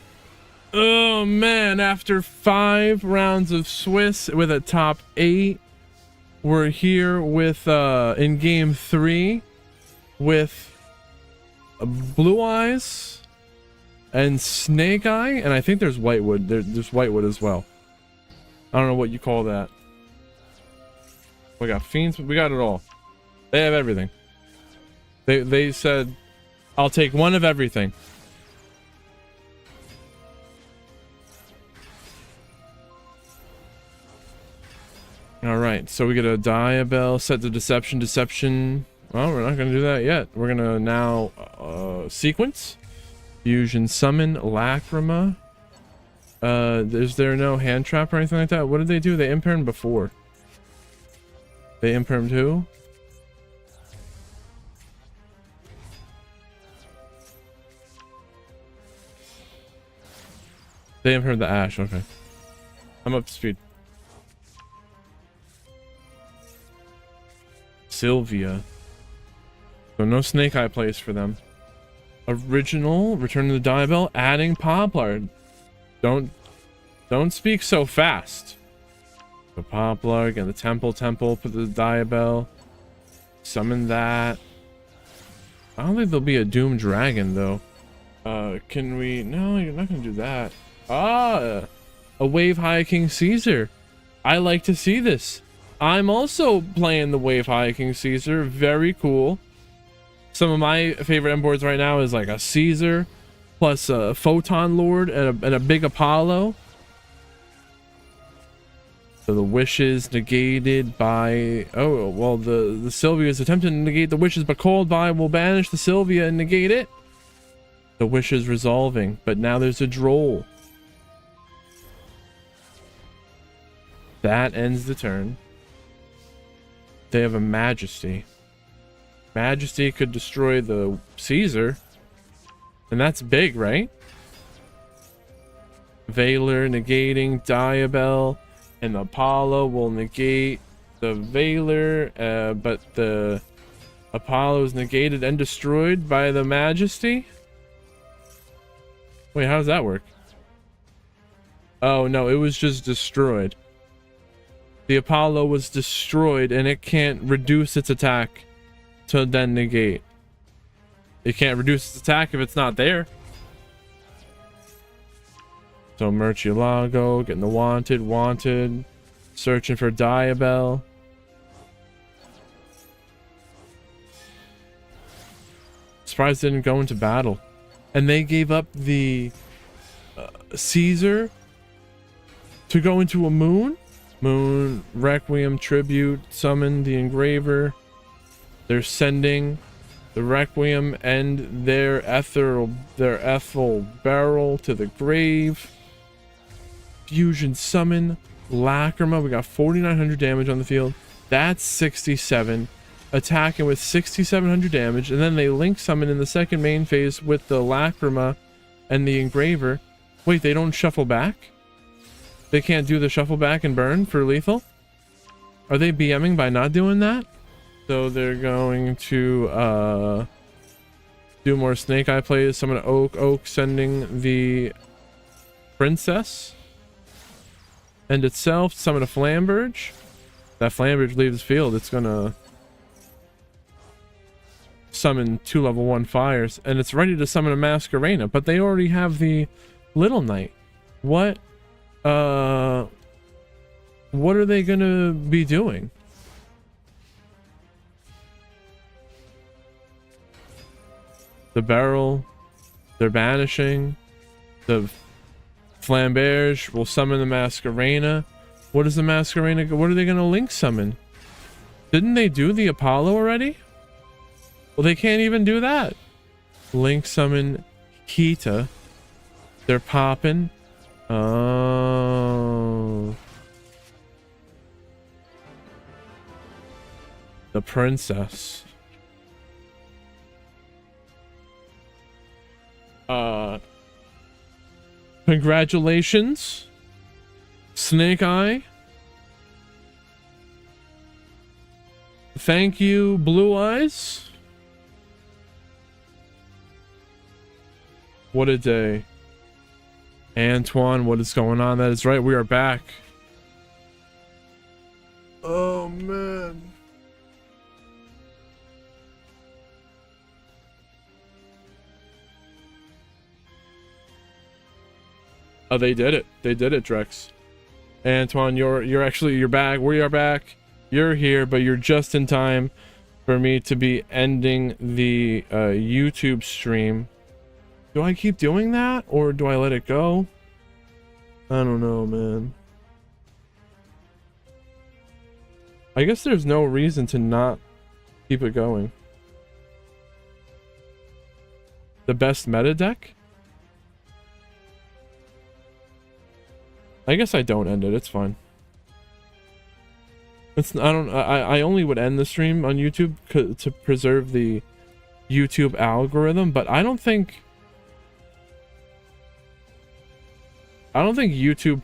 Oh man, after 5 rounds of Swiss with a top 8, We're here with in game 3 with Blue Eyes and Snake Eye, and I think there's Whitewood. There's Whitewood as well. I don't know what you call that. We got Fiends. We got it all. They have everything. They said, I'll take one of everything. All right, so we get a Diabell, set the deception. Well, we're not gonna do that yet. We're gonna now sequence, fusion, summon, Lacrima. Is there no hand trap or anything like that? What did they do? They impermed before. They impermed who? They impermed the Ash. Okay, I'm up to speed. Sylvia. So no Snake Eye plays for them. Original, Return to the Diabell, adding Poplar. Don't speak so fast. The Poplar and the Temple, put the Diabell. Summon that. I don't think there'll be a Doom Dragon though. Can we? No, you're not gonna do that. A Wave High King Caesar. I like to see this. I'm also playing the Wave High King Caesar. Very cool. Some of my favorite imports right now is like a Caesar plus a Photon Lord and a big Apollo. So the wishes negated by... Oh, well, the Sylvia is attempting to negate the wishes, but called by will banish the Sylvia and negate it. The wishes resolving, but now there's a Droll. That ends the turn. They have a Majesty. Majesty could destroy the Caesar. And that's big, right? Veiler negating Diabell. And the Apollo will negate the Veiler. But the Apollo is negated and destroyed by the Majesty. Wait, how does that work? Oh, no, it was just destroyed. The Apollo was destroyed and it can't reduce its attack to then negate. It can't reduce its attack if it's not there. So Murcielago, getting the wanted, searching for Diabell. Surprised they didn't go into battle. And they gave up the Caesar to go into a Moon. Moon, Requiem, Tribute, summon the Engraver. They're sending the Requiem and their Ethel Barrel to the grave. Fusion, summon, Lacrima. We got 4,900 damage on the field. That's 67. Attacking with 6,700 damage. And then they link summon in the second main phase with the Lacrima and the Engraver. Wait, they don't shuffle back? They can't do the shuffle back and burn for lethal? Are they BMing by not doing that? So they're going to do more Snake Eye plays. Summon Oak sending the Princess. And itself, summon a Flamberge. That Flamberge leaves the field. It's gonna summon 2 level 1 fires. And it's ready to summon a Masquerena. But they already have the Little Knight. What are they gonna be doing? The barrel, they're banishing. The Flamberge will summon the Masquerena. What is the Masquerena? What are they gonna link summon? Didn't they do the Apollo already? Well, they can't even do that. Link summon Kita. They're popping. Oh. The Princess. Congratulations, Snake Eye. Thank you, Blue Eyes. What a day. Antoine, what is going on? That is right, we are back. Oh man. Oh, they did it. They did it, Drex. Antoine, you're back. We are back. You're here, but you're just in time for me to be ending the YouTube stream. Do I keep doing that, or do I let it go? I don't know, man. I guess there's no reason to not keep it going. The best meta deck? I guess I don't end it. It's fine. I only would end the stream on YouTube to preserve the YouTube algorithm, but I don't think YouTube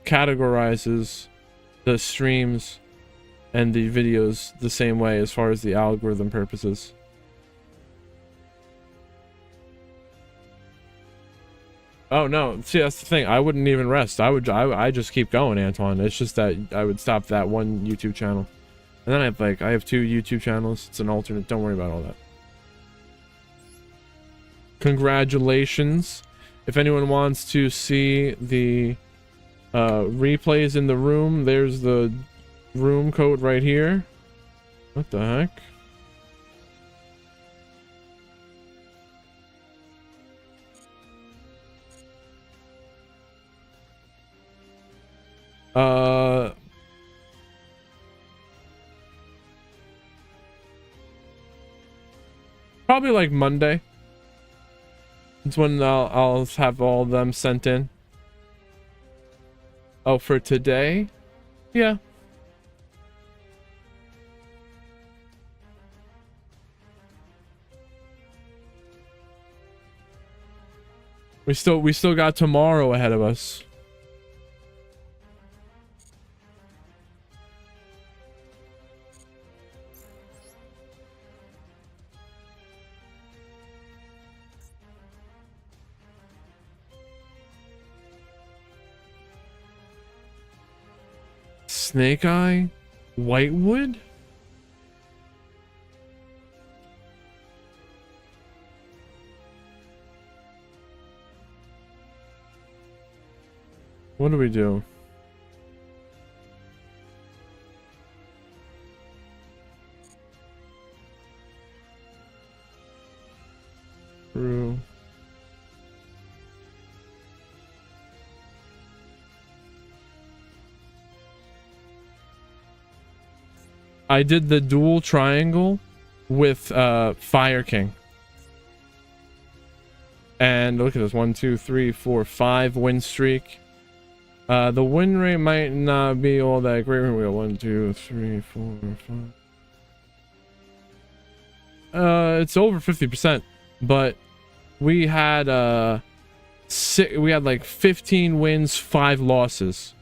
categorizes the streams and the videos the same way as far as the algorithm purposes. Oh no, see, that's the thing. I wouldn't even rest. I just keep going, Antoine. It's just that I would stop that one YouTube channel. And then I have 2 YouTube channels. It's an alternate. Don't worry about all that. Congratulations. If anyone wants to see the replays in the room, there's the room code right here. What the heck? Probably like Monday. It's when I'll have all of them sent in. Oh, for today? Yeah. We still got tomorrow ahead of us. Snake Eye? Whitewood? What do we do? True. I did the dual triangle with Fire King. And look at this, 1, 2, 3, 4, 5 win streak. The win rate might not be all that great. We got 1, 2, 3, 4, 5. It's over 50%, but we had like 15 wins, 5 losses.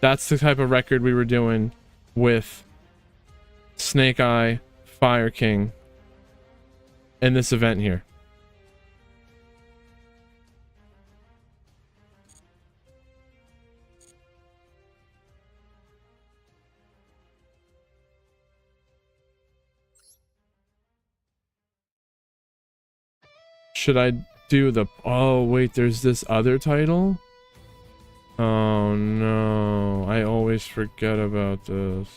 That's the type of record we were doing with Snake Eye, Fire King, in this event here. Should I do the... Oh, wait, there's this other title? Oh, no. I always forget about this.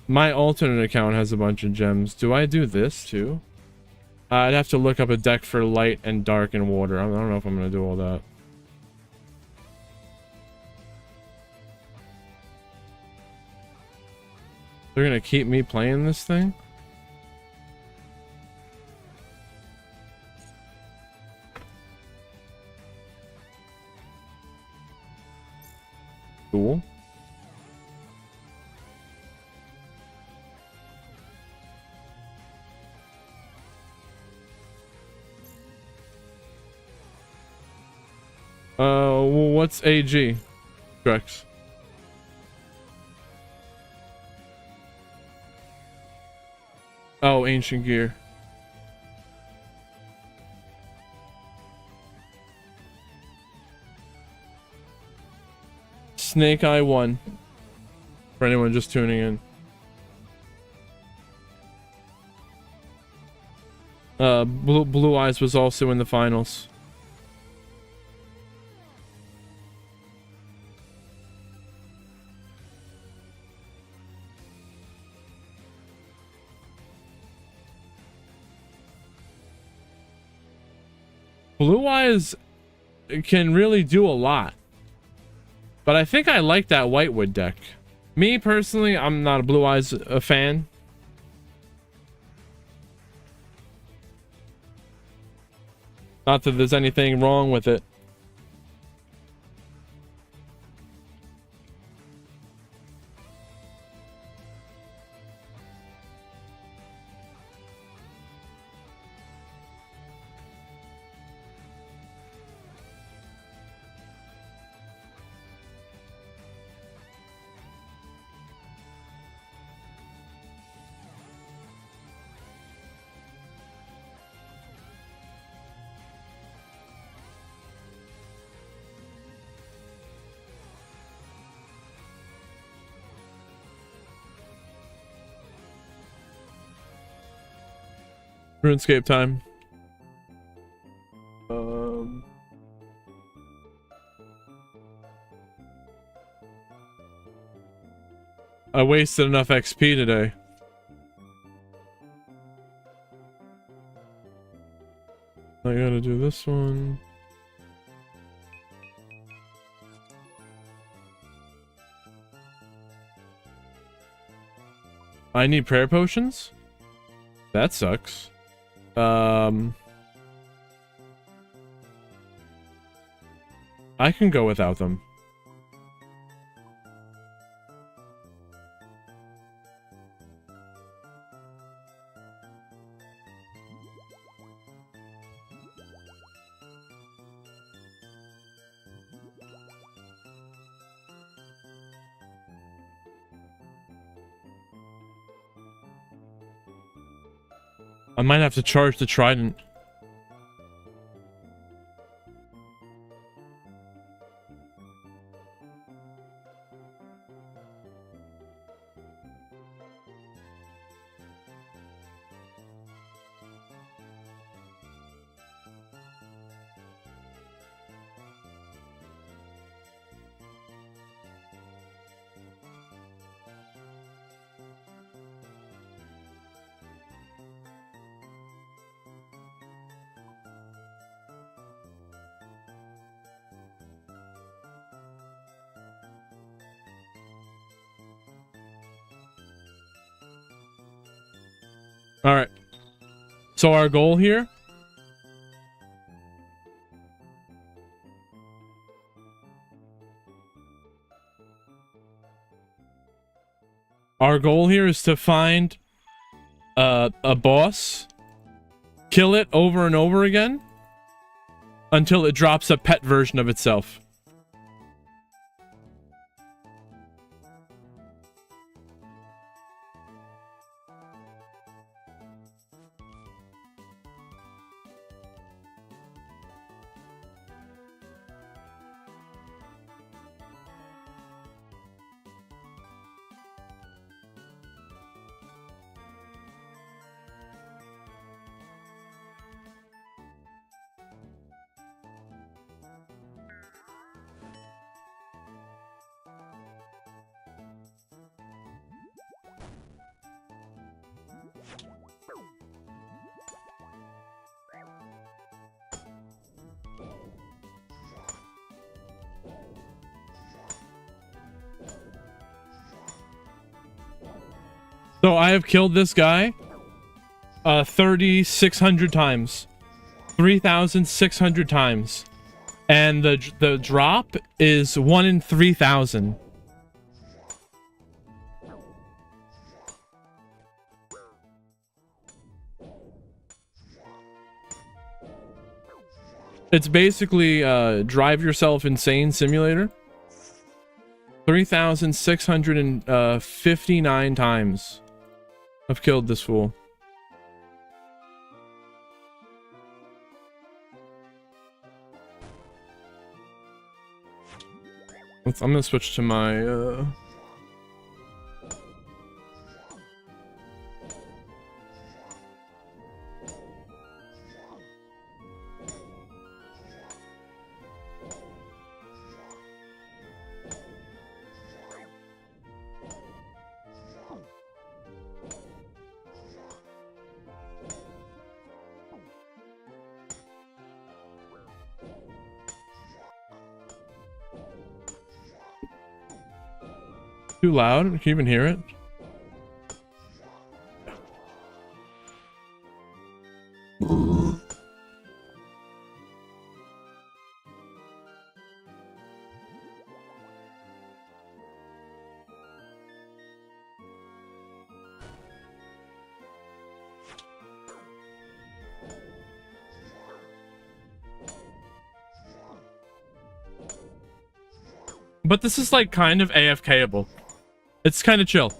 My alternate account has a bunch of gems. Do I do this, too? I'd have to look up a deck for light and dark and water. I don't know if I'm going to do all that. They're gonna keep me playing this thing? Cool. Well, what's AG? Drex. Oh, ancient gear. Snake Eye won. For anyone just tuning in. Blue Eyes was also in the finals. Blue Eyes can really do a lot. But I think I like that Whitewood deck. Me personally, I'm not a Blue Eyes fan. Not that there's anything wrong with it. RuneScape time. I wasted enough XP today. I gotta do this one. I need prayer potions? That sucks. I can go without them. I might have to charge the trident. All right. So our goal here. Our goal here is to find a boss, kill it over and over again until it drops a pet version of itself. So I have killed this guy 3,600 times. 3,600 times. And the drop is 1 in 3,000. It's basically Drive Yourself Insane Simulator. 3,659 times I've killed this fool. I'm gonna switch to my too loud. Can you even hear it? But this is like kind of AFK-able. It's kind of chill.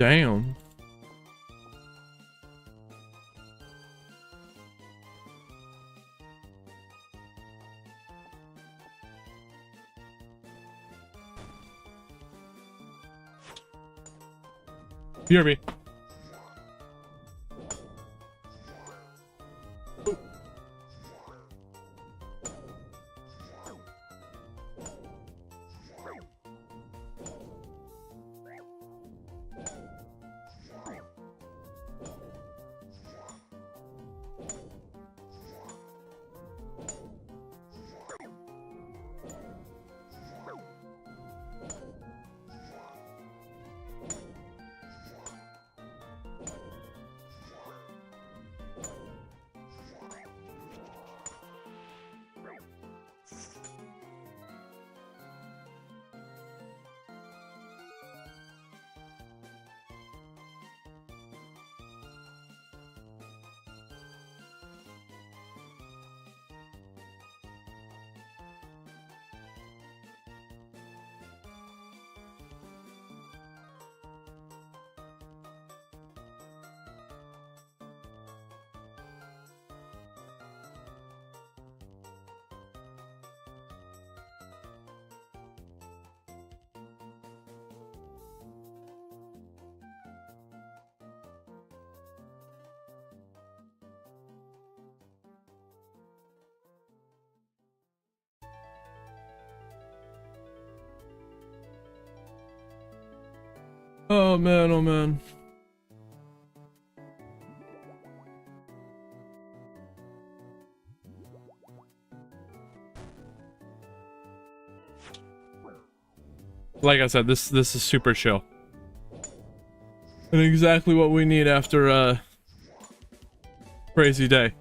Damn. Fury. Oh man, oh man. Like I said, this is super chill. And exactly what we need after a crazy day.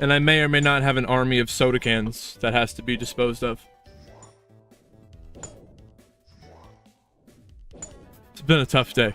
And I may or may not have an army of soda cans that has to be disposed of. It's been a tough day.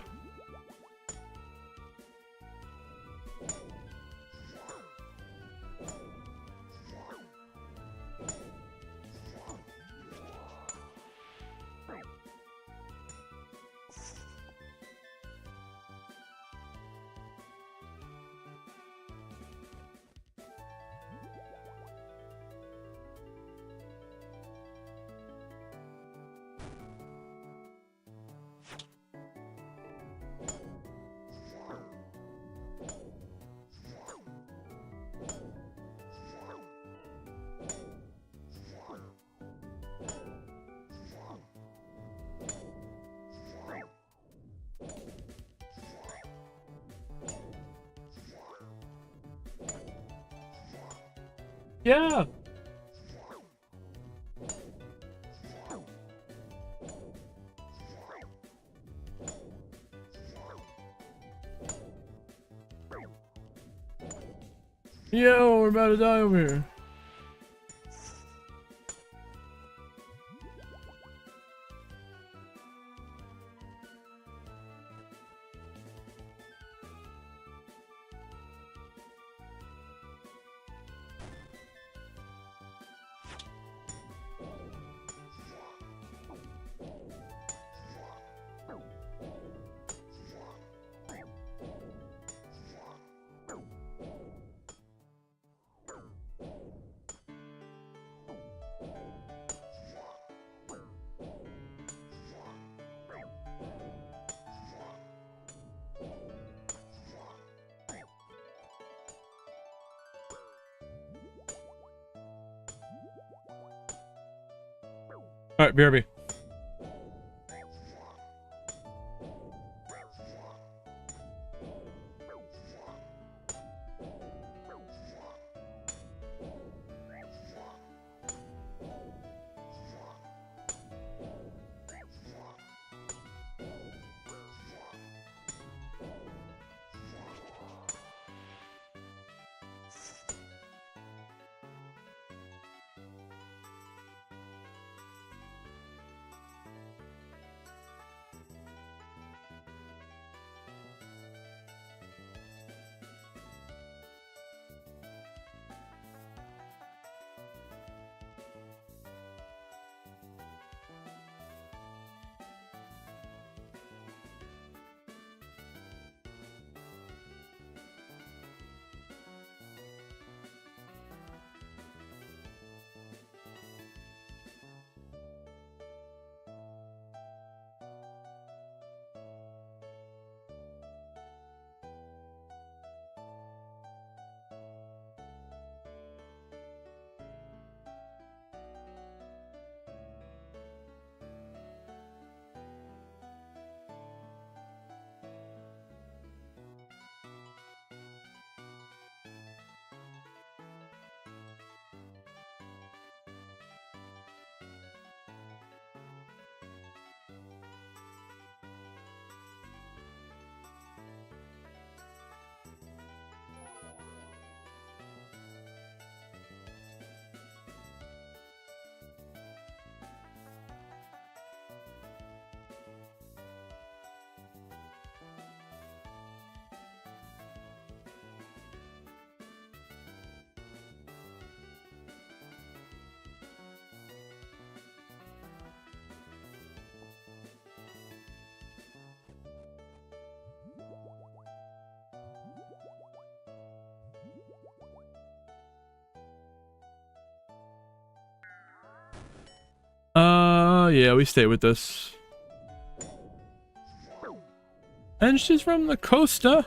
Yeah. Yo, we're about to die over here. All right, BRB. Yeah, we stay with this. And she's from the Costa.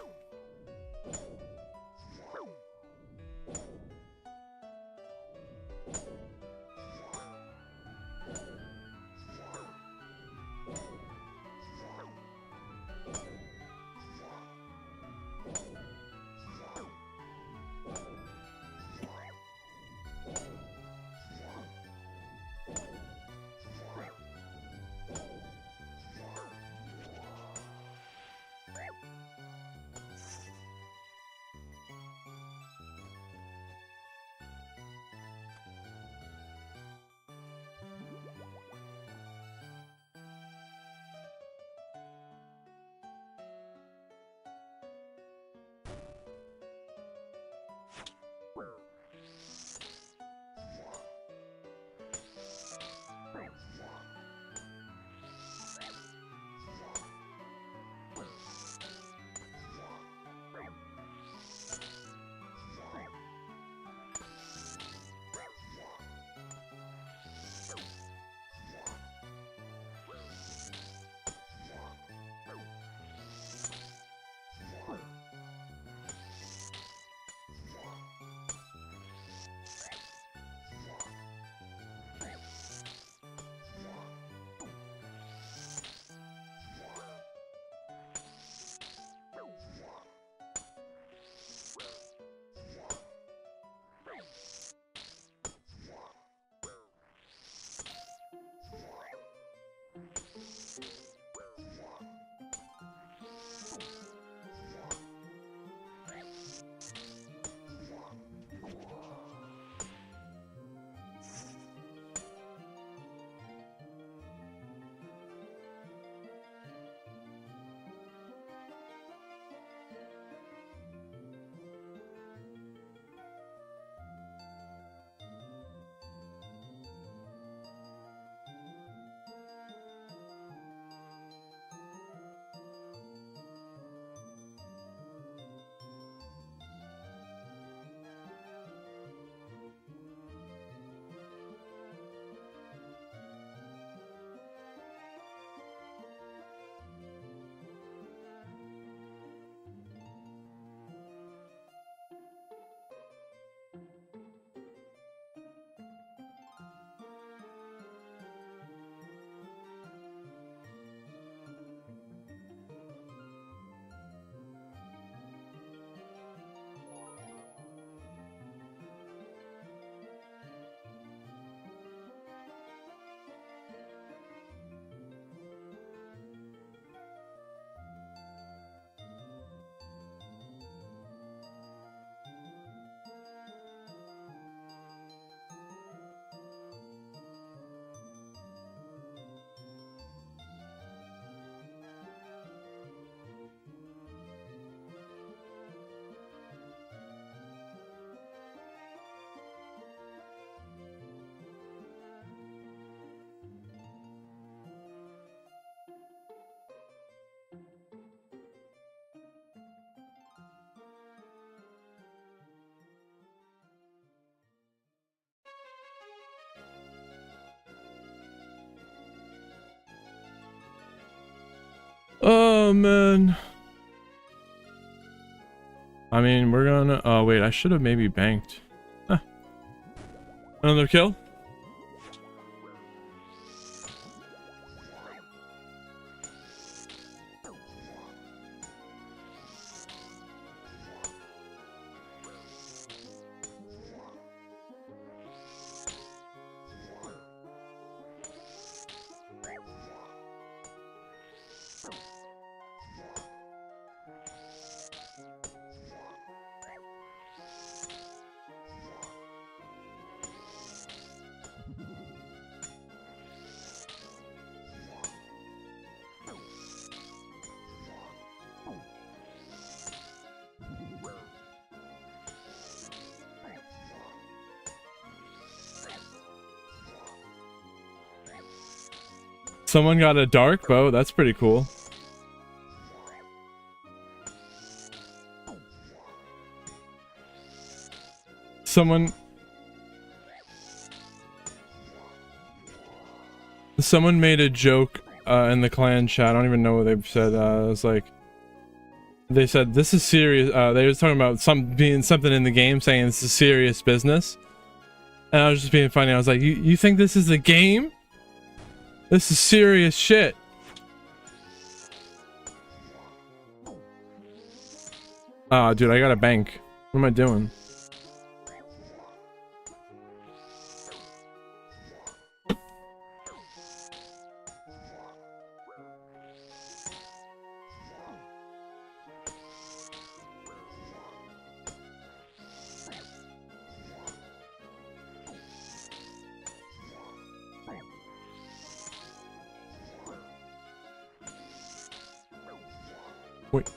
Oh man. I mean, we're gonna. Oh wait, I should have maybe banked. Huh. Another kill. Someone got a dark bow. That's pretty cool. Someone made a joke in the clan chat. I don't even know what they've said. It was like, they said this is serious. They was talking about something in the game, saying this is serious business. And I was just being funny. I was like, you think this is a game? This is serious shit. Ah, dude, I got a bank. What am I doing? Wait.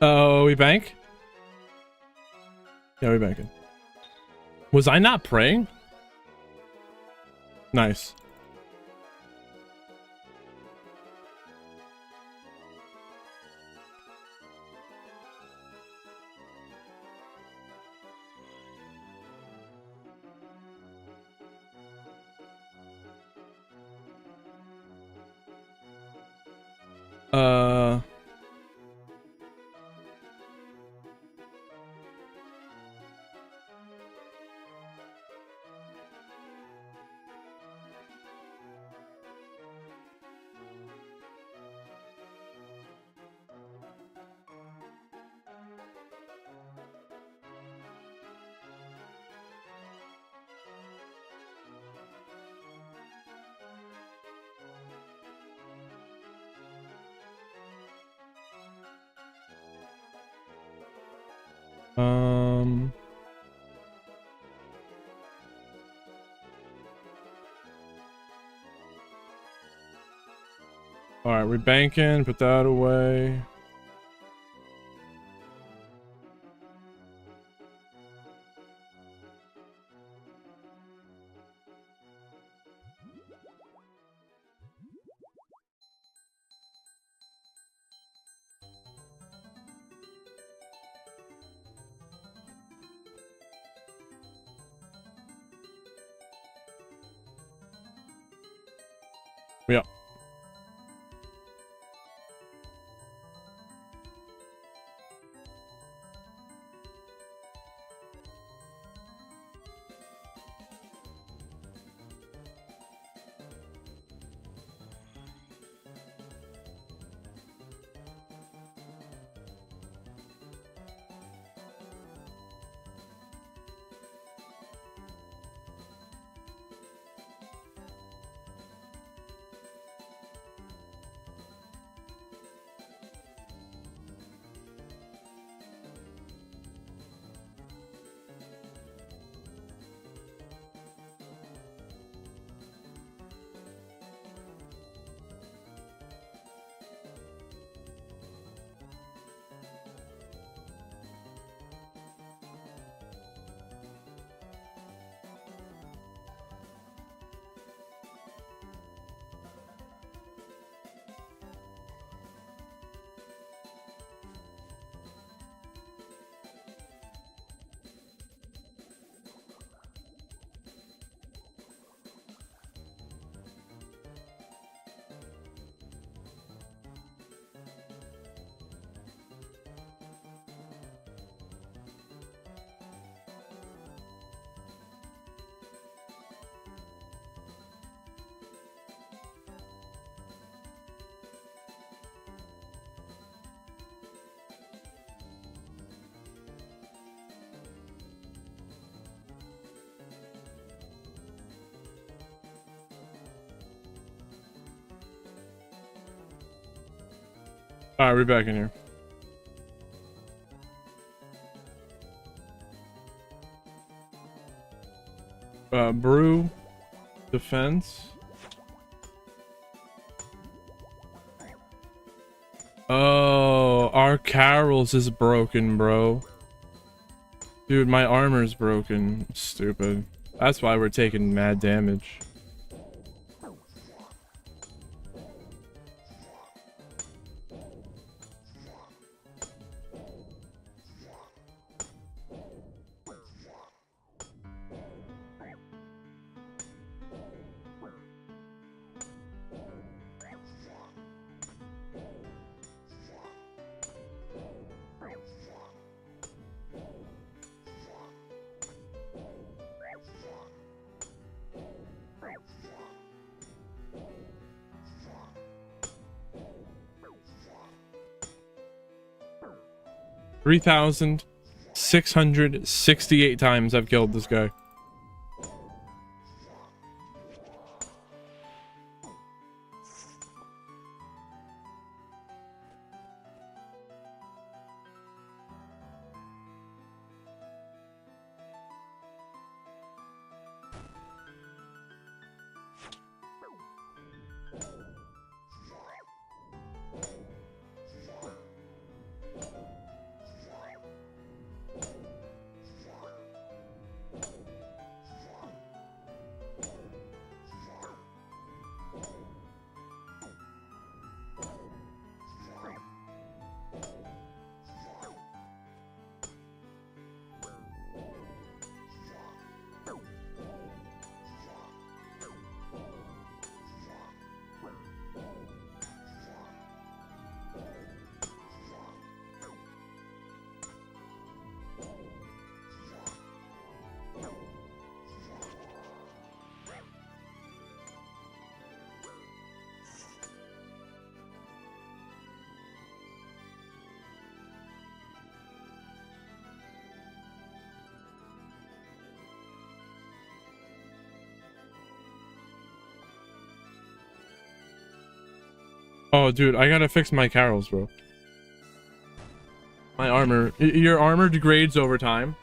Oh, we bank? Yeah, we banking. Was I not praying? Nice. All right, we're banking. Put that away. Yeah. All right, we're back in here. Brew, defense. Oh, our Carol's is broken, bro. Dude, my armor's broken. Stupid. That's why we're taking mad damage. $3,668 times I've killed this guy. Oh, dude, I gotta fix my Carols, bro. My armor. Your armor degrades over time.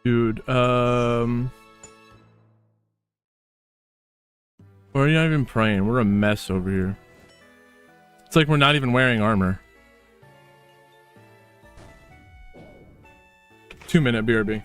Dude, we're not even praying. We're a mess over here. It's like we're not even wearing armor. 2-minute BRB.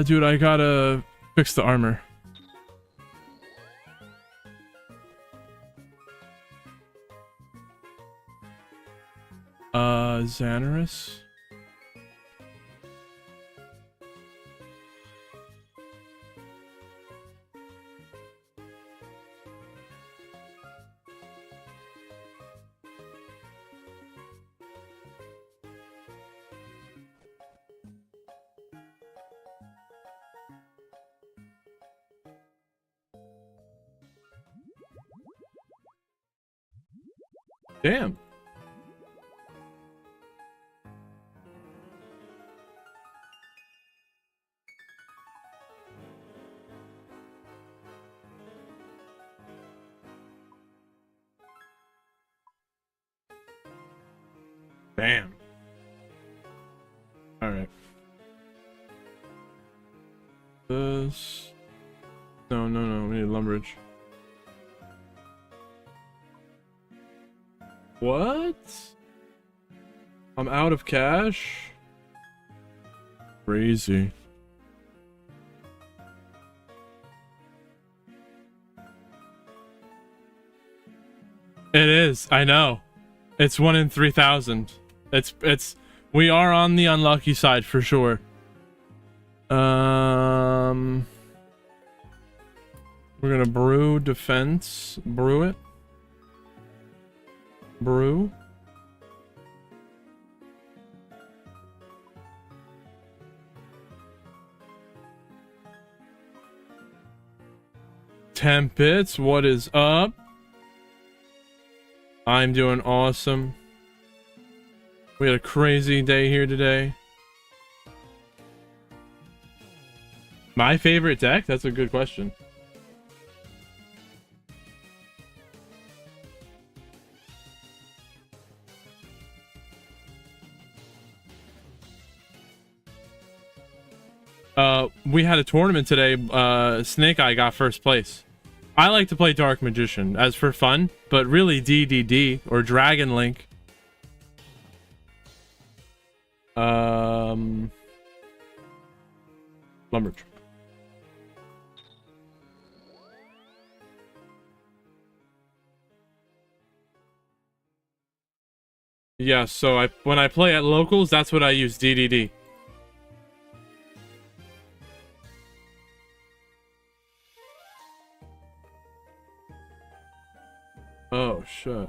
Dude, I gotta fix the armor. Xanaris? Damn. Damn. All right. This. No. We need Lumbridge. What? I'm out of cash? Crazy. It is. I know. It's 1 in 3,000. We are on the unlucky side for sure. We're gonna brew defense. Brew it. Brew. Tempest, what is up? I'm doing awesome. We had a crazy day here today. My favorite deck? That's a good question. We had a tournament today. Snake Eye got first place. I like to play Dark Magician as for fun, but really DDD or Dragon Link. Lumbridge. Yeah, so when I play at locals, that's what I use, DDD. Oh, shit.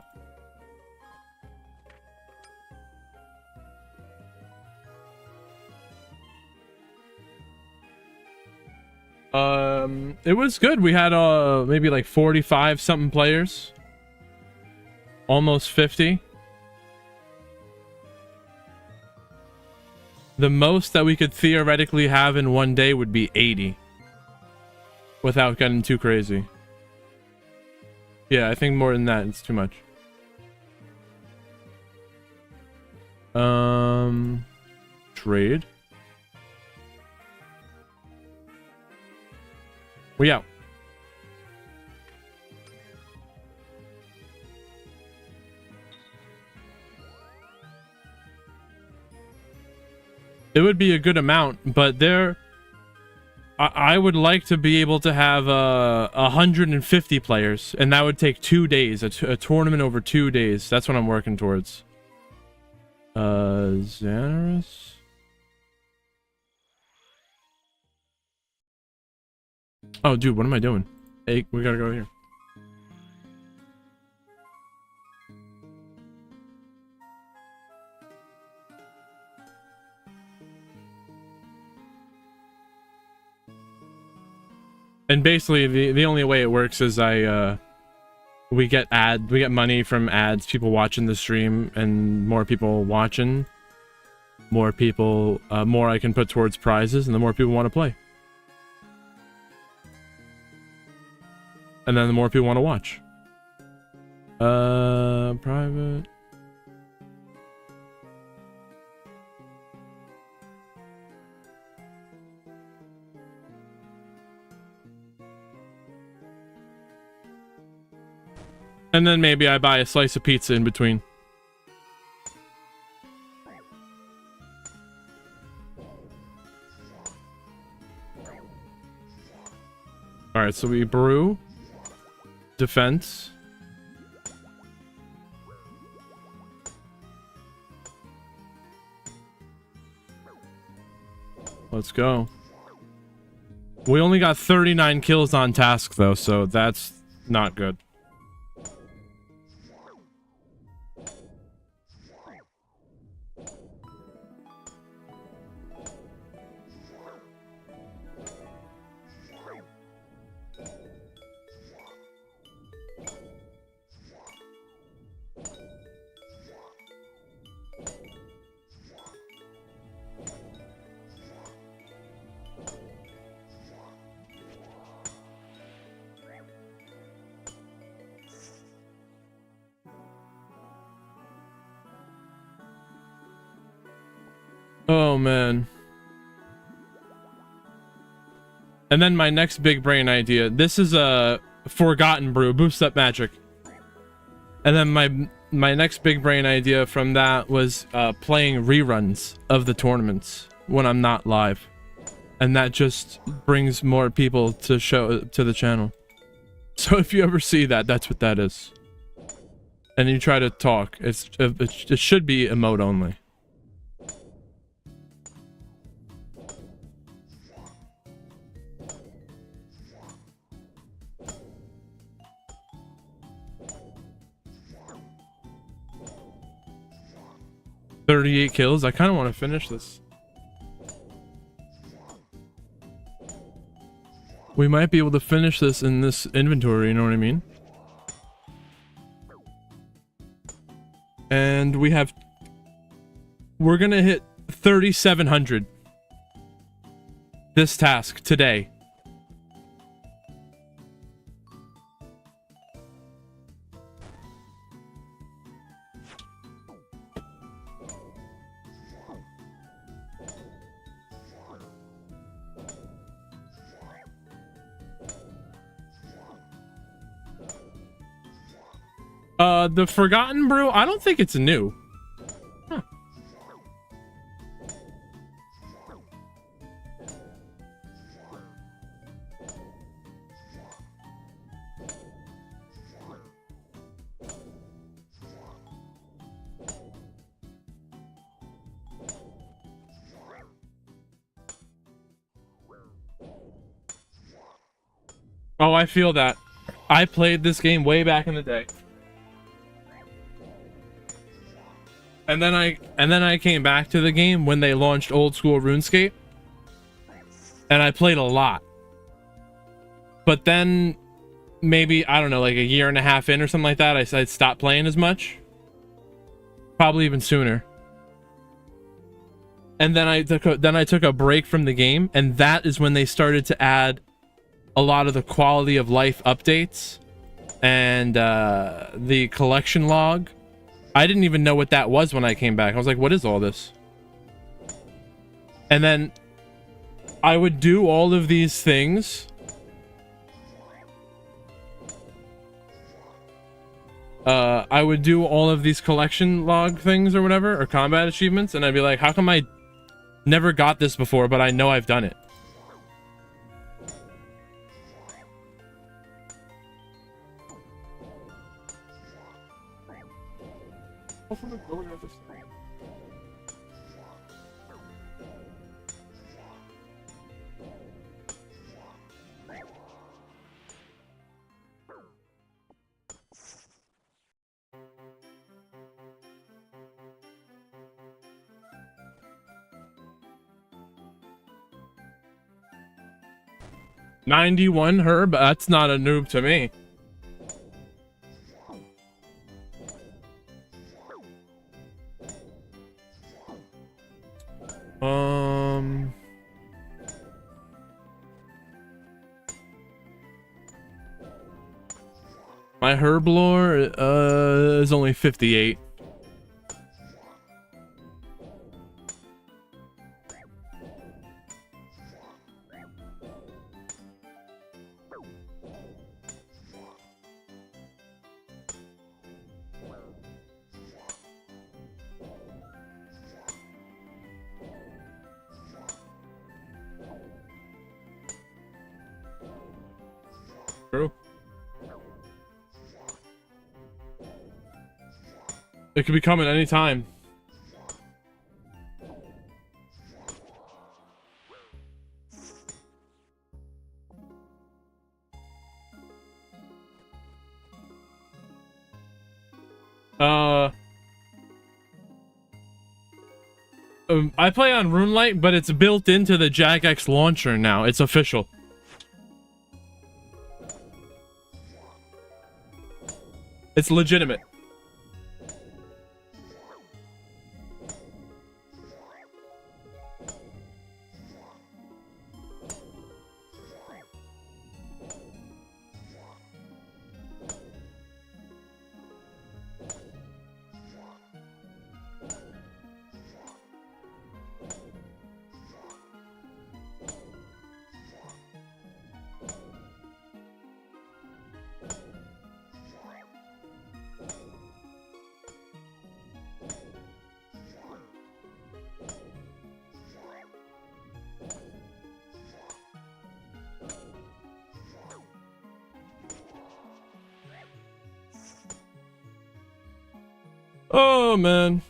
It was good. We had maybe like 45 something players. Almost 50. The most that we could theoretically have in one day would be 80. Without getting too crazy. Yeah, I think more than that, it's too much. Trade. We out. It would be a good amount, but I would like to be able to have 150 players, and that would take 2 days. A tournament over 2 days. That's what I'm working towards. Xanaris. Oh, dude, what am I doing? Hey, we gotta go here. And basically, the only way it works is we get money from ads, people watching the stream, and more people watching, more I can put towards prizes, and the more people want to play. And then the more people want to watch. Private. And then maybe I buy a slice of pizza in between. right, so we brew, defense. Let's go. We only got 39 kills on task though, so that's not good. Oh man. And then my next big brain idea. This is a forgotten brew, boost up magic. And then my next big brain idea from that was playing reruns of the tournaments when I'm not live. And that just brings more people to the channel. So if you ever see that, that's what that is. And you try to talk, it should be emote only. $38 kills. I kind of want to finish this. We might be able to finish this in this inventory, you know what I mean? And we're gonna hit 3,700 this task today. The Forgotten Brew, I don't think it's new. Huh. Oh, I feel that. I played this game way back in the day. And then I came back to the game when they launched old school RuneScape. And I played a lot. But then maybe, I don't know, like a year and a half in or something like that, I stopped playing as much. Probably even sooner. And then I took a break from the game, and that is when they started to add a lot of the quality of life updates and the collection log. I didn't even know what that was when I came back. I was like, what is all this? And then I would do all of these things. I would do all of these collection log things or whatever, or combat achievements, and I'd be like, how come I never got this before, but I know I've done it? $91 herb? That's not a noob to me. My herb lore is only 58. It could be coming anytime. I play on RuneLite, but it's built into the Jagex launcher now. It's official. It's legitimate. Oh, man.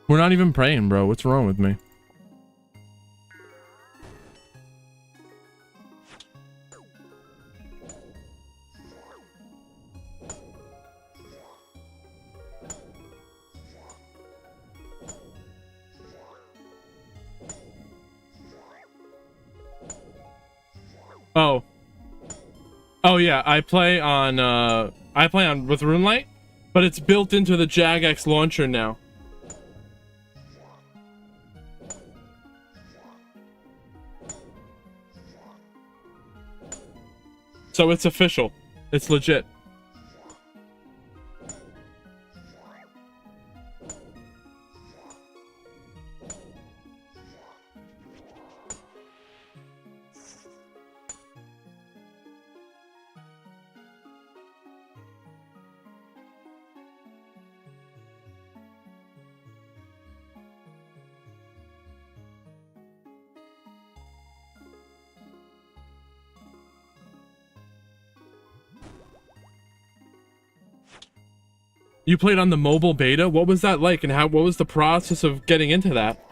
We're not even praying, bro. What's wrong with me? Oh. Oh yeah, I play on with RuneLite, but it's built into the Jagex launcher now. So it's official. It's legit. You played on the mobile beta? What was that like, and what was the process of getting into that?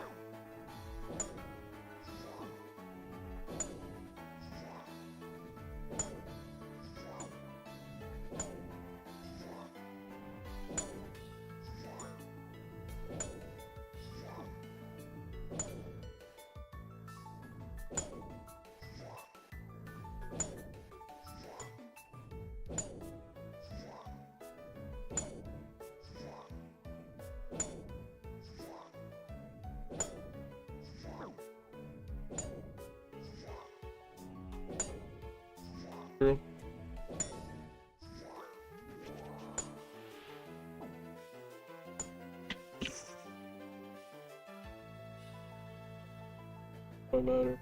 True. Don't matter.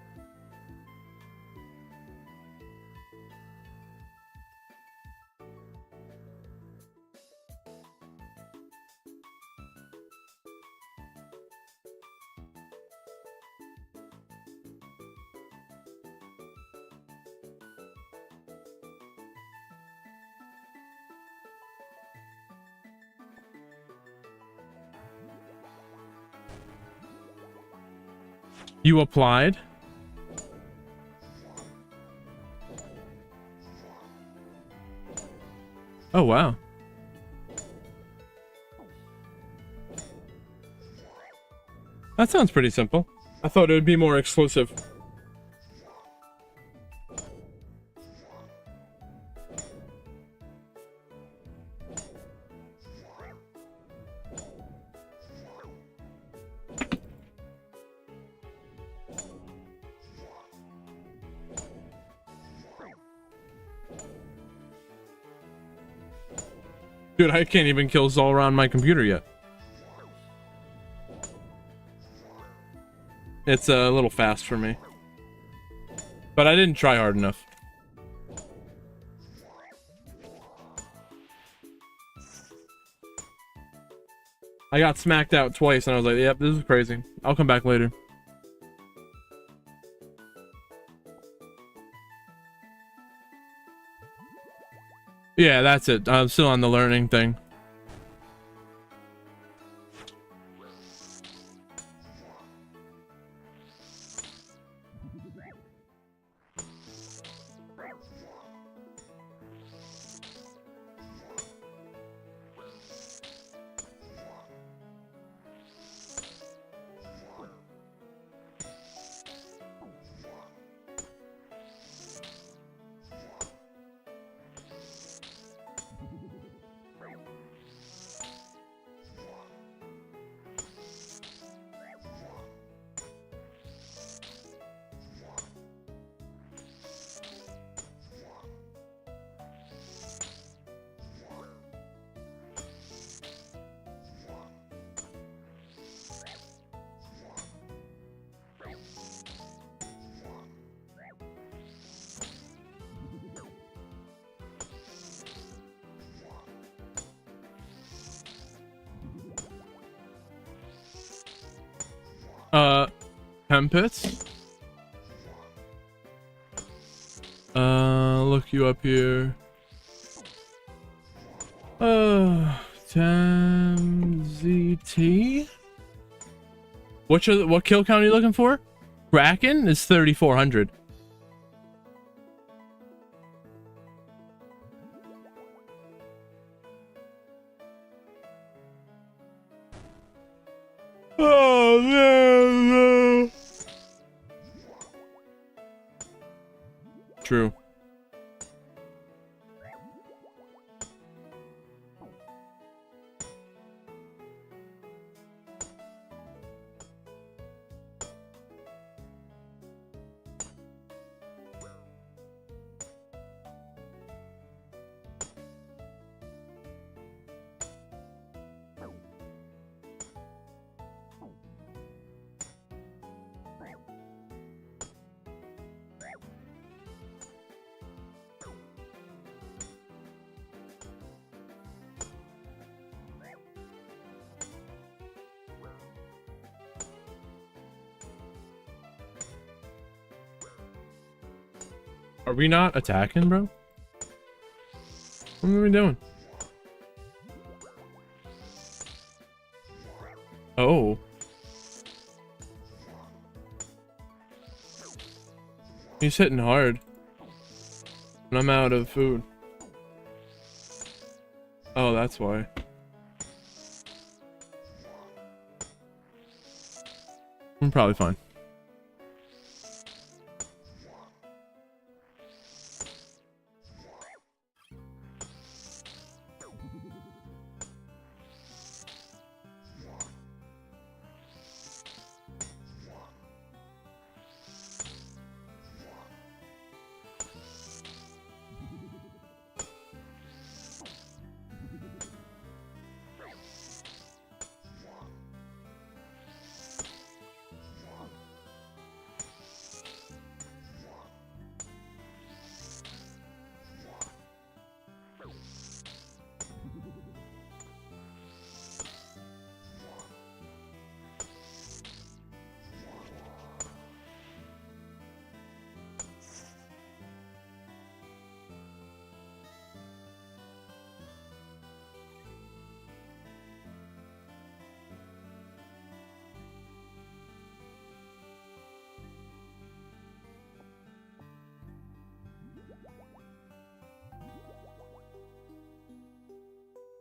You applied? Oh, wow. That sounds pretty simple. I thought it would be more exclusive. Dude, I can't even kill Zulrah on my computer yet. It's a little fast for me. But I didn't try hard enough. I got smacked out twice and I was like, yep, this is crazy. I'll come back later. Yeah, that's it. I'm still on the learning thing. Tempest. Look you up here. TMZT. What kill count are you looking for? Kraken is 3,400. Oh man. True. Are we not attacking, bro? What are we doing? Oh. He's hitting hard. And I'm out of food. Oh, that's why. I'm probably fine.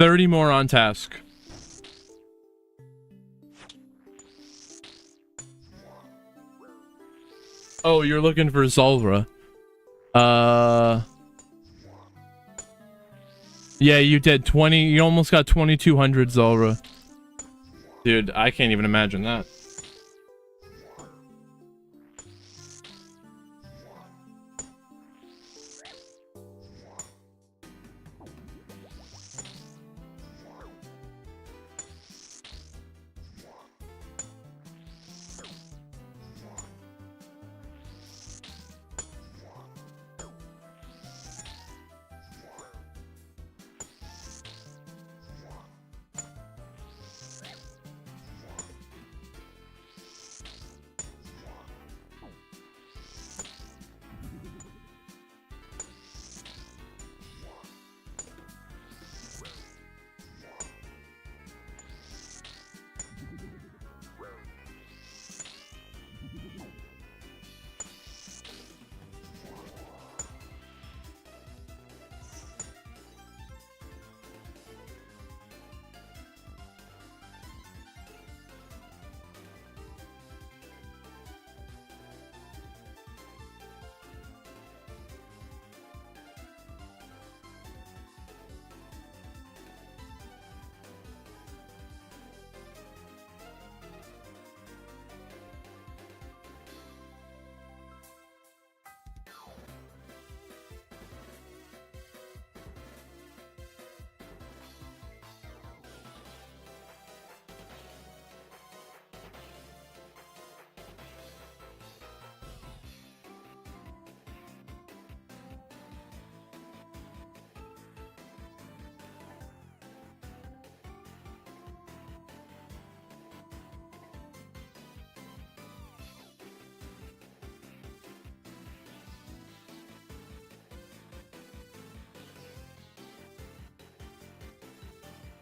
$30 more on task. Oh, you're looking for Zulrah. Yeah, you did 20. You almost got 2,200 Zulrah. Dude, I can't even imagine that.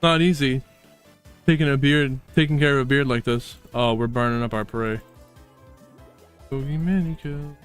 Not easy. Taking care of a beard like this. Oh, we're burning up our prey. Bogey mini kill.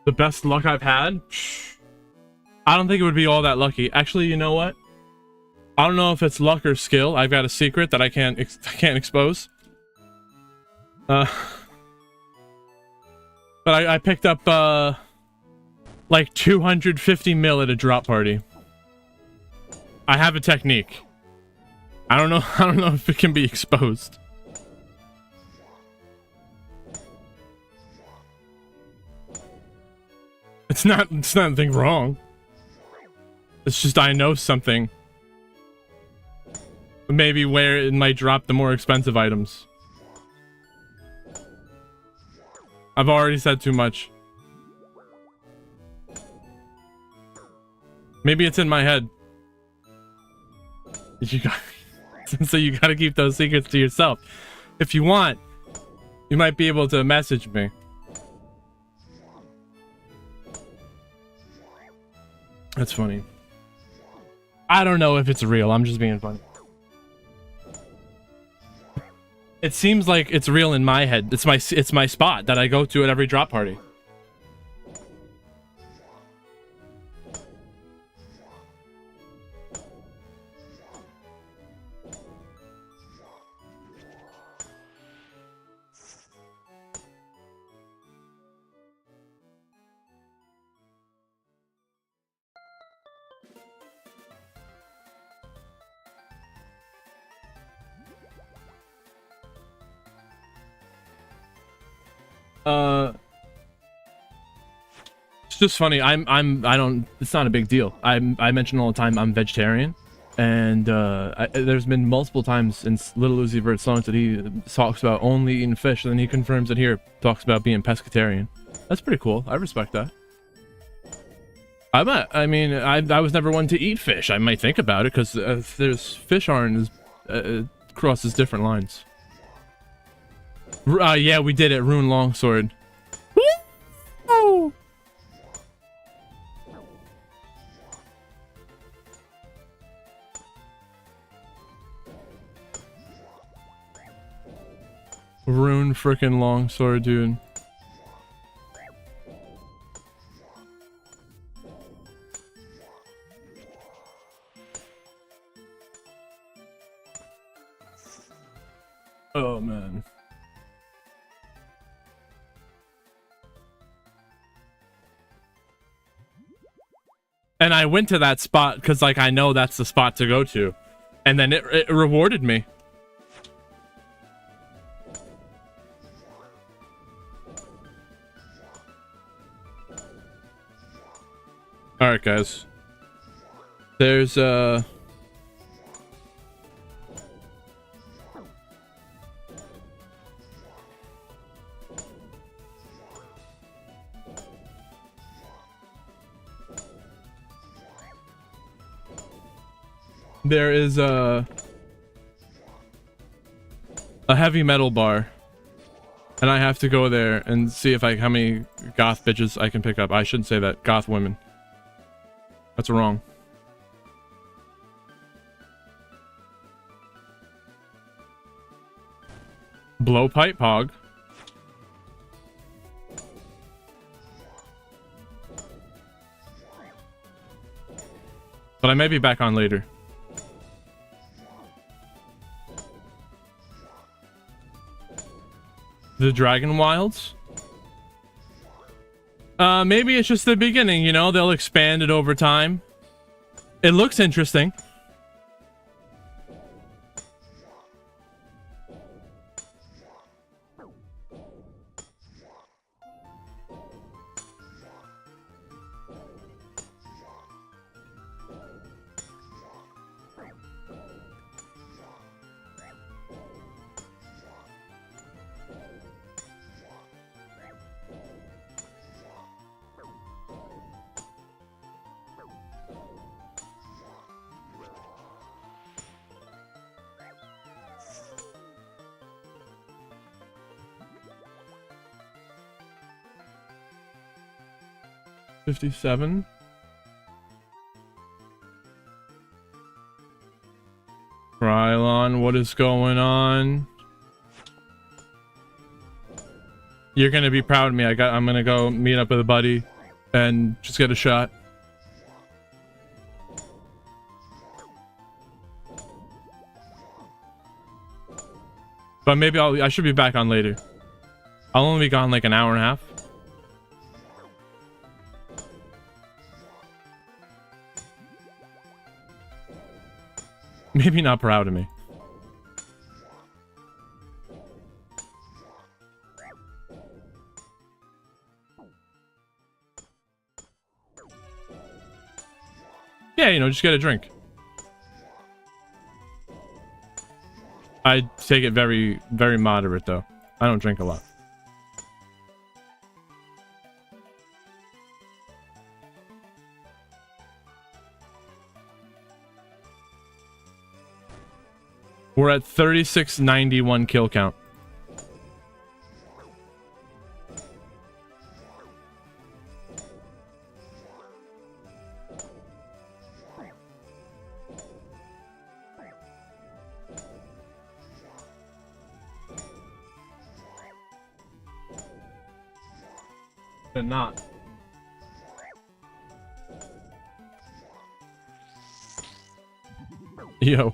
The best luck I've had? I don't think it would be all that lucky. Actually, you know what? I don't know if it's luck or skill. I've got a secret that I can't expose. But I picked up like 250 mil at a drop party. I have a technique. I don't know if it can be exposed. It's nothing wrong. It's just I know something. Maybe where it might drop the more expensive items. I've already said too much. Maybe it's in my head. So you gotta keep those secrets to yourself. If you want, you might be able to message me. That's funny. I don't know if it's real. I'm just being funny. It seems like it's real in my head. It's my spot that I go to at every drop party. It's just funny. It's not a big deal. I mention all the time I'm vegetarian, and there's been multiple times in Little Uzi Vert songs that he talks about only eating fish, and then he confirms it here, talks about being pescatarian. That's pretty cool. I respect that. I was never one to eat fish. I might think about it because there's fish aren't as crosses different lines. Yeah, we did it. Rune Longsword. Rune frickin' Longsword, dude. Oh, man. And I went to that spot because, like, I know that's the spot to go to. And then it rewarded me. Alright, guys. There's, there is a heavy metal bar, and I have to go there and see if how many goth bitches I can pick up. I shouldn't say that. Goth women. That's wrong. Blowpipe Pog. But I may be back on later. The Dragon Wilds? Maybe it's just the beginning, you know? They'll expand it over time. It looks interesting. $57. Krylon, what is going on? You're gonna be proud of me. I'm gonna go meet up with a buddy and just get a shot. But maybe I should be back on later. I'll only be gone like an hour and a half. Maybe not proud of me. Yeah, you know, just get a drink. I take it very, very moderate, though. I don't drink a lot. We're at 3691 kill count. And not. Yo.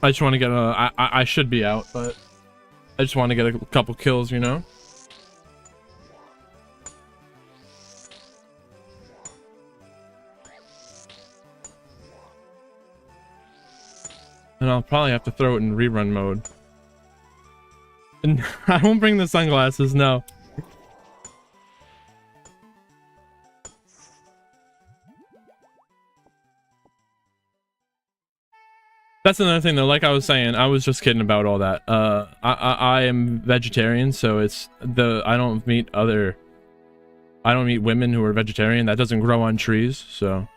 I just want to get a... I should be out, but... I just want to get a couple kills, you know? And I'll probably have to throw it in rerun mode. And I won't bring the sunglasses, no. That's another thing though, like I was saying, I was just kidding about all that. I am vegetarian, so it's I don't meet women who are vegetarian. That doesn't grow on trees, so.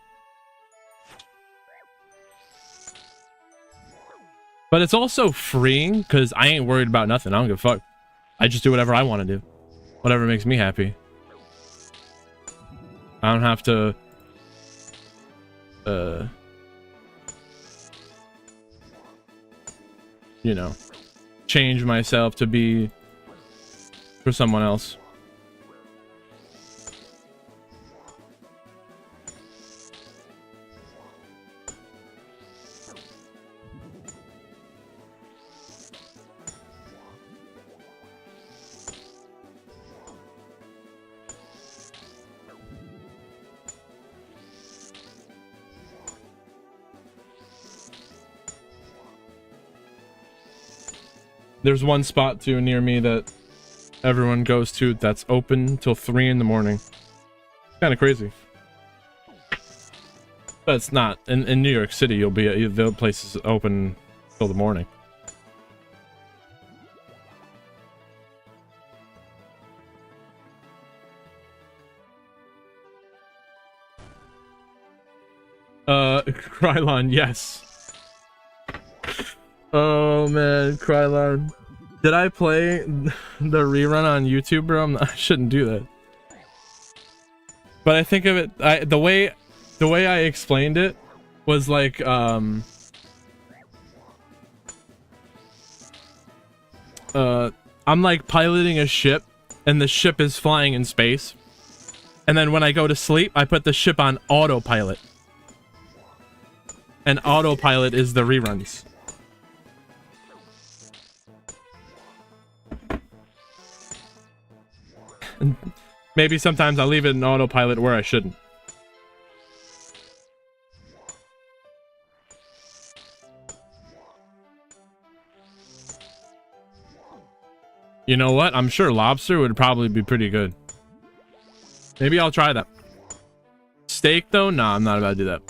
But it's also freeing, because I ain't worried about nothing. I don't give a fuck. I just do whatever I want to do. Whatever makes me happy. I don't have to you know, change myself to be for someone else. There's one spot too near me that everyone goes to that's open till 3 in the morning. Kind of crazy. But it's not. In New York City, the place is open till the morning. Krylon, yes. Oh man, Krylon. Did I play the rerun on YouTube, bro? I shouldn't do that. But I think of it, the way the way I explained it was like, I'm like piloting a ship, and the ship is flying in space. And then when I go to sleep, I put the ship on autopilot. And autopilot is the reruns. And maybe sometimes I'll leave it in autopilot where I shouldn't. You know what? I'm sure lobster would probably be pretty good. Maybe I'll try that. Steak, though? Nah, I'm not about to do that.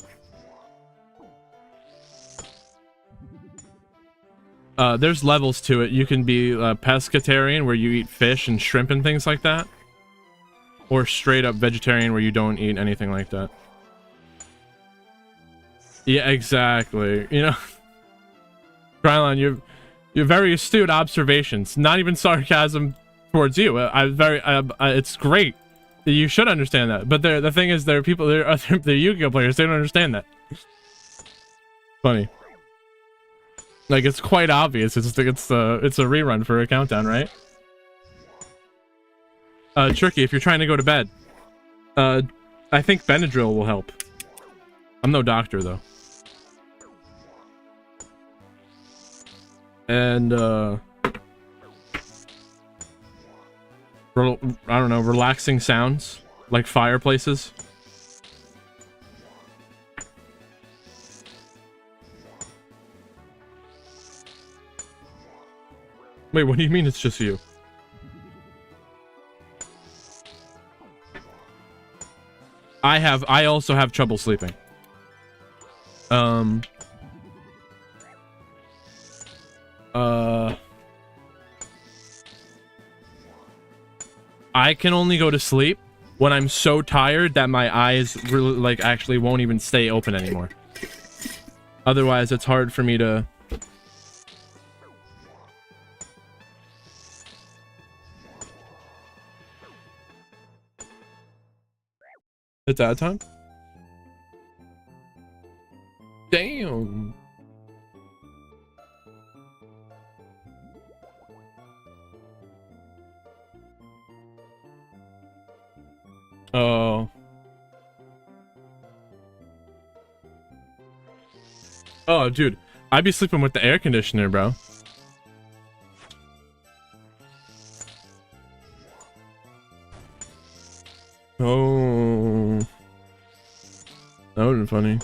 There's levels to it. You can be a pescatarian, where you eat fish and shrimp and things like that. Or straight up vegetarian, where you don't eat anything like that. Yeah, exactly. You know? Krylon, you're very astute observations. Not even sarcasm towards you. It's great. You should understand that. But the thing is, there are people, they're Yu-Gi-Oh players. They don't understand that. Funny. Like, it's quite obvious. It's a rerun for a countdown, right? Tricky, if you're trying to go to bed, I think Benadryl will help. I'm no doctor, though. And I don't know, relaxing sounds like fireplaces. Wait, what do you mean it's just you? I also have trouble sleeping. I can only go to sleep when I'm so tired that my eyes really, like, actually won't even stay open anymore. Otherwise, it's hard for me to... It's that time? Damn. Oh. Oh, dude. I'd be sleeping with the air conditioner, bro. Oh. That would've been funny.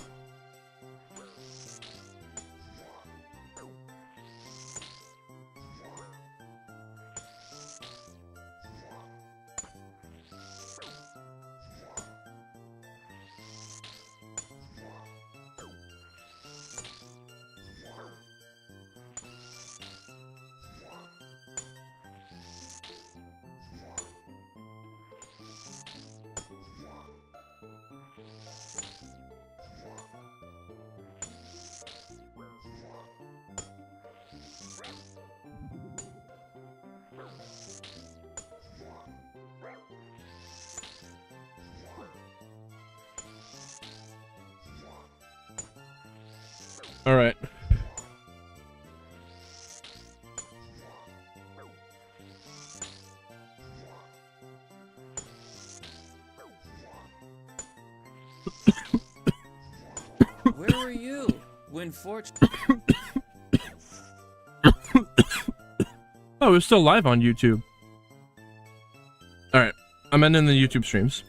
All right. Where were you when fortune? Oh, it's still live on YouTube. All right, I'm ending the YouTube streams.